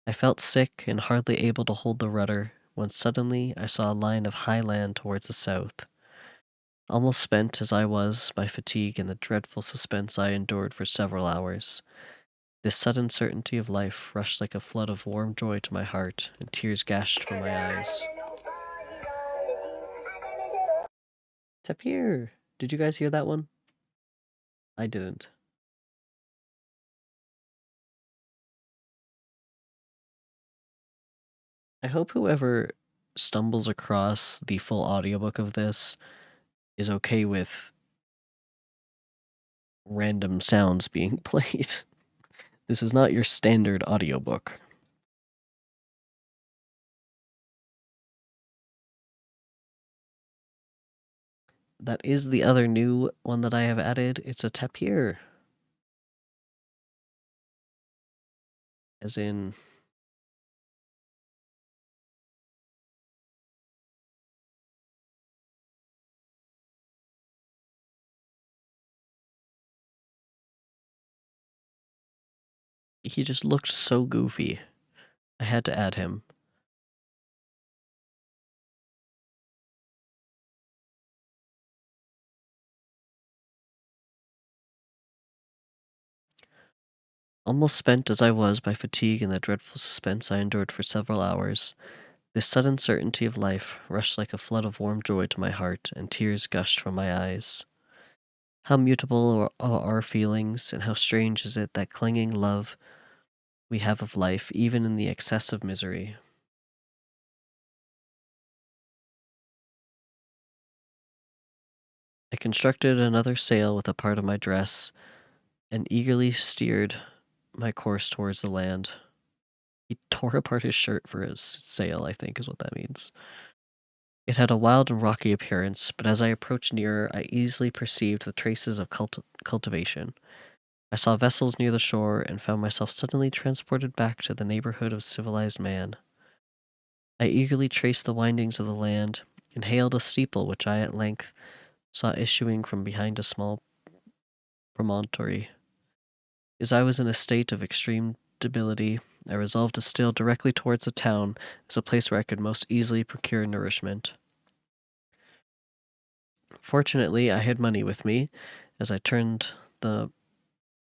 I felt sick and hardly able to hold the rudder, when suddenly I saw a line of high land towards the south. Almost spent as I was by fatigue and the dreadful suspense I endured for several hours, this sudden certainty of life rushed like a flood of warm joy to my heart, and tears gashed from my eyes. Tapir! Did you guys hear that one? I didn't. I hope whoever stumbles across the full audiobook of this is okay with random sounds being played. This is not your standard audiobook. That is the other new one that I have added. It's a tapir. As in... he just looked so goofy. I had to add him. Almost spent as I was by fatigue and the dreadful suspense I endured for several hours, this sudden certainty of life rushed like a flood of warm joy to my heart, and tears gushed from my eyes. How mutable are our feelings, and how strange is it that clinging love we have of life, even in the excess of misery. I constructed another sail with a part of my dress, and eagerly steered my course towards the land. He tore apart his shirt for his sail, I think is what that means. It had a wild and rocky appearance, but as I approached nearer, I easily perceived the traces of cultivation. I saw vessels near the shore, and found myself suddenly transported back to the neighborhood of civilized man. I eagerly traced the windings of the land, and hailed a steeple which I at length saw issuing from behind a small promontory. As I was in a state of extreme debility, I resolved to steal directly towards the town as a place where I could most easily procure nourishment. Fortunately, I had money with me. As I turned the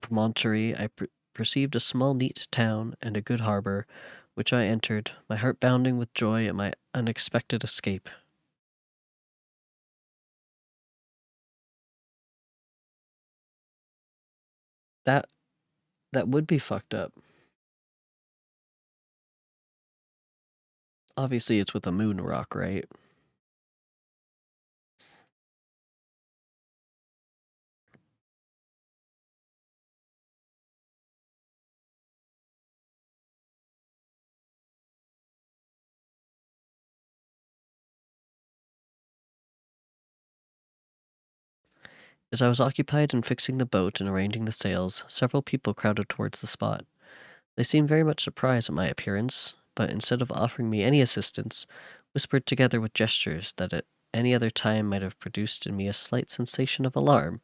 promontory, I perceived a small, neat town and a good harbor, which I entered, my heart bounding with joy at my unexpected escape. That that would be fucked up. Obviously, it's with a moon rock, right? As I was occupied in fixing the boat and arranging the sails, several people crowded towards the spot. They seemed very much surprised at my appearance, but instead of offering me any assistance, whispered together with gestures that at any other time might have produced in me a slight sensation of alarm.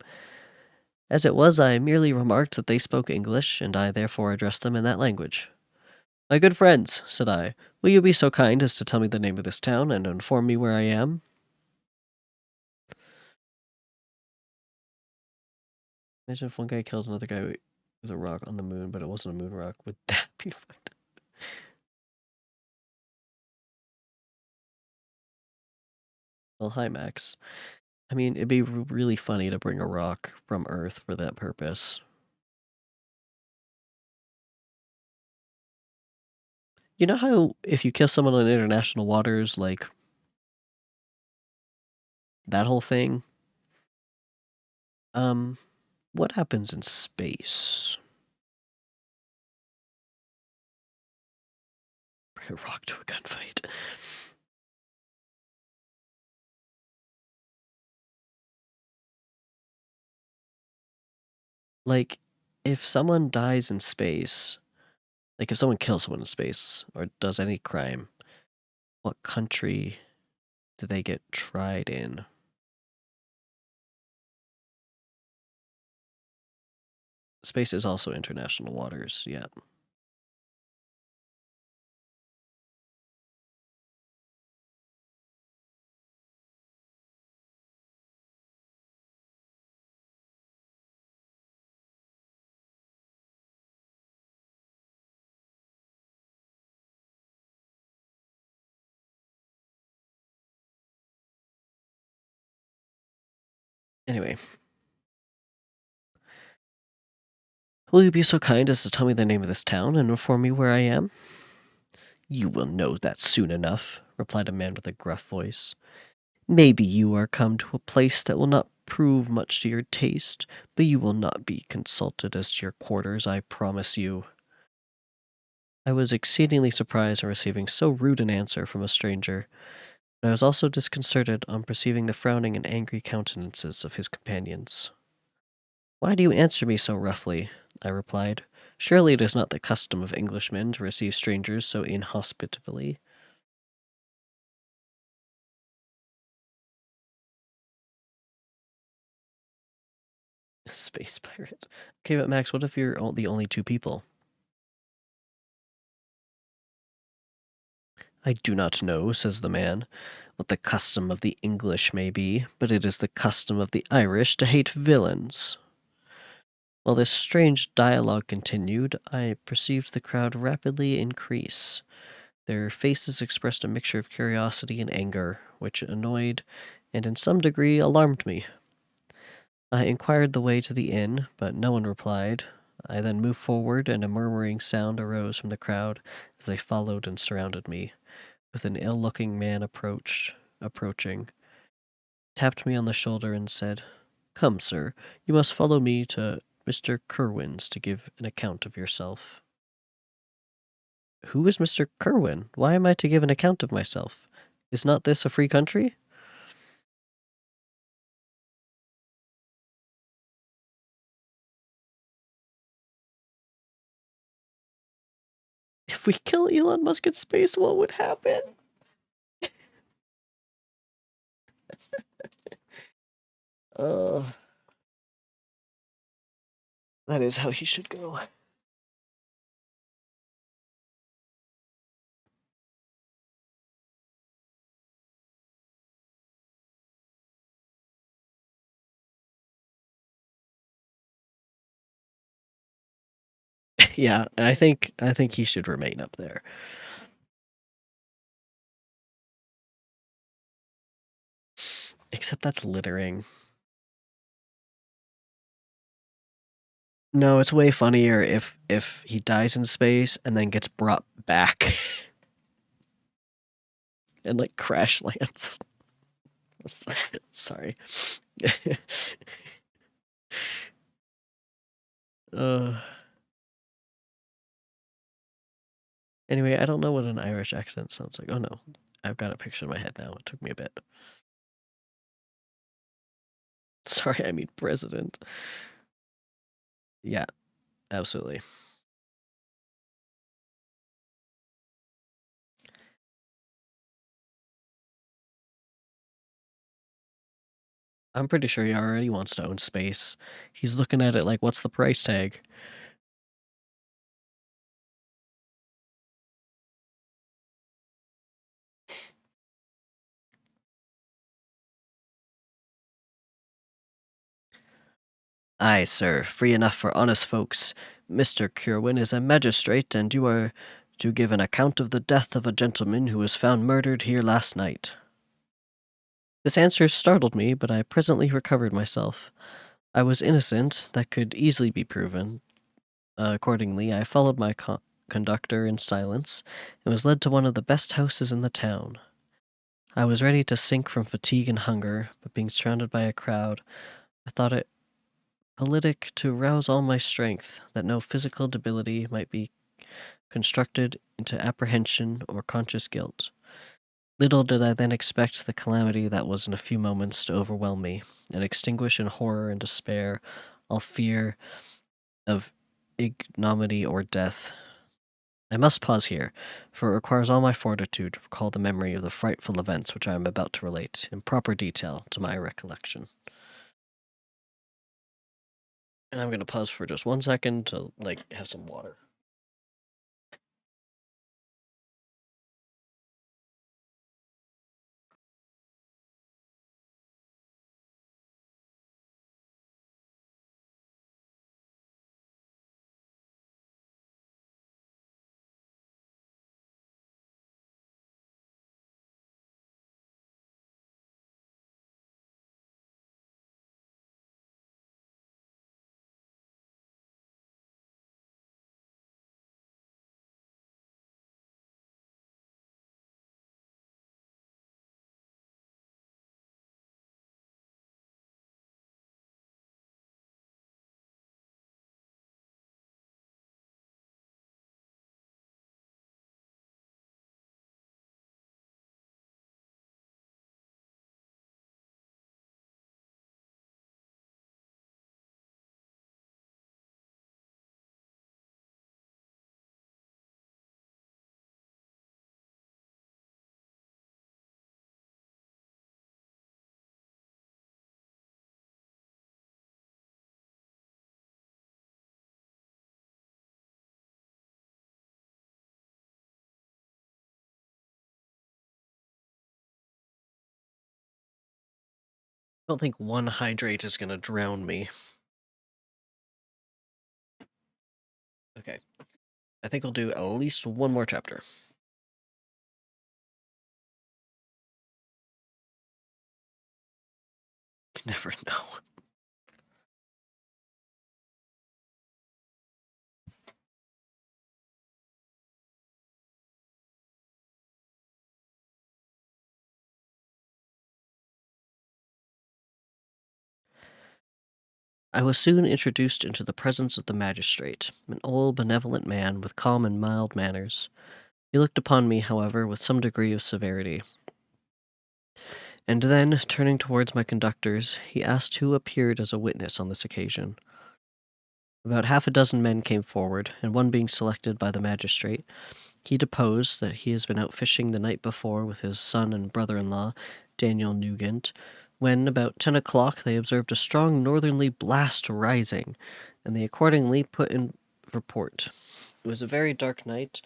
As it was, I merely remarked that they spoke English, and I therefore addressed them in that language. "My good friends," said I, "will you be so kind as to tell me the name of this town and inform me where I am?" Imagine if one guy killed another guy with a rock on the moon, but it wasn't a moon rock. Would that be fucked? Well, hi, Max. I mean, it'd be really funny to bring a rock from Earth for that purpose. You know how if you kill someone on international waters, like that whole thing, what happens in space? Bring a rock to a gunfight. Like, if someone dies in space, like if someone kills someone in space or does any crime, what country do they get tried in? Space is also international waters, yeah. Anyway. Will you be so kind as to tell me the name of this town and inform me where I am? You will know that soon enough, replied a man with a gruff voice. Maybe you are come to a place that will not prove much to your taste, but you will not be consulted as to your quarters, I promise you. I was exceedingly surprised on receiving so rude an answer from a stranger, but I was also disconcerted on perceiving the frowning and angry countenances of his companions. Why do you answer me so roughly? I replied. Surely it is not the custom of Englishmen to receive strangers so inhospitably. Space pirate. Okay, but Max, what if you're the only two people? I do not know, says the man, what the custom of the English may be, but it is the custom of the Irish to hate villains. While this strange dialogue continued, I perceived the crowd rapidly increase. Their faces expressed a mixture of curiosity and anger, which annoyed and in some degree alarmed me. I inquired the way to the inn, but no one replied. I then moved forward, and a murmuring sound arose from the crowd as they followed and surrounded me. With an ill-looking man approaching, tapped me on the shoulder and said, "Come, sir, you must follow me to Mr. Kerwin's to give an account of yourself." Who is Mr. Kerwin? Why am I to give an account of myself? Is not this a free country? If we kill Elon Musk in space, what would happen? Uh, that is how he should go. Yeah, I think he should remain up there. Except that's littering. No, it's way funnier if he dies in space and then gets brought back and like crash lands. Sorry. uh Anyway, I don't know what an Irish accent sounds like. Oh no. I've got a picture in my head now. It took me a bit. Sorry, I mean president. Yeah, absolutely. I'm pretty sure he already wants to own space. He's looking at it like, what's the price tag? Aye, sir, free enough for honest folks. Mr. Curwen is a magistrate, and you are to give an account of the death of a gentleman who was found murdered here last night. This answer startled me, but I presently recovered myself. I was innocent, that could easily be proven. Accordingly, I followed my conductor in silence, and was led to one of the best houses in the town. I was ready to sink from fatigue and hunger, but being surrounded by a crowd, I thought it politic to rouse all my strength, that no physical debility might be constructed into apprehension or conscious guilt. Little did I then expect the calamity that was in a few moments to overwhelm me, and extinguish in horror and despair all fear of ignominy or death. I must pause here, for it requires all my fortitude to recall the memory of the frightful events which I am about to relate, in proper detail, to my recollection. And I'm going to pause for just 1 second to, have some water. I don't think one hydrate is going to drown me. Okay. I think I'll do at least one more chapter. You never know. I was soon introduced into the presence of the magistrate, an old benevolent man with calm and mild manners. He looked upon me, however, with some degree of severity. And then, turning towards my conductors, he asked who appeared as a witness on this occasion. About half a dozen men came forward, and one being selected by the magistrate, he deposed that he has been out fishing the night before with his son and brother-in-law, Daniel Nugent, when about 10 o'clock they observed a strong northerly blast rising, and they accordingly put in report. It was a very dark night,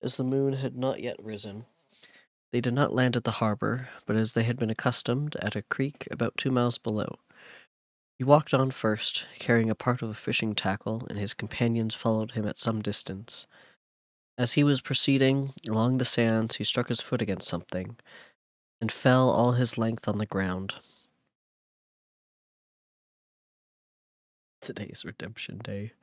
as the moon had not yet risen. They did not land at the harbor, but as they had been accustomed, at a creek about 2 miles below. He walked on first, carrying a part of a fishing tackle, and his companions followed him at some distance. As he was proceeding along the sands, he struck his foot against something, and fell all his length on the ground. Today's redemption day.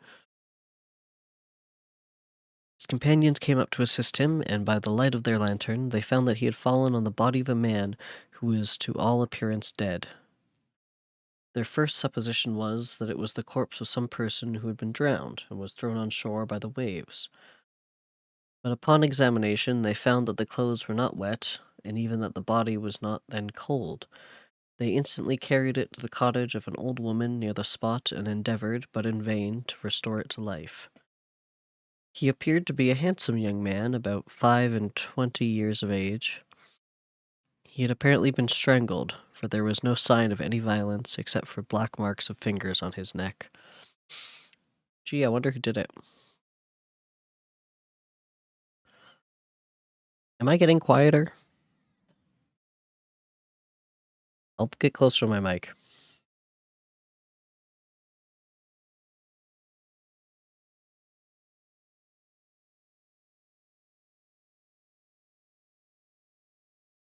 His companions came up to assist him, and by the light of their lantern, they found that he had fallen on the body of a man who was to all appearance dead. Their first supposition was that it was the corpse of some person who had been drowned and was thrown on shore by the waves. But upon examination, they found that the clothes were not wet, and even that the body was not then cold. They instantly carried it to the cottage of an old woman near the spot and endeavored, but in vain, to restore it to life. He appeared to be a handsome young man, about 25 years of age. He had apparently been strangled, for there was no sign of any violence except for black marks of fingers on his neck. Gee, I wonder who did it. Am I getting quieter? I'll get closer to my mic.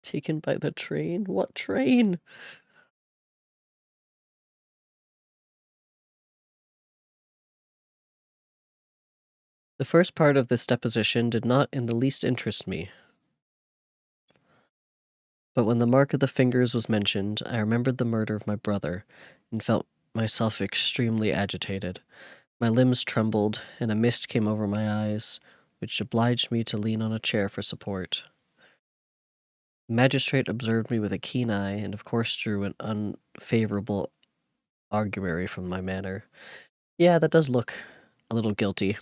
Taken by the train? What train? The first part of this deposition did not in the least interest me. But when the mark of the fingers was mentioned, I remembered the murder of my brother, and felt myself extremely agitated. My limbs trembled, and a mist came over my eyes, which obliged me to lean on a chair for support. The magistrate observed me with a keen eye, and of course drew an unfavorable augury from my manner. Yeah, that does look a little guilty.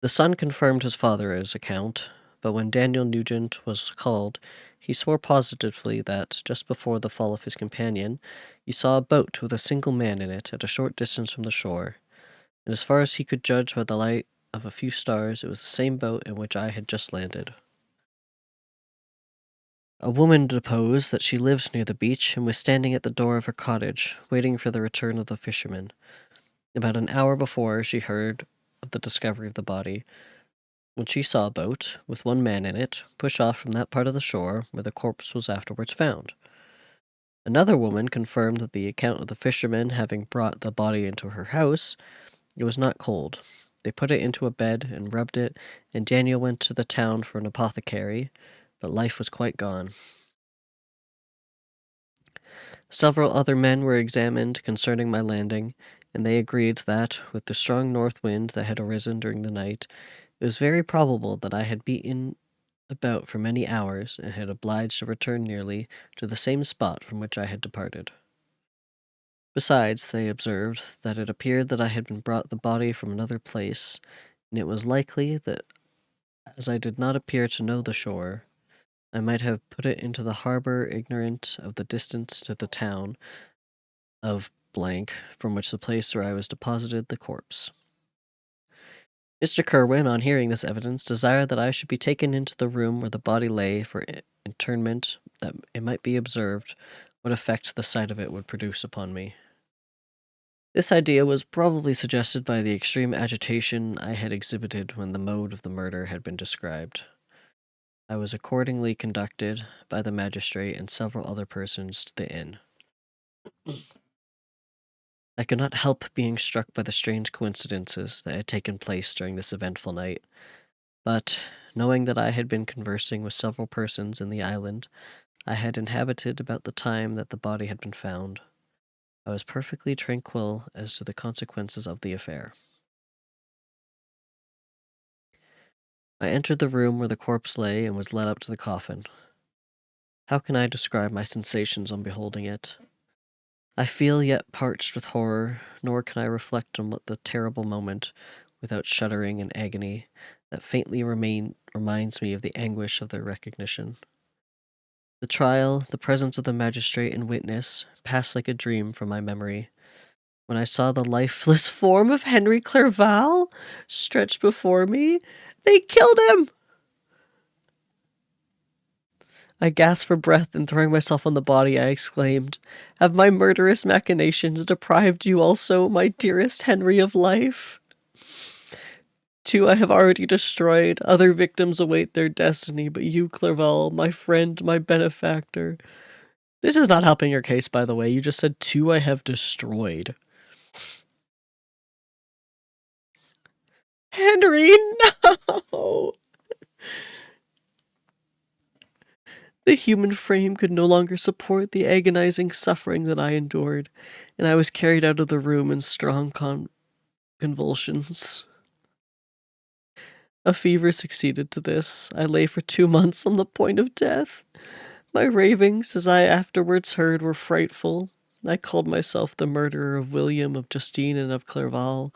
The son confirmed his father's account, but when Daniel Nugent was called, he swore positively that, just before the fall of his companion, he saw a boat with a single man in it at a short distance from the shore, and as far as he could judge by the light of a few stars, it was the same boat in which I had just landed. A woman deposed that she lived near the beach and was standing at the door of her cottage, waiting for the return of the fisherman. About an hour before, she heard of the discovery of the body, when she saw a boat, with one man in it, push off from that part of the shore where the corpse was afterwards found. Another woman confirmed that the account of the fisherman having brought the body into her house, it was not cold. They put it into a bed and rubbed it, and Daniel went to the town for an apothecary, but life was quite gone. Several other men were examined concerning my landing, and they agreed that, with the strong north wind that had arisen during the night, it was very probable that I had beaten about for many hours, and had obliged to return nearly to the same spot from which I had departed. Besides, they observed that it appeared that I had been brought the body from another place, and it was likely that, as I did not appear to know the shore, I might have put it into the harbor ignorant of the distance to the town of blank, from which the place where I was deposited the corpse. Mr. Kerwin, on hearing this evidence, desired that I should be taken into the room where the body lay for interment, that it might be observed what effect the sight of it would produce upon me. This idea was probably suggested by the extreme agitation I had exhibited when the mode of the murder had been described. I was accordingly conducted by the magistrate and several other persons to the inn. I could not help being struck by the strange coincidences that had taken place during this eventful night, but, knowing that I had been conversing with several persons in the island I had inhabited about the time that the body had been found, I was perfectly tranquil as to the consequences of the affair. I entered the room where the corpse lay and was led up to the coffin. How can I describe my sensations on beholding it? I feel yet parched with horror, nor can I reflect on what the terrible moment, without shuddering and agony, that faintly reminds me of the anguish of their recognition. The trial, the presence of the magistrate and witness, passed like a dream from my memory, when I saw the lifeless form of Henry Clerval stretched before me. They killed him! I gasped for breath, and throwing myself on the body, I exclaimed, "Have my murderous machinations deprived you also, my dearest Henry, of life? 2 I have already destroyed, other victims await their destiny, but you, Clerval, my friend, my benefactor." This is not helping your case, by the way. You just said 2 I have destroyed. Henry, no! The human frame could no longer support the agonizing suffering that I endured, and I was carried out of the room in strong convulsions. A fever succeeded to this. I lay for 2 months on the point of death. My ravings, as I afterwards heard, were frightful. I called myself the murderer of William, of Justine, and of Clerval.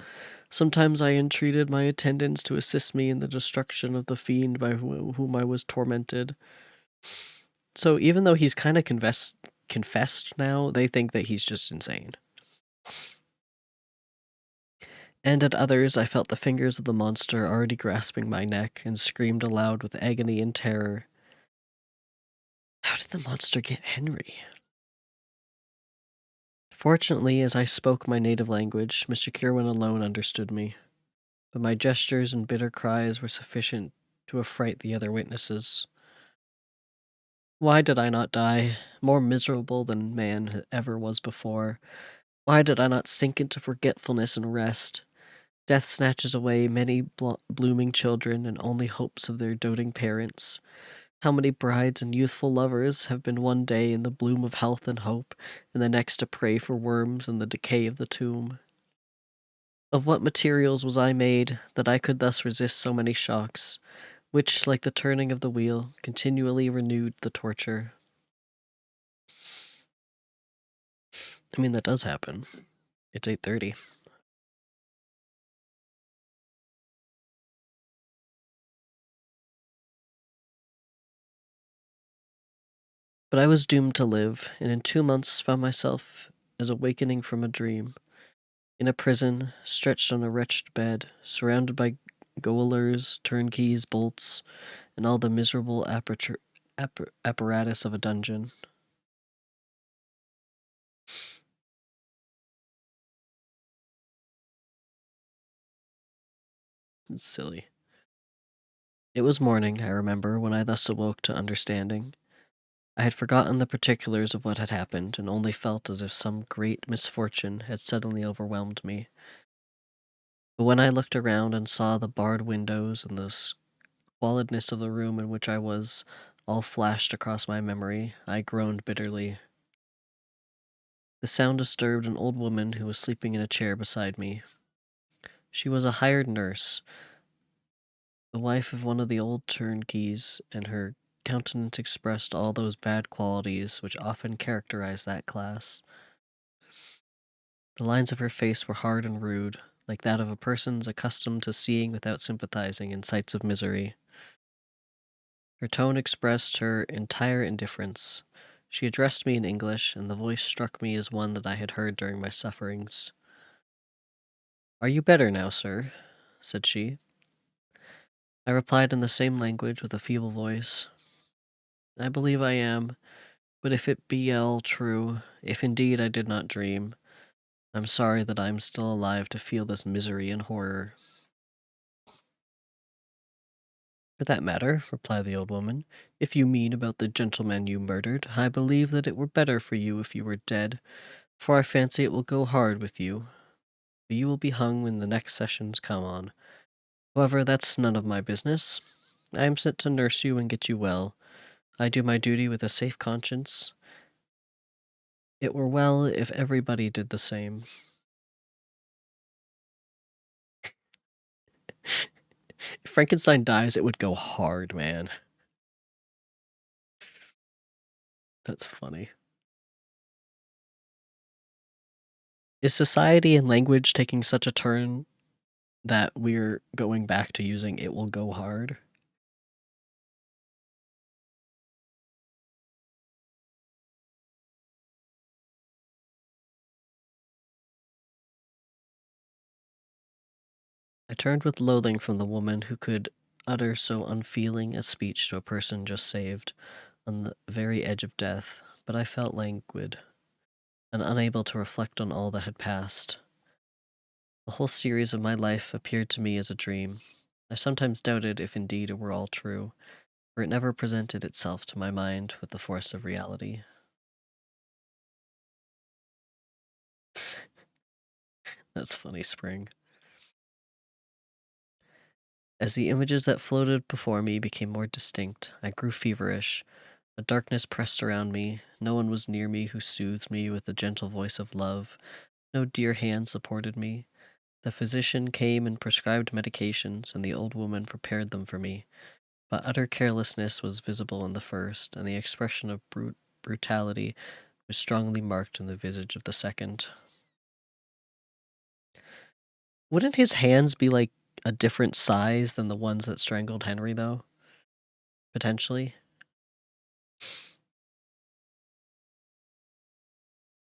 Sometimes I entreated my attendants to assist me in the destruction of the fiend by whom I was tormented. So even though he's kind of confessed now, they think that he's just insane. And at others, I felt the fingers of the monster already grasping my neck and screamed aloud with agony and terror. How did the monster get Henry? Fortunately, as I spoke my native language, Mr. Kirwan alone understood me, but my gestures and bitter cries were sufficient to affright the other witnesses. Why did I not die, more miserable than man ever was before? Why did I not sink into forgetfulness and rest? Death snatches away many blooming children and only hopes of their doting parents. How many brides and youthful lovers have been one day in the bloom of health and hope, and the next a prey for worms and the decay of the tomb? Of what materials was I made that I could thus resist so many shocks, which, like the turning of the wheel, continually renewed the torture? I mean, that does happen. It's 8:30. But I was doomed to live, and in 2 months found myself as awakening from a dream, in a prison, stretched on a wretched bed, surrounded by gaolers, turnkeys, bolts, and all the miserable apparatus of a dungeon. It's silly. It was morning, I remember, when I thus awoke to understanding. I had forgotten the particulars of what had happened, and only felt as if some great misfortune had suddenly overwhelmed me. But when I looked around and saw the barred windows and the squalidness of the room in which I was, all flashed across my memory, I groaned bitterly. The sound disturbed an old woman who was sleeping in a chair beside me. She was a hired nurse, the wife of one of the old turnkeys, and her countenance expressed all those bad qualities which often characterize that class. The lines of her face were hard and rude, like that of a person accustomed to seeing without sympathizing in sights of misery. Her tone expressed her entire indifference. She addressed me in English, and the voice struck me as one that I had heard during my sufferings. "Are you better now, sir?" said she. I replied in the same language with a feeble voice. "I believe I am, but if it be all true, if indeed I did not dream, I'm sorry that I am still alive to feel this misery and horror." "For that matter," replied the old woman, "if you mean about the gentleman you murdered, I believe that it were better for you if you were dead, for I fancy it will go hard with you. But you will be hung when the next sessions come on. However, that's none of my business. I am sent to nurse you and get you well. I do my duty with a safe conscience. It were well if everybody did the same." If Frankenstein dies, it would go hard, man. That's funny. Is society and language taking such a turn that we're going back to using "it will go hard"? I turned with loathing from the woman who could utter so unfeeling a speech to a person just saved, on the very edge of death, but I felt languid and unable to reflect on all that had passed. The whole series of my life appeared to me as a dream. I sometimes doubted if indeed it were all true, for it never presented itself to my mind with the force of reality. That's funny, Spring. As the images that floated before me became more distinct, I grew feverish. A darkness pressed around me. No one was near me who soothed me with the gentle voice of love. No dear hand supported me. The physician came and prescribed medications, and the old woman prepared them for me. but utter carelessness was visible in the first, and the expression of brutality was strongly marked in the visage of the second. Wouldn't his hands be like a different size than the ones that strangled Henry, though? Potentially.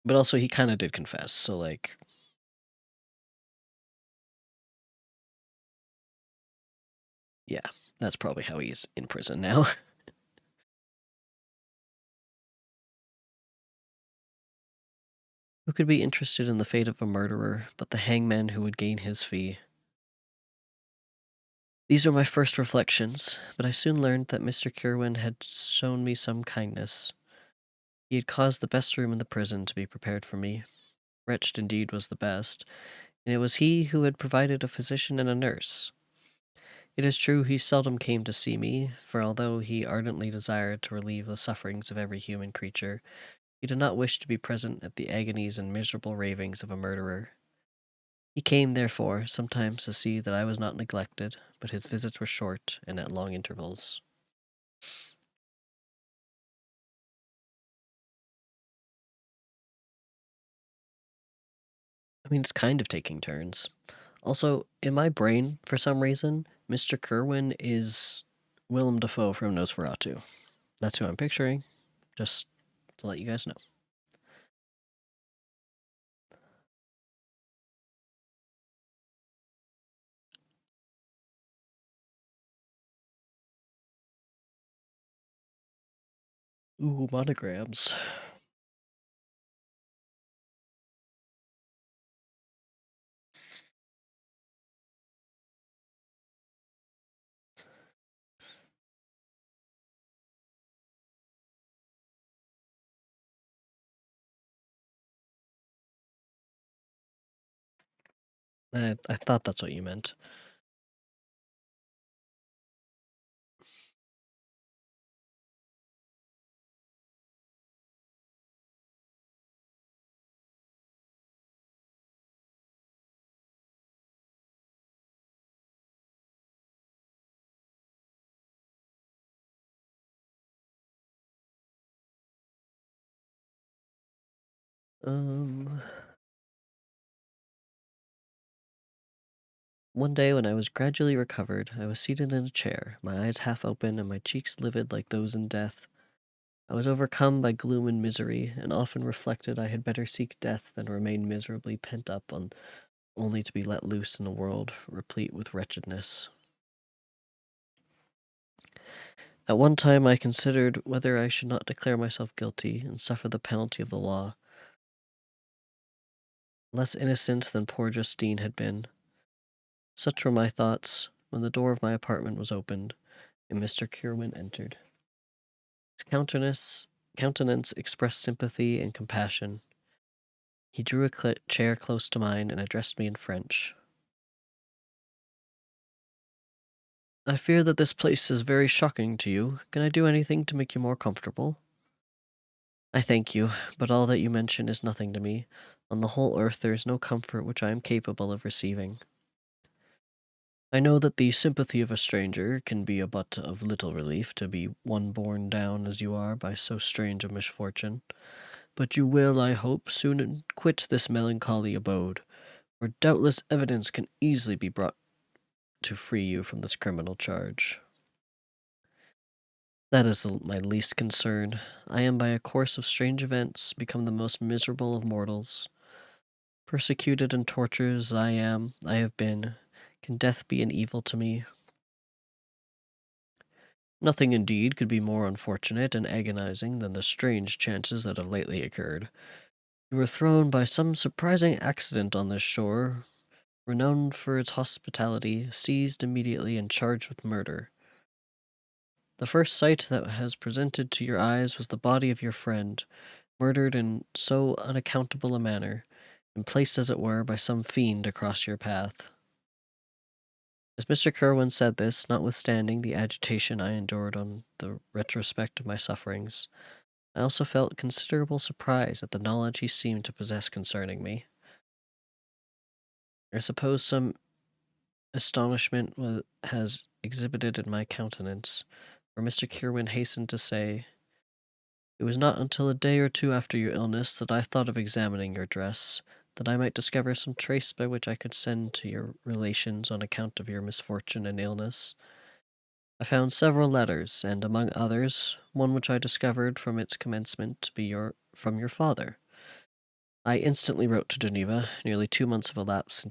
But also, he kind of did confess, so like. Yeah, that's probably how he's in prison now. Who could be interested in the fate of a murderer but the hangman who would gain his fee? These were my first reflections, but I soon learned that Mr. Kirwin had shown me some kindness. He had caused the best room in the prison to be prepared for me. Wretched indeed was the best, and it was he who had provided a physician and a nurse. It is true he seldom came to see me, for although he ardently desired to relieve the sufferings of every human creature, he did not wish to be present at the agonies and miserable ravings of a murderer. He came, therefore, sometimes to see that I was not neglected, but his visits were short and at long intervals. I mean, it's kind of taking turns. Also, in my brain, for some reason, Mr. Kerwin is Willem Dafoe from Nosferatu. That's who I'm picturing, just to let you guys know. Ooh, monograms. I thought that's what you meant. One day when I was gradually recovered, I was seated in a chair, my eyes half open and my cheeks livid like those in death. I was overcome by gloom and misery, and often reflected I had better seek death than remain miserably pent up on only to be let loose in a world replete with wretchedness. At one time I considered whether I should not declare myself guilty and suffer the penalty of the law. Less innocent than poor Justine had been. Such were my thoughts when the door of my apartment was opened, and Mr. Kirwin entered. His countenance expressed sympathy and compassion. He drew a chair close to mine and addressed me in French. I fear that this place is very shocking to you. Can I do anything to make you more comfortable? I thank you, but all that you mention is nothing to me. On the whole earth there is no comfort which I am capable of receiving. I know that the sympathy of a stranger can be but of little relief to be one borne down as you are by so strange a misfortune, but you will, I hope, soon quit this melancholy abode, where doubtless evidence can easily be brought to free you from this criminal charge. That is my least concern. I am by a course of strange events become the most miserable of mortals. Persecuted and tortured as I have been, can death be an evil to me? Nothing indeed could be more unfortunate and agonizing than the strange chances that have lately occurred. You were thrown by some surprising accident on this shore, renowned for its hospitality, seized immediately and charged with murder. The first sight that has presented to your eyes was the body of your friend, murdered in so unaccountable a manner, and placed as it were by some fiend across your path. As Mr. Kerwin said this, notwithstanding the agitation I endured on the retrospect of my sufferings, I also felt considerable surprise at the knowledge he seemed to possess concerning me. I suppose some Astonishment has exhibited in my countenance, for Mr. Kirwin hastened to say, "It was not until a day or two after your illness that I thought of examining your dress, that I might discover some trace by which I could send to your relations on account of your misfortune and illness. I found several letters, and among others, one which I discovered from its commencement to be from your father. I instantly wrote to Geneva. Nearly 2 months have elapsed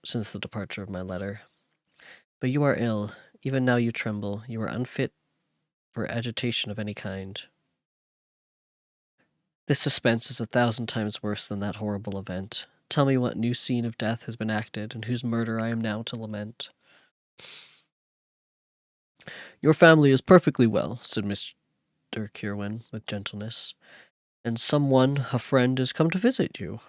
since the departure of my letter. But you are ill. Even now you tremble. You are unfit for agitation of any kind. This suspense is 1,000 times worse than that horrible event. Tell me what new scene of death has been acted, and whose murder I am now to lament." "Your family is perfectly well," said Mr. Kirwin with gentleness, "and a friend, is come to visit you."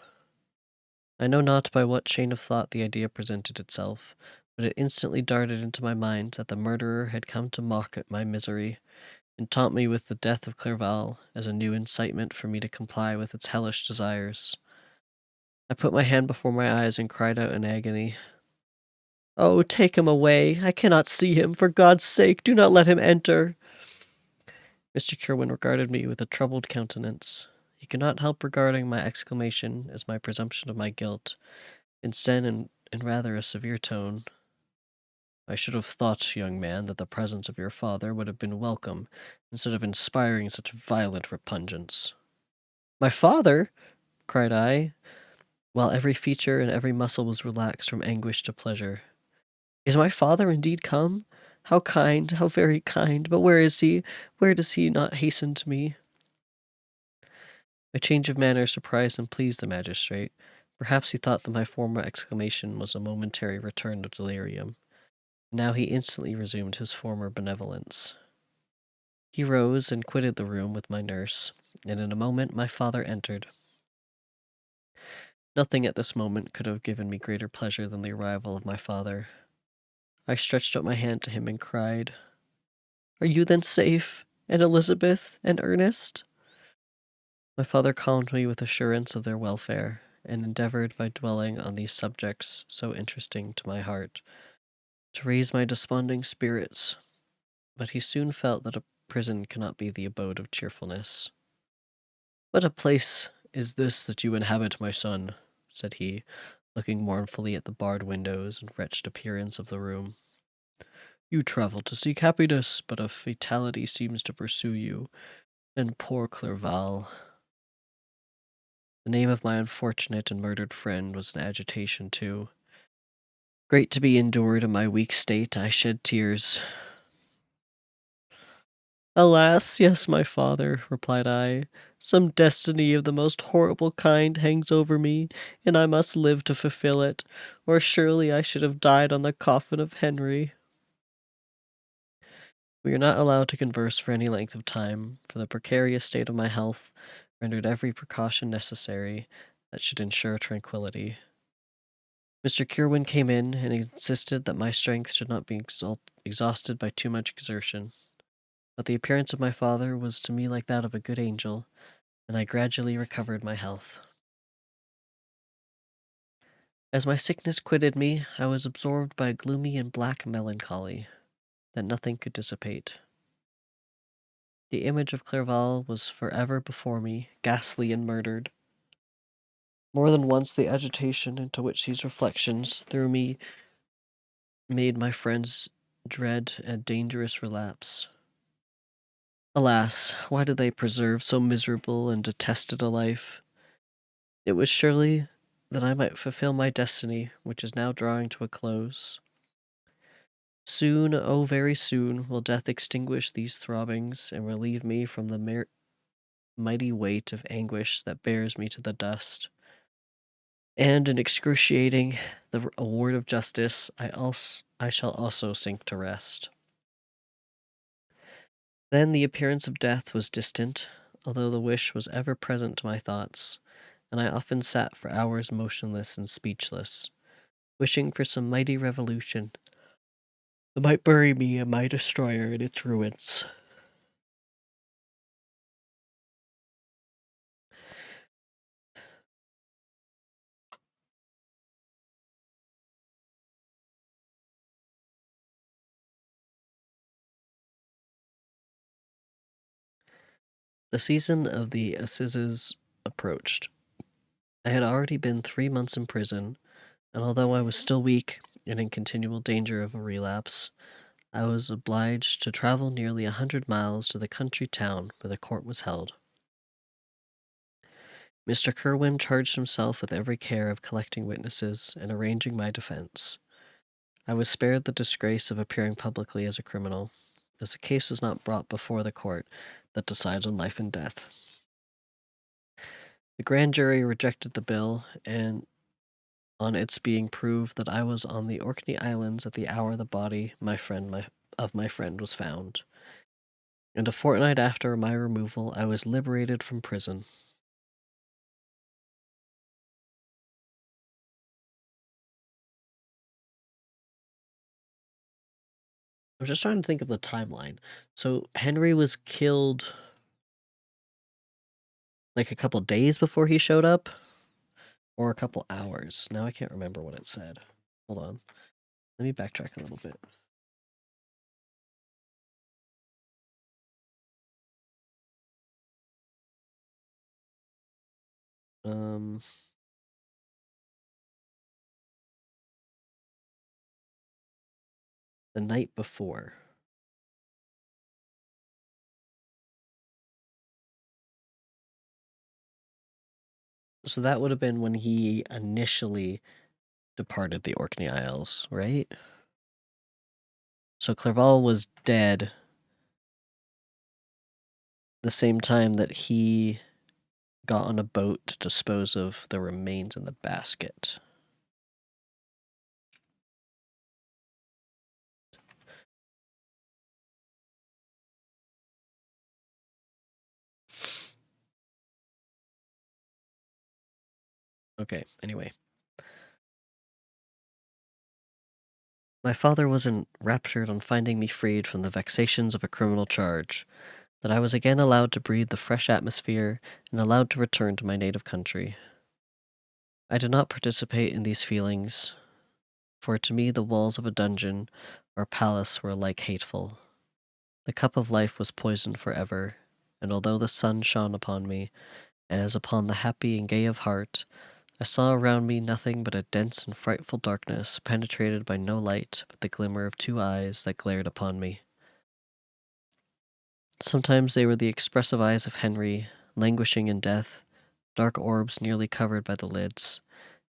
I know not by what chain of thought the idea presented itself, but it instantly darted into my mind that the murderer had come to mock at my misery, and taunt me with the death of Clerval as a new incitement for me to comply with its hellish desires. I put my hand before my eyes and cried out in agony, "Oh, take him away! I cannot see him! For God's sake, do not let him enter!" Mr. Kirwin regarded me with a troubled countenance. He could not help regarding my exclamation as my presumption of my guilt, and said in rather a severe tone, "I should have thought, young man, that the presence of your father would have been welcome, instead of inspiring such violent repugnance." "My father!" cried I, while every feature and every muscle was relaxed from anguish to pleasure. "Is my father indeed come? How kind, how very kind! But where is he? Where does he not hasten to me?" My change of manner surprised and pleased the magistrate. Perhaps he thought that my former exclamation was a momentary return of delirium. Now he instantly resumed his former benevolence. He rose and quitted the room with my nurse, and in a moment my father entered. Nothing at this moment could have given me greater pleasure than the arrival of my father. I stretched out my hand to him and cried, "Are you then safe? And Elizabeth? And Ernest?" My father calmed me with assurance of their welfare, and endeavored, by dwelling on these subjects so interesting to my heart, to raise my desponding spirits, but he soon felt that a prison cannot be the abode of cheerfulness. "What a place is this that you inhabit, my son?" said he, looking mournfully at the barred windows and wretched appearance of the room. "You travel to seek happiness, but a fatality seems to pursue you, and poor Clerval." The name of my unfortunate and murdered friend was in agitation too. Great to be endured in my weak state, I shed tears. "Alas, yes, my father," replied I. "Some destiny of the most horrible kind hangs over me, and I must live to fulfill it, or surely I should have died on the coffin of Henry." We were not allowed to converse for any length of time, for the precarious state of my health rendered every precaution necessary that should ensure tranquillity. Mr. Kirwin came in and insisted that my strength should not be exhausted by too much exertion, that the appearance of my father was to me like that of a good angel, and I gradually recovered my health. As my sickness quitted me, I was absorbed by a gloomy and black melancholy that nothing could dissipate. The image of Clerval was forever before me, ghastly and murdered. More than once the agitation into which these reflections threw me made my friends dread a dangerous relapse. Alas, why did they preserve so miserable and detested a life? It was surely that I might fulfill my destiny, which is now drawing to a close. Soon, oh very soon, will death extinguish these throbbings and relieve me from the mighty weight of anguish that bears me to the dust. And in excruciating the award of justice, I shall also sink to rest. Then the appearance of death was distant, although the wish was ever present to my thoughts, and I often sat for hours motionless and speechless, wishing for some mighty revolution that might bury me and my destroyer in its ruins. The season of the assizes approached. I had already been 3 months in prison, and although I was still weak and in continual danger of a relapse, I was obliged to travel nearly 100 miles to the country town where the court was held. Mr. Kerwin charged himself with every care of collecting witnesses and arranging my defense. I was spared the disgrace of appearing publicly as a criminal, as the case was not brought before the court that decides on life and death. The grand jury rejected the bill, and on its being proved that I was on the Orkney Islands at the hour the body of my friend was found. And a fortnight after my removal, I was liberated from prison. I'm just trying to think of the timeline. So Henry was killed like a couple days before he showed up, or a couple hours. Now I can't remember what it said. Hold on. Let me backtrack a little bit. The night before. So that would have been when he initially departed the Orkney Isles, right? So Clerval was dead the same time that he got on a boat to dispose of the remains in the basket. Okay, anyway. My father was enraptured on finding me freed from the vexations of a criminal charge, that I was again allowed to breathe the fresh atmosphere and allowed to return to my native country. I did not participate in these feelings, for to me the walls of a dungeon or palace were alike hateful. The cup of life was poisoned forever, and although the sun shone upon me, as upon the happy and gay of heart, I saw around me nothing but a dense and frightful darkness, penetrated by no light but the glimmer of 2 eyes that glared upon me. Sometimes they were the expressive eyes of Henry, languishing in death, dark orbs nearly covered by the lids,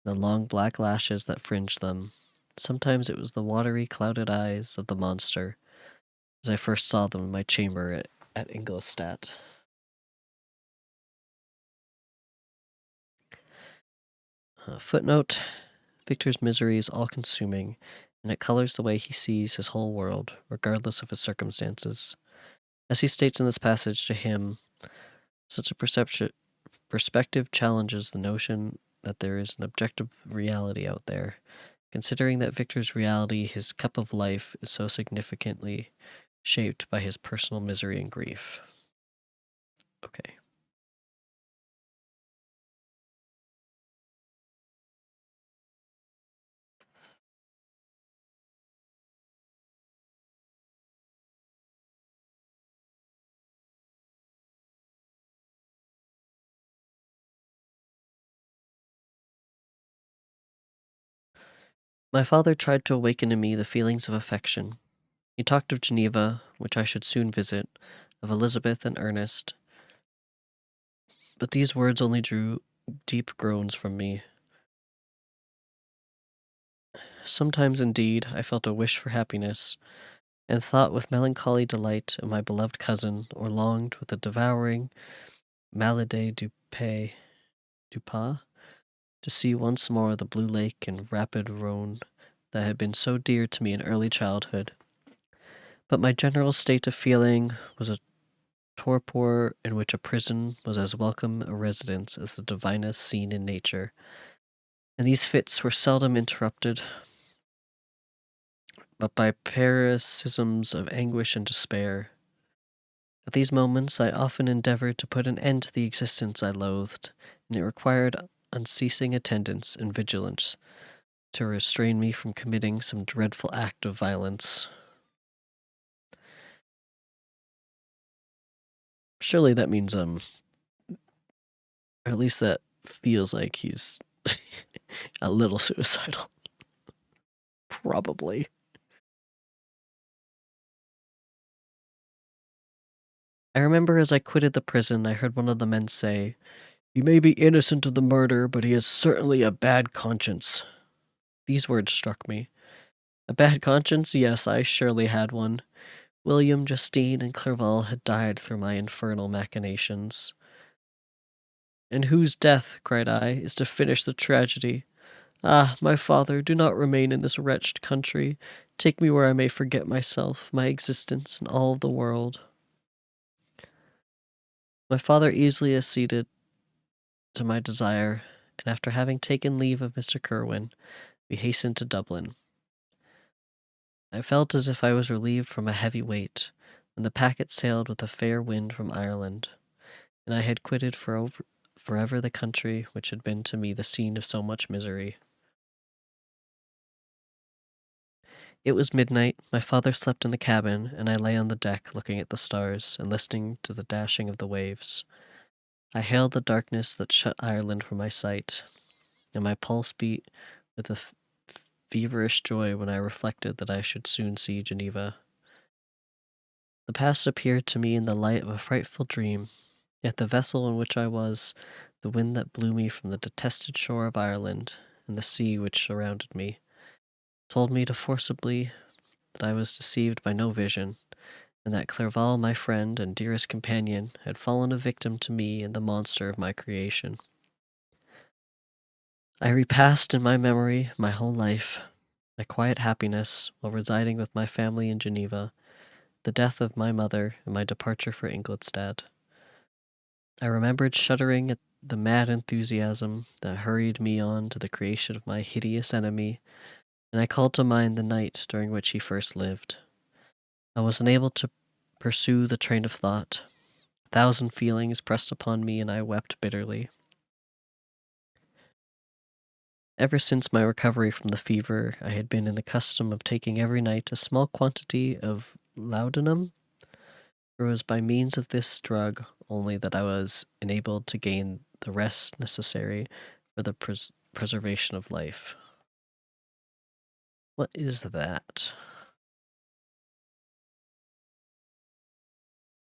the long black lashes that fringed them. Sometimes it was the watery, clouded eyes of the monster, as I first saw them in my chamber at Ingolstadt. Footnote: Victor's misery is all-consuming, and it colors the way he sees his whole world, regardless of his circumstances. As he states in this passage, to him, such a perspective challenges the notion that there is an objective reality out there, considering that Victor's reality, his cup of life, is so significantly shaped by his personal misery and grief. Okay. My father tried to awaken in me the feelings of affection. He talked of Geneva, which I should soon visit, of Elizabeth and Ernest, but these words only drew deep groans from me. Sometimes, indeed, I felt a wish for happiness, and thought with melancholy delight of my beloved cousin, or longed with a devouring malade du pas to see once more the blue lake and rapid Rhone that had been so dear to me in early childhood. But my general state of feeling was a torpor in which a prison was as welcome a residence as the divinest scene in nature, and these fits were seldom interrupted but by paroxysms of anguish and despair. At these moments I often endeavored to put an end to the existence I loathed, and it required unceasing attendance and vigilance to restrain me from committing some dreadful act of violence. surely that means, or at least that feels like he's a little suicidal. Probably. I remember as I quitted the prison, I heard one of the men say, "He may be innocent of the murder, but he has certainly a bad conscience." These words struck me. A bad conscience? Yes, I surely had one. William, Justine, and Clerval had died through my infernal machinations. "And whose death," cried I, "is to finish the tragedy? Ah, my father, do not remain in this wretched country. Take me where I may forget myself, my existence, and all the world." My father easily acceded to my desire, and after having taken leave of Mr. Kerwin, we hastened to Dublin. I felt as if I was relieved from a heavy weight, when the packet sailed with a fair wind from Ireland, and I had quitted forever the country which had been to me the scene of so much misery. It was midnight, my father slept in the cabin, and I lay on the deck looking at the stars and listening to the dashing of the waves. I hailed the darkness that shut Ireland from my sight, and my pulse beat with a feverish joy when I reflected that I should soon see Geneva. The past appeared to me in the light of a frightful dream, yet the vessel in which I was, the wind that blew me from the detested shore of Ireland, and the sea which surrounded me, told me forcibly that I was deceived by no vision, and that Clerval, my friend and dearest companion, had fallen a victim to me and the monster of my creation. I repassed in my memory my whole life, my quiet happiness while residing with my family in Geneva, the death of my mother, and my departure for Ingolstadt. I remembered shuddering at the mad enthusiasm that hurried me on to the creation of my hideous enemy, and I called to mind the night during which he first lived. I was unable to pursue the train of thought. 1,000 feelings pressed upon me, and I wept bitterly. Ever since my recovery from the fever, I had been in the custom of taking every night a small quantity of laudanum. It was by means of this drug only that I was enabled to gain the rest necessary for the preservation of life. What is that?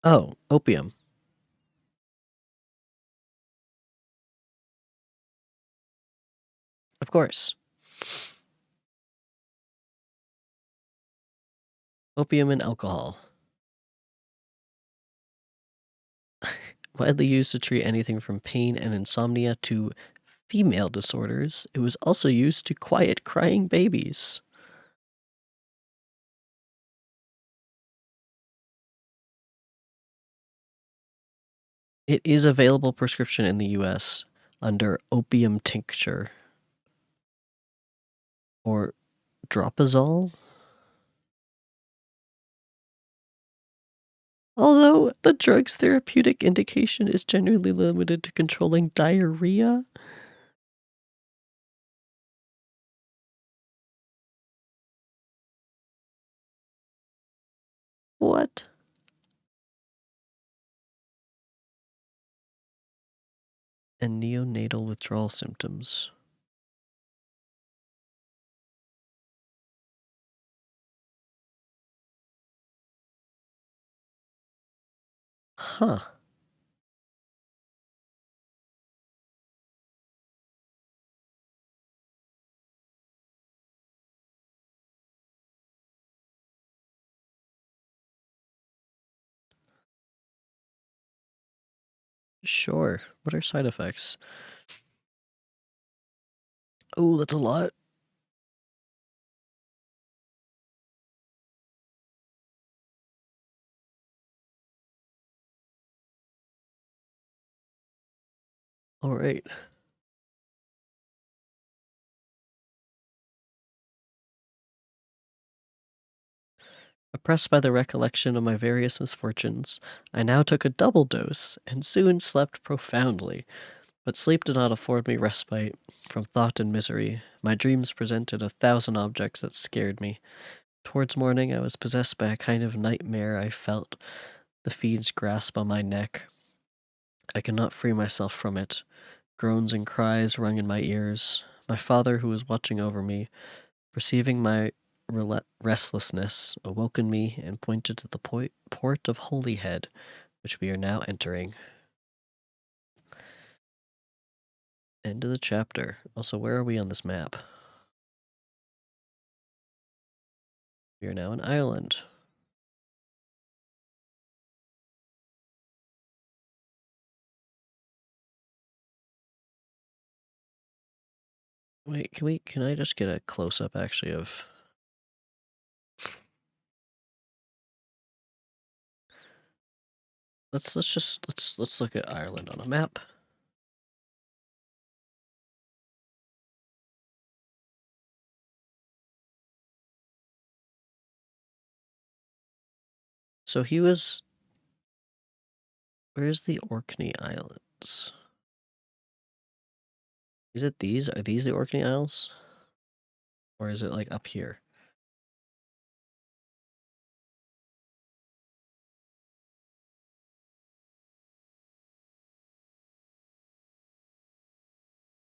Oh, opium. Of course. Opium and alcohol. Widely used to treat anything from pain and insomnia to female disorders, it was also used to quiet crying babies. It is available prescription in the US under opium tincture or dropazole. Although the drug's therapeutic indication is generally limited to controlling diarrhea. What? And neonatal withdrawal symptoms. Huh. Sure. What are side effects? Oh, that's a lot. All right. Oppressed by the recollection of my various misfortunes, I now took a double dose and soon slept profoundly. But sleep did not afford me respite from thought and misery. My dreams presented 1,000 objects that scared me. Towards morning, I was possessed by a kind of nightmare. I felt The fiend's grasp on my neck. I cannot free myself from it. Groans and cries rung in my ears. My father, who was watching over me, perceiving my restlessness, awoken me and pointed to the port of Holyhead, which we are now entering. End of the chapter. Also, where are we on this map? We are now in Ireland. Wait, can I just get a close-up actually of... Let's look at Ireland on a map. So he was... Where's the Orkney Islands? Is it these? Are these the Orkney Isles? Or is it like up here?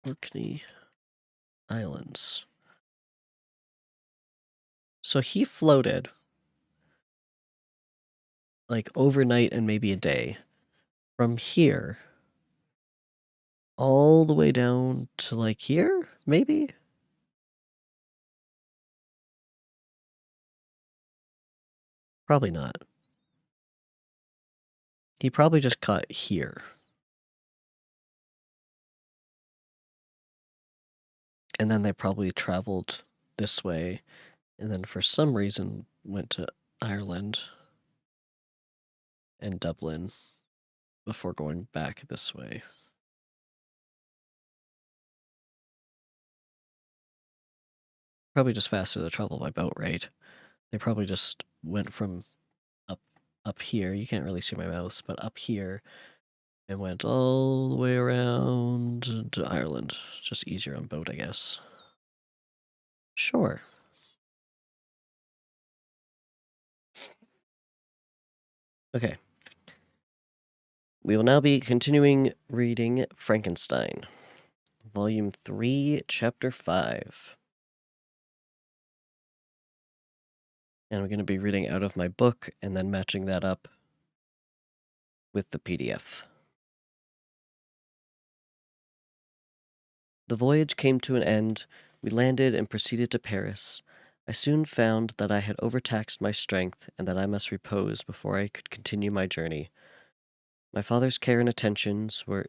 Orkney Islands. So he floated like overnight and maybe a day from here all the way down to like here, maybe? Probably not. He probably just caught here. And then they probably traveled this way and then for some reason went to Ireland and Dublin before going back this way. Probably just faster to travel by boat, right? They probably just went from up here. You can't really see my mouse, but up here and went all the way around to Ireland. Just easier on boat, I guess. Sure. Okay. We will now be continuing reading Frankenstein, Volume 3, Chapter 5. And we're going to be reading out of my book and then matching that up with the PDF. The voyage came to an end. We landed and proceeded to Paris. I soon found that I had overtaxed my strength and that I must repose before I could continue my journey. My father's care and attentions were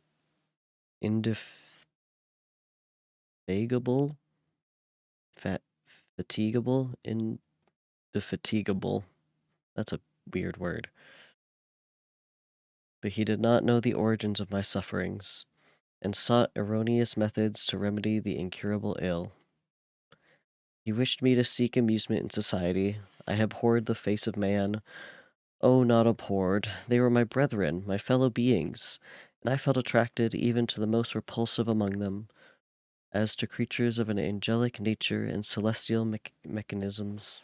indefatigable, indefatigable. That's a weird word. But he did not know the origins of my sufferings, and sought erroneous methods to remedy the incurable ill. He wished me to seek amusement in society. I abhorred the face of man. Oh, not abhorred. They were my brethren, my fellow beings, and I felt attracted even to the most repulsive among them, as to creatures of an angelic nature and celestial mechanisms.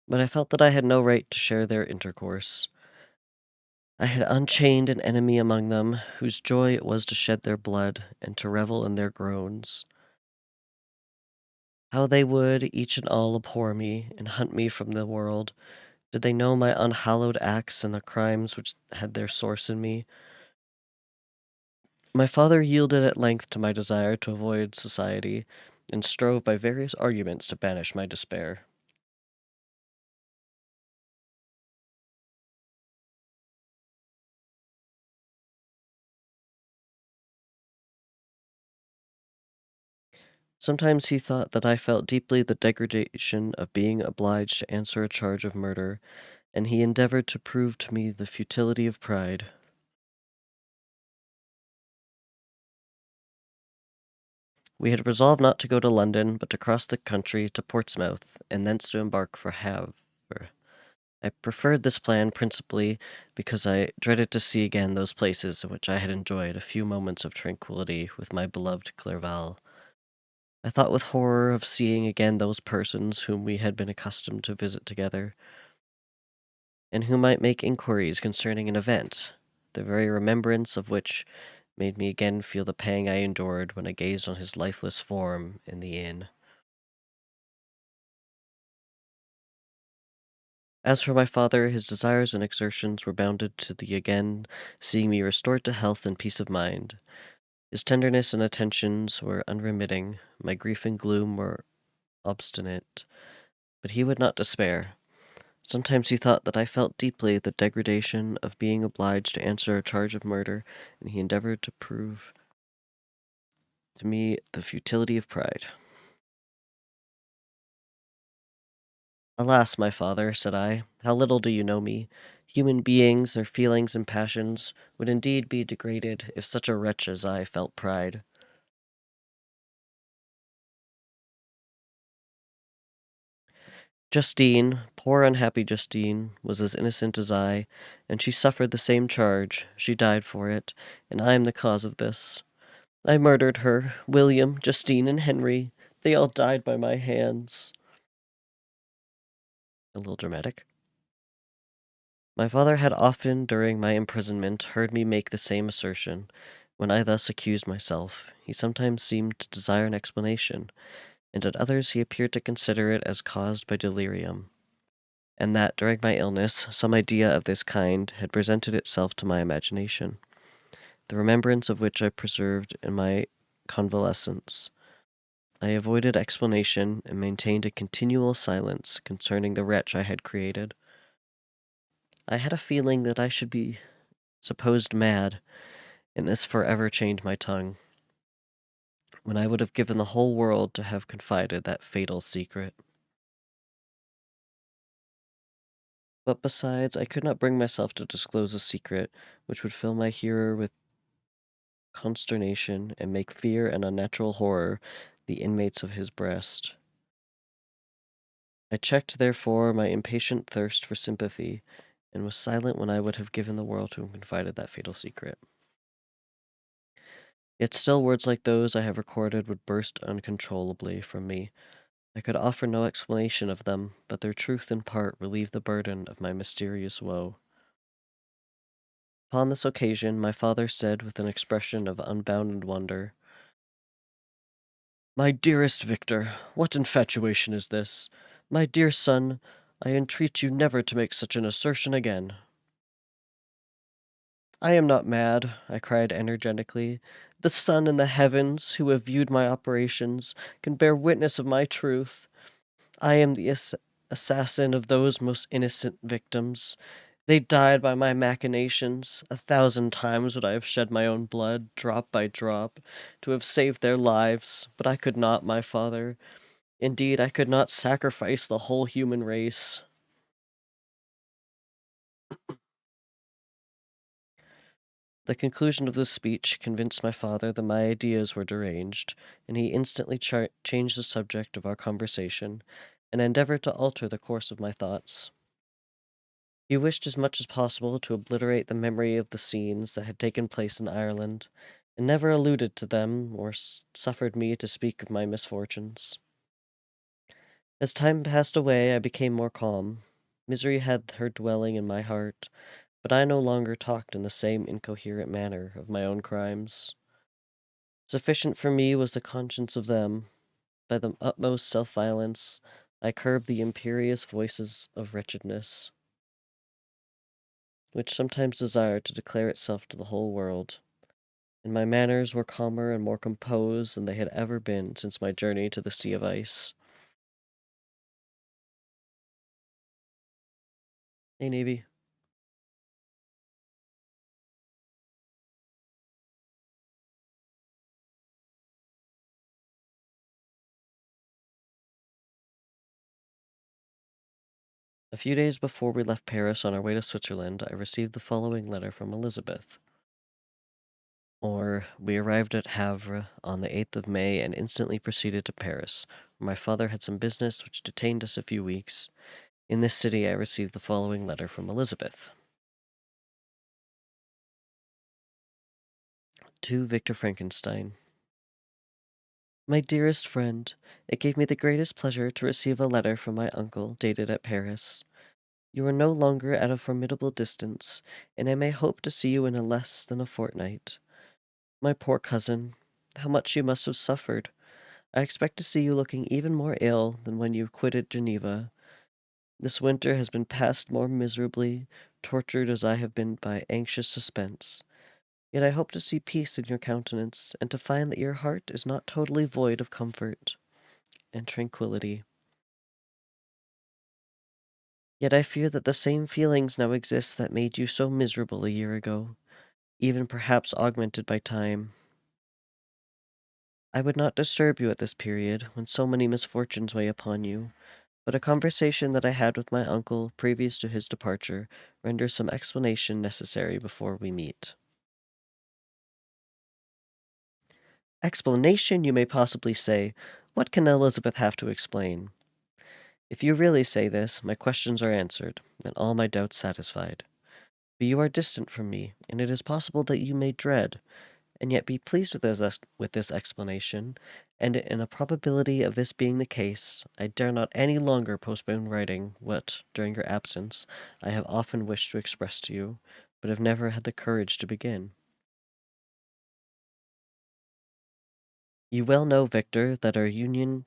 But I felt that I had no right to share their intercourse. I had unchained an enemy among them, whose joy it was to shed their blood and to revel in their groans. How they would, each and all, abhor me and hunt me from the world, did they know my unhallowed acts and the crimes which had their source in me. My father yielded at length to my desire to avoid society, and strove by various arguments to banish my despair. Sometimes he thought that I felt deeply the degradation of being obliged to answer a charge of murder, and he endeavored to prove to me the futility of pride. We had resolved not to go to London, but to cross the country to Portsmouth, and thence to embark for Havre. I preferred this plan principally because I dreaded to see again those places in which I had enjoyed a few moments of tranquillity with my beloved Clerval. I thought with horror of seeing again those persons whom we had been accustomed to visit together, and who might make inquiries concerning an event, the very remembrance of which made me again feel the pang I endured when I gazed on his lifeless form in the inn. As for my father, his desires and exertions were bounded to the again seeing me restored to health and peace of mind. His tenderness and attentions were unremitting, my grief and gloom were obstinate, but he would not despair. Sometimes he thought that I felt deeply the degradation of being obliged to answer a charge of murder, and he endeavored to prove to me the futility of pride. Alas, my father, said I, how little do you know me. Human beings, their feelings and passions, would indeed be degraded if such a wretch as I felt pride. Justine, poor unhappy Justine, was as innocent as I, and she suffered the same charge. She died for it, and I am the cause of this. I murdered her, William, Justine, and Henry. They all died by my hands. A little dramatic. My father had often, during my imprisonment, heard me make the same assertion. When I thus accused myself, he sometimes seemed to desire an explanation, and at others he appeared to consider it as caused by delirium, and that, during my illness, some idea of this kind had presented itself to my imagination, the remembrance of which I preserved in my convalescence. I avoided explanation and maintained a continual silence concerning the wretch I had created. I had a feeling that I should be supposed mad, and this forever chained my tongue, when I would have given the whole world to have confided that fatal secret. But besides, I could not bring myself to disclose a secret which would fill my hearer with consternation and make fear and unnatural horror the inmates of his breast. I checked, therefore, my impatient thirst for sympathy, and was silent when I would have given the world to have confided that fatal secret. Yet still words like those I have recorded would burst uncontrollably from me. I could offer no explanation of them, but their truth in part relieved the burden of my mysterious woe. Upon this occasion, my father said with an expression of unbounded wonder, "My dearest Victor, what infatuation is this? My dear son, I entreat you never to make such an assertion again." "I am not mad," I cried energetically. "The sun and the heavens, who have viewed my operations, can bear witness of my truth. I am the assassin of those most innocent victims. They died by my machinations. 1,000 times would I have shed my own blood, drop by drop, to have saved their lives, but I could not, my father. Indeed, I could not sacrifice the whole human race." The conclusion of this speech convinced my father that my ideas were deranged, and he instantly changed the subject of our conversation, and endeavored to alter the course of my thoughts. He wished as much as possible to obliterate the memory of the scenes that had taken place in Ireland, and never alluded to them or suffered me to speak of my misfortunes. As time passed away, I became more calm. Misery had her dwelling in my heart, but I no longer talked in the same incoherent manner of my own crimes. Sufficient for me was the conscience of them. By the utmost self-violence, I curbed the imperious voices of wretchedness, which sometimes desired to declare itself to the whole world, and my manners were calmer and more composed than they had ever been since my journey to the Sea of Ice. Hey, Navy. A few days before we left Paris on our way to Switzerland, I received the following letter from Elizabeth. We arrived at Havre on the 8th of May and instantly proceeded to Paris, where my father had some business which detained us a few weeks. In this city, I received the following letter from Elizabeth. To Victor Frankenstein. My dearest friend, it gave me the greatest pleasure to receive a letter from my uncle dated at Paris. You are no longer at a formidable distance, and I may hope to see you in less than a fortnight. My poor cousin, how much you must have suffered. I expect to see you looking even more ill than when you quitted Geneva. This winter has been passed more miserably, tortured as I have been by anxious suspense. Yet I hope to see peace in your countenance, and to find that your heart is not totally void of comfort and tranquillity. Yet I fear that the same feelings now exist that made you so miserable a year ago, even perhaps augmented by time. I would not disturb you at this period, when so many misfortunes weigh upon you, but a conversation that I had with my uncle previous to his departure renders some explanation necessary before we meet. Explanation, you may possibly say. What can Elizabeth have to explain? If you really say this, my questions are answered, and all my doubts satisfied. But you are distant from me, and it is possible that you may dread, and yet be pleased with this explanation, and in a probability of this being the case, I dare not any longer postpone writing what, during your absence, I have often wished to express to you, but have never had the courage to begin. You well know, Victor, that our union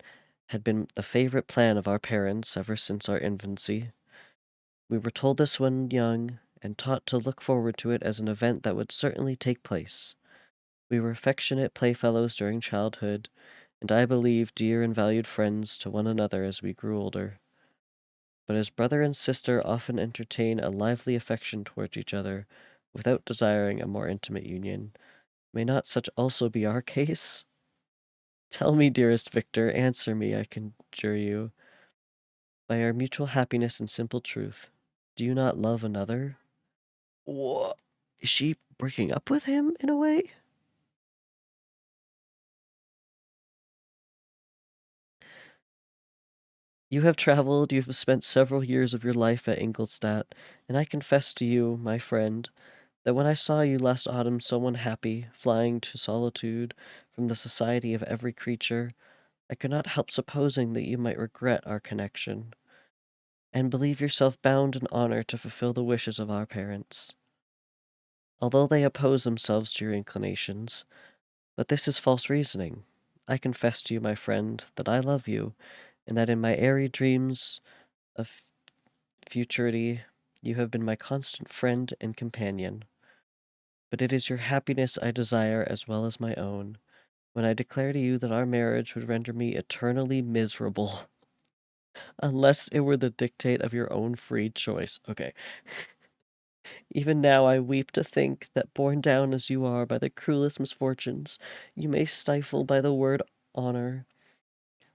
had been the favorite plan of our parents ever since our infancy. We were told this when young, and taught to look forward to it as an event that would certainly take place. We were affectionate playfellows during childhood, and I believe dear and valued friends to one another as we grew older. But as brother and sister often entertain a lively affection towards each other, without desiring a more intimate union, may not such also be our case? Tell me, dearest Victor, answer me, I conjure you. By our mutual happiness and simple truth, do you not love another? What? Is she breaking up with him in a way? You have traveled, you have spent several years of your life at Ingolstadt, and I confess to you, my friend, that when I saw you last autumn so unhappy, flying to solitude from the society of every creature, I could not help supposing that you might regret our connection, and believe yourself bound in honor to fulfill the wishes of our parents. Although they oppose themselves to your inclinations, but this is false reasoning. I confess to you, my friend, that I love you, and that in my airy dreams of futurity you have been my constant friend and companion. But it is your happiness I desire as well as my own, when I declare to you that our marriage would render me eternally miserable, unless it were the dictate of your own free choice. Okay. Even now I weep to think that, borne down as you are by the cruelest misfortunes, you may stifle by the word honor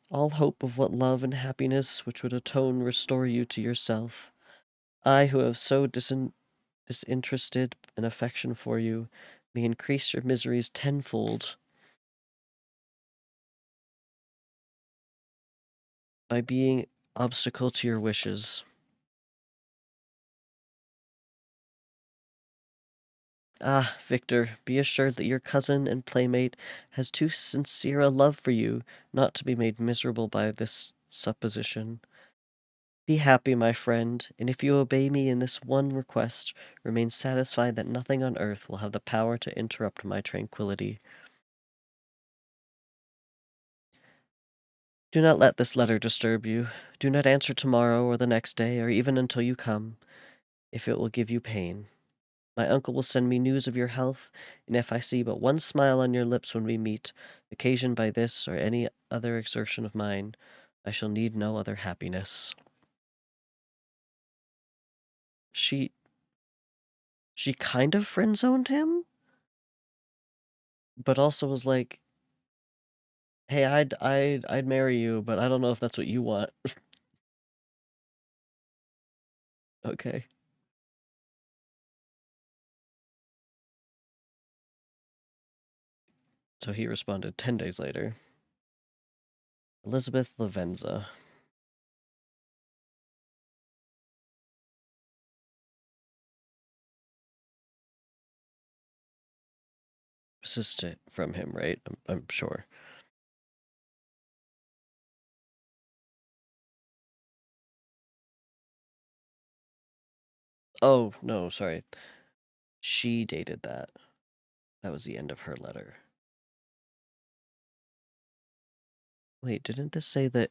all hope of what love and happiness which would atone restore you to yourself. I, who have so disinterested an affection for you, may increase your miseries tenfold by being obstacle to your wishes. Ah, Victor, be assured that your cousin and playmate has too sincere a love for you not to be made miserable by this supposition. Be happy, my friend, and if you obey me in this one request, remain satisfied that nothing on earth will have the power to interrupt my tranquillity. Do not let this letter disturb you. Do not answer tomorrow or the next day, or even until you come, if it will give you pain. My uncle will send me news of your health, and if I see but one smile on your lips when we meet, occasioned by this or any other exertion of mine, I shall need no other happiness. She kind of friend-zoned him, but also was like, "Hey, I'd marry you, but I don't know if that's what you want." Okay. So he responded 10 days later. Elizabeth Lavenza. This is from him, right? I'm sure. Oh, no, sorry. She dated that. That was the end of her letter. Wait, didn't this say that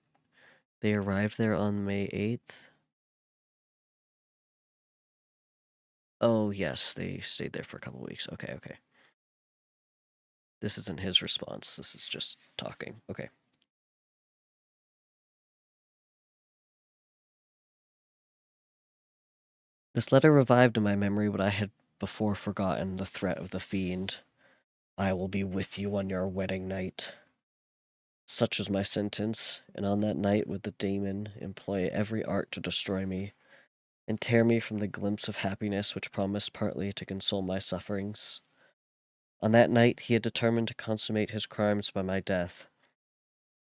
they arrived there on May 8th? Oh, yes, they stayed there for a couple weeks. Okay, okay. This isn't his response. This is just talking. Okay. This letter revived in my memory what I had before forgotten, the threat of the fiend. I will be with you on your wedding night. Such was my sentence, and on that night would the demon employ every art to destroy me, and tear me from the glimpse of happiness which promised partly to console my sufferings. On that night he had determined to consummate his crimes by my death.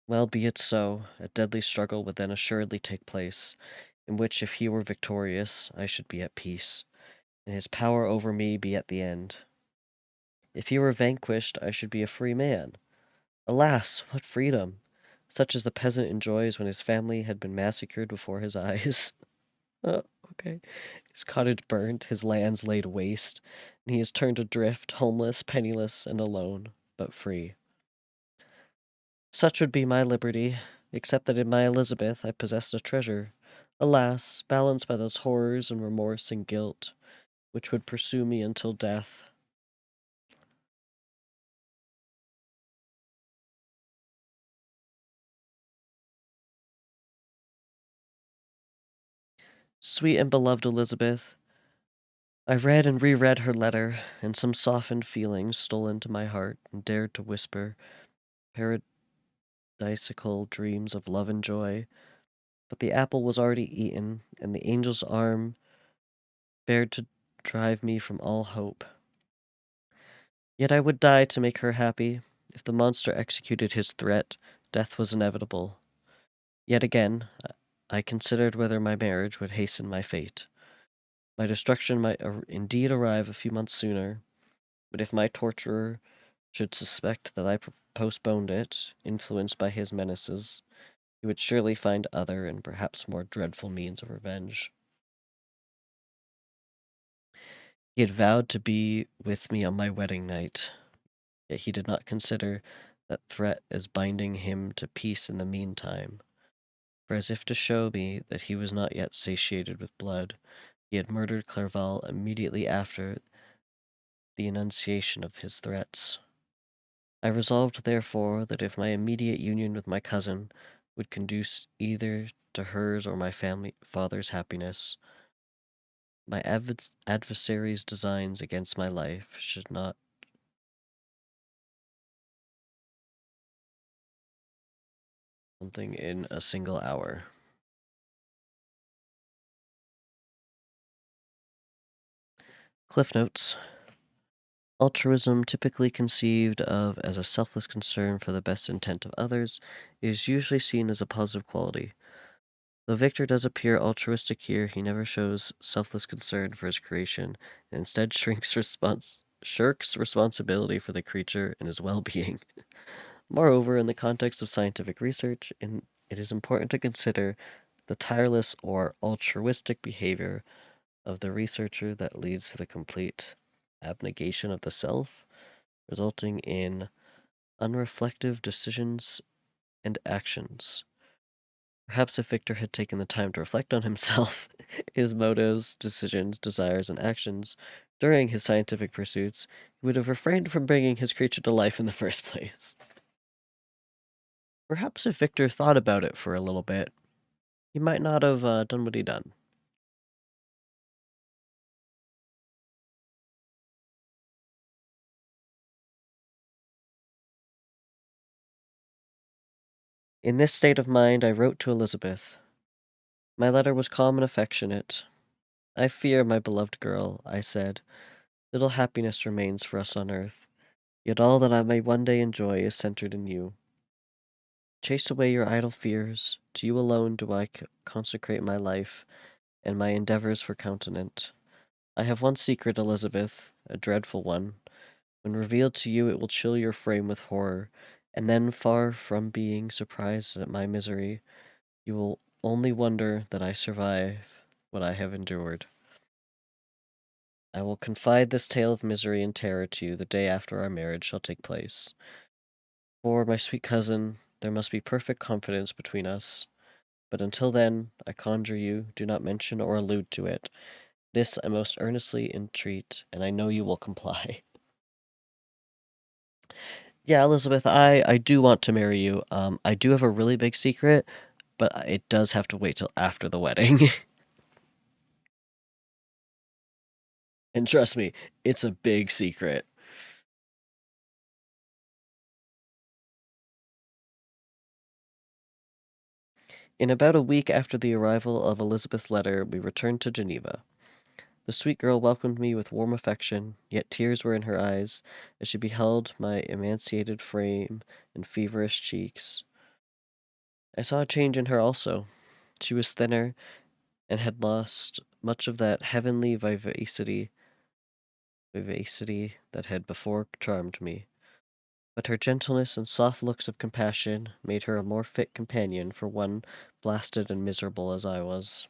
Well, be it so. A deadly struggle would then assuredly take place, in which if he were victorious, I should be at peace, and his power over me be at the end. If he were vanquished, I should be a free man. Alas, what freedom! Such as the peasant enjoys when his family had been massacred before his eyes. Okay. His cottage burnt, his lands laid waste, and he is turned adrift, homeless, penniless, and alone, but free. Such would be my liberty, except that in my Elizabeth I possessed a treasure, alas, balanced by those horrors and remorse and guilt, which would pursue me until death. Sweet and beloved Elizabeth, I read and reread her letter, and some softened feelings stole into my heart and dared to whisper paradisiacal dreams of love and joy. But the apple was already eaten, and the angel's arm bared to drive me from all hope. Yet I would die to make her happy. If the monster executed his threat, death was inevitable. Yet again, I considered whether my marriage would hasten my fate. My destruction might indeed arrive a few months sooner, but if my torturer should suspect that I postponed it, influenced by his menaces, he would surely find other and perhaps more dreadful means of revenge. He had vowed to be with me on my wedding night, yet he did not consider that threat as binding him to peace in the meantime. For as if to show me that he was not yet satiated with blood, he had murdered Clerval immediately after the enunciation of his threats. I resolved, therefore, that if my immediate union with my cousin would conduce either to hers or my father's happiness, my adversary's designs against my life should not something in a single hour. Cliff Notes. Altruism, typically conceived of as a selfless concern for the best intent of others, is usually seen as a positive quality. Though Victor does appear altruistic here, he never shows selfless concern for his creation, and instead shirks responsibility for the creature and his well-being. Moreover, in the context of scientific research, it is important to consider the tireless or altruistic behavior of the researcher that leads to the complete abnegation of the self, resulting in unreflective decisions and actions. Perhaps if Victor had taken the time to reflect on himself, his motives, decisions, desires, and actions during his scientific pursuits, he would have refrained from bringing his creature to life in the first place. Perhaps if Victor thought about it for a little bit, he might not have done what he done. In this state of mind, I wrote to Elizabeth. My letter was calm and affectionate. I fear, my beloved girl, I said, little happiness remains for us on earth, yet all that I may one day enjoy is centered in you. Chase away your idle fears. To you alone do I consecrate my life and my endeavors for countenance. I have one secret, Elizabeth, a dreadful one. When revealed to you, it will chill your frame with horror, and then, far from being surprised at my misery, you will only wonder that I survive what I have endured. I will confide this tale of misery and terror to you the day after our marriage shall take place. For, my sweet cousin, there must be perfect confidence between us. But until then, I conjure you, do not mention or allude to it. This I most earnestly entreat, and I know you will comply. Yeah, Elizabeth, I do want to marry you. I do have a really big secret, but it does have to wait till after the wedding. And trust me, it's a big secret. In about a week after the arrival of Elizabeth's letter, we returned to Geneva. The sweet girl welcomed me with warm affection, yet tears were in her eyes as she beheld my emaciated frame and feverish cheeks. I saw a change in her also. She was thinner and had lost much of that heavenly vivacity that had before charmed me. But her gentleness and soft looks of compassion made her a more fit companion for one blasted and miserable as I was.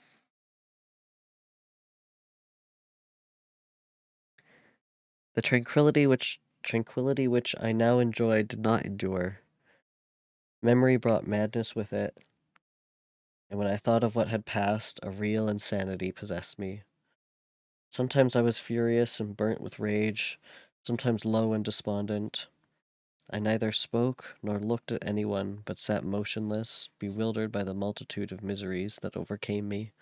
The tranquillity which I now enjoyed did not endure. Memory brought madness with it, and when I thought of what had passed, a real insanity possessed me. Sometimes I was furious and burnt with rage, sometimes low and despondent. I neither spoke nor looked at anyone, but sat motionless, bewildered by the multitude of miseries that overcame me.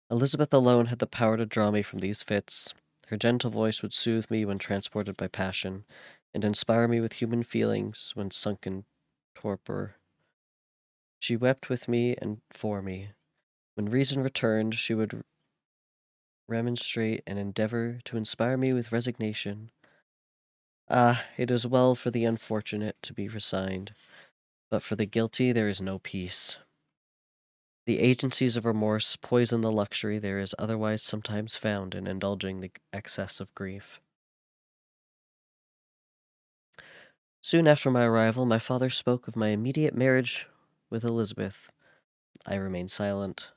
Elizabeth alone had the power to draw me from these fits. Her gentle voice would soothe me when transported by passion, and inspire me with human feelings when sunk in torpor. She wept with me and for me. When reason returned, she would remonstrate and endeavor to inspire me with resignation. Ah, it is well for the unfortunate to be resigned, but for the guilty there is no peace. The agencies of remorse poison the luxury there is otherwise sometimes found in indulging the excess of grief. Soon after my arrival, my father spoke of my immediate marriage with Elizabeth. I remained silent.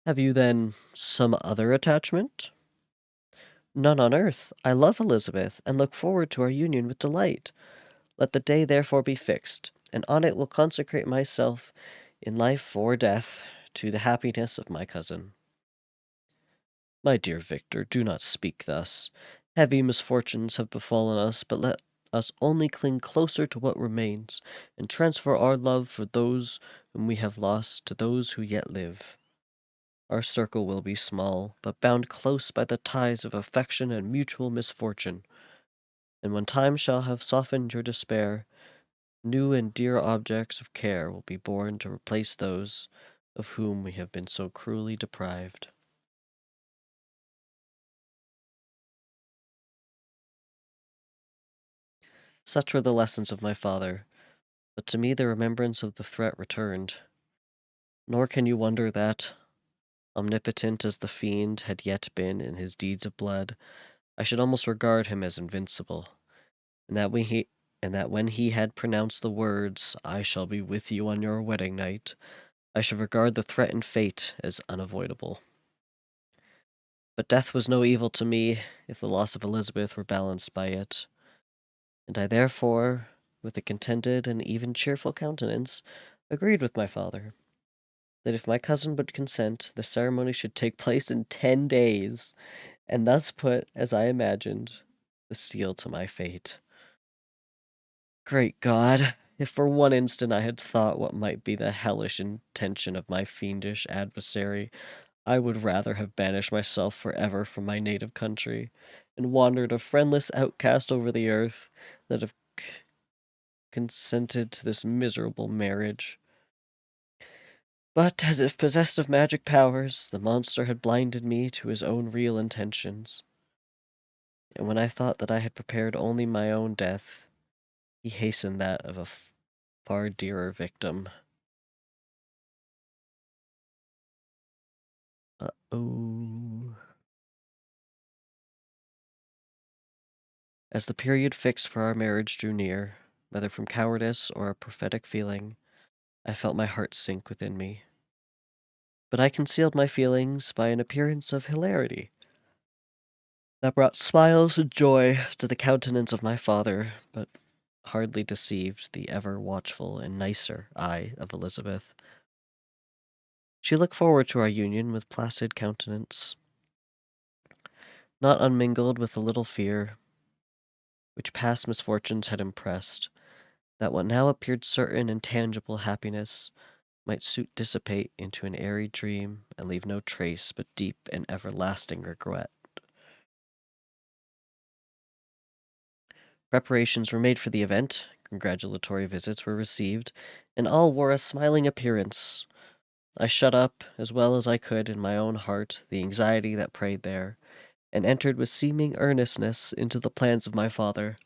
Have you, then, some other attachment? None on earth. I love Elizabeth, and look forward to our union with delight. Let the day therefore be fixed, and on it will consecrate myself, in life or death, to the happiness of my cousin. My dear Victor, do not speak thus. Heavy misfortunes have befallen us, but let us only cling closer to what remains, and transfer our love for those whom we have lost to those who yet live. Our circle will be small, but bound close by the ties of affection and mutual misfortune. And when time shall have softened your despair, new and dear objects of care will be born to replace those of whom we have been so cruelly deprived. Such were the lessons of my father, but to me the remembrance of the threat returned. Nor can you wonder that, omnipotent as the fiend had yet been in his deeds of blood, I should almost regard him as invincible, and that when he had pronounced the words, "I shall be with you on your wedding night," I should regard the threatened fate as unavoidable. But death was no evil to me if the loss of Elizabeth were balanced by it, and I therefore, with a contented and even cheerful countenance, agreed with my father that if my cousin would consent, the ceremony should take place in 10 days, and thus put, as I imagined, the seal to my fate. Great God! If for one instant I had thought what might be the hellish intention of my fiendish adversary, I would rather have banished myself forever from my native country, and wandered a friendless outcast over the earth, than have consented to this miserable marriage. But, as if possessed of magic powers, the monster had blinded me to his own real intentions, and when I thought that I had prepared only my own death, he hastened that of a far dearer victim. Uh-oh. As the period fixed for our marriage drew near, whether from cowardice or a prophetic feeling, I felt my heart sink within me. But I concealed my feelings by an appearance of hilarity that brought smiles and joy to the countenance of my father, but hardly deceived the ever watchful and nicer eye of Elizabeth. She looked forward to our union with placid countenance, not unmingled with a little fear, which past misfortunes had impressed, that what now appeared certain and tangible happiness might soon dissipate into an airy dream and leave no trace but deep and everlasting regret. Preparations were made for the event, congratulatory visits were received, and all wore a smiling appearance. I shut up, as well as I could in my own heart, the anxiety that preyed there, and entered with seeming earnestness into the plans of my father,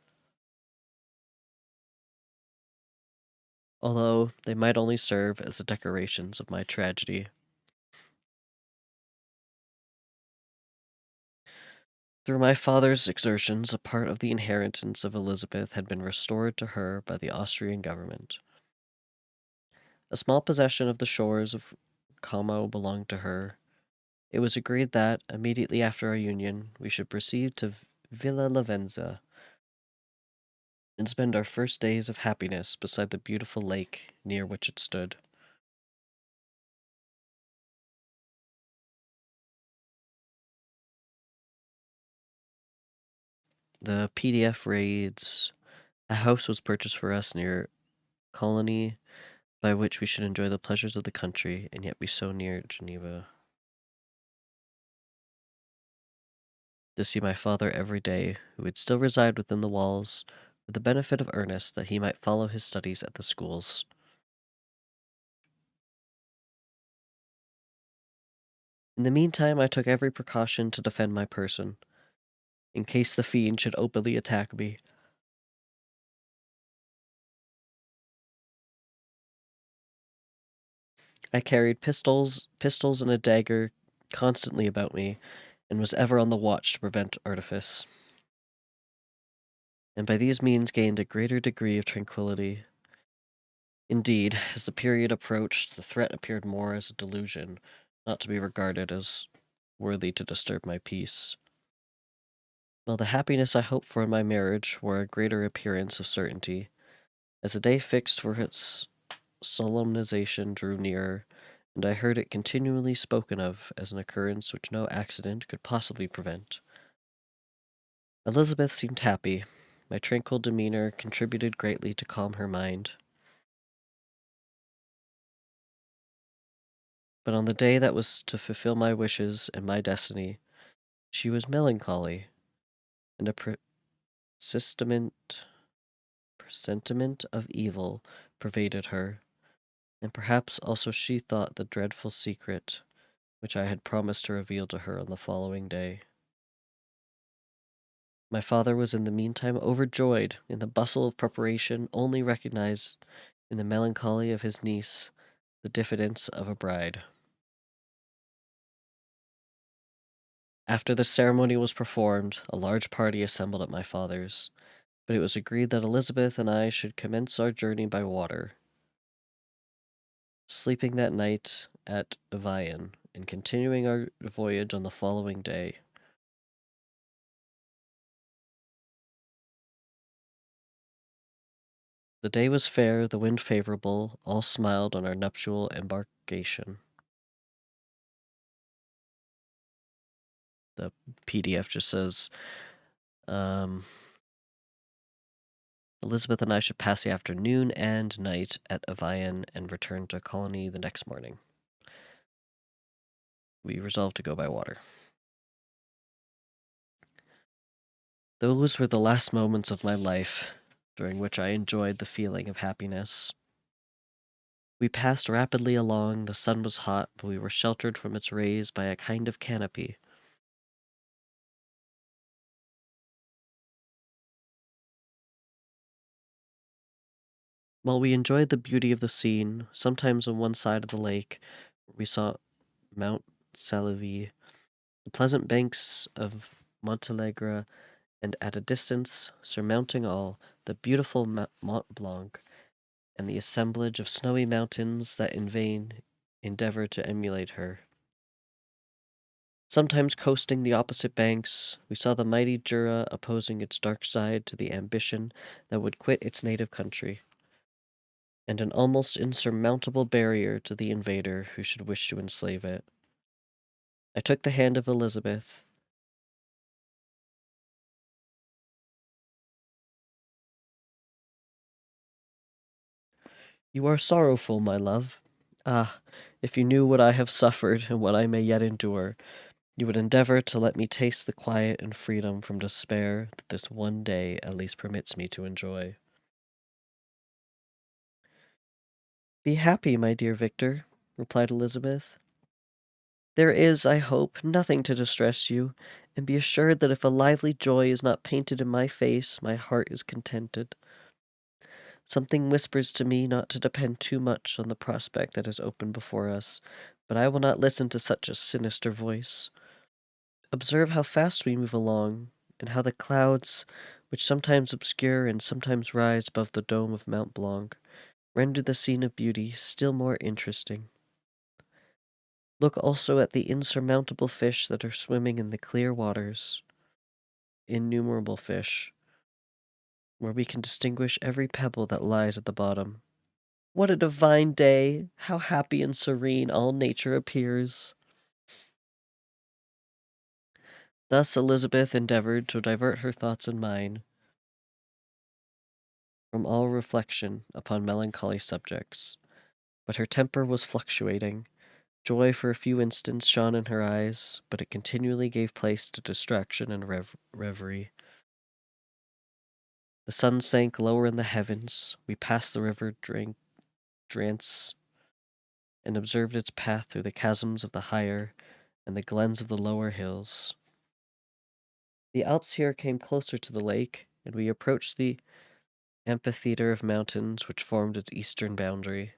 although they might only serve as the decorations of my tragedy. Through my father's exertions, a part of the inheritance of Elizabeth had been restored to her by the Austrian government. A small possession of the shores of Como belonged to her. It was agreed that, immediately after our union, we should proceed to Villa Lavenza and spend our first days of happiness beside the beautiful lake near which it stood. The PDF reads, a house was purchased for us near Colony, by which we should enjoy the pleasures of the country and yet be so near Geneva. To see my father every day, who would still reside within the walls, for the benefit of Ernest, that he might follow his studies at the schools. In the meantime, I took every precaution to defend my person, in case the fiend should openly attack me. I carried pistols and a dagger constantly about me, and was ever on the watch to prevent artifice, and by these means gained a greater degree of tranquillity. Indeed, as the period approached, the threat appeared more as a delusion, not to be regarded as worthy to disturb my peace, while the happiness I hoped for in my marriage wore a greater appearance of certainty, as the day fixed for its solemnization drew nearer, and I heard it continually spoken of as an occurrence which no accident could possibly prevent. Elizabeth seemed happy. My tranquil demeanor contributed greatly to calm her mind. But on the day that was to fulfill my wishes and my destiny, she was melancholy, and a presentiment of evil pervaded her, and perhaps also she thought the dreadful secret which I had promised to reveal to her on the following day. My father was in the meantime overjoyed in the bustle of preparation, only recognized in the melancholy of his niece the diffidence of a bride. After the ceremony was performed, a large party assembled at my father's, but it was agreed that Elizabeth and I should commence our journey by water, sleeping that night at Evian, and continuing our voyage on the following day. The day was fair, the wind favorable, all smiled on our nuptial embarkation. The PDF just says, Elizabeth and I should pass the afternoon and night at Evian and return to Colony the next morning. We resolved to go by water. Those were the last moments of my life, during which I enjoyed the feeling of happiness. We passed rapidly along, the sun was hot, but we were sheltered from its rays by a kind of canopy. While we enjoyed the beauty of the scene, sometimes on one side of the lake, we saw Mount Salève, the pleasant banks of Montalegre, and at a distance, surmounting all, the beautiful Mont Blanc, and the assemblage of snowy mountains that in vain endeavor to emulate her. Sometimes coasting the opposite banks, we saw the mighty Jura opposing its dark side to the ambition that would quit its native country, and an almost insurmountable barrier to the invader who should wish to enslave it. I took the hand of Elizabeth. You are sorrowful, my love. Ah, if you knew what I have suffered and what I may yet endure, you would endeavor to let me taste the quiet and freedom from despair that this one day at least permits me to enjoy. Be happy, my dear Victor, replied Elizabeth. There is, I hope, nothing to distress you, and be assured that if a lively joy is not painted in my face, my heart is contented. Something whispers to me not to depend too much on the prospect that is open before us, but I will not listen to such a sinister voice. Observe how fast we move along, and how the clouds, which sometimes obscure and sometimes rise above the dome of Mont Blanc, render the scene of beauty still more interesting. Look also at the insurmountable fish that are swimming in the clear waters, innumerable fish, where we can distinguish every pebble that lies at the bottom. What a divine day! How happy and serene all nature appears! Thus Elizabeth endeavored to divert her thoughts and mine from all reflection upon melancholy subjects, but her temper was fluctuating. Joy for a few instants shone in her eyes, but it continually gave place to distraction and reverie. The sun sank lower in the heavens. We passed the river Drance and observed its path through the chasms of the higher and the glens of the lower hills. The Alps here came closer to the lake, and we approached the amphitheater of mountains which formed its eastern boundary.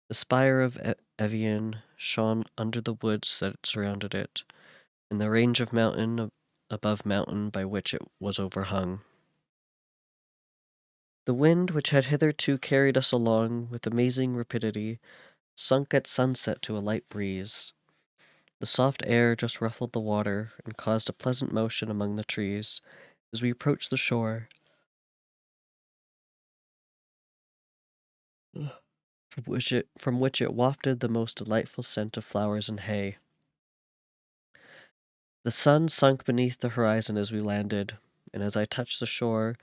The spire of Evian shone under the woods that surrounded it, and the range of mountain above mountain by which it was overhung. The wind, which had hitherto carried us along with amazing rapidity, sunk at sunset to a light breeze. The soft air just ruffled the water and caused a pleasant motion among the trees as we approached the shore, from which it wafted the most delightful scent of flowers and hay. The sun sunk beneath the horizon as we landed, and as I touched the shore,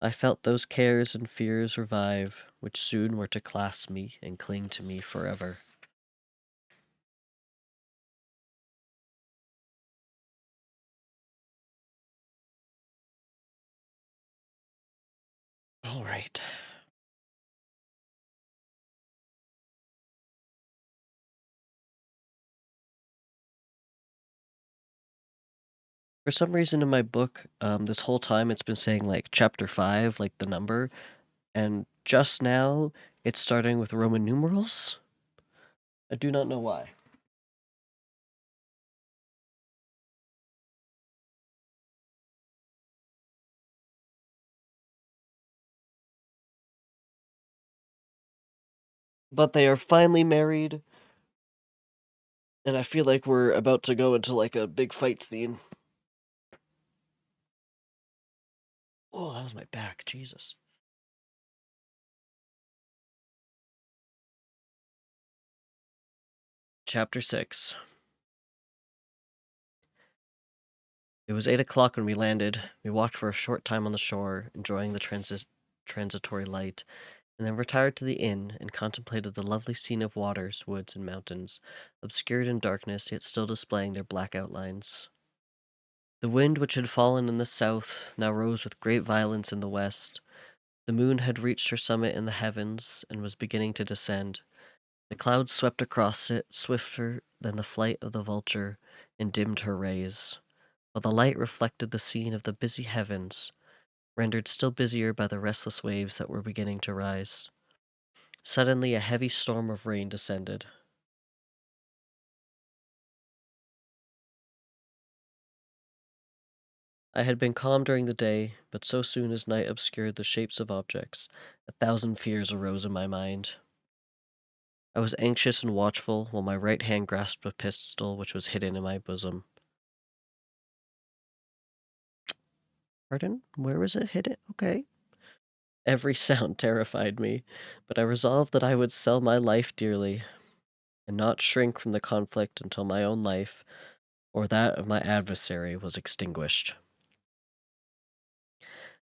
I felt those cares and fears revive, which soon were to clasp me and cling to me forever. All right. For some reason in my book, this whole time it's been saying like chapter 5, like the number, and just now it's starting with Roman numerals. I do not know why. But they are finally married, and I feel like we're about to go into like a big fight scene. Oh, that was my back, Jesus. Chapter 6. It was 8 o'clock when we landed. We walked for a short time on the shore, enjoying the transitory light, and then retired to the inn and contemplated the lovely scene of waters, woods, and mountains, obscured in darkness, yet still displaying their black outlines. The wind, which had fallen in the south, now rose with great violence in the west. The moon had reached her summit in the heavens and was beginning to descend. The clouds swept across it, swifter than the flight of the vulture, and dimmed her rays, while the light reflected the scene of the busy heavens, rendered still busier by the restless waves that were beginning to rise. Suddenly a heavy storm of rain descended. I had been calm during the day, but so soon as night obscured the shapes of objects, 1,000 fears arose in my mind. I was anxious and watchful, while my right hand grasped a pistol which was hidden in my bosom. Pardon? Where was it hidden? Okay. Every sound terrified me, but I resolved that I would sell my life dearly, and not shrink from the conflict until my own life, or that of my adversary, was extinguished.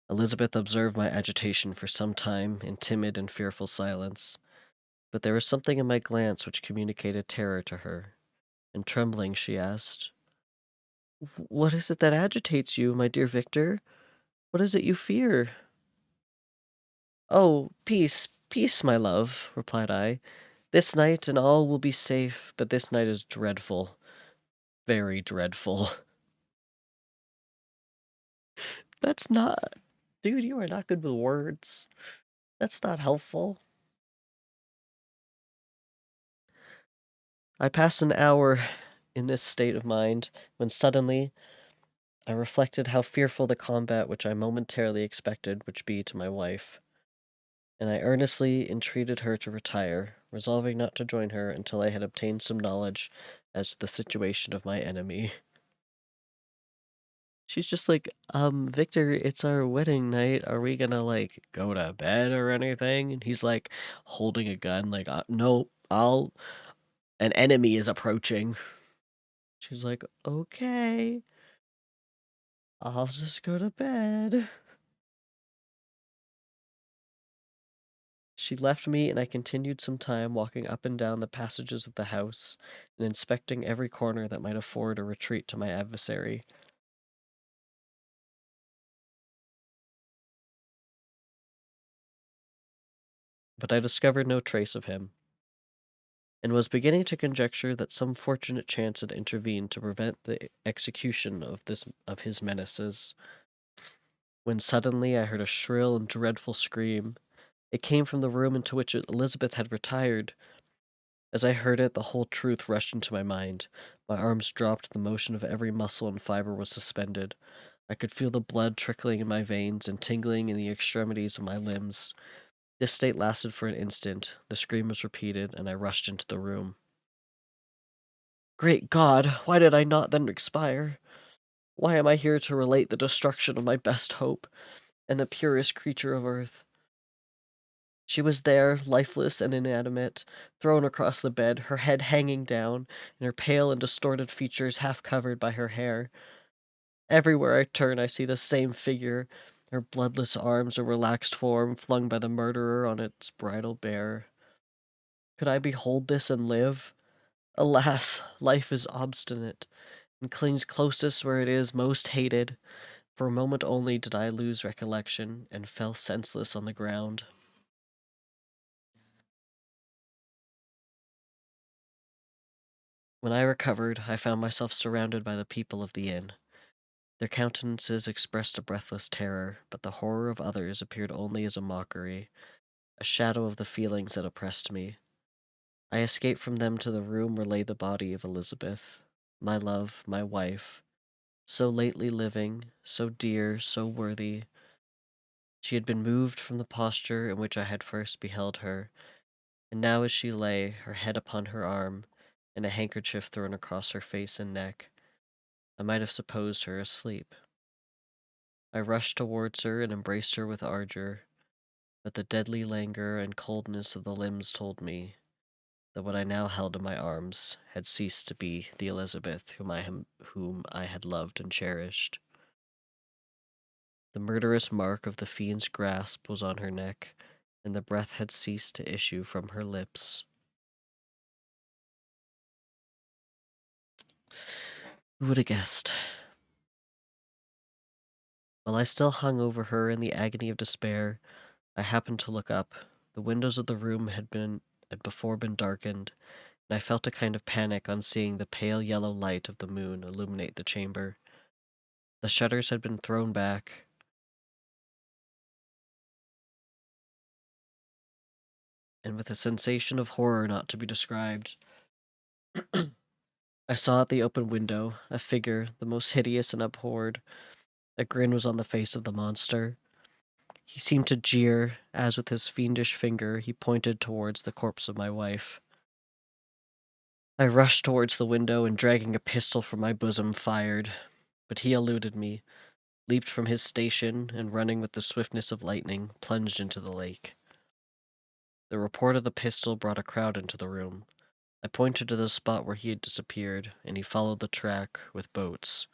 Elizabeth observed my agitation for some time in timid and fearful silence, but there was something in my glance which communicated terror to her, and trembling she asked, "What is it that agitates you, my dear Victor? What is it you fear?" "Oh, peace, peace, my love," replied I. "This night and all will be safe, but this night is dreadful, very dreadful." That's not... Dude, you are not good with words. That's not helpful. I passed an hour in this state of mind, when suddenly I reflected how fearful the combat which I momentarily expected would be to my wife, and I earnestly entreated her to retire, resolving not to join her until I had obtained some knowledge as to the situation of my enemy. She's just like, Victor, it's our wedding night. Are we gonna, like, go to bed or anything? And he's, like, holding a gun, like, no, an enemy is approaching. She's like, okay, I'll just go to bed. She left me, and I continued some time walking up and down the passages of the house and inspecting every corner that might afford a retreat to my adversary. But I discovered no trace of him, and was beginning to conjecture that some fortunate chance had intervened to prevent the execution of his menaces, when suddenly I heard a shrill and dreadful scream. It came from the room into which Elizabeth had retired. As I heard it, the whole truth rushed into my mind. My arms dropped, the motion of every muscle and fiber was suspended. I could feel the blood trickling in my veins and tingling in the extremities of my limbs. This state lasted for an instant. The scream was repeated, and I rushed into the room. Great God, why did I not then expire? Why am I here to relate the destruction of my best hope, and the purest creature of earth? She was there, lifeless and inanimate, thrown across the bed, her head hanging down, and her pale and distorted features half covered by her hair. Everywhere I turn, I see the same figure, her bloodless arms, a relaxed form flung by the murderer on its bridal bier. Could I behold this and live? Alas, life is obstinate, and clings closest where it is most hated. For a moment only did I lose recollection, and fell senseless on the ground. When I recovered, I found myself surrounded by the people of the inn. Their countenances expressed a breathless terror, but the horror of others appeared only as a mockery, a shadow of the feelings that oppressed me. I escaped from them to the room where lay the body of Elizabeth, my love, my wife, so lately living, so dear, so worthy. She had been moved from the posture in which I had first beheld her, and now as she lay, her head upon her arm, and a handkerchief thrown across her face and neck, I might have supposed her asleep. I rushed towards her and embraced her with ardor, but the deadly languor and coldness of the limbs told me that what I now held in my arms had ceased to be the Elizabeth whom I had loved and cherished. The murderous mark of the fiend's grasp was on her neck, and the breath had ceased to issue from her lips. Who would have guessed? While I still hung over her in the agony of despair, I happened to look up. The windows of the room had before been darkened, and I felt a kind of panic on seeing the pale yellow light of the moon illuminate the chamber. The shutters had been thrown back, and with a sensation of horror not to be described, I saw at the open window a figure, the most hideous and abhorred, A grin was on the face of the monster. He seemed to jeer, as with his fiendish finger he pointed towards the corpse of my wife. I rushed towards the window and, dragging a pistol from my bosom, fired, but he eluded me, leaped from his station, and running with the swiftness of lightning, plunged into the lake. The report of the pistol brought a crowd into the room. I pointed to the spot where he had disappeared, and he followed the track with boats.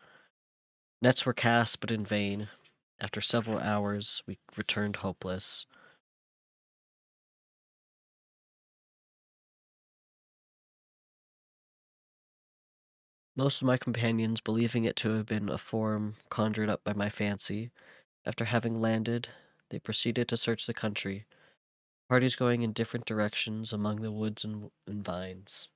Nets were cast, but in vain. After several hours, we returned hopeless. Most of my companions, believing it to have been a form conjured up by my fancy, after having landed, they proceeded to search the country, parties going in different directions among the woods and vines.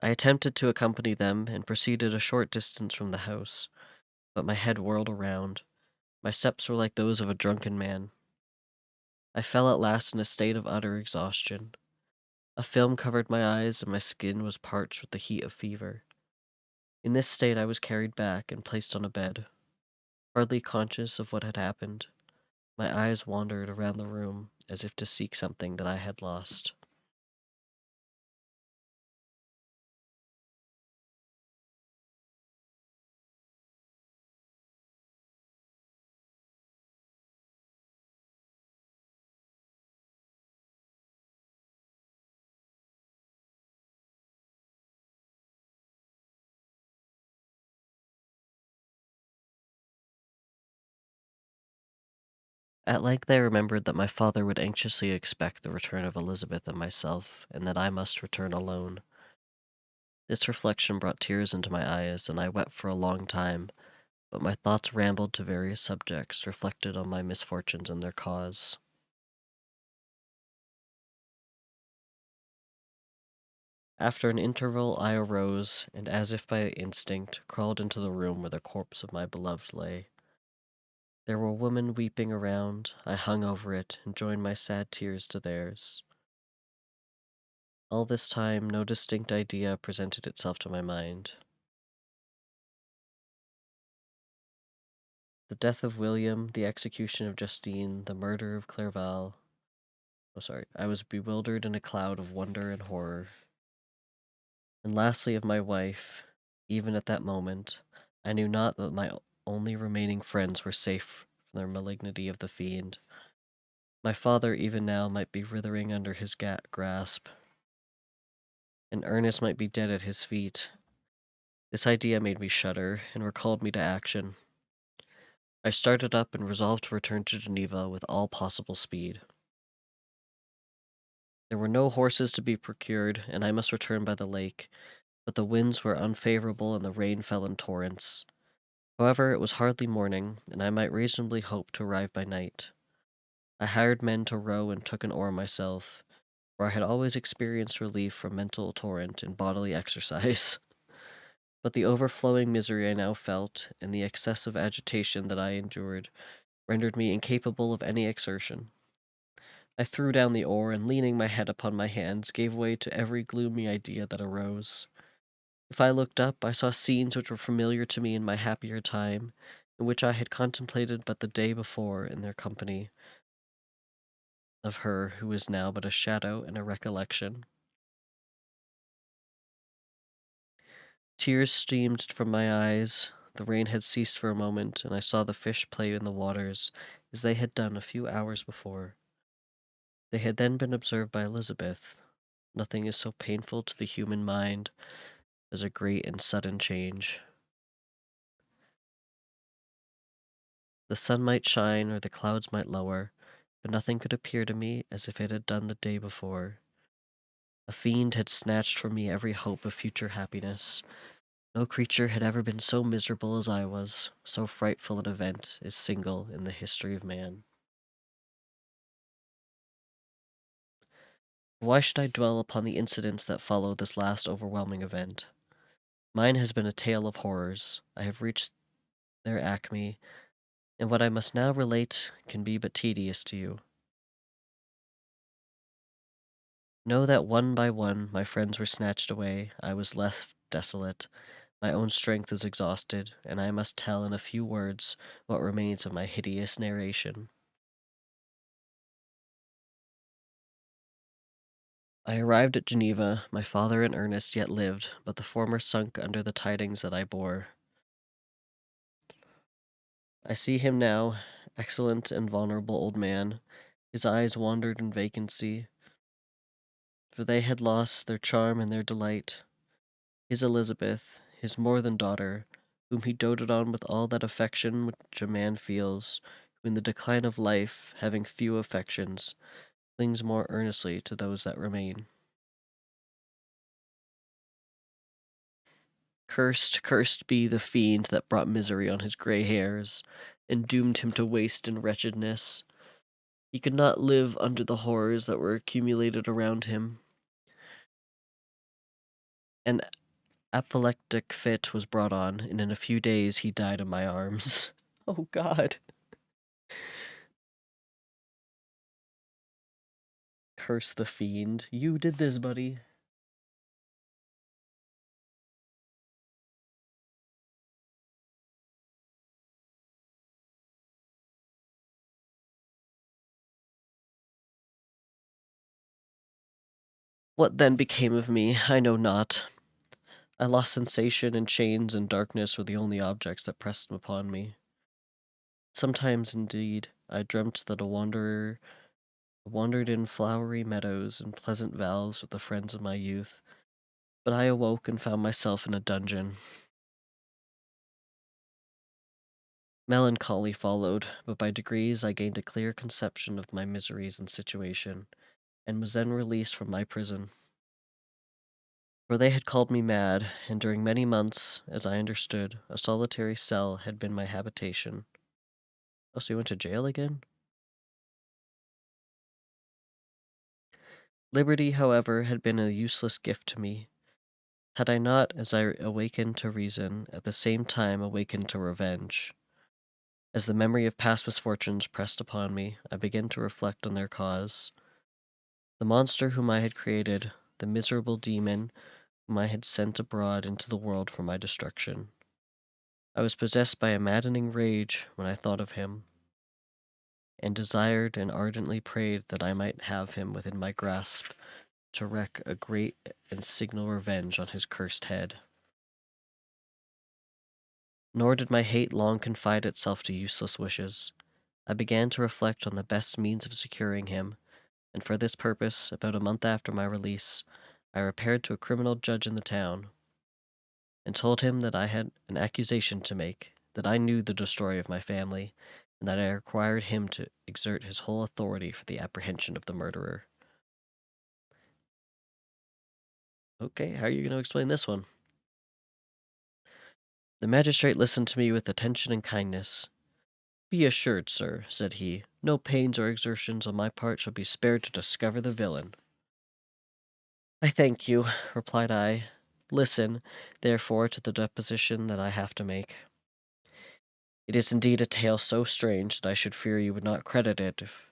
I attempted to accompany them and proceeded a short distance from the house, but my head whirled around. My steps were like those of a drunken man. I fell at last in a state of utter exhaustion. A film covered my eyes, and my skin was parched with the heat of fever. In this state I was carried back and placed on a bed. Hardly conscious of what had happened, my eyes wandered around the room as if to seek something that I had lost. At length I remembered that my father would anxiously expect the return of Elizabeth and myself, and that I must return alone. This reflection brought tears into my eyes, and I wept for a long time, but my thoughts rambled to various subjects, reflected on my misfortunes and their cause. After an interval I arose, and as if by instinct, crawled into the room where the corpse of my beloved lay. There were women weeping around. I hung over it, and joined my sad tears to theirs. All this time no distinct idea presented itself to my mind. The death of William, the execution of Justine, the murder of Clerval. I was bewildered in a cloud of wonder and horror. And lastly of my wife, even at that moment, I knew not that my only remaining friends were safe from the malignity of the fiend. My father even now might be writhing under his grasp, and Ernest might be dead at his feet. This idea made me shudder and recalled me to action. I started up and resolved to return to Geneva with all possible speed. There were no horses to be procured, and I must return by the lake, but the winds were unfavorable and the rain fell in torrents. However, it was hardly morning, and I might reasonably hope to arrive by night. I hired men to row and took an oar myself, for I had always experienced relief from mental torment in bodily exercise. But the overflowing misery I now felt, and the excessive agitation that I endured, rendered me incapable of any exertion. I threw down the oar, and leaning my head upon my hands, gave way to every gloomy idea that arose. If I looked up, I saw scenes which were familiar to me in my happier time, and which I had contemplated but the day before in their company of her who is now but a shadow and a recollection. Tears streamed from my eyes. The rain had ceased for a moment, and I saw the fish play in the waters as they had done a few hours before. They had then been observed by Elizabeth. Nothing is so painful to the human mind as a great and sudden change. The sun might shine or the clouds might lower, but nothing could appear to me as if it had done the day before. A fiend had snatched from me every hope of future happiness. No creature had ever been so miserable as I was, so frightful an event is single in the history of man. Why should I dwell upon the incidents that followed this last overwhelming event? Mine has been a tale of horrors. I have reached their acme, and what I must now relate can be but tedious to you. Know that one by one my friends were snatched away. I was left desolate. My own strength is exhausted, and I must tell in a few words what remains of my hideous narration. I arrived at Geneva. My father and Ernest yet lived, but the former sunk under the tidings that I bore. I see him now, excellent and vulnerable old man. His eyes wandered in vacancy, for they had lost their charm and their delight. His Elizabeth, his more than daughter, whom he doted on with all that affection which a man feels, who in the decline of life, having few affections, clings more earnestly to those that remain. Cursed, cursed be the fiend that brought misery on his grey hairs, and doomed him to waste and wretchedness. He could not live under the horrors that were accumulated around him. An apoplectic fit was brought on, and in a few days he died in my arms. Oh, God. Curse the fiend. You did this, buddy. What then became of me, I know not. I lost sensation, and chains and darkness were the only objects that pressed upon me. Sometimes, indeed, I dreamt that a wanderer wandered in flowery meadows and pleasant valleys with the friends of my youth, but I awoke and found myself in a dungeon. Melancholy followed, but by degrees I gained a clear conception of my miseries and situation, and was then released from my prison. For they had called me mad, and during many months, as I understood, a solitary cell had been my habitation. Oh, so you went to jail again? Liberty, however, had been a useless gift to me. Had I not, as I awakened to reason, at the same time awakened to revenge. As the memory of past misfortunes pressed upon me, I began to reflect on their cause. The monster whom I had created, the miserable demon whom I had sent abroad into the world for my destruction. I was possessed by a maddening rage when I thought of him, and desired and ardently prayed that I might have him within my grasp to wreak a great and signal revenge on his cursed head. Nor did my hate long confide itself to useless wishes. I began to reflect on the best means of securing him, and for this purpose, about a month after my release, I repaired to a criminal judge in the town, and told him that I had an accusation to make, that I knew the destroyer of my family, and that I required him to exert his whole authority for the apprehension of the murderer. Okay, how are you going to explain this one? The magistrate listened to me with attention and kindness. Be assured, sir, said he, no pains or exertions on my part shall be spared to discover the villain. I thank you, replied I. Listen, therefore, to the deposition that I have to make. It is indeed a tale so strange that I should fear you would not credit it if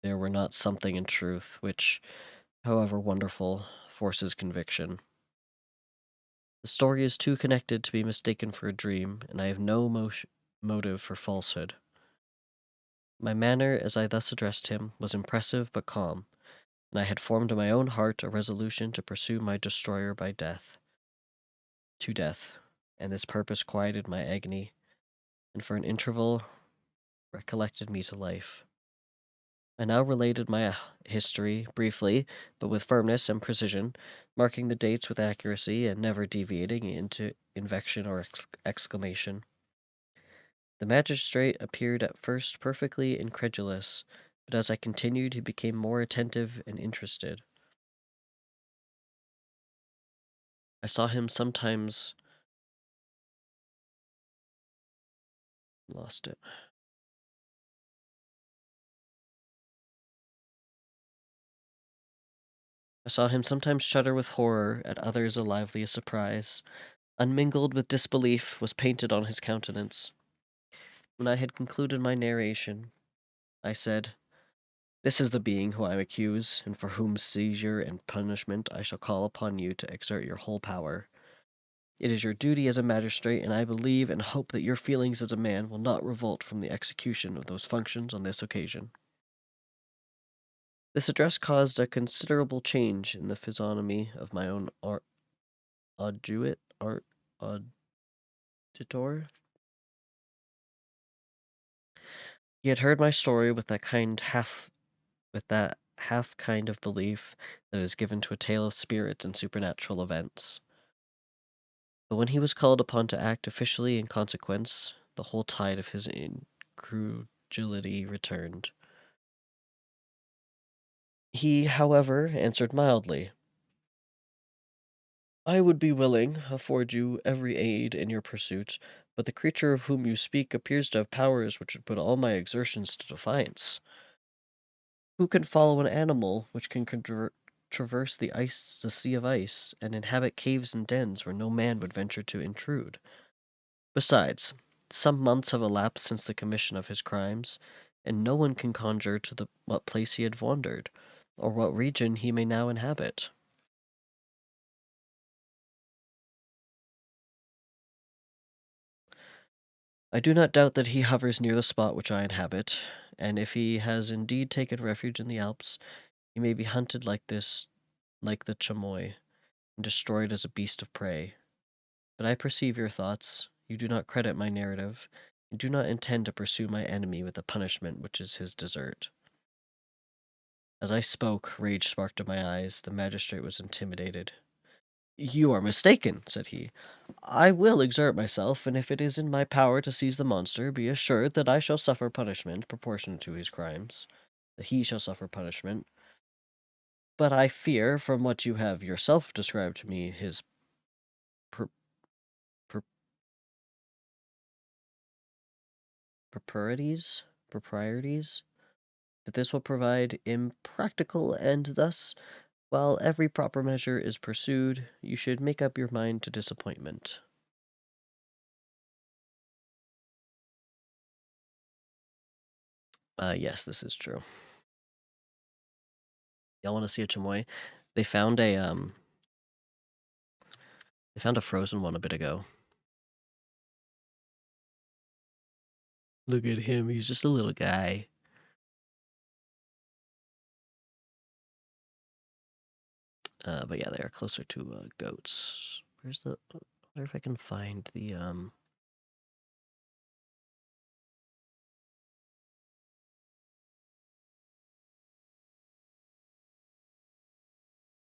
there were not something in truth which, however wonderful, forces conviction. The story is too connected to be mistaken for a dream, and I have no motive for falsehood. My manner, as I thus addressed him, was impressive but calm, and I had formed in my own heart a resolution to pursue my destroyer by death. To death, and this purpose quieted my agony, and for an interval recollected me to life. I now related my history briefly, but with firmness and precision, marking the dates with accuracy and never deviating into invective or exclamation. The magistrate appeared at first perfectly incredulous, but as I continued, he became more attentive and interested. I saw him sometimes. Lost it. I saw him sometimes shudder with horror, at others a lively surprise. Unmingled with disbelief was painted on his countenance. When I had concluded my narration, I said, This is the being whom I accuse, and for whom seizure and punishment I shall call upon you to exert your whole power. It is your duty as a magistrate, and I believe and hope that your feelings as a man will not revolt from the execution of those functions on this occasion. This address caused a considerable change in the physiognomy of my own auditor. He had heard my story with that half kind of belief that is given to a tale of spirits and supernatural events. But when he was called upon to act officially in consequence, the whole tide of his incredulity returned. He, however, answered mildly, "I would be willing afford you every aid in your pursuit, but the creature of whom you speak appears to have powers which would put all my exertions to defiance. Who can follow an animal which can traverse the sea of ice, and inhabit caves and dens where no man would venture to intrude? Besides, some months have elapsed since the commission of his crimes, and no one can conjure to what place he had wandered, or what region he may now inhabit." "I do not doubt that he hovers near the spot which I inhabit, and if he has indeed taken refuge in the Alps, he may be hunted like the chamois, and destroyed as a beast of prey. But I perceive your thoughts. You do not credit my narrative, and do not intend to pursue my enemy with the punishment which is his desert." As I spoke, rage sparkled in my eyes. The magistrate was intimidated. "You are mistaken," said he. "I will exert myself, and if it is in my power to seize the monster, be assured that I shall suffer punishment proportionate to his crimes. That he shall suffer punishment. But I fear, from what you have yourself described to me, his pr- pr- proprieties, that this will provide impractical, and thus, while every proper measure is pursued, you should make up your mind to disappointment." Yes, this is true. Y'all want to see a chamois? They found a frozen one a bit ago. Look at him, he's just a little guy. But yeah, they are closer to goats. Where's the? I wonder if I can find the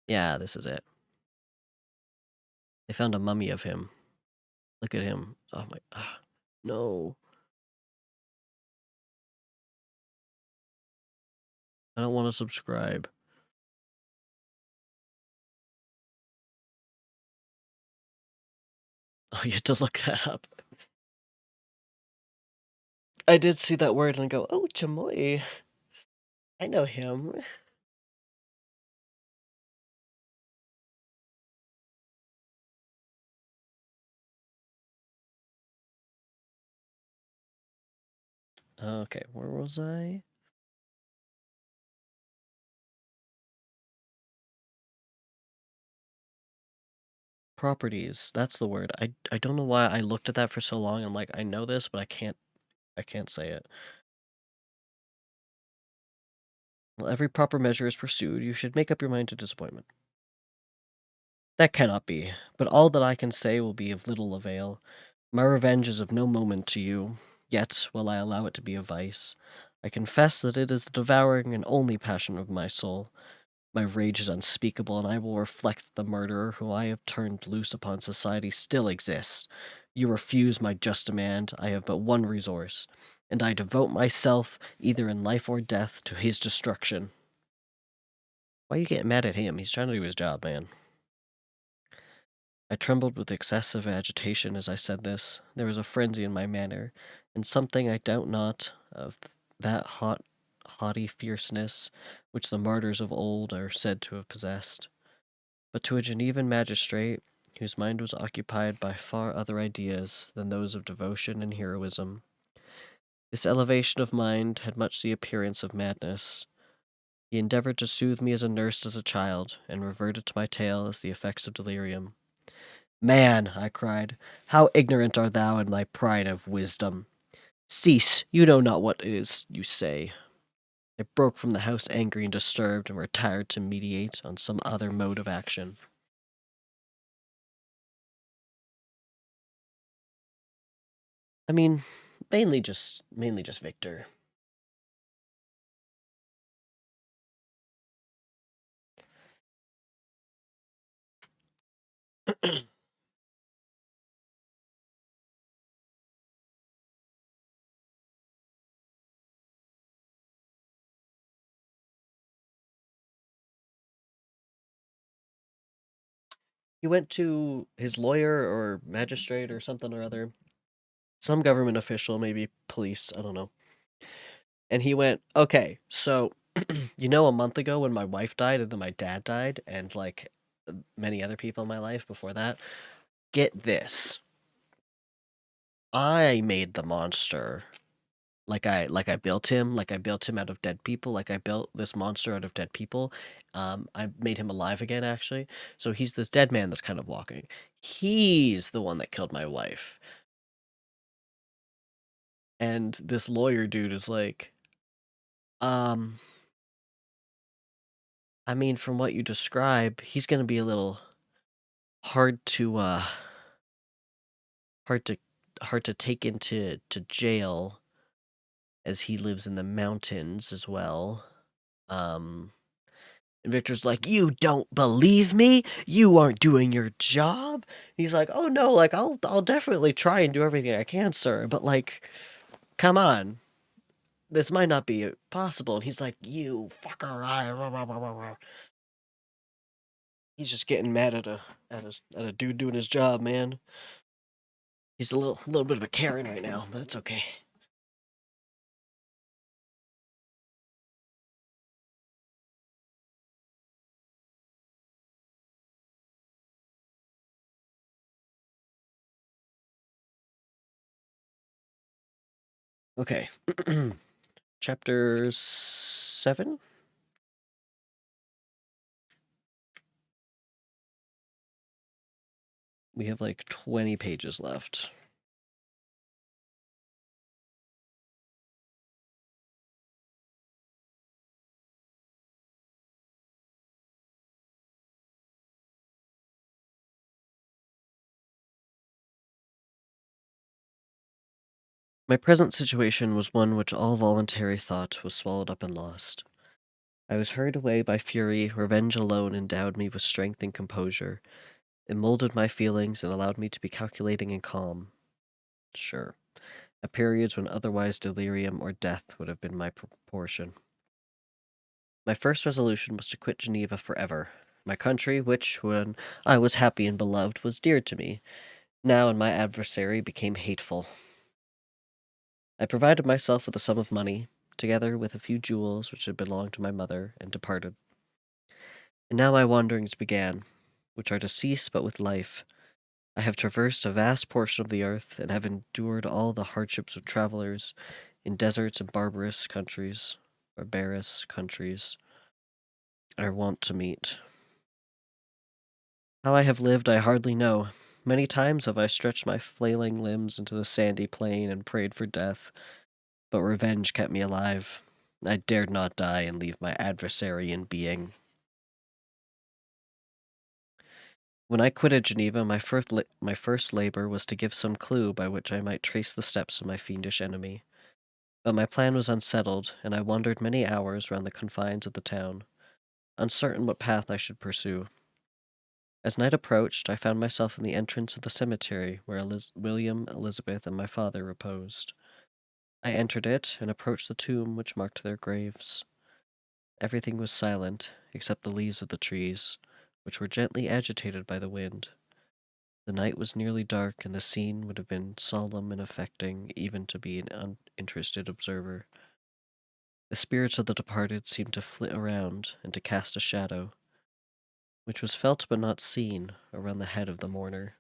Yeah, this is it. They found a mummy of him. Look at him. Oh my. No. I don't want to subscribe. Oh, you had to look that up. I did see that word and go, "Oh, chamois. I know him." Okay, where was I? Properties. That's the word. I don't know why I looked at that for so long. I'm like, I know this, but I can't say it. While every proper measure is pursued, you should make up your mind to disappointment. That cannot be, but all that I can say will be of little avail. My revenge is of no moment to you, yet, while I allow it to be a vice, I confess that it is the devouring and only passion of my soul. My rage is unspeakable, and I will reflect that the murderer whom I have turned loose upon society still exists. You refuse my just demand. I have but one resource, and I devote myself, either in life or death, to his destruction. Why are you getting mad at him? He's trying to do his job, man. I trembled with excessive agitation as I said this. There was a frenzy in my manner, and something, I doubt not, of that haughty fierceness which the martyrs of old are said to have possessed. But to a Genevan magistrate, whose mind was occupied by far other ideas than those of devotion and heroism, this elevation of mind had much the appearance of madness. He endeavored to soothe me as a nurse does a child, and reverted to my tale as the effects of delirium. Man, I cried, how ignorant art thou in thy pride of wisdom! Cease, you know not what it is you say. I broke from the house angry and disturbed, and retired to meditate on some other mode of action. I mean, mainly just Victor. He went to his lawyer or magistrate or something or other, some government official, maybe police, I don't know. And he went, okay, so, you know, a month ago when my wife died and then my dad died, and like many other people in my life before that, get this. I made the monster. I built him, like I built him out of dead people, like I built this monster out of dead people. I made him alive again, actually. So he's this dead man that's kind of walking. He's the one that killed my wife. And this lawyer dude is like, um, I mean, from what you describe, he's gonna be a little hard to, hard to, hard to take into jail, as he lives in the mountains as well. Um, And Victor's like, "You don't believe me? You aren't doing your job?" He's like, "Oh no, like I'll definitely try and do everything I can, sir, but like come on. This might not be possible." And he's like, "You fucker." He's just getting mad at a dude doing his job, man. He's a little bit of a Karen right now, but it's okay. Okay. Chapter 7? We have like 20 pages left. My present situation was one which all voluntary thought was swallowed up and lost. I was hurried away by fury. Revenge alone endowed me with strength and composure. It molded my feelings and allowed me to be calculating and calm. Sure. At periods when otherwise delirium or death would have been my proportion. My first resolution was to quit Geneva forever. My country, which, when I was happy and beloved, was dear to me, now in my adversary became hateful. I provided myself with a sum of money, together with a few jewels which had belonged to my mother, and departed. And now my wanderings began, which are to cease but with life. I have traversed a vast portion of the earth, and have endured all the hardships of travelers in deserts and barbarous countries are wont to meet. How I have lived I hardly know. Many times have I stretched my flailing limbs into the sandy plain and prayed for death, but revenge kept me alive. I dared not die and leave my adversary in being. When I quitted Geneva, my first labor was to give some clue by which I might trace the steps of my fiendish enemy. But my plan was unsettled, and I wandered many hours round the confines of the town, uncertain what path I should pursue. As night approached, I found myself in the entrance of the cemetery where William, Elizabeth, and my father reposed. I entered it, and approached the tomb which marked their graves. Everything was silent, except the leaves of the trees, which were gently agitated by the wind. The night was nearly dark, and the scene would have been solemn and affecting even to be an uninterested observer. The spirits of the departed seemed to flit around and to cast a shadow, which was felt but not seen, around the head of the mourner.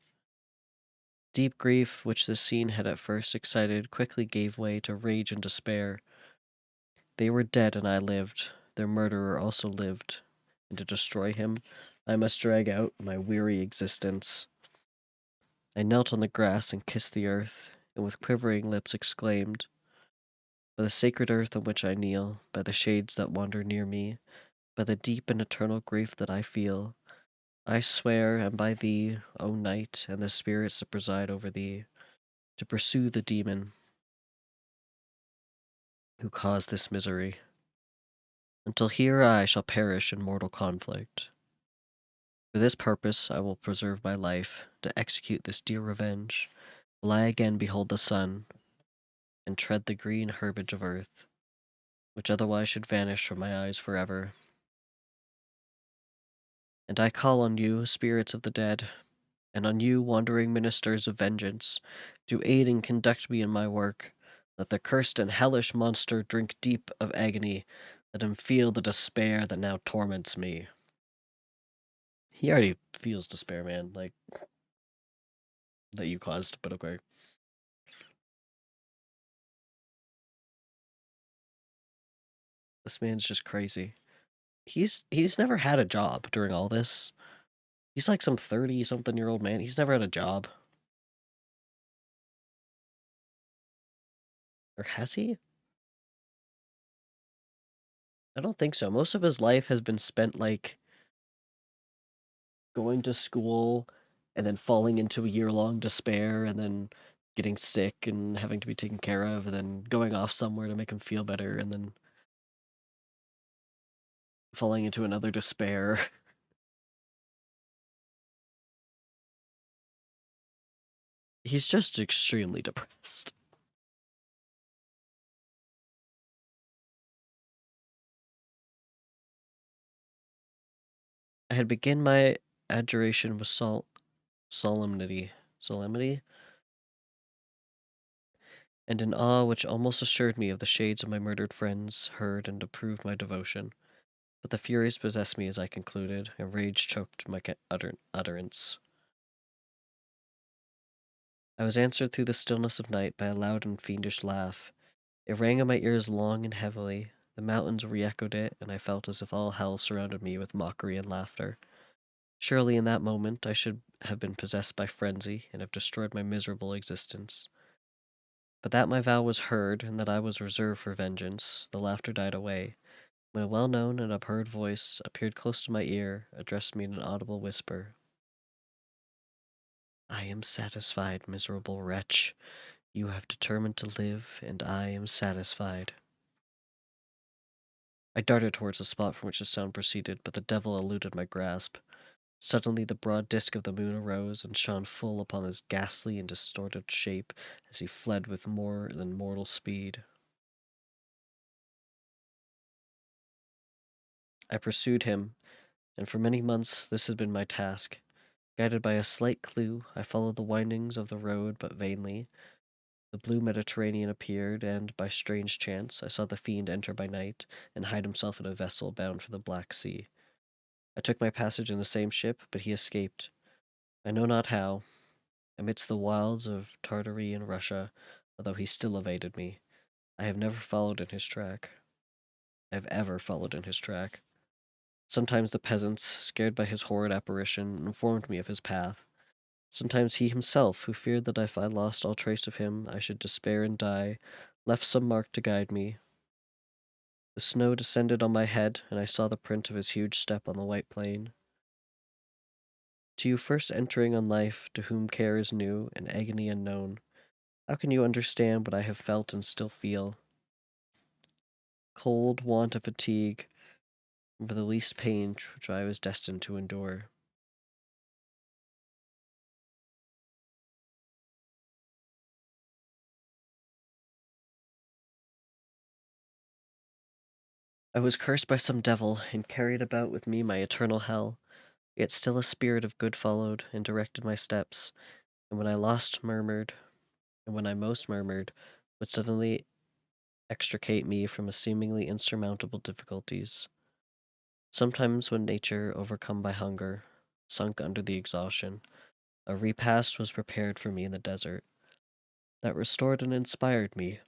Deep grief, which this scene had at first excited, quickly gave way to rage and despair. They were dead and I lived. Their murderer also lived, and to destroy him, I must drag out my weary existence. I knelt on the grass and kissed the earth, and with quivering lips exclaimed, "By the sacred earth on which I kneel, by the shades that wander near me, by the deep and eternal grief that I feel, I swear, and by thee, O night, and the spirits that preside over thee, to pursue the demon who caused this misery, until he or I shall perish in mortal conflict. For this purpose I will preserve my life, to execute this dear revenge, will I again behold the sun, and tread the green herbage of earth, which otherwise should vanish from my eyes forever. And I call on you, spirits of the dead, and on you, wandering ministers of vengeance, to aid and conduct me in my work. Let the cursed and hellish monster drink deep of agony. Let him feel the despair that now torments me." He already feels despair, man, like, that you caused, but okay. This man's just crazy. He's never had a job during all this. He's like some 30-something-year-old man. He's never had a job. Or has he? I don't think so. Most of his life has been spent, like, going to school and then falling into a year-long despair and then getting sick and having to be taken care of and then going off somewhere to make him feel better and then falling into another despair. He's just extremely depressed. I had begun my adjuration with solemnity, and an awe which almost assured me of the shades of my murdered friends heard and approved my devotion. But the furies possessed me as I concluded, and rage choked my utterance. I was answered through the stillness of night by a loud and fiendish laugh. It rang in my ears long and heavily. The mountains re-echoed it, and I felt as if all hell surrounded me with mockery and laughter. Surely in that moment I should have been possessed by frenzy and have destroyed my miserable existence. But that my vow was heard, and that I was reserved for vengeance, the laughter died away, when a well-known and abhorred voice appeared close to my ear, addressed me in an audible whisper. "I am satisfied, miserable wretch. You have determined to live, and I am satisfied." I darted towards the spot from which the sound proceeded, but the devil eluded my grasp. Suddenly the broad disk of the moon arose and shone full upon his ghastly and distorted shape as he fled with more than mortal speed. I pursued him, and for many months this had been my task. Guided by a slight clue, I followed the windings of the road, but vainly. The blue Mediterranean appeared, and, by strange chance, I saw the fiend enter by night and hide himself in a vessel bound for the Black Sea. I took my passage in the same ship, but he escaped. I know not how. Amidst the wilds of Tartary and Russia, although he still evaded me, I have never followed in his track. I have ever followed in his track. Sometimes the peasants, scared by his horrid apparition, informed me of his path. Sometimes he himself, who feared that if I lost all trace of him, I should despair and die, left some mark to guide me. The snow descended on my head, and I saw the print of his huge step on the white plain. To you first entering on life, to whom care is new and agony unknown, how can you understand what I have felt and still feel? Cold, want, and fatigue were the least pain which I was destined to endure. I was cursed by some devil, and carried about with me my eternal hell. Yet still a spirit of good followed and directed my steps, and when I most murmured, would suddenly extricate me from a seemingly insurmountable difficulties. Sometimes when nature, overcome by hunger, sunk under the exhaustion, a repast was prepared for me in the desert, that restored and inspired me.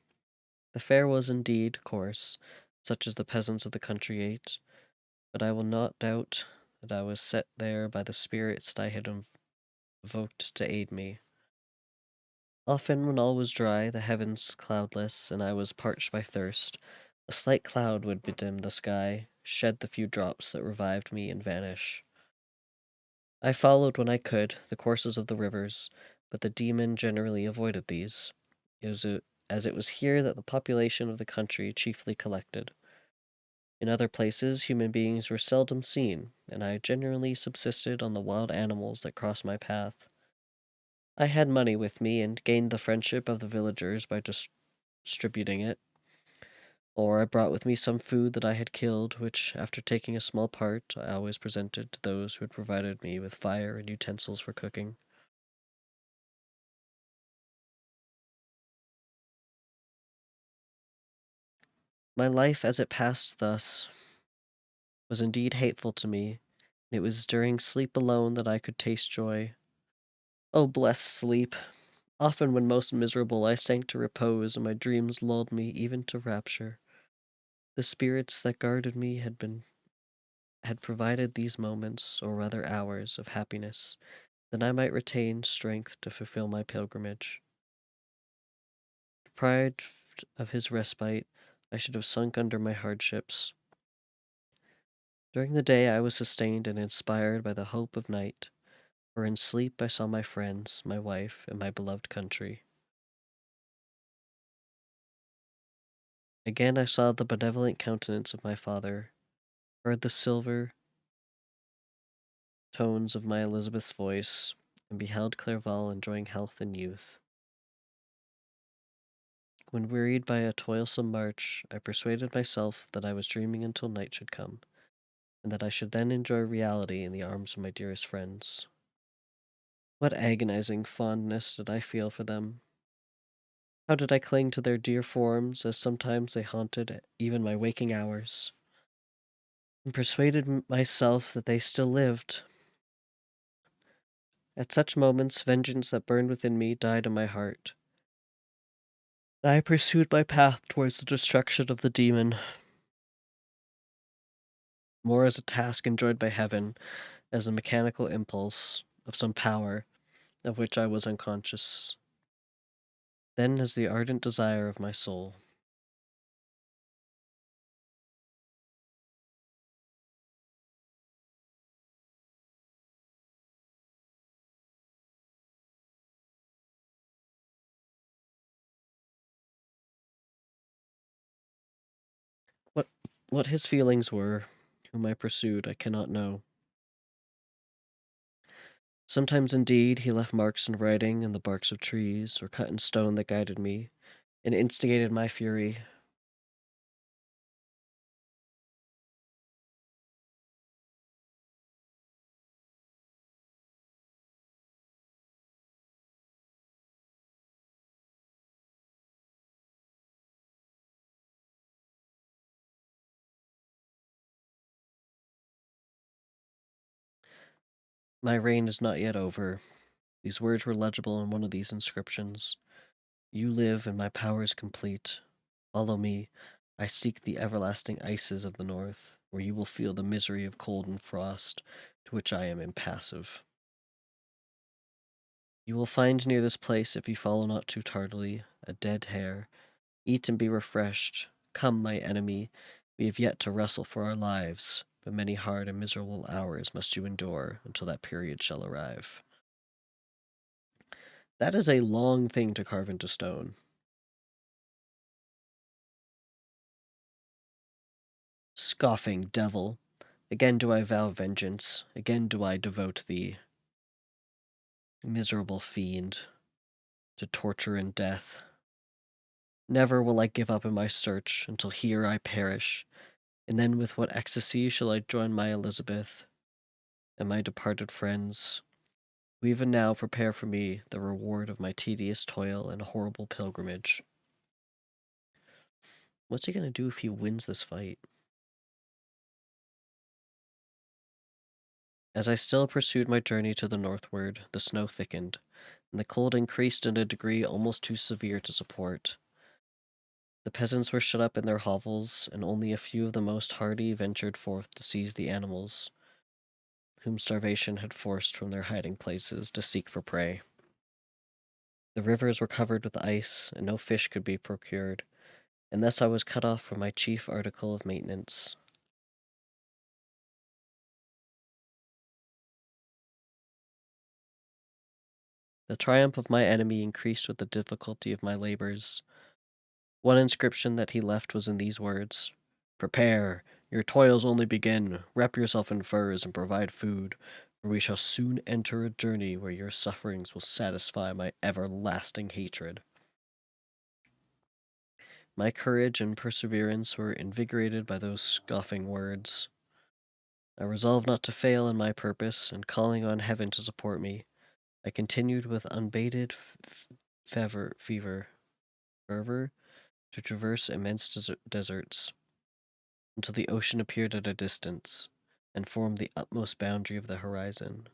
The fare was indeed coarse, such as the peasants of the country ate, but I will not doubt that I was set there by the spirits that I had invoked to aid me. Often, when all was dry, the heavens cloudless, and I was parched by thirst, a slight cloud would bedim the sky, shed the few drops that revived me, and vanish. I followed when I could the courses of the rivers, but the demon generally avoided these. As it was here that the population of the country chiefly collected. In other places, human beings were seldom seen, and I generally subsisted on the wild animals that crossed my path. I had money with me and gained the friendship of the villagers by distributing it, or I brought with me some food that I had killed, which, after taking a small part, I always presented to those who had provided me with fire and utensils for cooking. My life as it passed thus was indeed hateful to me, and it was during sleep alone that I could taste joy. Oh, blessed sleep! Often when most miserable I sank to repose, and my dreams lulled me even to rapture. The spirits that guarded me had provided these moments, or rather hours, of happiness, that I might retain strength to fulfill my pilgrimage. Deprived of his respite, I should have sunk under my hardships. During the day I was sustained and inspired by the hope of night, for in sleep I saw my friends, my wife, and my beloved country. Again I saw the benevolent countenance of my father, heard the silver tones of my Elizabeth's voice, and beheld Clerval enjoying health and youth. When wearied by a toilsome march, I persuaded myself that I was dreaming until night should come, and that I should then enjoy reality in the arms of my dearest friends. What agonizing fondness did I feel for them! How did I cling to their dear forms, as sometimes they haunted even my waking hours, and persuaded myself that they still lived. At such moments, vengeance that burned within me died in my heart. I pursued my path towards the destruction of the demon, more as a task enjoined by heaven, as a mechanical impulse of some power of which I was unconscious, than as the ardent desire of my soul. What what his feelings were, whom I pursued, I cannot know. Sometimes, indeed, he left marks in writing in the barks of trees, or cut in stone that guided me, and instigated my fury. My reign is not yet over. These words were legible on one of these inscriptions. You live, and my power is complete. Follow me. I seek the everlasting ices of the north, where you will feel the misery of cold and frost, to which I am impassive. You will find near this place, if you follow not too tardily, a dead hare. Eat and be refreshed. Come, my enemy. We have yet to wrestle for our lives, but many hard and miserable hours must you endure until that period shall arrive. That is a long thing to carve into stone. Scoffing devil, again do I vow vengeance, again do I devote thee, miserable fiend, to torture and death. Never will I give up in my search until here I perish, and then with what ecstasy shall I join my Elizabeth and my departed friends, who even now prepare for me the reward of my tedious toil and horrible pilgrimage. What's he gonna do if he wins this fight? As I still pursued my journey to the northward, the snow thickened, and the cold increased in a degree almost too severe to support. The peasants were shut up in their hovels, and only a few of the most hardy ventured forth to seize the animals, whom starvation had forced from their hiding places to seek for prey. The rivers were covered with ice, and no fish could be procured, and thus I was cut off from my chief article of maintenance. The triumph of my enemy increased with the difficulty of my labors. One inscription that he left was in these words: "Prepare, your toils only begin. Wrap yourself in furs and provide food, for we shall soon enter a journey where your sufferings will satisfy my everlasting hatred." My courage and perseverance were invigorated by those scoffing words. I resolved not to fail in my purpose, and calling on heaven to support me, I continued with unabated fervor to traverse immense deserts until the ocean appeared at a distance and formed the utmost boundary of the horizon.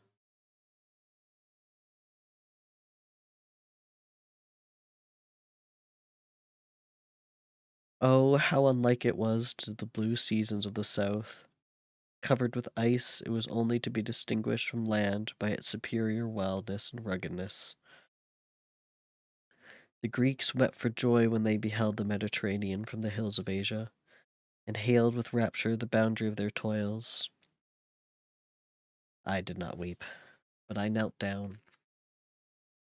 Oh, how unlike it was to the blue seasons of the south. Covered with ice, it was only to be distinguished from land by its superior wildness and ruggedness. The Greeks wept for joy when they beheld the Mediterranean from the hills of Asia, and hailed with rapture the boundary of their toils. I did not weep, but I knelt down,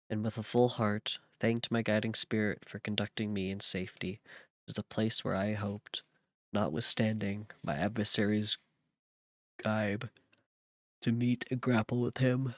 and with a full heart thanked my guiding spirit for conducting me in safety to the place where I hoped, notwithstanding my adversary's gibe, to meet and grapple with him.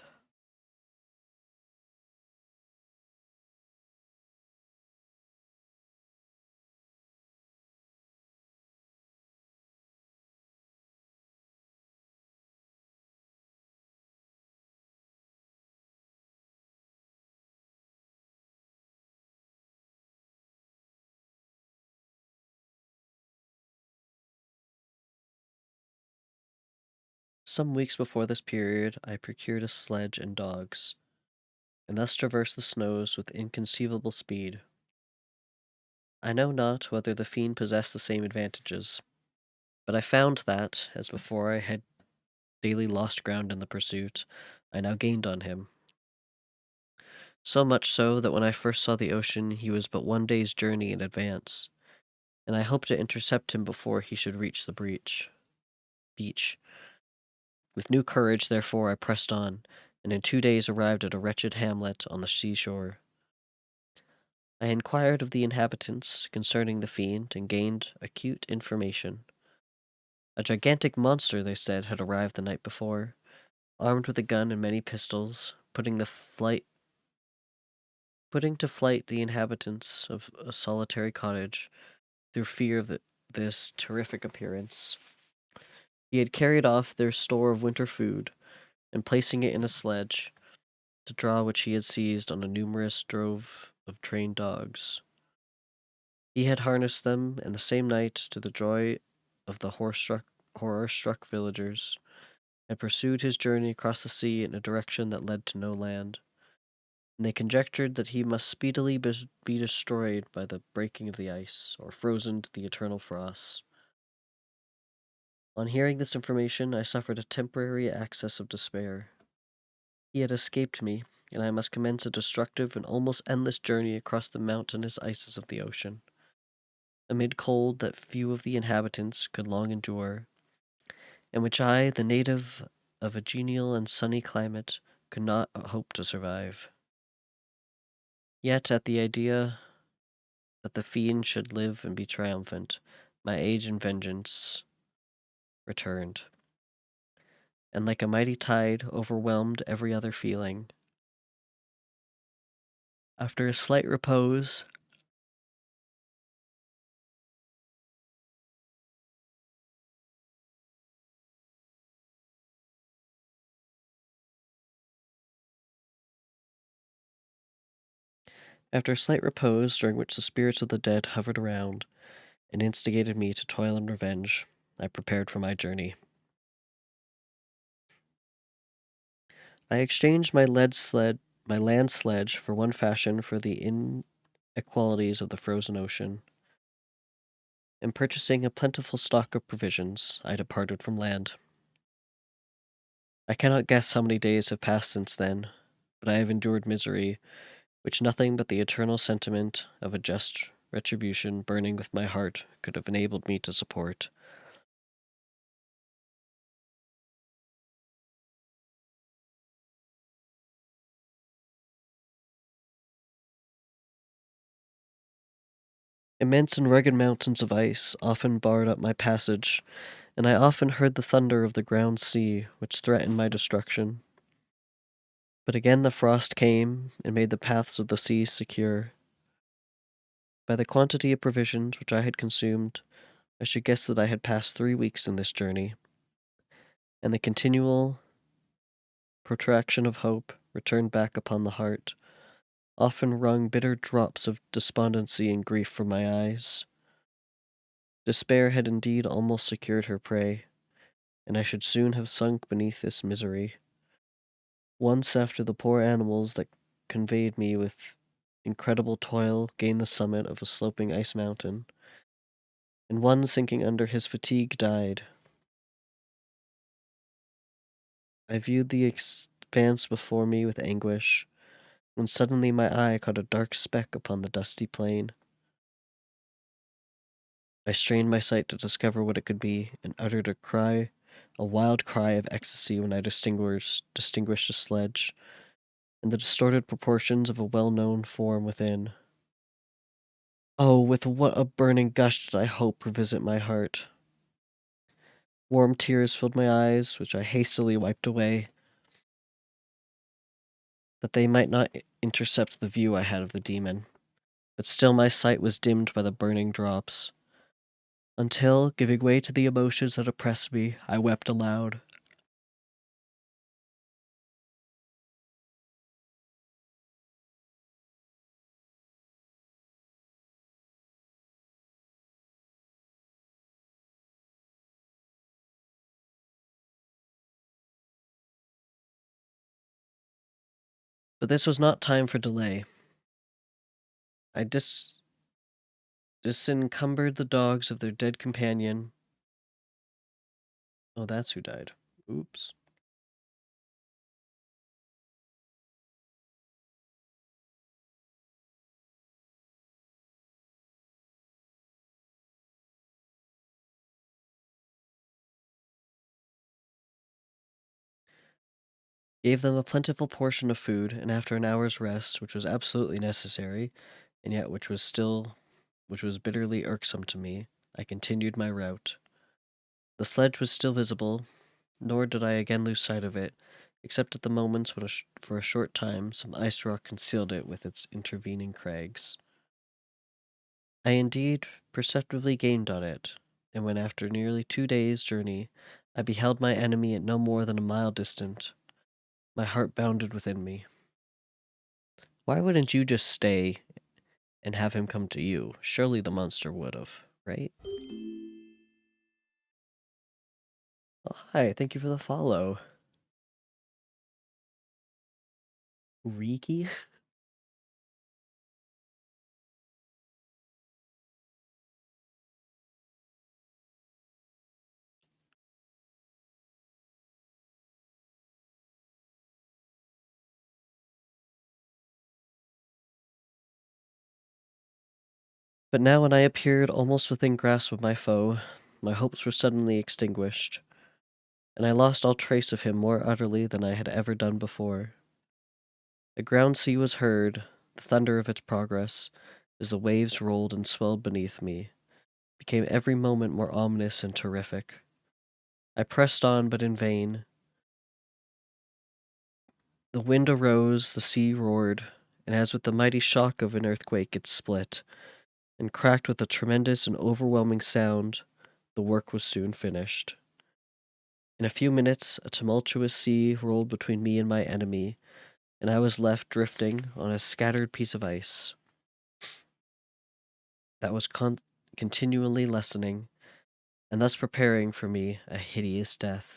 Some weeks before this period, I procured a sledge and dogs, and thus traversed the snows with inconceivable speed. I know not whether the fiend possessed the same advantages, but I found that, as before I had daily lost ground in the pursuit, I now gained on him. So much so that when I first saw the ocean, he was but one day's journey in advance, and I hoped to intercept him before he should reach the beach. With new courage, therefore, I pressed on, and in 2 days arrived at a wretched hamlet on the seashore. I inquired of the inhabitants concerning the fiend, and gained acute information. A gigantic monster, they said, had arrived the night before, armed with a gun and many pistols, putting to flight the inhabitants of a solitary cottage through fear of this terrific appearance. He had carried off their store of winter food, and placing it in a sledge, to draw which he had seized on a numerous drove of trained dogs. He had harnessed them, and the same night, to the joy of the horror-struck villagers, had pursued his journey across the sea in a direction that led to no land, and they conjectured that he must speedily be destroyed by the breaking of the ice, or frozen to the eternal frosts. On hearing this information, I suffered a temporary access of despair. He had escaped me, and I must commence a destructive and almost endless journey across the mountainous ices of the ocean, amid cold that few of the inhabitants could long endure, and which I, the native of a genial and sunny climate, could not hope to survive. Yet at the idea that the fiend should live and be triumphant, my age and vengeance returned, and like a mighty tide overwhelmed every other feeling. After a slight repose, during which the spirits of the dead hovered around and instigated me to toil and revenge, I prepared for my journey. I exchanged my land sledge for one fashioned for the inequalities of the frozen ocean, and purchasing a plentiful stock of provisions, I departed from land. I cannot guess how many days have passed since then, but I have endured misery which nothing but the eternal sentiment of a just retribution burning with my heart could have enabled me to support. Immense and rugged mountains of ice often barred up my passage, and I often heard the thunder of the ground sea, which threatened my destruction. But again the frost came and made the paths of the sea secure. By the quantity of provisions which I had consumed, I should guess that I had passed 3 weeks in this journey, and the continual protraction of hope returned back upon the heart, often wrung bitter drops of despondency and grief from my eyes. Despair had indeed almost secured her prey, and I should soon have sunk beneath this misery. Once after the poor animals that conveyed me with incredible toil gained the summit of a sloping ice mountain, and one sinking under his fatigue died. I viewed the expanse before me with anguish, when suddenly my eye caught a dark speck upon the dusty plain. I strained my sight to discover what it could be, and uttered a wild cry of ecstasy when I distinguished a sledge, and the distorted proportions of a well-known form within. Oh, with what a burning gush did I hope revisit my heart! Warm tears filled my eyes, which I hastily wiped away, that they might not intercept the view I had of the demon. But still my sight was dimmed by the burning drops, until, giving way to the emotions that oppressed me, I wept aloud. But this was not time for delay. I disencumbered the dogs of their dead companion. Oh, that's who died. Oops. Gave them a plentiful portion of food, and after an hour's rest, which was absolutely necessary, and yet which was bitterly irksome to me, I continued my route. The sledge was still visible, nor did I again lose sight of it, except at the moments when for a short time some ice rock concealed it with its intervening crags. I indeed perceptibly gained on it, and when after nearly 2 days' journey I beheld my enemy at no more than a mile distant, my heart bounded within me. Why wouldn't you just stay and have him come to you? Surely the monster would have, right? Oh, hi, thank you for the follow. Riki? But now when I appeared almost within grasp of my foe, my hopes were suddenly extinguished, and I lost all trace of him more utterly than I had ever done before. A ground sea was heard, the thunder of its progress, as the waves rolled and swelled beneath me, became every moment more ominous and terrific. I pressed on, but in vain. The wind arose, the sea roared, and as with the mighty shock of an earthquake it split, and cracked with a tremendous and overwhelming sound. The work was soon finished. In a few minutes, a tumultuous sea rolled between me and my enemy, and I was left drifting on a scattered piece of ice that was continually lessening, and thus preparing for me a hideous death.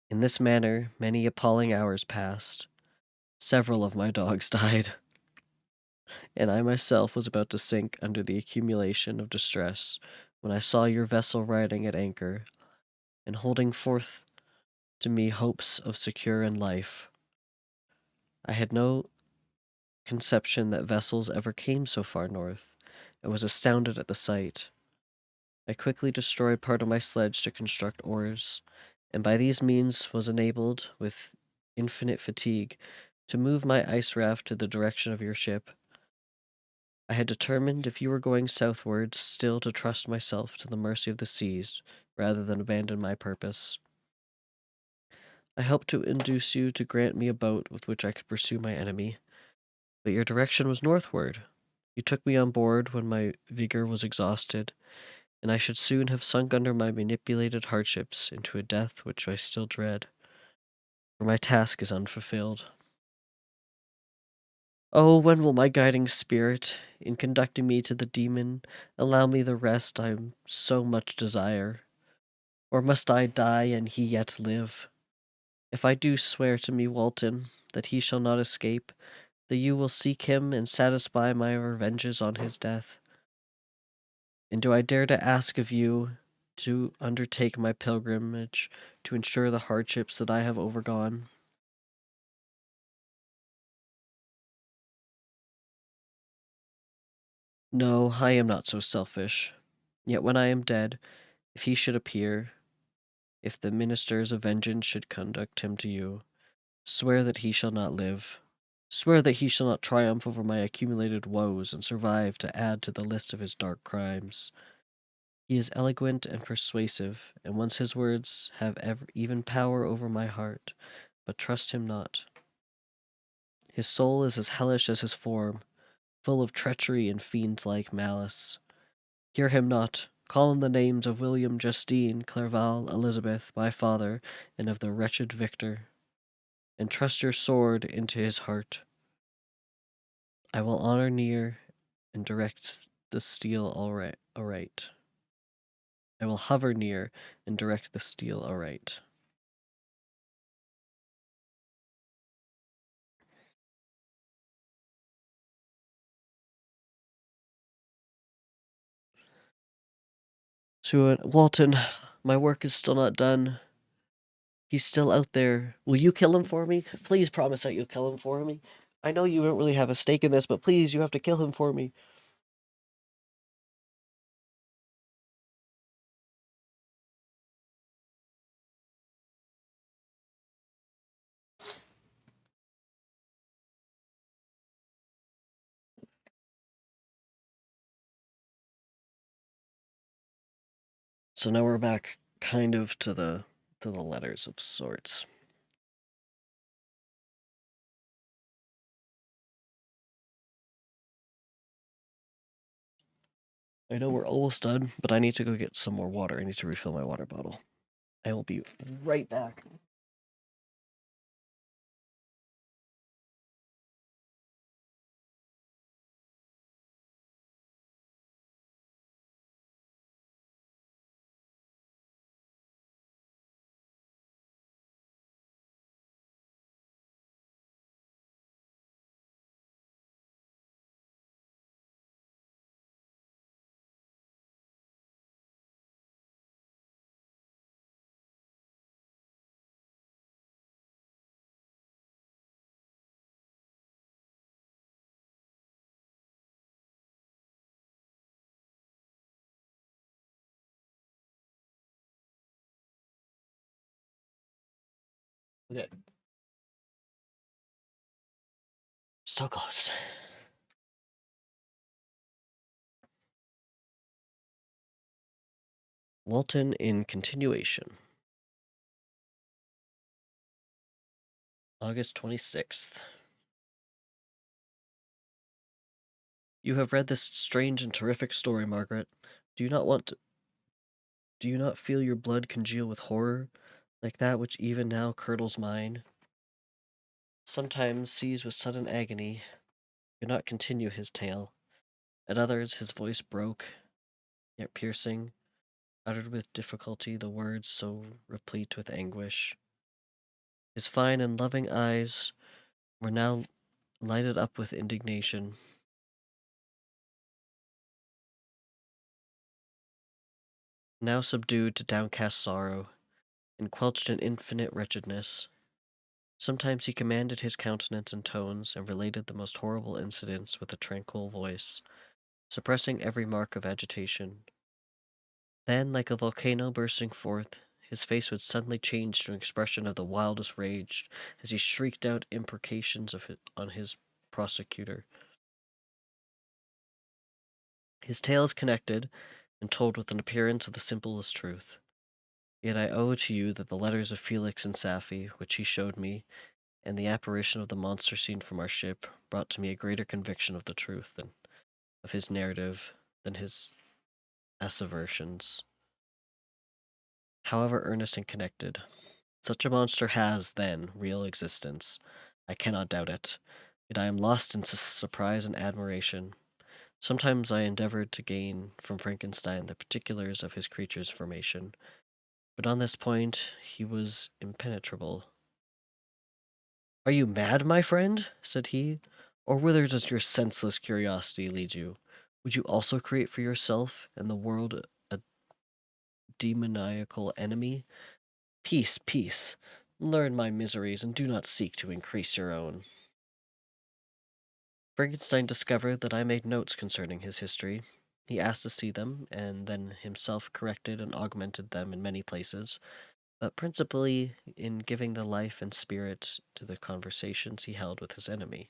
In this manner, many appalling hours passed. Several of my dogs died, and I myself was about to sink under the accumulation of distress when I saw your vessel riding at anchor, and holding forth to me hopes of secure in life. I had no conception that vessels ever came so far north, and was astounded at the sight. I quickly destroyed part of my sledge to construct oars, and by these means was enabled, with infinite fatigue, to move my ice raft to the direction of your ship. I had determined, if you were going southwards, still to trust myself to the mercy of the seas, rather than abandon my purpose. I hoped to induce you to grant me a boat with which I could pursue my enemy, but your direction was northward. You took me on board when my vigor was exhausted, and I should soon have sunk under my manipulated hardships into a death which I still dread, for my task is unfulfilled. Oh, when will my guiding spirit, in conducting me to the demon, allow me the rest I so much desire? Or must I die and he yet live? If I do swear to me, Walton, that he shall not escape, that you will seek him and satisfy my revenges on his death. And do I dare to ask of you to undertake my pilgrimage to ensure the hardships that I have overgone? No, I am not so selfish. Yet when I am dead, if he should appear, if the ministers of vengeance should conduct him to you, swear that he shall not live. Swear that he shall not triumph over my accumulated woes and survive to add to the list of his dark crimes. He is eloquent and persuasive, and once his words have even power over my heart, but trust him not. His soul is as hellish as his form, full of treachery and fiend-like malice. Hear him not. Call in the names of William, Justine, Clerval, Elizabeth, my father, and of the wretched Victor, and trust your sword into his heart. I will honor near and direct the steel aright. I will hover near and direct the steel aright. So, Walton, my work is still not done. He's still out there. Will you kill him for me? Please promise that you'll kill him for me. I know you don't really have a stake in this, but please, you have to kill him for me. So now we're back kind of to the letters of sorts. I know we're almost done, but I need to go get some more water. I need to refill my water bottle. I will be right back. Okay. So close. Walton in continuation. August 26th. You have read this strange and terrific story, Margaret. Do you not want to, do you not feel your blood congeal with horror, like that which even now curdles mine? Sometimes, seized with sudden agony, he could not continue his tale. At others, his voice broke, yet piercing, uttered with difficulty the words so replete with anguish. His fine and loving eyes were now lighted up with indignation. Now subdued to downcast sorrow, and quelched in infinite wretchedness. Sometimes he commanded his countenance and tones and related the most horrible incidents with a tranquil voice, suppressing every mark of agitation. Then, like a volcano bursting forth, his face would suddenly change to an expression of the wildest rage as he shrieked out imprecations on his prosecutor. His tale is connected and told with an appearance of the simplest truth. Yet I owe to you that the letters of Felix and Safie, which he showed me, and the apparition of the monster seen from our ship, brought to me a greater conviction of the truth of his narrative than his asseverations, however earnest and connected. Such a monster has, then, real existence. I cannot doubt it. Yet I am lost in surprise and admiration. Sometimes I endeavored to gain from Frankenstein the particulars of his creature's formation, but on this point he was impenetrable. "Are you mad, my friend?" said he, "or whither does your senseless curiosity lead you? Would you also create for yourself and the world a demoniacal enemy? Peace, peace! Learn my miseries and do not seek to increase your own." Frankenstein discovered that I made notes concerning his history. He asked to see them, and then himself corrected and augmented them in many places, but principally in giving the life and spirit to the conversations he held with his enemy.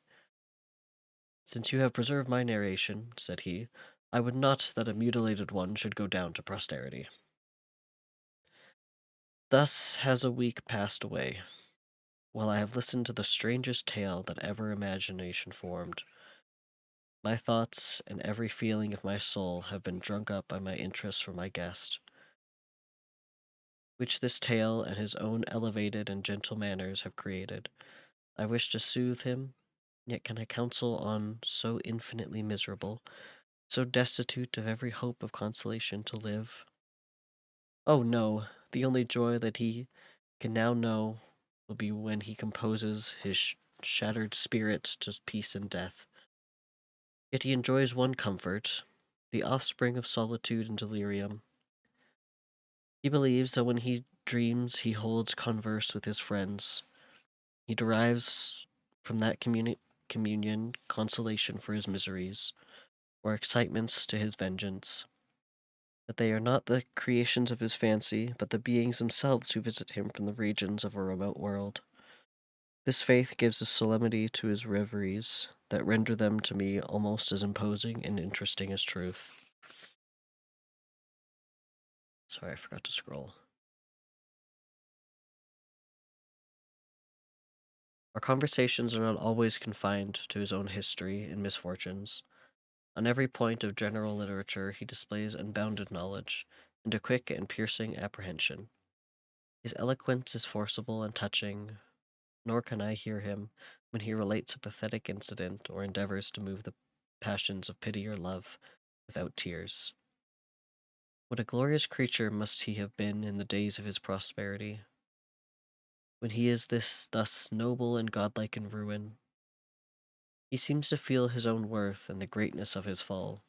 "Since you have preserved my narration," said he, "I would not that a mutilated one should go down to posterity." Thus has a week passed away, while I have listened to the strangest tale that ever imagination formed. My thoughts and every feeling of my soul have been drunk up by my interest for my guest, which this tale and his own elevated and gentle manners have created. I wish to soothe him, yet can I counsel on so infinitely miserable, so destitute of every hope of consolation to live? Oh no, the only joy that he can now know will be when he composes his shattered spirit to peace and death. Yet he enjoys one comfort, the offspring of solitude and delirium. He believes that when he dreams he holds converse with his friends. He derives from that communion consolation for his miseries, or excitements to his vengeance. That they are not the creations of his fancy, but the beings themselves who visit him from the regions of a remote world. This faith gives a solemnity to his reveries that render them to me almost as imposing and interesting as truth. Sorry, I forgot to scroll. Our conversations are not always confined to his own history and misfortunes. On every point of general literature he displays unbounded knowledge, and a quick and piercing apprehension. His eloquence is forcible and touching, nor can I hear him when he relates a pathetic incident or endeavors to move the passions of pity or love without tears. What a glorious creature must he have been in the days of his prosperity, when he is thus noble and godlike in ruin. He seems to feel his own worth and the greatness of his fall.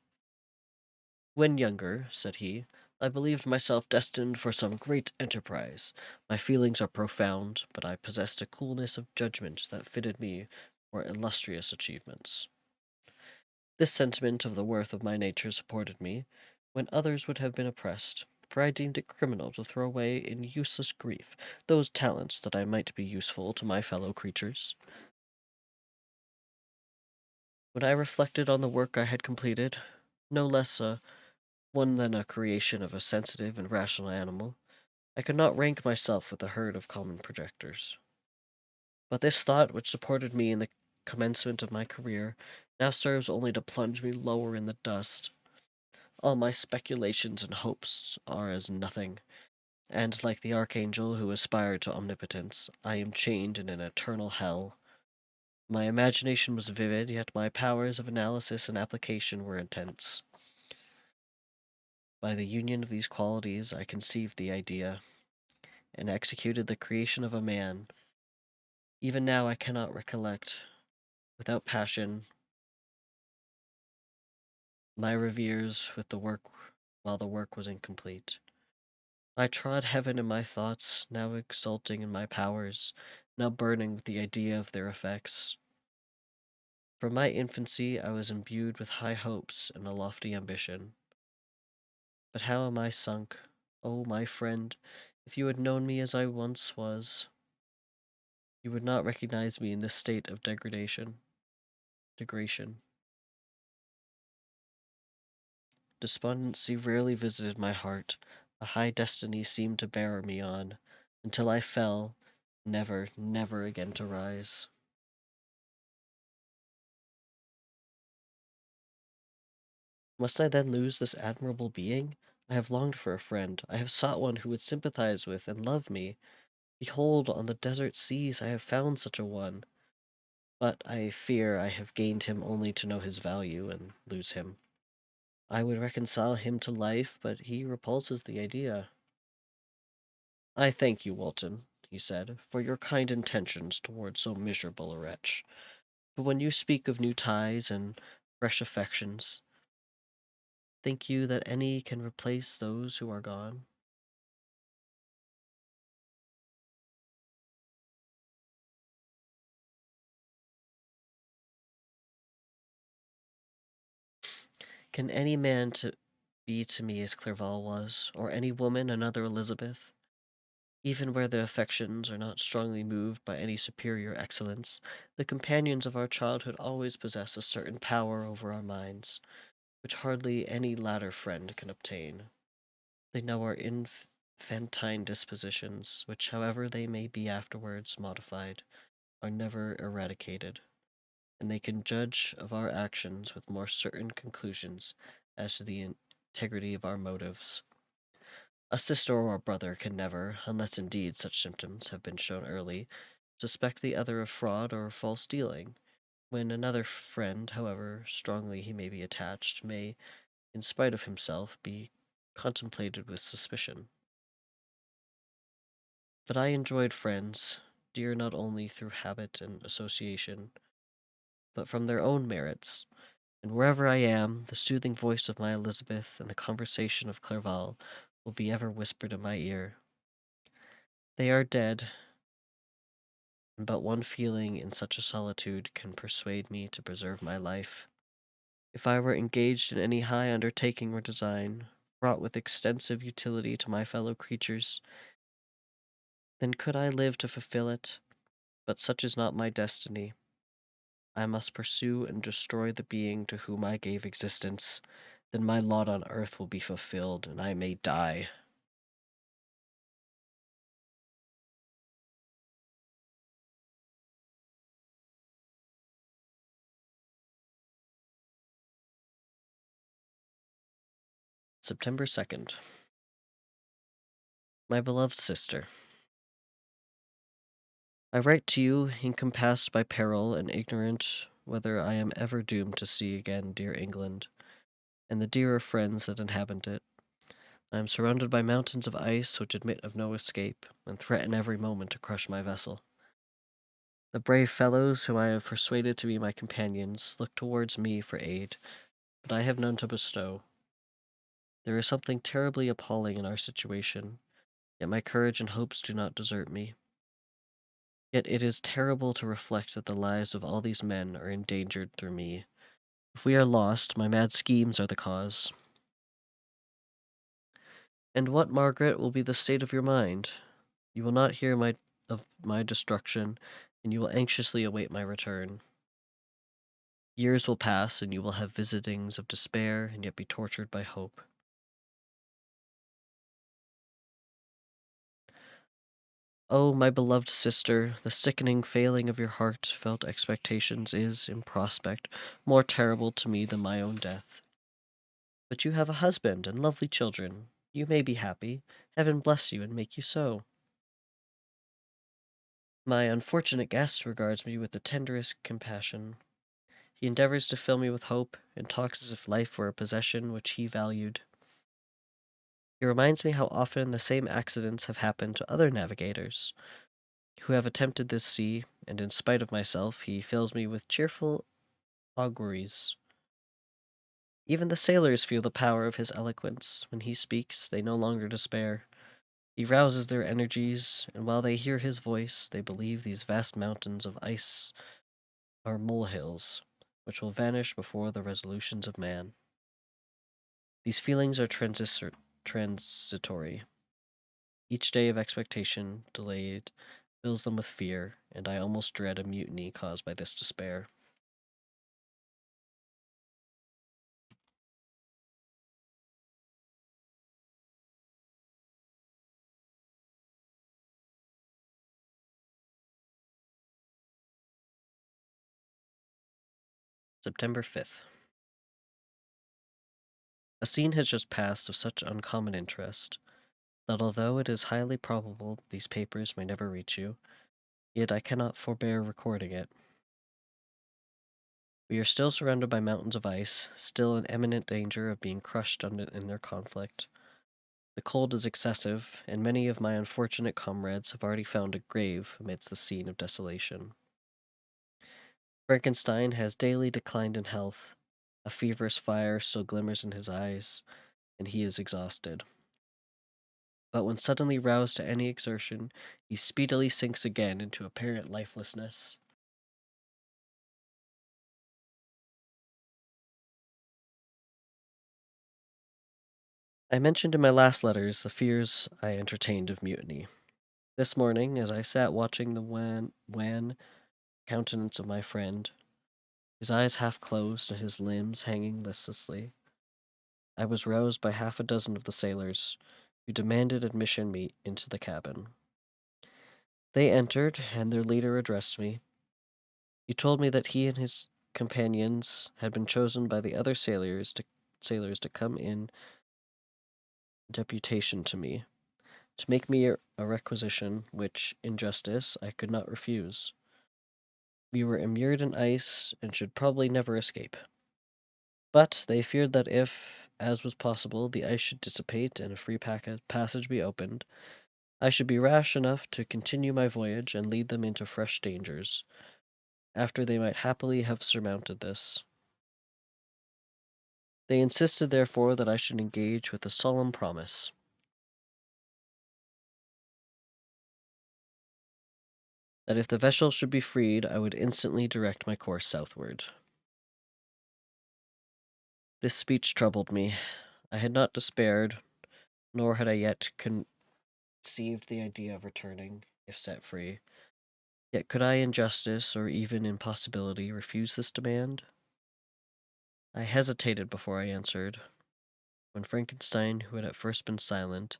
"When younger," said he, "I believed myself destined for some great enterprise. My feelings are profound, but I possessed a coolness of judgment that fitted me for illustrious achievements. This sentiment of the worth of my nature supported me, when others would have been oppressed, for I deemed it criminal to throw away in useless grief those talents that I might be useful to my fellow creatures. When I reflected on the work I had completed, no less a one than a creation of a sensitive and rational animal, I could not rank myself with the herd of common projectors. But this thought, which supported me in the commencement of my career, now serves only to plunge me lower in the dust. All my speculations and hopes are as nothing, and like the archangel who aspired to omnipotence, I am chained in an eternal hell. My imagination was vivid, yet my powers of analysis and application were intense. By the union of these qualities I conceived the idea, and executed the creation of a man. Even now I cannot recollect, without passion, my reveres with the work while the work was incomplete. I trod heaven in my thoughts, now exulting in my powers, now burning with the idea of their effects. From my infancy I was imbued with high hopes and a lofty ambition. But how am I sunk? Oh, my friend, if you had known me as I once was, you would not recognize me in this state of degradation. Despondency rarely visited my heart. A high destiny seemed to bear me on, until I fell, never, never again to rise. Must I then lose this admirable being? I have longed for a friend. I have sought one who would sympathize with and love me. Behold, on the desert seas I have found such a one. But I fear I have gained him only to know his value and lose him. I would reconcile him to life, but he repulses the idea. I thank you, Walton, he said, for your kind intentions towards so miserable a wretch. But when you speak of new ties and fresh affections, think you that any can replace those who are gone? Can any man be to me as Clerval was, or any woman another Elizabeth? Even where the affections are not strongly moved by any superior excellence, the companions of our childhood always possess a certain power over our minds, which hardly any latter friend can obtain. They know our infantine dispositions, which, however they may be afterwards modified, are never eradicated, and they can judge of our actions with more certain conclusions as to the integrity of our motives. A sister or a brother can never, unless indeed such symptoms have been shown early, suspect the other of fraud or false dealing, when another friend, however strongly he may be attached, may, in spite of himself, be contemplated with suspicion. But I enjoyed friends, dear not only through habit and association, but from their own merits, and wherever I am, the soothing voice of my Elizabeth and the conversation of Clerval will be ever whispered in my ear. They are dead, and but one feeling in such a solitude can persuade me to preserve my life. If I were engaged in any high undertaking or design, fraught with extensive utility to my fellow creatures, then could I live to fulfill it, but such is not my destiny. I must pursue and destroy the being to whom I gave existence, then my lot on earth will be fulfilled, and I may die. September 2nd. My beloved sister, I write to you, encompassed by peril and ignorant whether I am ever doomed to see again dear England, and the dearer friends that inhabit it. I am surrounded by mountains of ice which admit of no escape, and threaten every moment to crush my vessel. The brave fellows whom I have persuaded to be my companions look towards me for aid, but I have none to bestow. There is something terribly appalling in our situation, yet my courage and hopes do not desert me. Yet it is terrible to reflect that the lives of all these men are endangered through me. If we are lost, my mad schemes are the cause. And what, Margaret, will be the state of your mind? You will not hear of my destruction, and you will anxiously await my return. Years will pass, and you will have visitings of despair, and yet be tortured by hope. Oh, my beloved sister, the sickening failing of your heartfelt expectations is, in prospect, more terrible to me than my own death. But you have a husband and lovely children. You may be happy. Heaven bless you and make you so. My unfortunate guest regards me with the tenderest compassion. He endeavors to fill me with hope, and talks as if life were a possession which he valued. He reminds me how often the same accidents have happened to other navigators who have attempted this sea, and in spite of myself, he fills me with cheerful auguries. Even the sailors feel the power of his eloquence. When he speaks, they no longer despair. He rouses their energies, and while they hear his voice, they believe these vast mountains of ice are molehills, which will vanish before the resolutions of man. These feelings are transitory. Each day of expectation delayed fills them with fear, and I almost dread a mutiny caused by this despair. September 5th. A scene has just passed of such uncommon interest that although it is highly probable these papers may never reach you, yet I cannot forbear recording it. We are still surrounded by mountains of ice, still in imminent danger of being crushed in their conflict. The cold is excessive, and many of my unfortunate comrades have already found a grave amidst the scene of desolation. Frankenstein has daily declined in health. A feverish fire still glimmers in his eyes, and he is exhausted. But when suddenly roused to any exertion, he speedily sinks again into apparent lifelessness. I mentioned in my last letters the fears I entertained of mutiny. This morning, as I sat watching the wan countenance of my friend, his eyes half closed and his limbs hanging listlessly, I was roused by half a dozen of the sailors, who demanded admission me into the cabin. They entered, and their leader addressed me. He told me that he and his companions had been chosen by the other sailors to come in deputation to me, to make me a requisition which, in justice, I could not refuse. We were immured in ice and should probably never escape. But they feared that if, as was possible, the ice should dissipate and a free passage be opened, I should be rash enough to continue my voyage and lead them into fresh dangers, after they might happily have surmounted this. They insisted, therefore, that I should engage with a solemn promise. That if the vessel should be freed, I would instantly direct my course southward. This speech troubled me. I had not despaired, nor had I yet conceived the idea of returning, if set free. Yet could I in justice, or even in possibility, refuse this demand? I hesitated before I answered, when Frankenstein, who had at first been silent,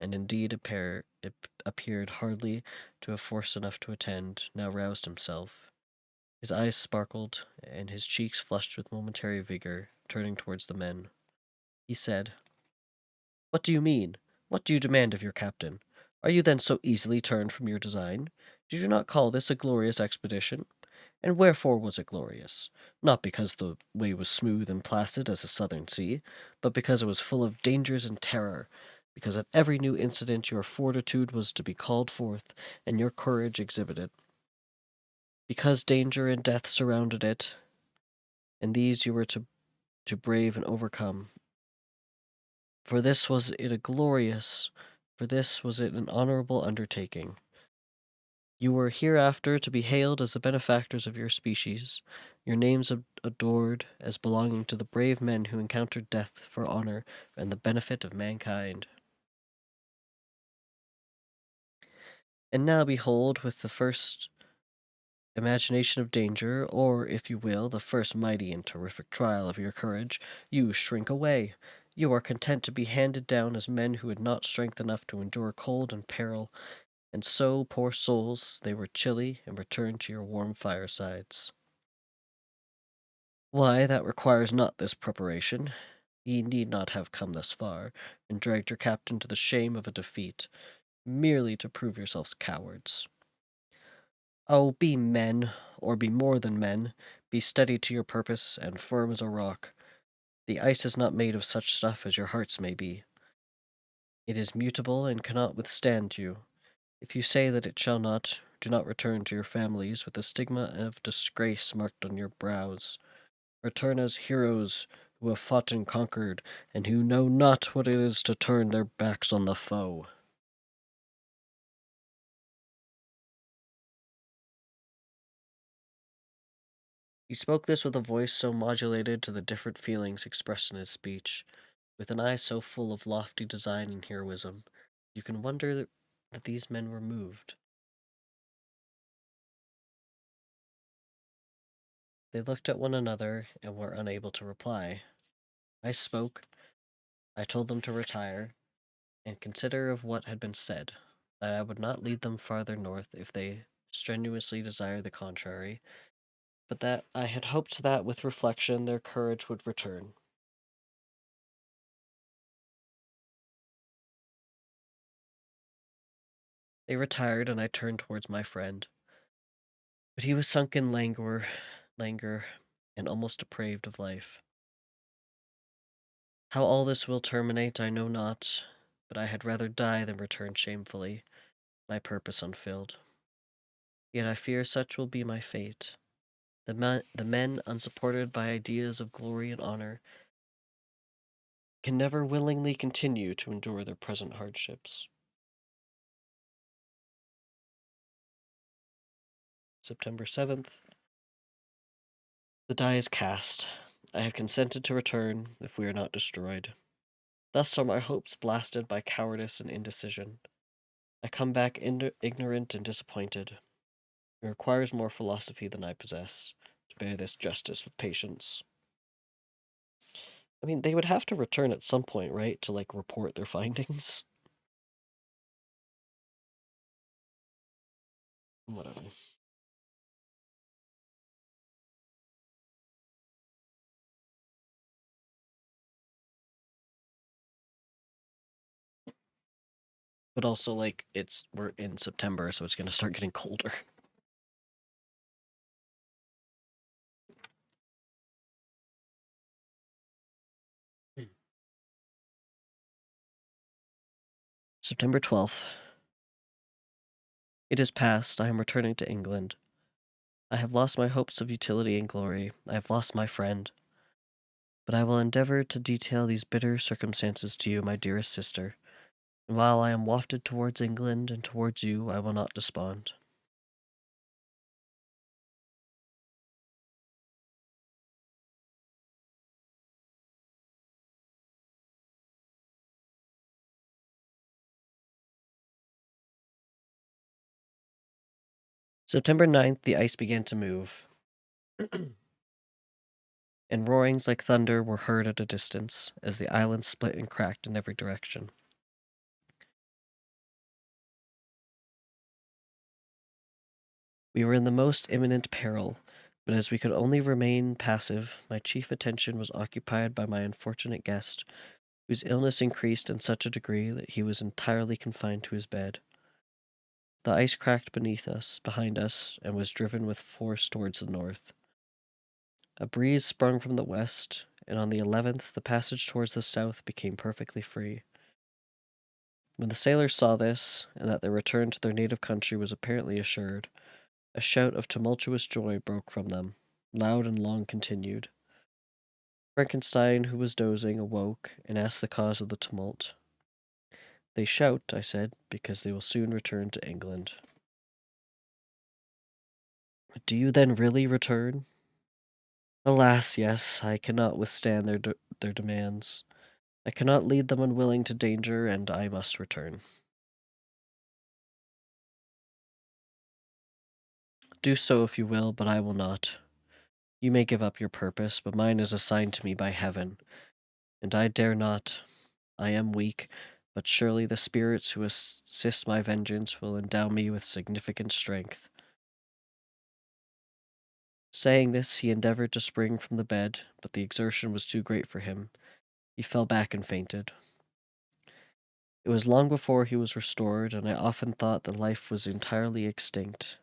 and indeed appeared hardly to have force enough to attend, now roused himself. His eyes sparkled, and his cheeks flushed with momentary vigor, turning towards the men. He said, "What do you mean? What do you demand of your captain? Are you then so easily turned from your design? Did you not call this a glorious expedition? And wherefore was it glorious? Not because the way was smooth and placid as a southern sea, but because it was full of dangers and terror, because at every new incident your fortitude was to be called forth, and your courage exhibited. Because danger and death surrounded it, and these you were to brave and overcome. For this was it an honorable undertaking. You were hereafter to be hailed as the benefactors of your species, your names adored as belonging to the brave men who encountered death for honor and the benefit of mankind. And now behold, with the first imagination of danger, or, if you will, the first mighty and terrific trial of your courage, you shrink away. You are content to be handed down as men who had not strength enough to endure cold and peril, and so, poor souls, they were chilly and returned to your warm firesides. Why, that requires not this preparation. Ye need not have come thus far, and dragged your captain to the shame of a defeat, merely to prove yourselves cowards. Oh, be men, or be more than men, be steady to your purpose, and firm as a rock. The ice is not made of such stuff as your hearts may be. It is mutable and cannot withstand you. If you say that it shall not, do not return to your families with the stigma of disgrace marked on your brows. Return as heroes who have fought and conquered, and who know not what it is to turn their backs on the foe." He spoke this with a voice so modulated to the different feelings expressed in his speech, with an eye so full of lofty design and heroism, you can wonder that these men were moved. They looked at one another and were unable to reply. I spoke. I told them to retire and consider of what had been said, that I would not lead them farther north if they strenuously desired the contrary, but that I had hoped that with reflection their courage would return. They retired, and I turned towards my friend. But he was sunk in languor, and almost depraved of life. How all this will terminate, I know not, but I had rather die than return shamefully, my purpose unfilled. Yet I fear such will be my fate. The men, unsupported by ideas of glory and honor, can never willingly continue to endure their present hardships. September 7th. The die is cast. I have consented to return if we are not destroyed. Thus are my hopes blasted by cowardice and indecision. I come back ignorant and disappointed. It requires more philosophy than I possess to bear this justice with patience. I mean, they would have to return at some point, right, to like report their findings. Whatever. But also, like, we're in September, so it's gonna start getting colder. September 12th. It is past. I am returning to England. I have lost my hopes of utility and glory. I have lost my friend. But I will endeavor to detail these bitter circumstances to you, my dearest sister. And while I am wafted towards England and towards you, I will not despond. September 9th, the ice began to move, and roarings like thunder were heard at a distance, as the island split and cracked in every direction. We were in the most imminent peril, but as we could only remain passive, my chief attention was occupied by my unfortunate guest, whose illness increased in such a degree that he was entirely confined to his bed. The ice cracked behind us, and was driven with force towards the north. A breeze sprung from the west, and on the 11th the passage towards the south became perfectly free. When the sailors saw this, and that their return to their native country was apparently assured, a shout of tumultuous joy broke from them, loud and long continued. Frankenstein, who was dozing, awoke, and asked the cause of the tumult. They shout, I said, because they will soon return to England. Do you then really return? Alas, yes, I cannot withstand their demands. I cannot lead them unwilling to danger, and I must return. Do so if you will, but I will not. You may give up your purpose, but mine is assigned to me by heaven, and I dare not. I am weak, but surely the spirits who assist my vengeance will endow me with significant strength. Saying this, he endeavored to spring from the bed, but the exertion was too great for him. He fell back and fainted. It was long before he was restored, and I often thought that life was entirely extinct.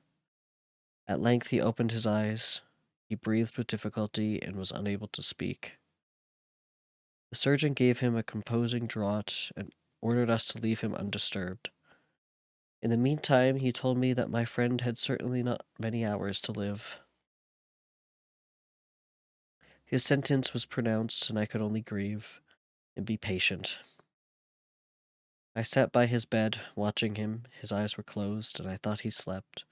At length he opened his eyes. He breathed with difficulty and was unable to speak. The surgeon gave him a composing draught and ordered us to leave him undisturbed. In the meantime, he told me that my friend had certainly not many hours to live. His sentence was pronounced, and I could only grieve and be patient. I sat by his bed, watching him. His eyes were closed, and I thought he slept.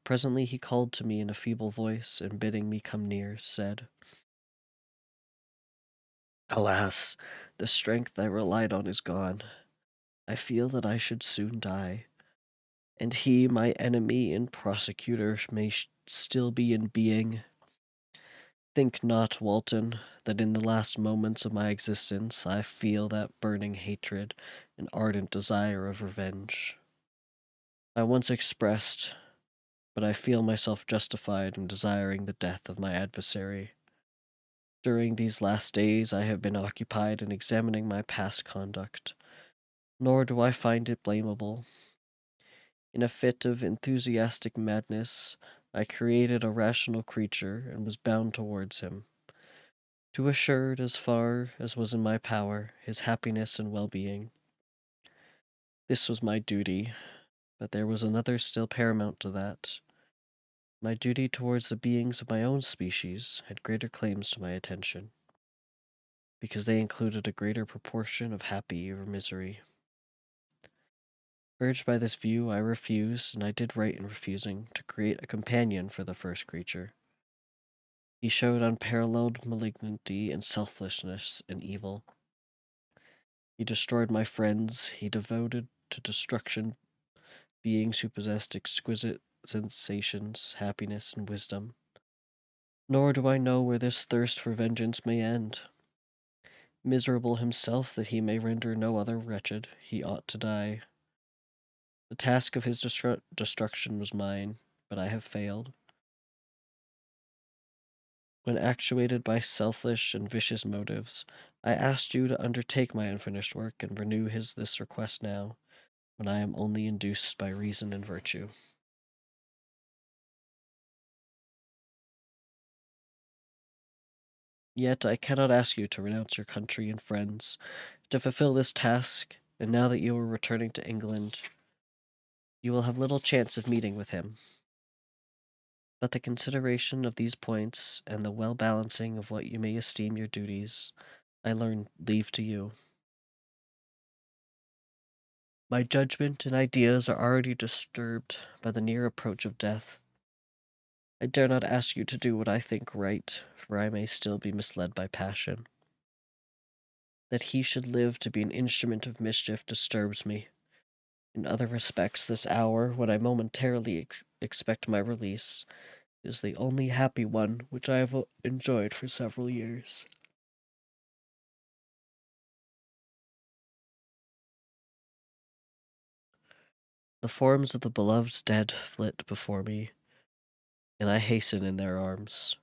presently he called to me in a feeble voice, and bidding me come near, said, "Alas, the strength I relied on is gone. I feel that I should soon die, and he, my enemy and prosecutor, may still be in being. Think not, Walton, that in the last moments of my existence I feel that burning hatred and ardent desire of revenge I once expressed, but I feel myself justified in desiring the death of my adversary. During these last days I have been occupied in examining my past conduct, nor do I find it blamable. In a fit of enthusiastic madness, I created a rational creature and was bound towards him, to assure, as far as was in my power, his happiness and well-being. This was my duty, but there was another still paramount to that. My duty towards the beings of my own species had greater claims to my attention, because they included a greater proportion of happy or misery. Urged by this view, I refused, and I did right in refusing, to create a companion for the first creature. He showed unparalleled malignity and selfishness and evil. He destroyed my friends, he devoted to destruction beings who possessed exquisite sensations, happiness, and wisdom. Nor do I know where this thirst for vengeance may end. Miserable himself that he may render no other wretched, he ought to die. The task of his destruction was mine, but I have failed. When actuated by selfish and vicious motives, I asked you to undertake my unfinished work and renew this request now, when I am only induced by reason and virtue. Yet I cannot ask you to renounce your country and friends, to fulfill this task, and now that you are returning to England, you will have little chance of meeting with him. But the consideration of these points, and the well-balancing of what you may esteem your duties, I leave to you. My judgment and ideas are already disturbed by the near approach of death. I dare not ask you to do what I think right, for I may still be misled by passion. That he should live to be an instrument of mischief disturbs me. In other respects, this hour, when I momentarily expect my release, is the only happy one which I have enjoyed for several years. The forms of the beloved dead flit before me, and I hasten in their arms.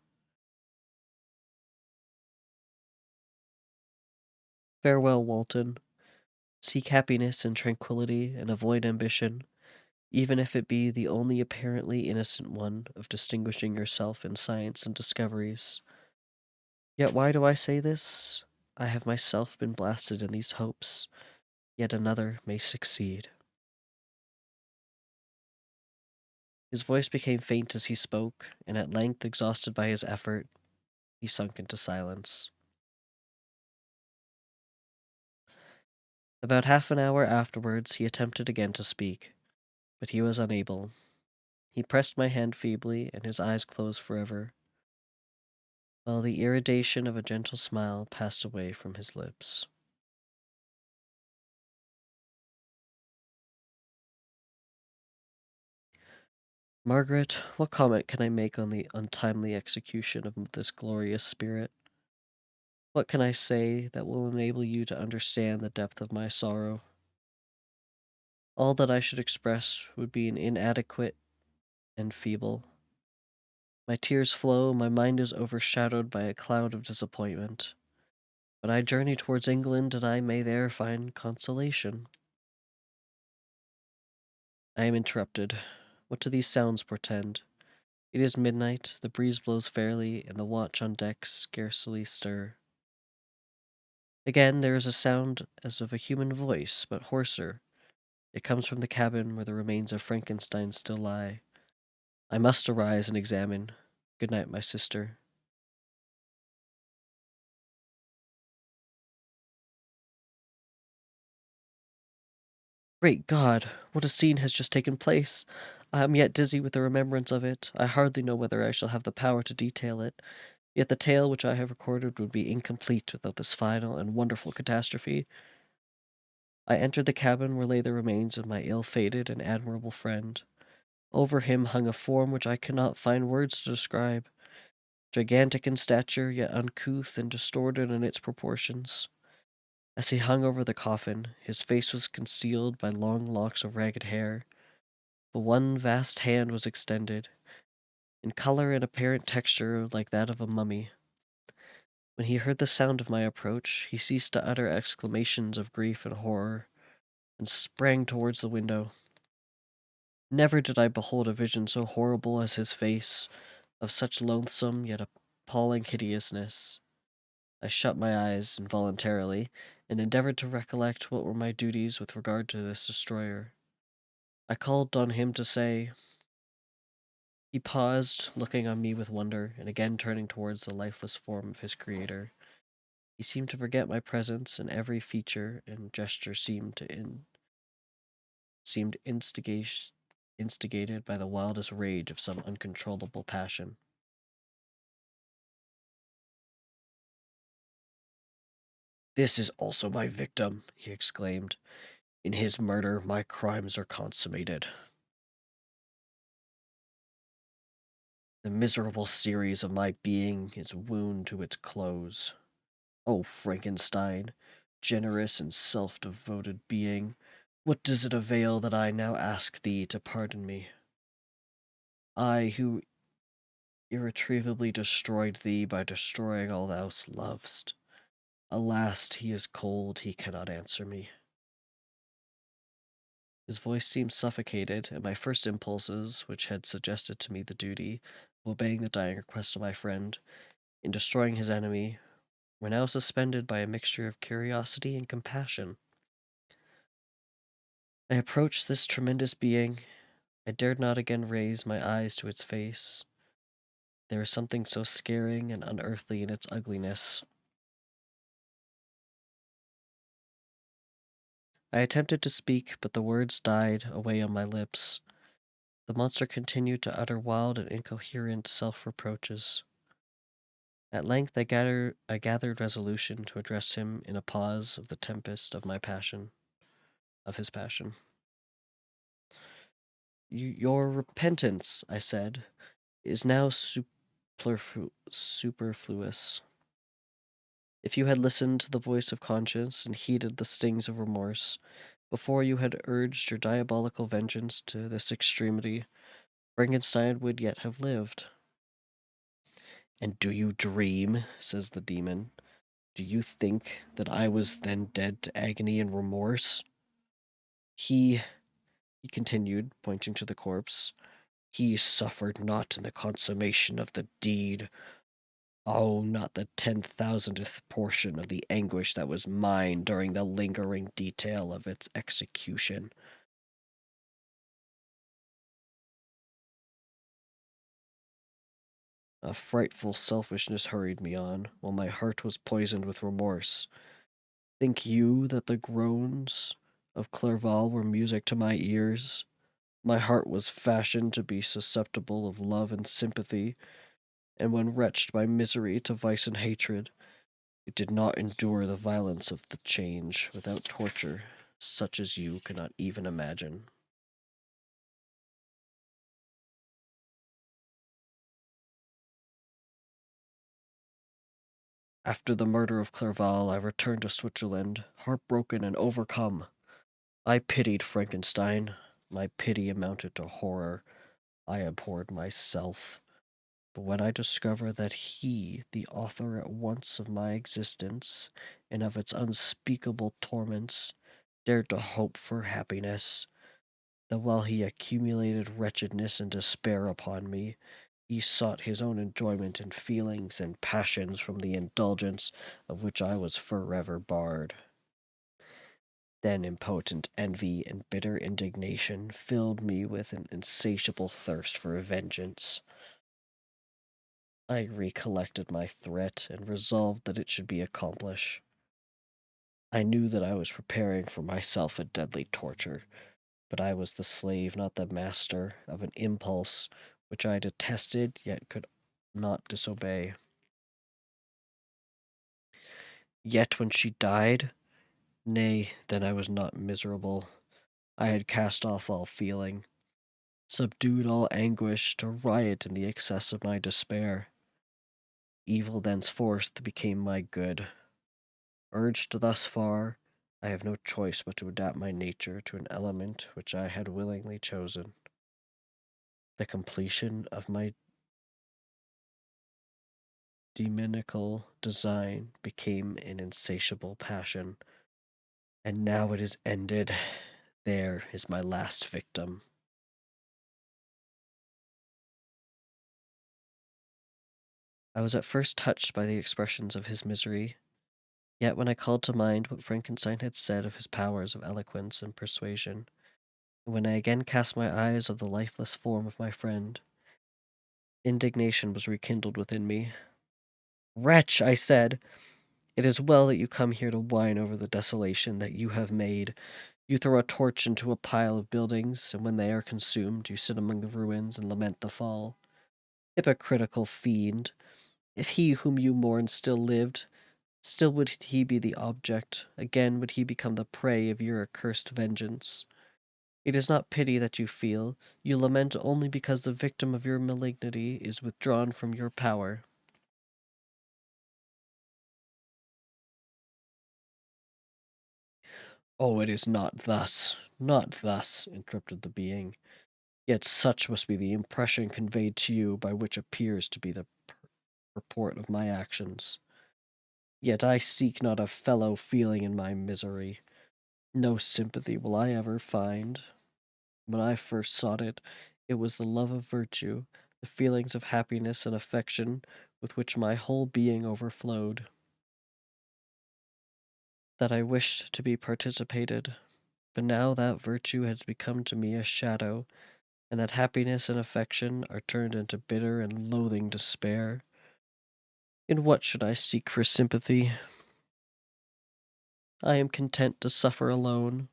Farewell, Walton. Seek happiness and tranquillity, and avoid ambition, even if it be the only apparently innocent one of distinguishing yourself in science and discoveries. Yet why do I say this? I have myself been blasted in these hopes, yet another may succeed. His voice became faint as he spoke, and at length, exhausted by his effort, he sunk into silence. About half an hour afterwards he attempted again to speak, but he was unable. He pressed my hand feebly, and his eyes closed forever, while the irradiation of a gentle smile passed away from his lips. Margaret, what comment can I make on the untimely execution of this glorious spirit? What can I say that will enable you to understand the depth of my sorrow? All that I should express would be inadequate and feeble. My tears flow, my mind is overshadowed by a cloud of disappointment. But I journey towards England, and I may there find consolation. I am interrupted. What do these sounds portend? It is midnight, the breeze blows fairly, and the watch on deck scarcely stir. Again there is a sound as of a human voice, but hoarser. It comes from the cabin where the remains of Frankenstein still lie. I must arise and examine. Good night, my sister. Great God, what a scene has just taken place! I am yet dizzy with the remembrance of it. I hardly know whether I shall have the power to detail it. Yet the tale which I have recorded would be incomplete without this final and wonderful catastrophe. I entered the cabin where lay the remains of my ill-fated and admirable friend. Over him hung a form which I cannot find words to describe, gigantic in stature, yet uncouth and distorted in its proportions. As he hung over the coffin, his face was concealed by long locks of ragged hair, but one vast hand was extended, in color and apparent texture like that of a mummy. When he heard the sound of my approach, he ceased to utter exclamations of grief and horror, and sprang towards the window. Never did I behold a vision so horrible as his face, of such loathsome yet appalling hideousness. I shut my eyes involuntarily, and endeavored to recollect what were my duties with regard to this destroyer. I called on him to say. He paused, looking on me with wonder, and again turning towards the lifeless form of his creator. He seemed to forget my presence, and every feature and gesture seemed instigated by the wildest rage of some uncontrollable passion. "This is also my victim," he exclaimed. "In his murder, my crimes are consummated. The miserable series of my being is wound to its close. O Frankenstein, generous and self-devoted being, what does it avail that I now ask thee to pardon me? I who irretrievably destroyed thee by destroying all thou lovest. Alas, he is cold, he cannot answer me." His voice seemed suffocated, and my first impulses, which had suggested to me the duty of obeying the dying request of my friend, in destroying his enemy, were now suspended by a mixture of curiosity and compassion. I approached this tremendous being. I dared not again raise my eyes to its face. There was something so scaring and unearthly in its ugliness. I attempted to speak, but the words died away on my lips. The monster continued to utter wild and incoherent self-reproaches. At length I gathered resolution to address him in a pause of the tempest of his passion. "Your repentance," I said, "is now superfluous. If you had listened to the voice of conscience and heeded the stings of remorse, before you had urged your diabolical vengeance to this extremity, Frankenstein would yet have lived." "And do you dream?" says the demon. "Do you think that I was then dead to agony and remorse? He continued, pointing to the corpse, he suffered not in the consummation of the deed. Oh, not the 10,000th portion of the anguish that was mine during the lingering detail of its execution. A frightful selfishness hurried me on, while my heart was poisoned with remorse. Think you that the groans of Clerval were music to my ears? My heart was fashioned to be susceptible of love and sympathy, and when wretched by misery to vice and hatred, it did not endure the violence of the change without torture, such as you cannot even imagine." After the murder of Clerval, I returned to Switzerland, heartbroken and overcome. I pitied Frankenstein. My pity amounted to horror. I abhorred myself. But when I discovered that he, the author at once of my existence and of its unspeakable torments, dared to hope for happiness, that while he accumulated wretchedness and despair upon me, he sought his own enjoyment in feelings and passions from the indulgence of which I was forever barred. Then impotent envy and bitter indignation filled me with an insatiable thirst for vengeance. I recollected my threat and resolved that it should be accomplished. I knew that I was preparing for myself a deadly torture, but I was the slave, not the master, of an impulse which I detested yet could not disobey. Yet when she died, nay, then I was not miserable. I had cast off all feeling, subdued all anguish to riot in the excess of my despair. Evil thenceforth became my good. Urged thus far, I have no choice but to adapt my nature to an element which I had willingly chosen. The completion of my demoniacal design became an insatiable passion, and now it is ended. There is my last victim. I was at first touched by the expressions of his misery, yet when I called to mind what Frankenstein had said of his powers of eloquence and persuasion, and when I again cast my eyes on the lifeless form of my friend, indignation was rekindled within me. Wretch, I said, it is well that you come here to whine over the desolation that you have made. You throw a torch into a pile of buildings, and when they are consumed, you sit among the ruins and lament the fall. Hypocritical fiend! If he whom you mourn still lived, still would he be the object, again would he become the prey of your accursed vengeance. It is not pity that you lament only because the victim of your malignity is withdrawn from your power. Oh, it is not thus, interrupted the being. Yet such must be the impression conveyed to you by which appears to be the purport of my actions. Yet I seek not a fellow feeling in my misery. No sympathy will I ever find. When I first sought it, it was the love of virtue, the feelings of happiness and affection with which my whole being overflowed, that I wished to be participated. But now that virtue has become to me a shadow, and that happiness and affection are turned into bitter and loathing despair. In what should I seek for sympathy? I am content to suffer alone.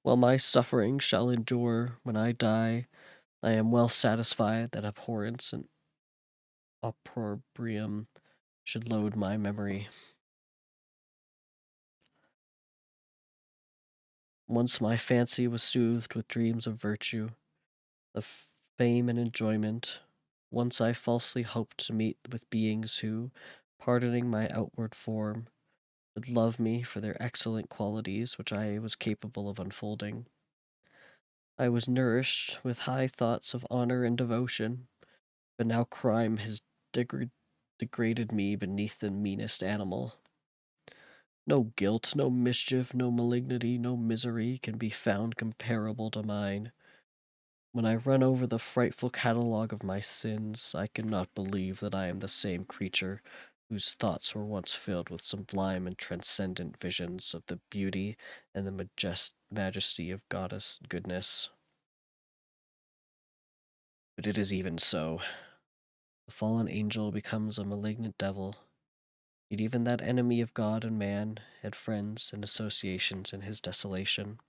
While my suffering shall endure, when I die, I am well satisfied that abhorrence and opprobrium should load my memory. Once my fancy was soothed with dreams of virtue, of fame and enjoyment. Once I falsely hoped to meet with beings who, pardoning my outward form, would love me for their excellent qualities which I was capable of unfolding. I was nourished with high thoughts of honor and devotion, but now crime has degraded me beneath the meanest animal. No guilt, no mischief, no malignity, no misery can be found comparable to mine. When I run over the frightful catalogue of my sins, I cannot believe that I am the same creature whose thoughts were once filled with sublime and transcendent visions of the beauty and the majesty of goddess goodness. But it is even so. The fallen angel becomes a malignant devil. Yet even that enemy of God and man had friends and associations in his desolation.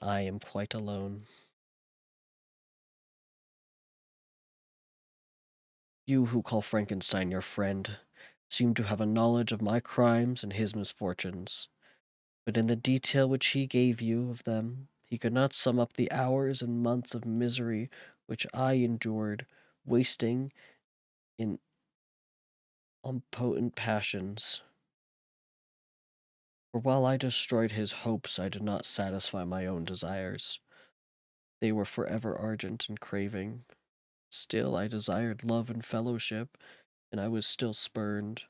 I am quite alone. You who call Frankenstein your friend seem to have a knowledge of my crimes and his misfortunes, but in the detail which he gave you of them, he could not sum up the hours and months of misery which I endured, wasting in impotent passions. For while I destroyed his hopes, I did not satisfy my own desires. They were forever ardent and craving. Still I desired love and fellowship, and I was still spurned.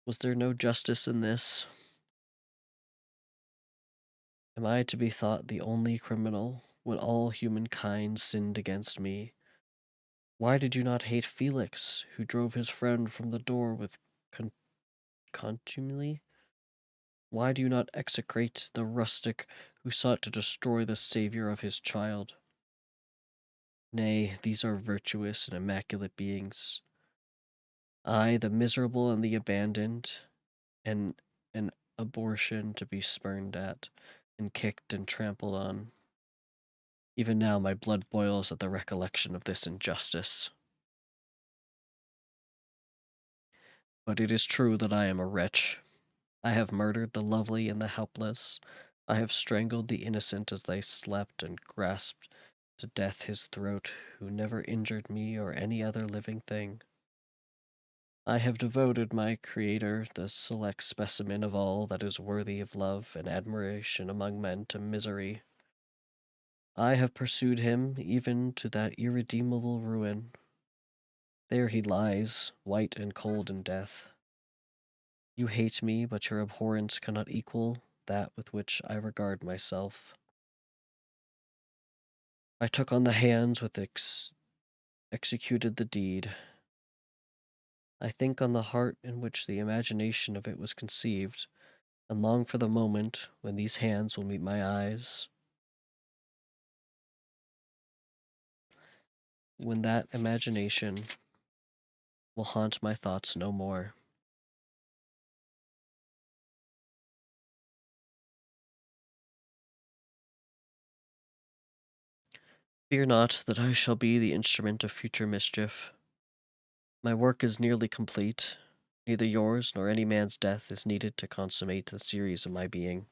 Was there no justice in this? Am I to be thought the only criminal when all humankind sinned against me? Why did you not hate Felix, who drove his friend from the door with contumely? Why do you not execrate the rustic who sought to destroy the savior of his child? Nay, these are virtuous and immaculate beings. I, the miserable and the abandoned, and an abortion to be spurned at. and kicked and trampled on. Even now my blood boils at the recollection of this injustice. But it is true that I am a wretch. I have murdered the lovely and the helpless. I have strangled the innocent as they slept, and grasped to death his throat who never injured me or any other living thing. I have devoted my Creator, the select specimen of all that is worthy of love and admiration among men, to misery. I have pursued him even to that irredeemable ruin. There he lies, white and cold in death. You hate me, but your abhorrence cannot equal that with which I regard myself. I took on the hands which executed the deed. I think on the heart in which the imagination of it was conceived, and long for the moment when these hands will meet my eyes, when that imagination will haunt my thoughts no more. Fear not that I shall be the instrument of future mischief. My work is nearly complete. Neither yours nor any man's death is needed to consummate the series of my being,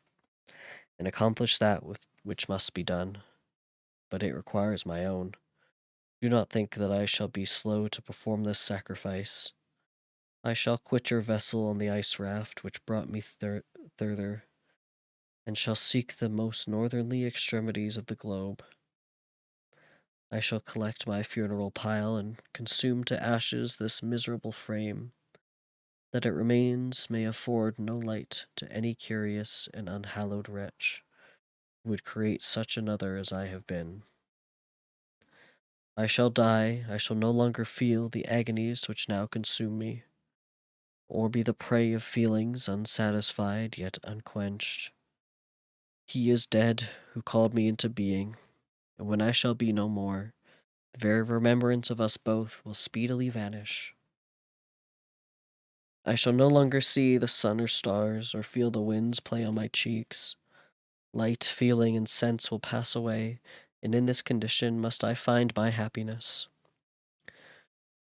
and accomplish that which must be done, but it requires my own. Do not think that I shall be slow to perform this sacrifice. I shall quit your vessel on the ice raft which brought me thither, and shall seek the most northerly extremities of the globe. I shall collect my funeral pile and consume to ashes this miserable frame, that it remains may afford no light to any curious and unhallowed wretch who would create such another as I have been. I shall die, I shall no longer feel the agonies which now consume me, or be the prey of feelings unsatisfied yet unquenched. He is dead who called me into being, and when I shall be no more, the very remembrance of us both will speedily vanish. I shall no longer see the sun or stars, or feel the winds play on my cheeks. Light, feeling, and sense will pass away, and in this condition must I find my happiness.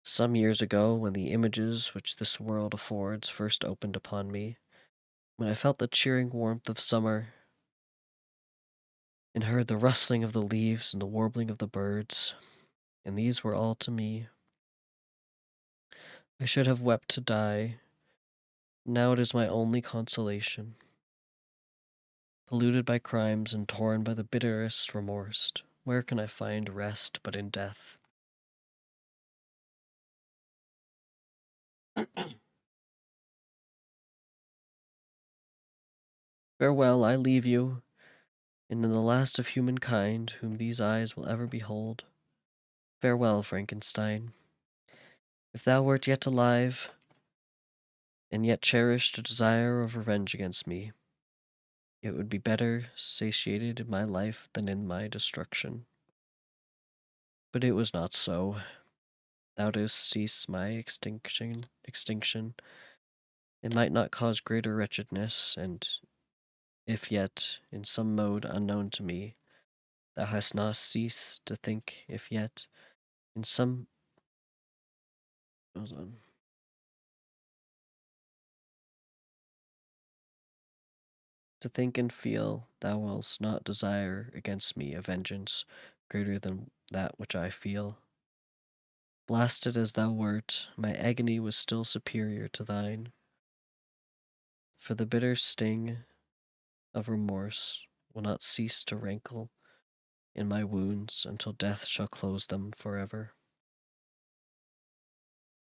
Some years ago, when the images which this world affords first opened upon me, when I felt the cheering warmth of summer, and heard the rustling of the leaves and the warbling of the birds, and these were all to me, I should have wept to die. Now it is my only consolation. Polluted by crimes and torn by the bitterest remorse, where can I find rest but in death? Farewell, I leave you, and in the last of humankind, whom these eyes will ever behold. Farewell, Frankenstein. If thou wert yet alive, and yet cherished a desire of revenge against me, it would be better satiated in my life than in my destruction. But it was not so. Thou didst cease my extinction. It might not cause greater wretchedness, and if yet, in some mode unknown to me, thou hast not ceased to think, if yet, in some... Hold on. To think and feel, thou wilt not desire against me a vengeance greater than that which I feel. Blasted as thou wert, my agony was still superior to thine, for the bitter sting of remorse will not cease to rankle in my wounds until death shall close them forever.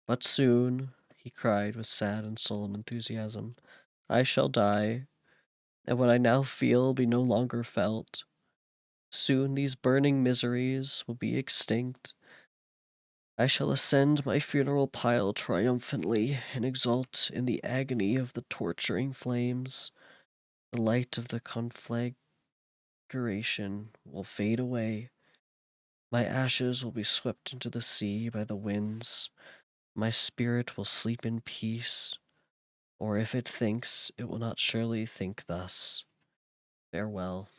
But soon, he cried with sad and solemn enthusiasm, I shall die, and what I now feel be no longer felt. Soon these burning miseries will be extinct. I shall ascend my funeral pile triumphantly and exult in the agony of the torturing flames. The light of the conflagration will fade away. My ashes will be swept into the sea by the winds. My spirit will sleep in peace, or if it thinks, it will not surely think thus. Farewell.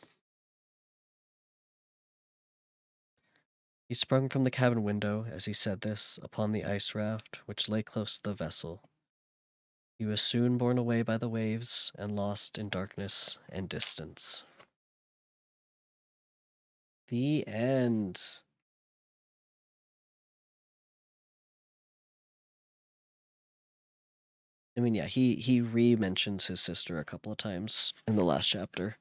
He sprung from the cabin window as he said this upon the ice raft which lay close to the vessel. He was soon borne away by the waves and lost in darkness and distance. The end. I mean, yeah, he re-mentions his sister a couple of times in the last chapter.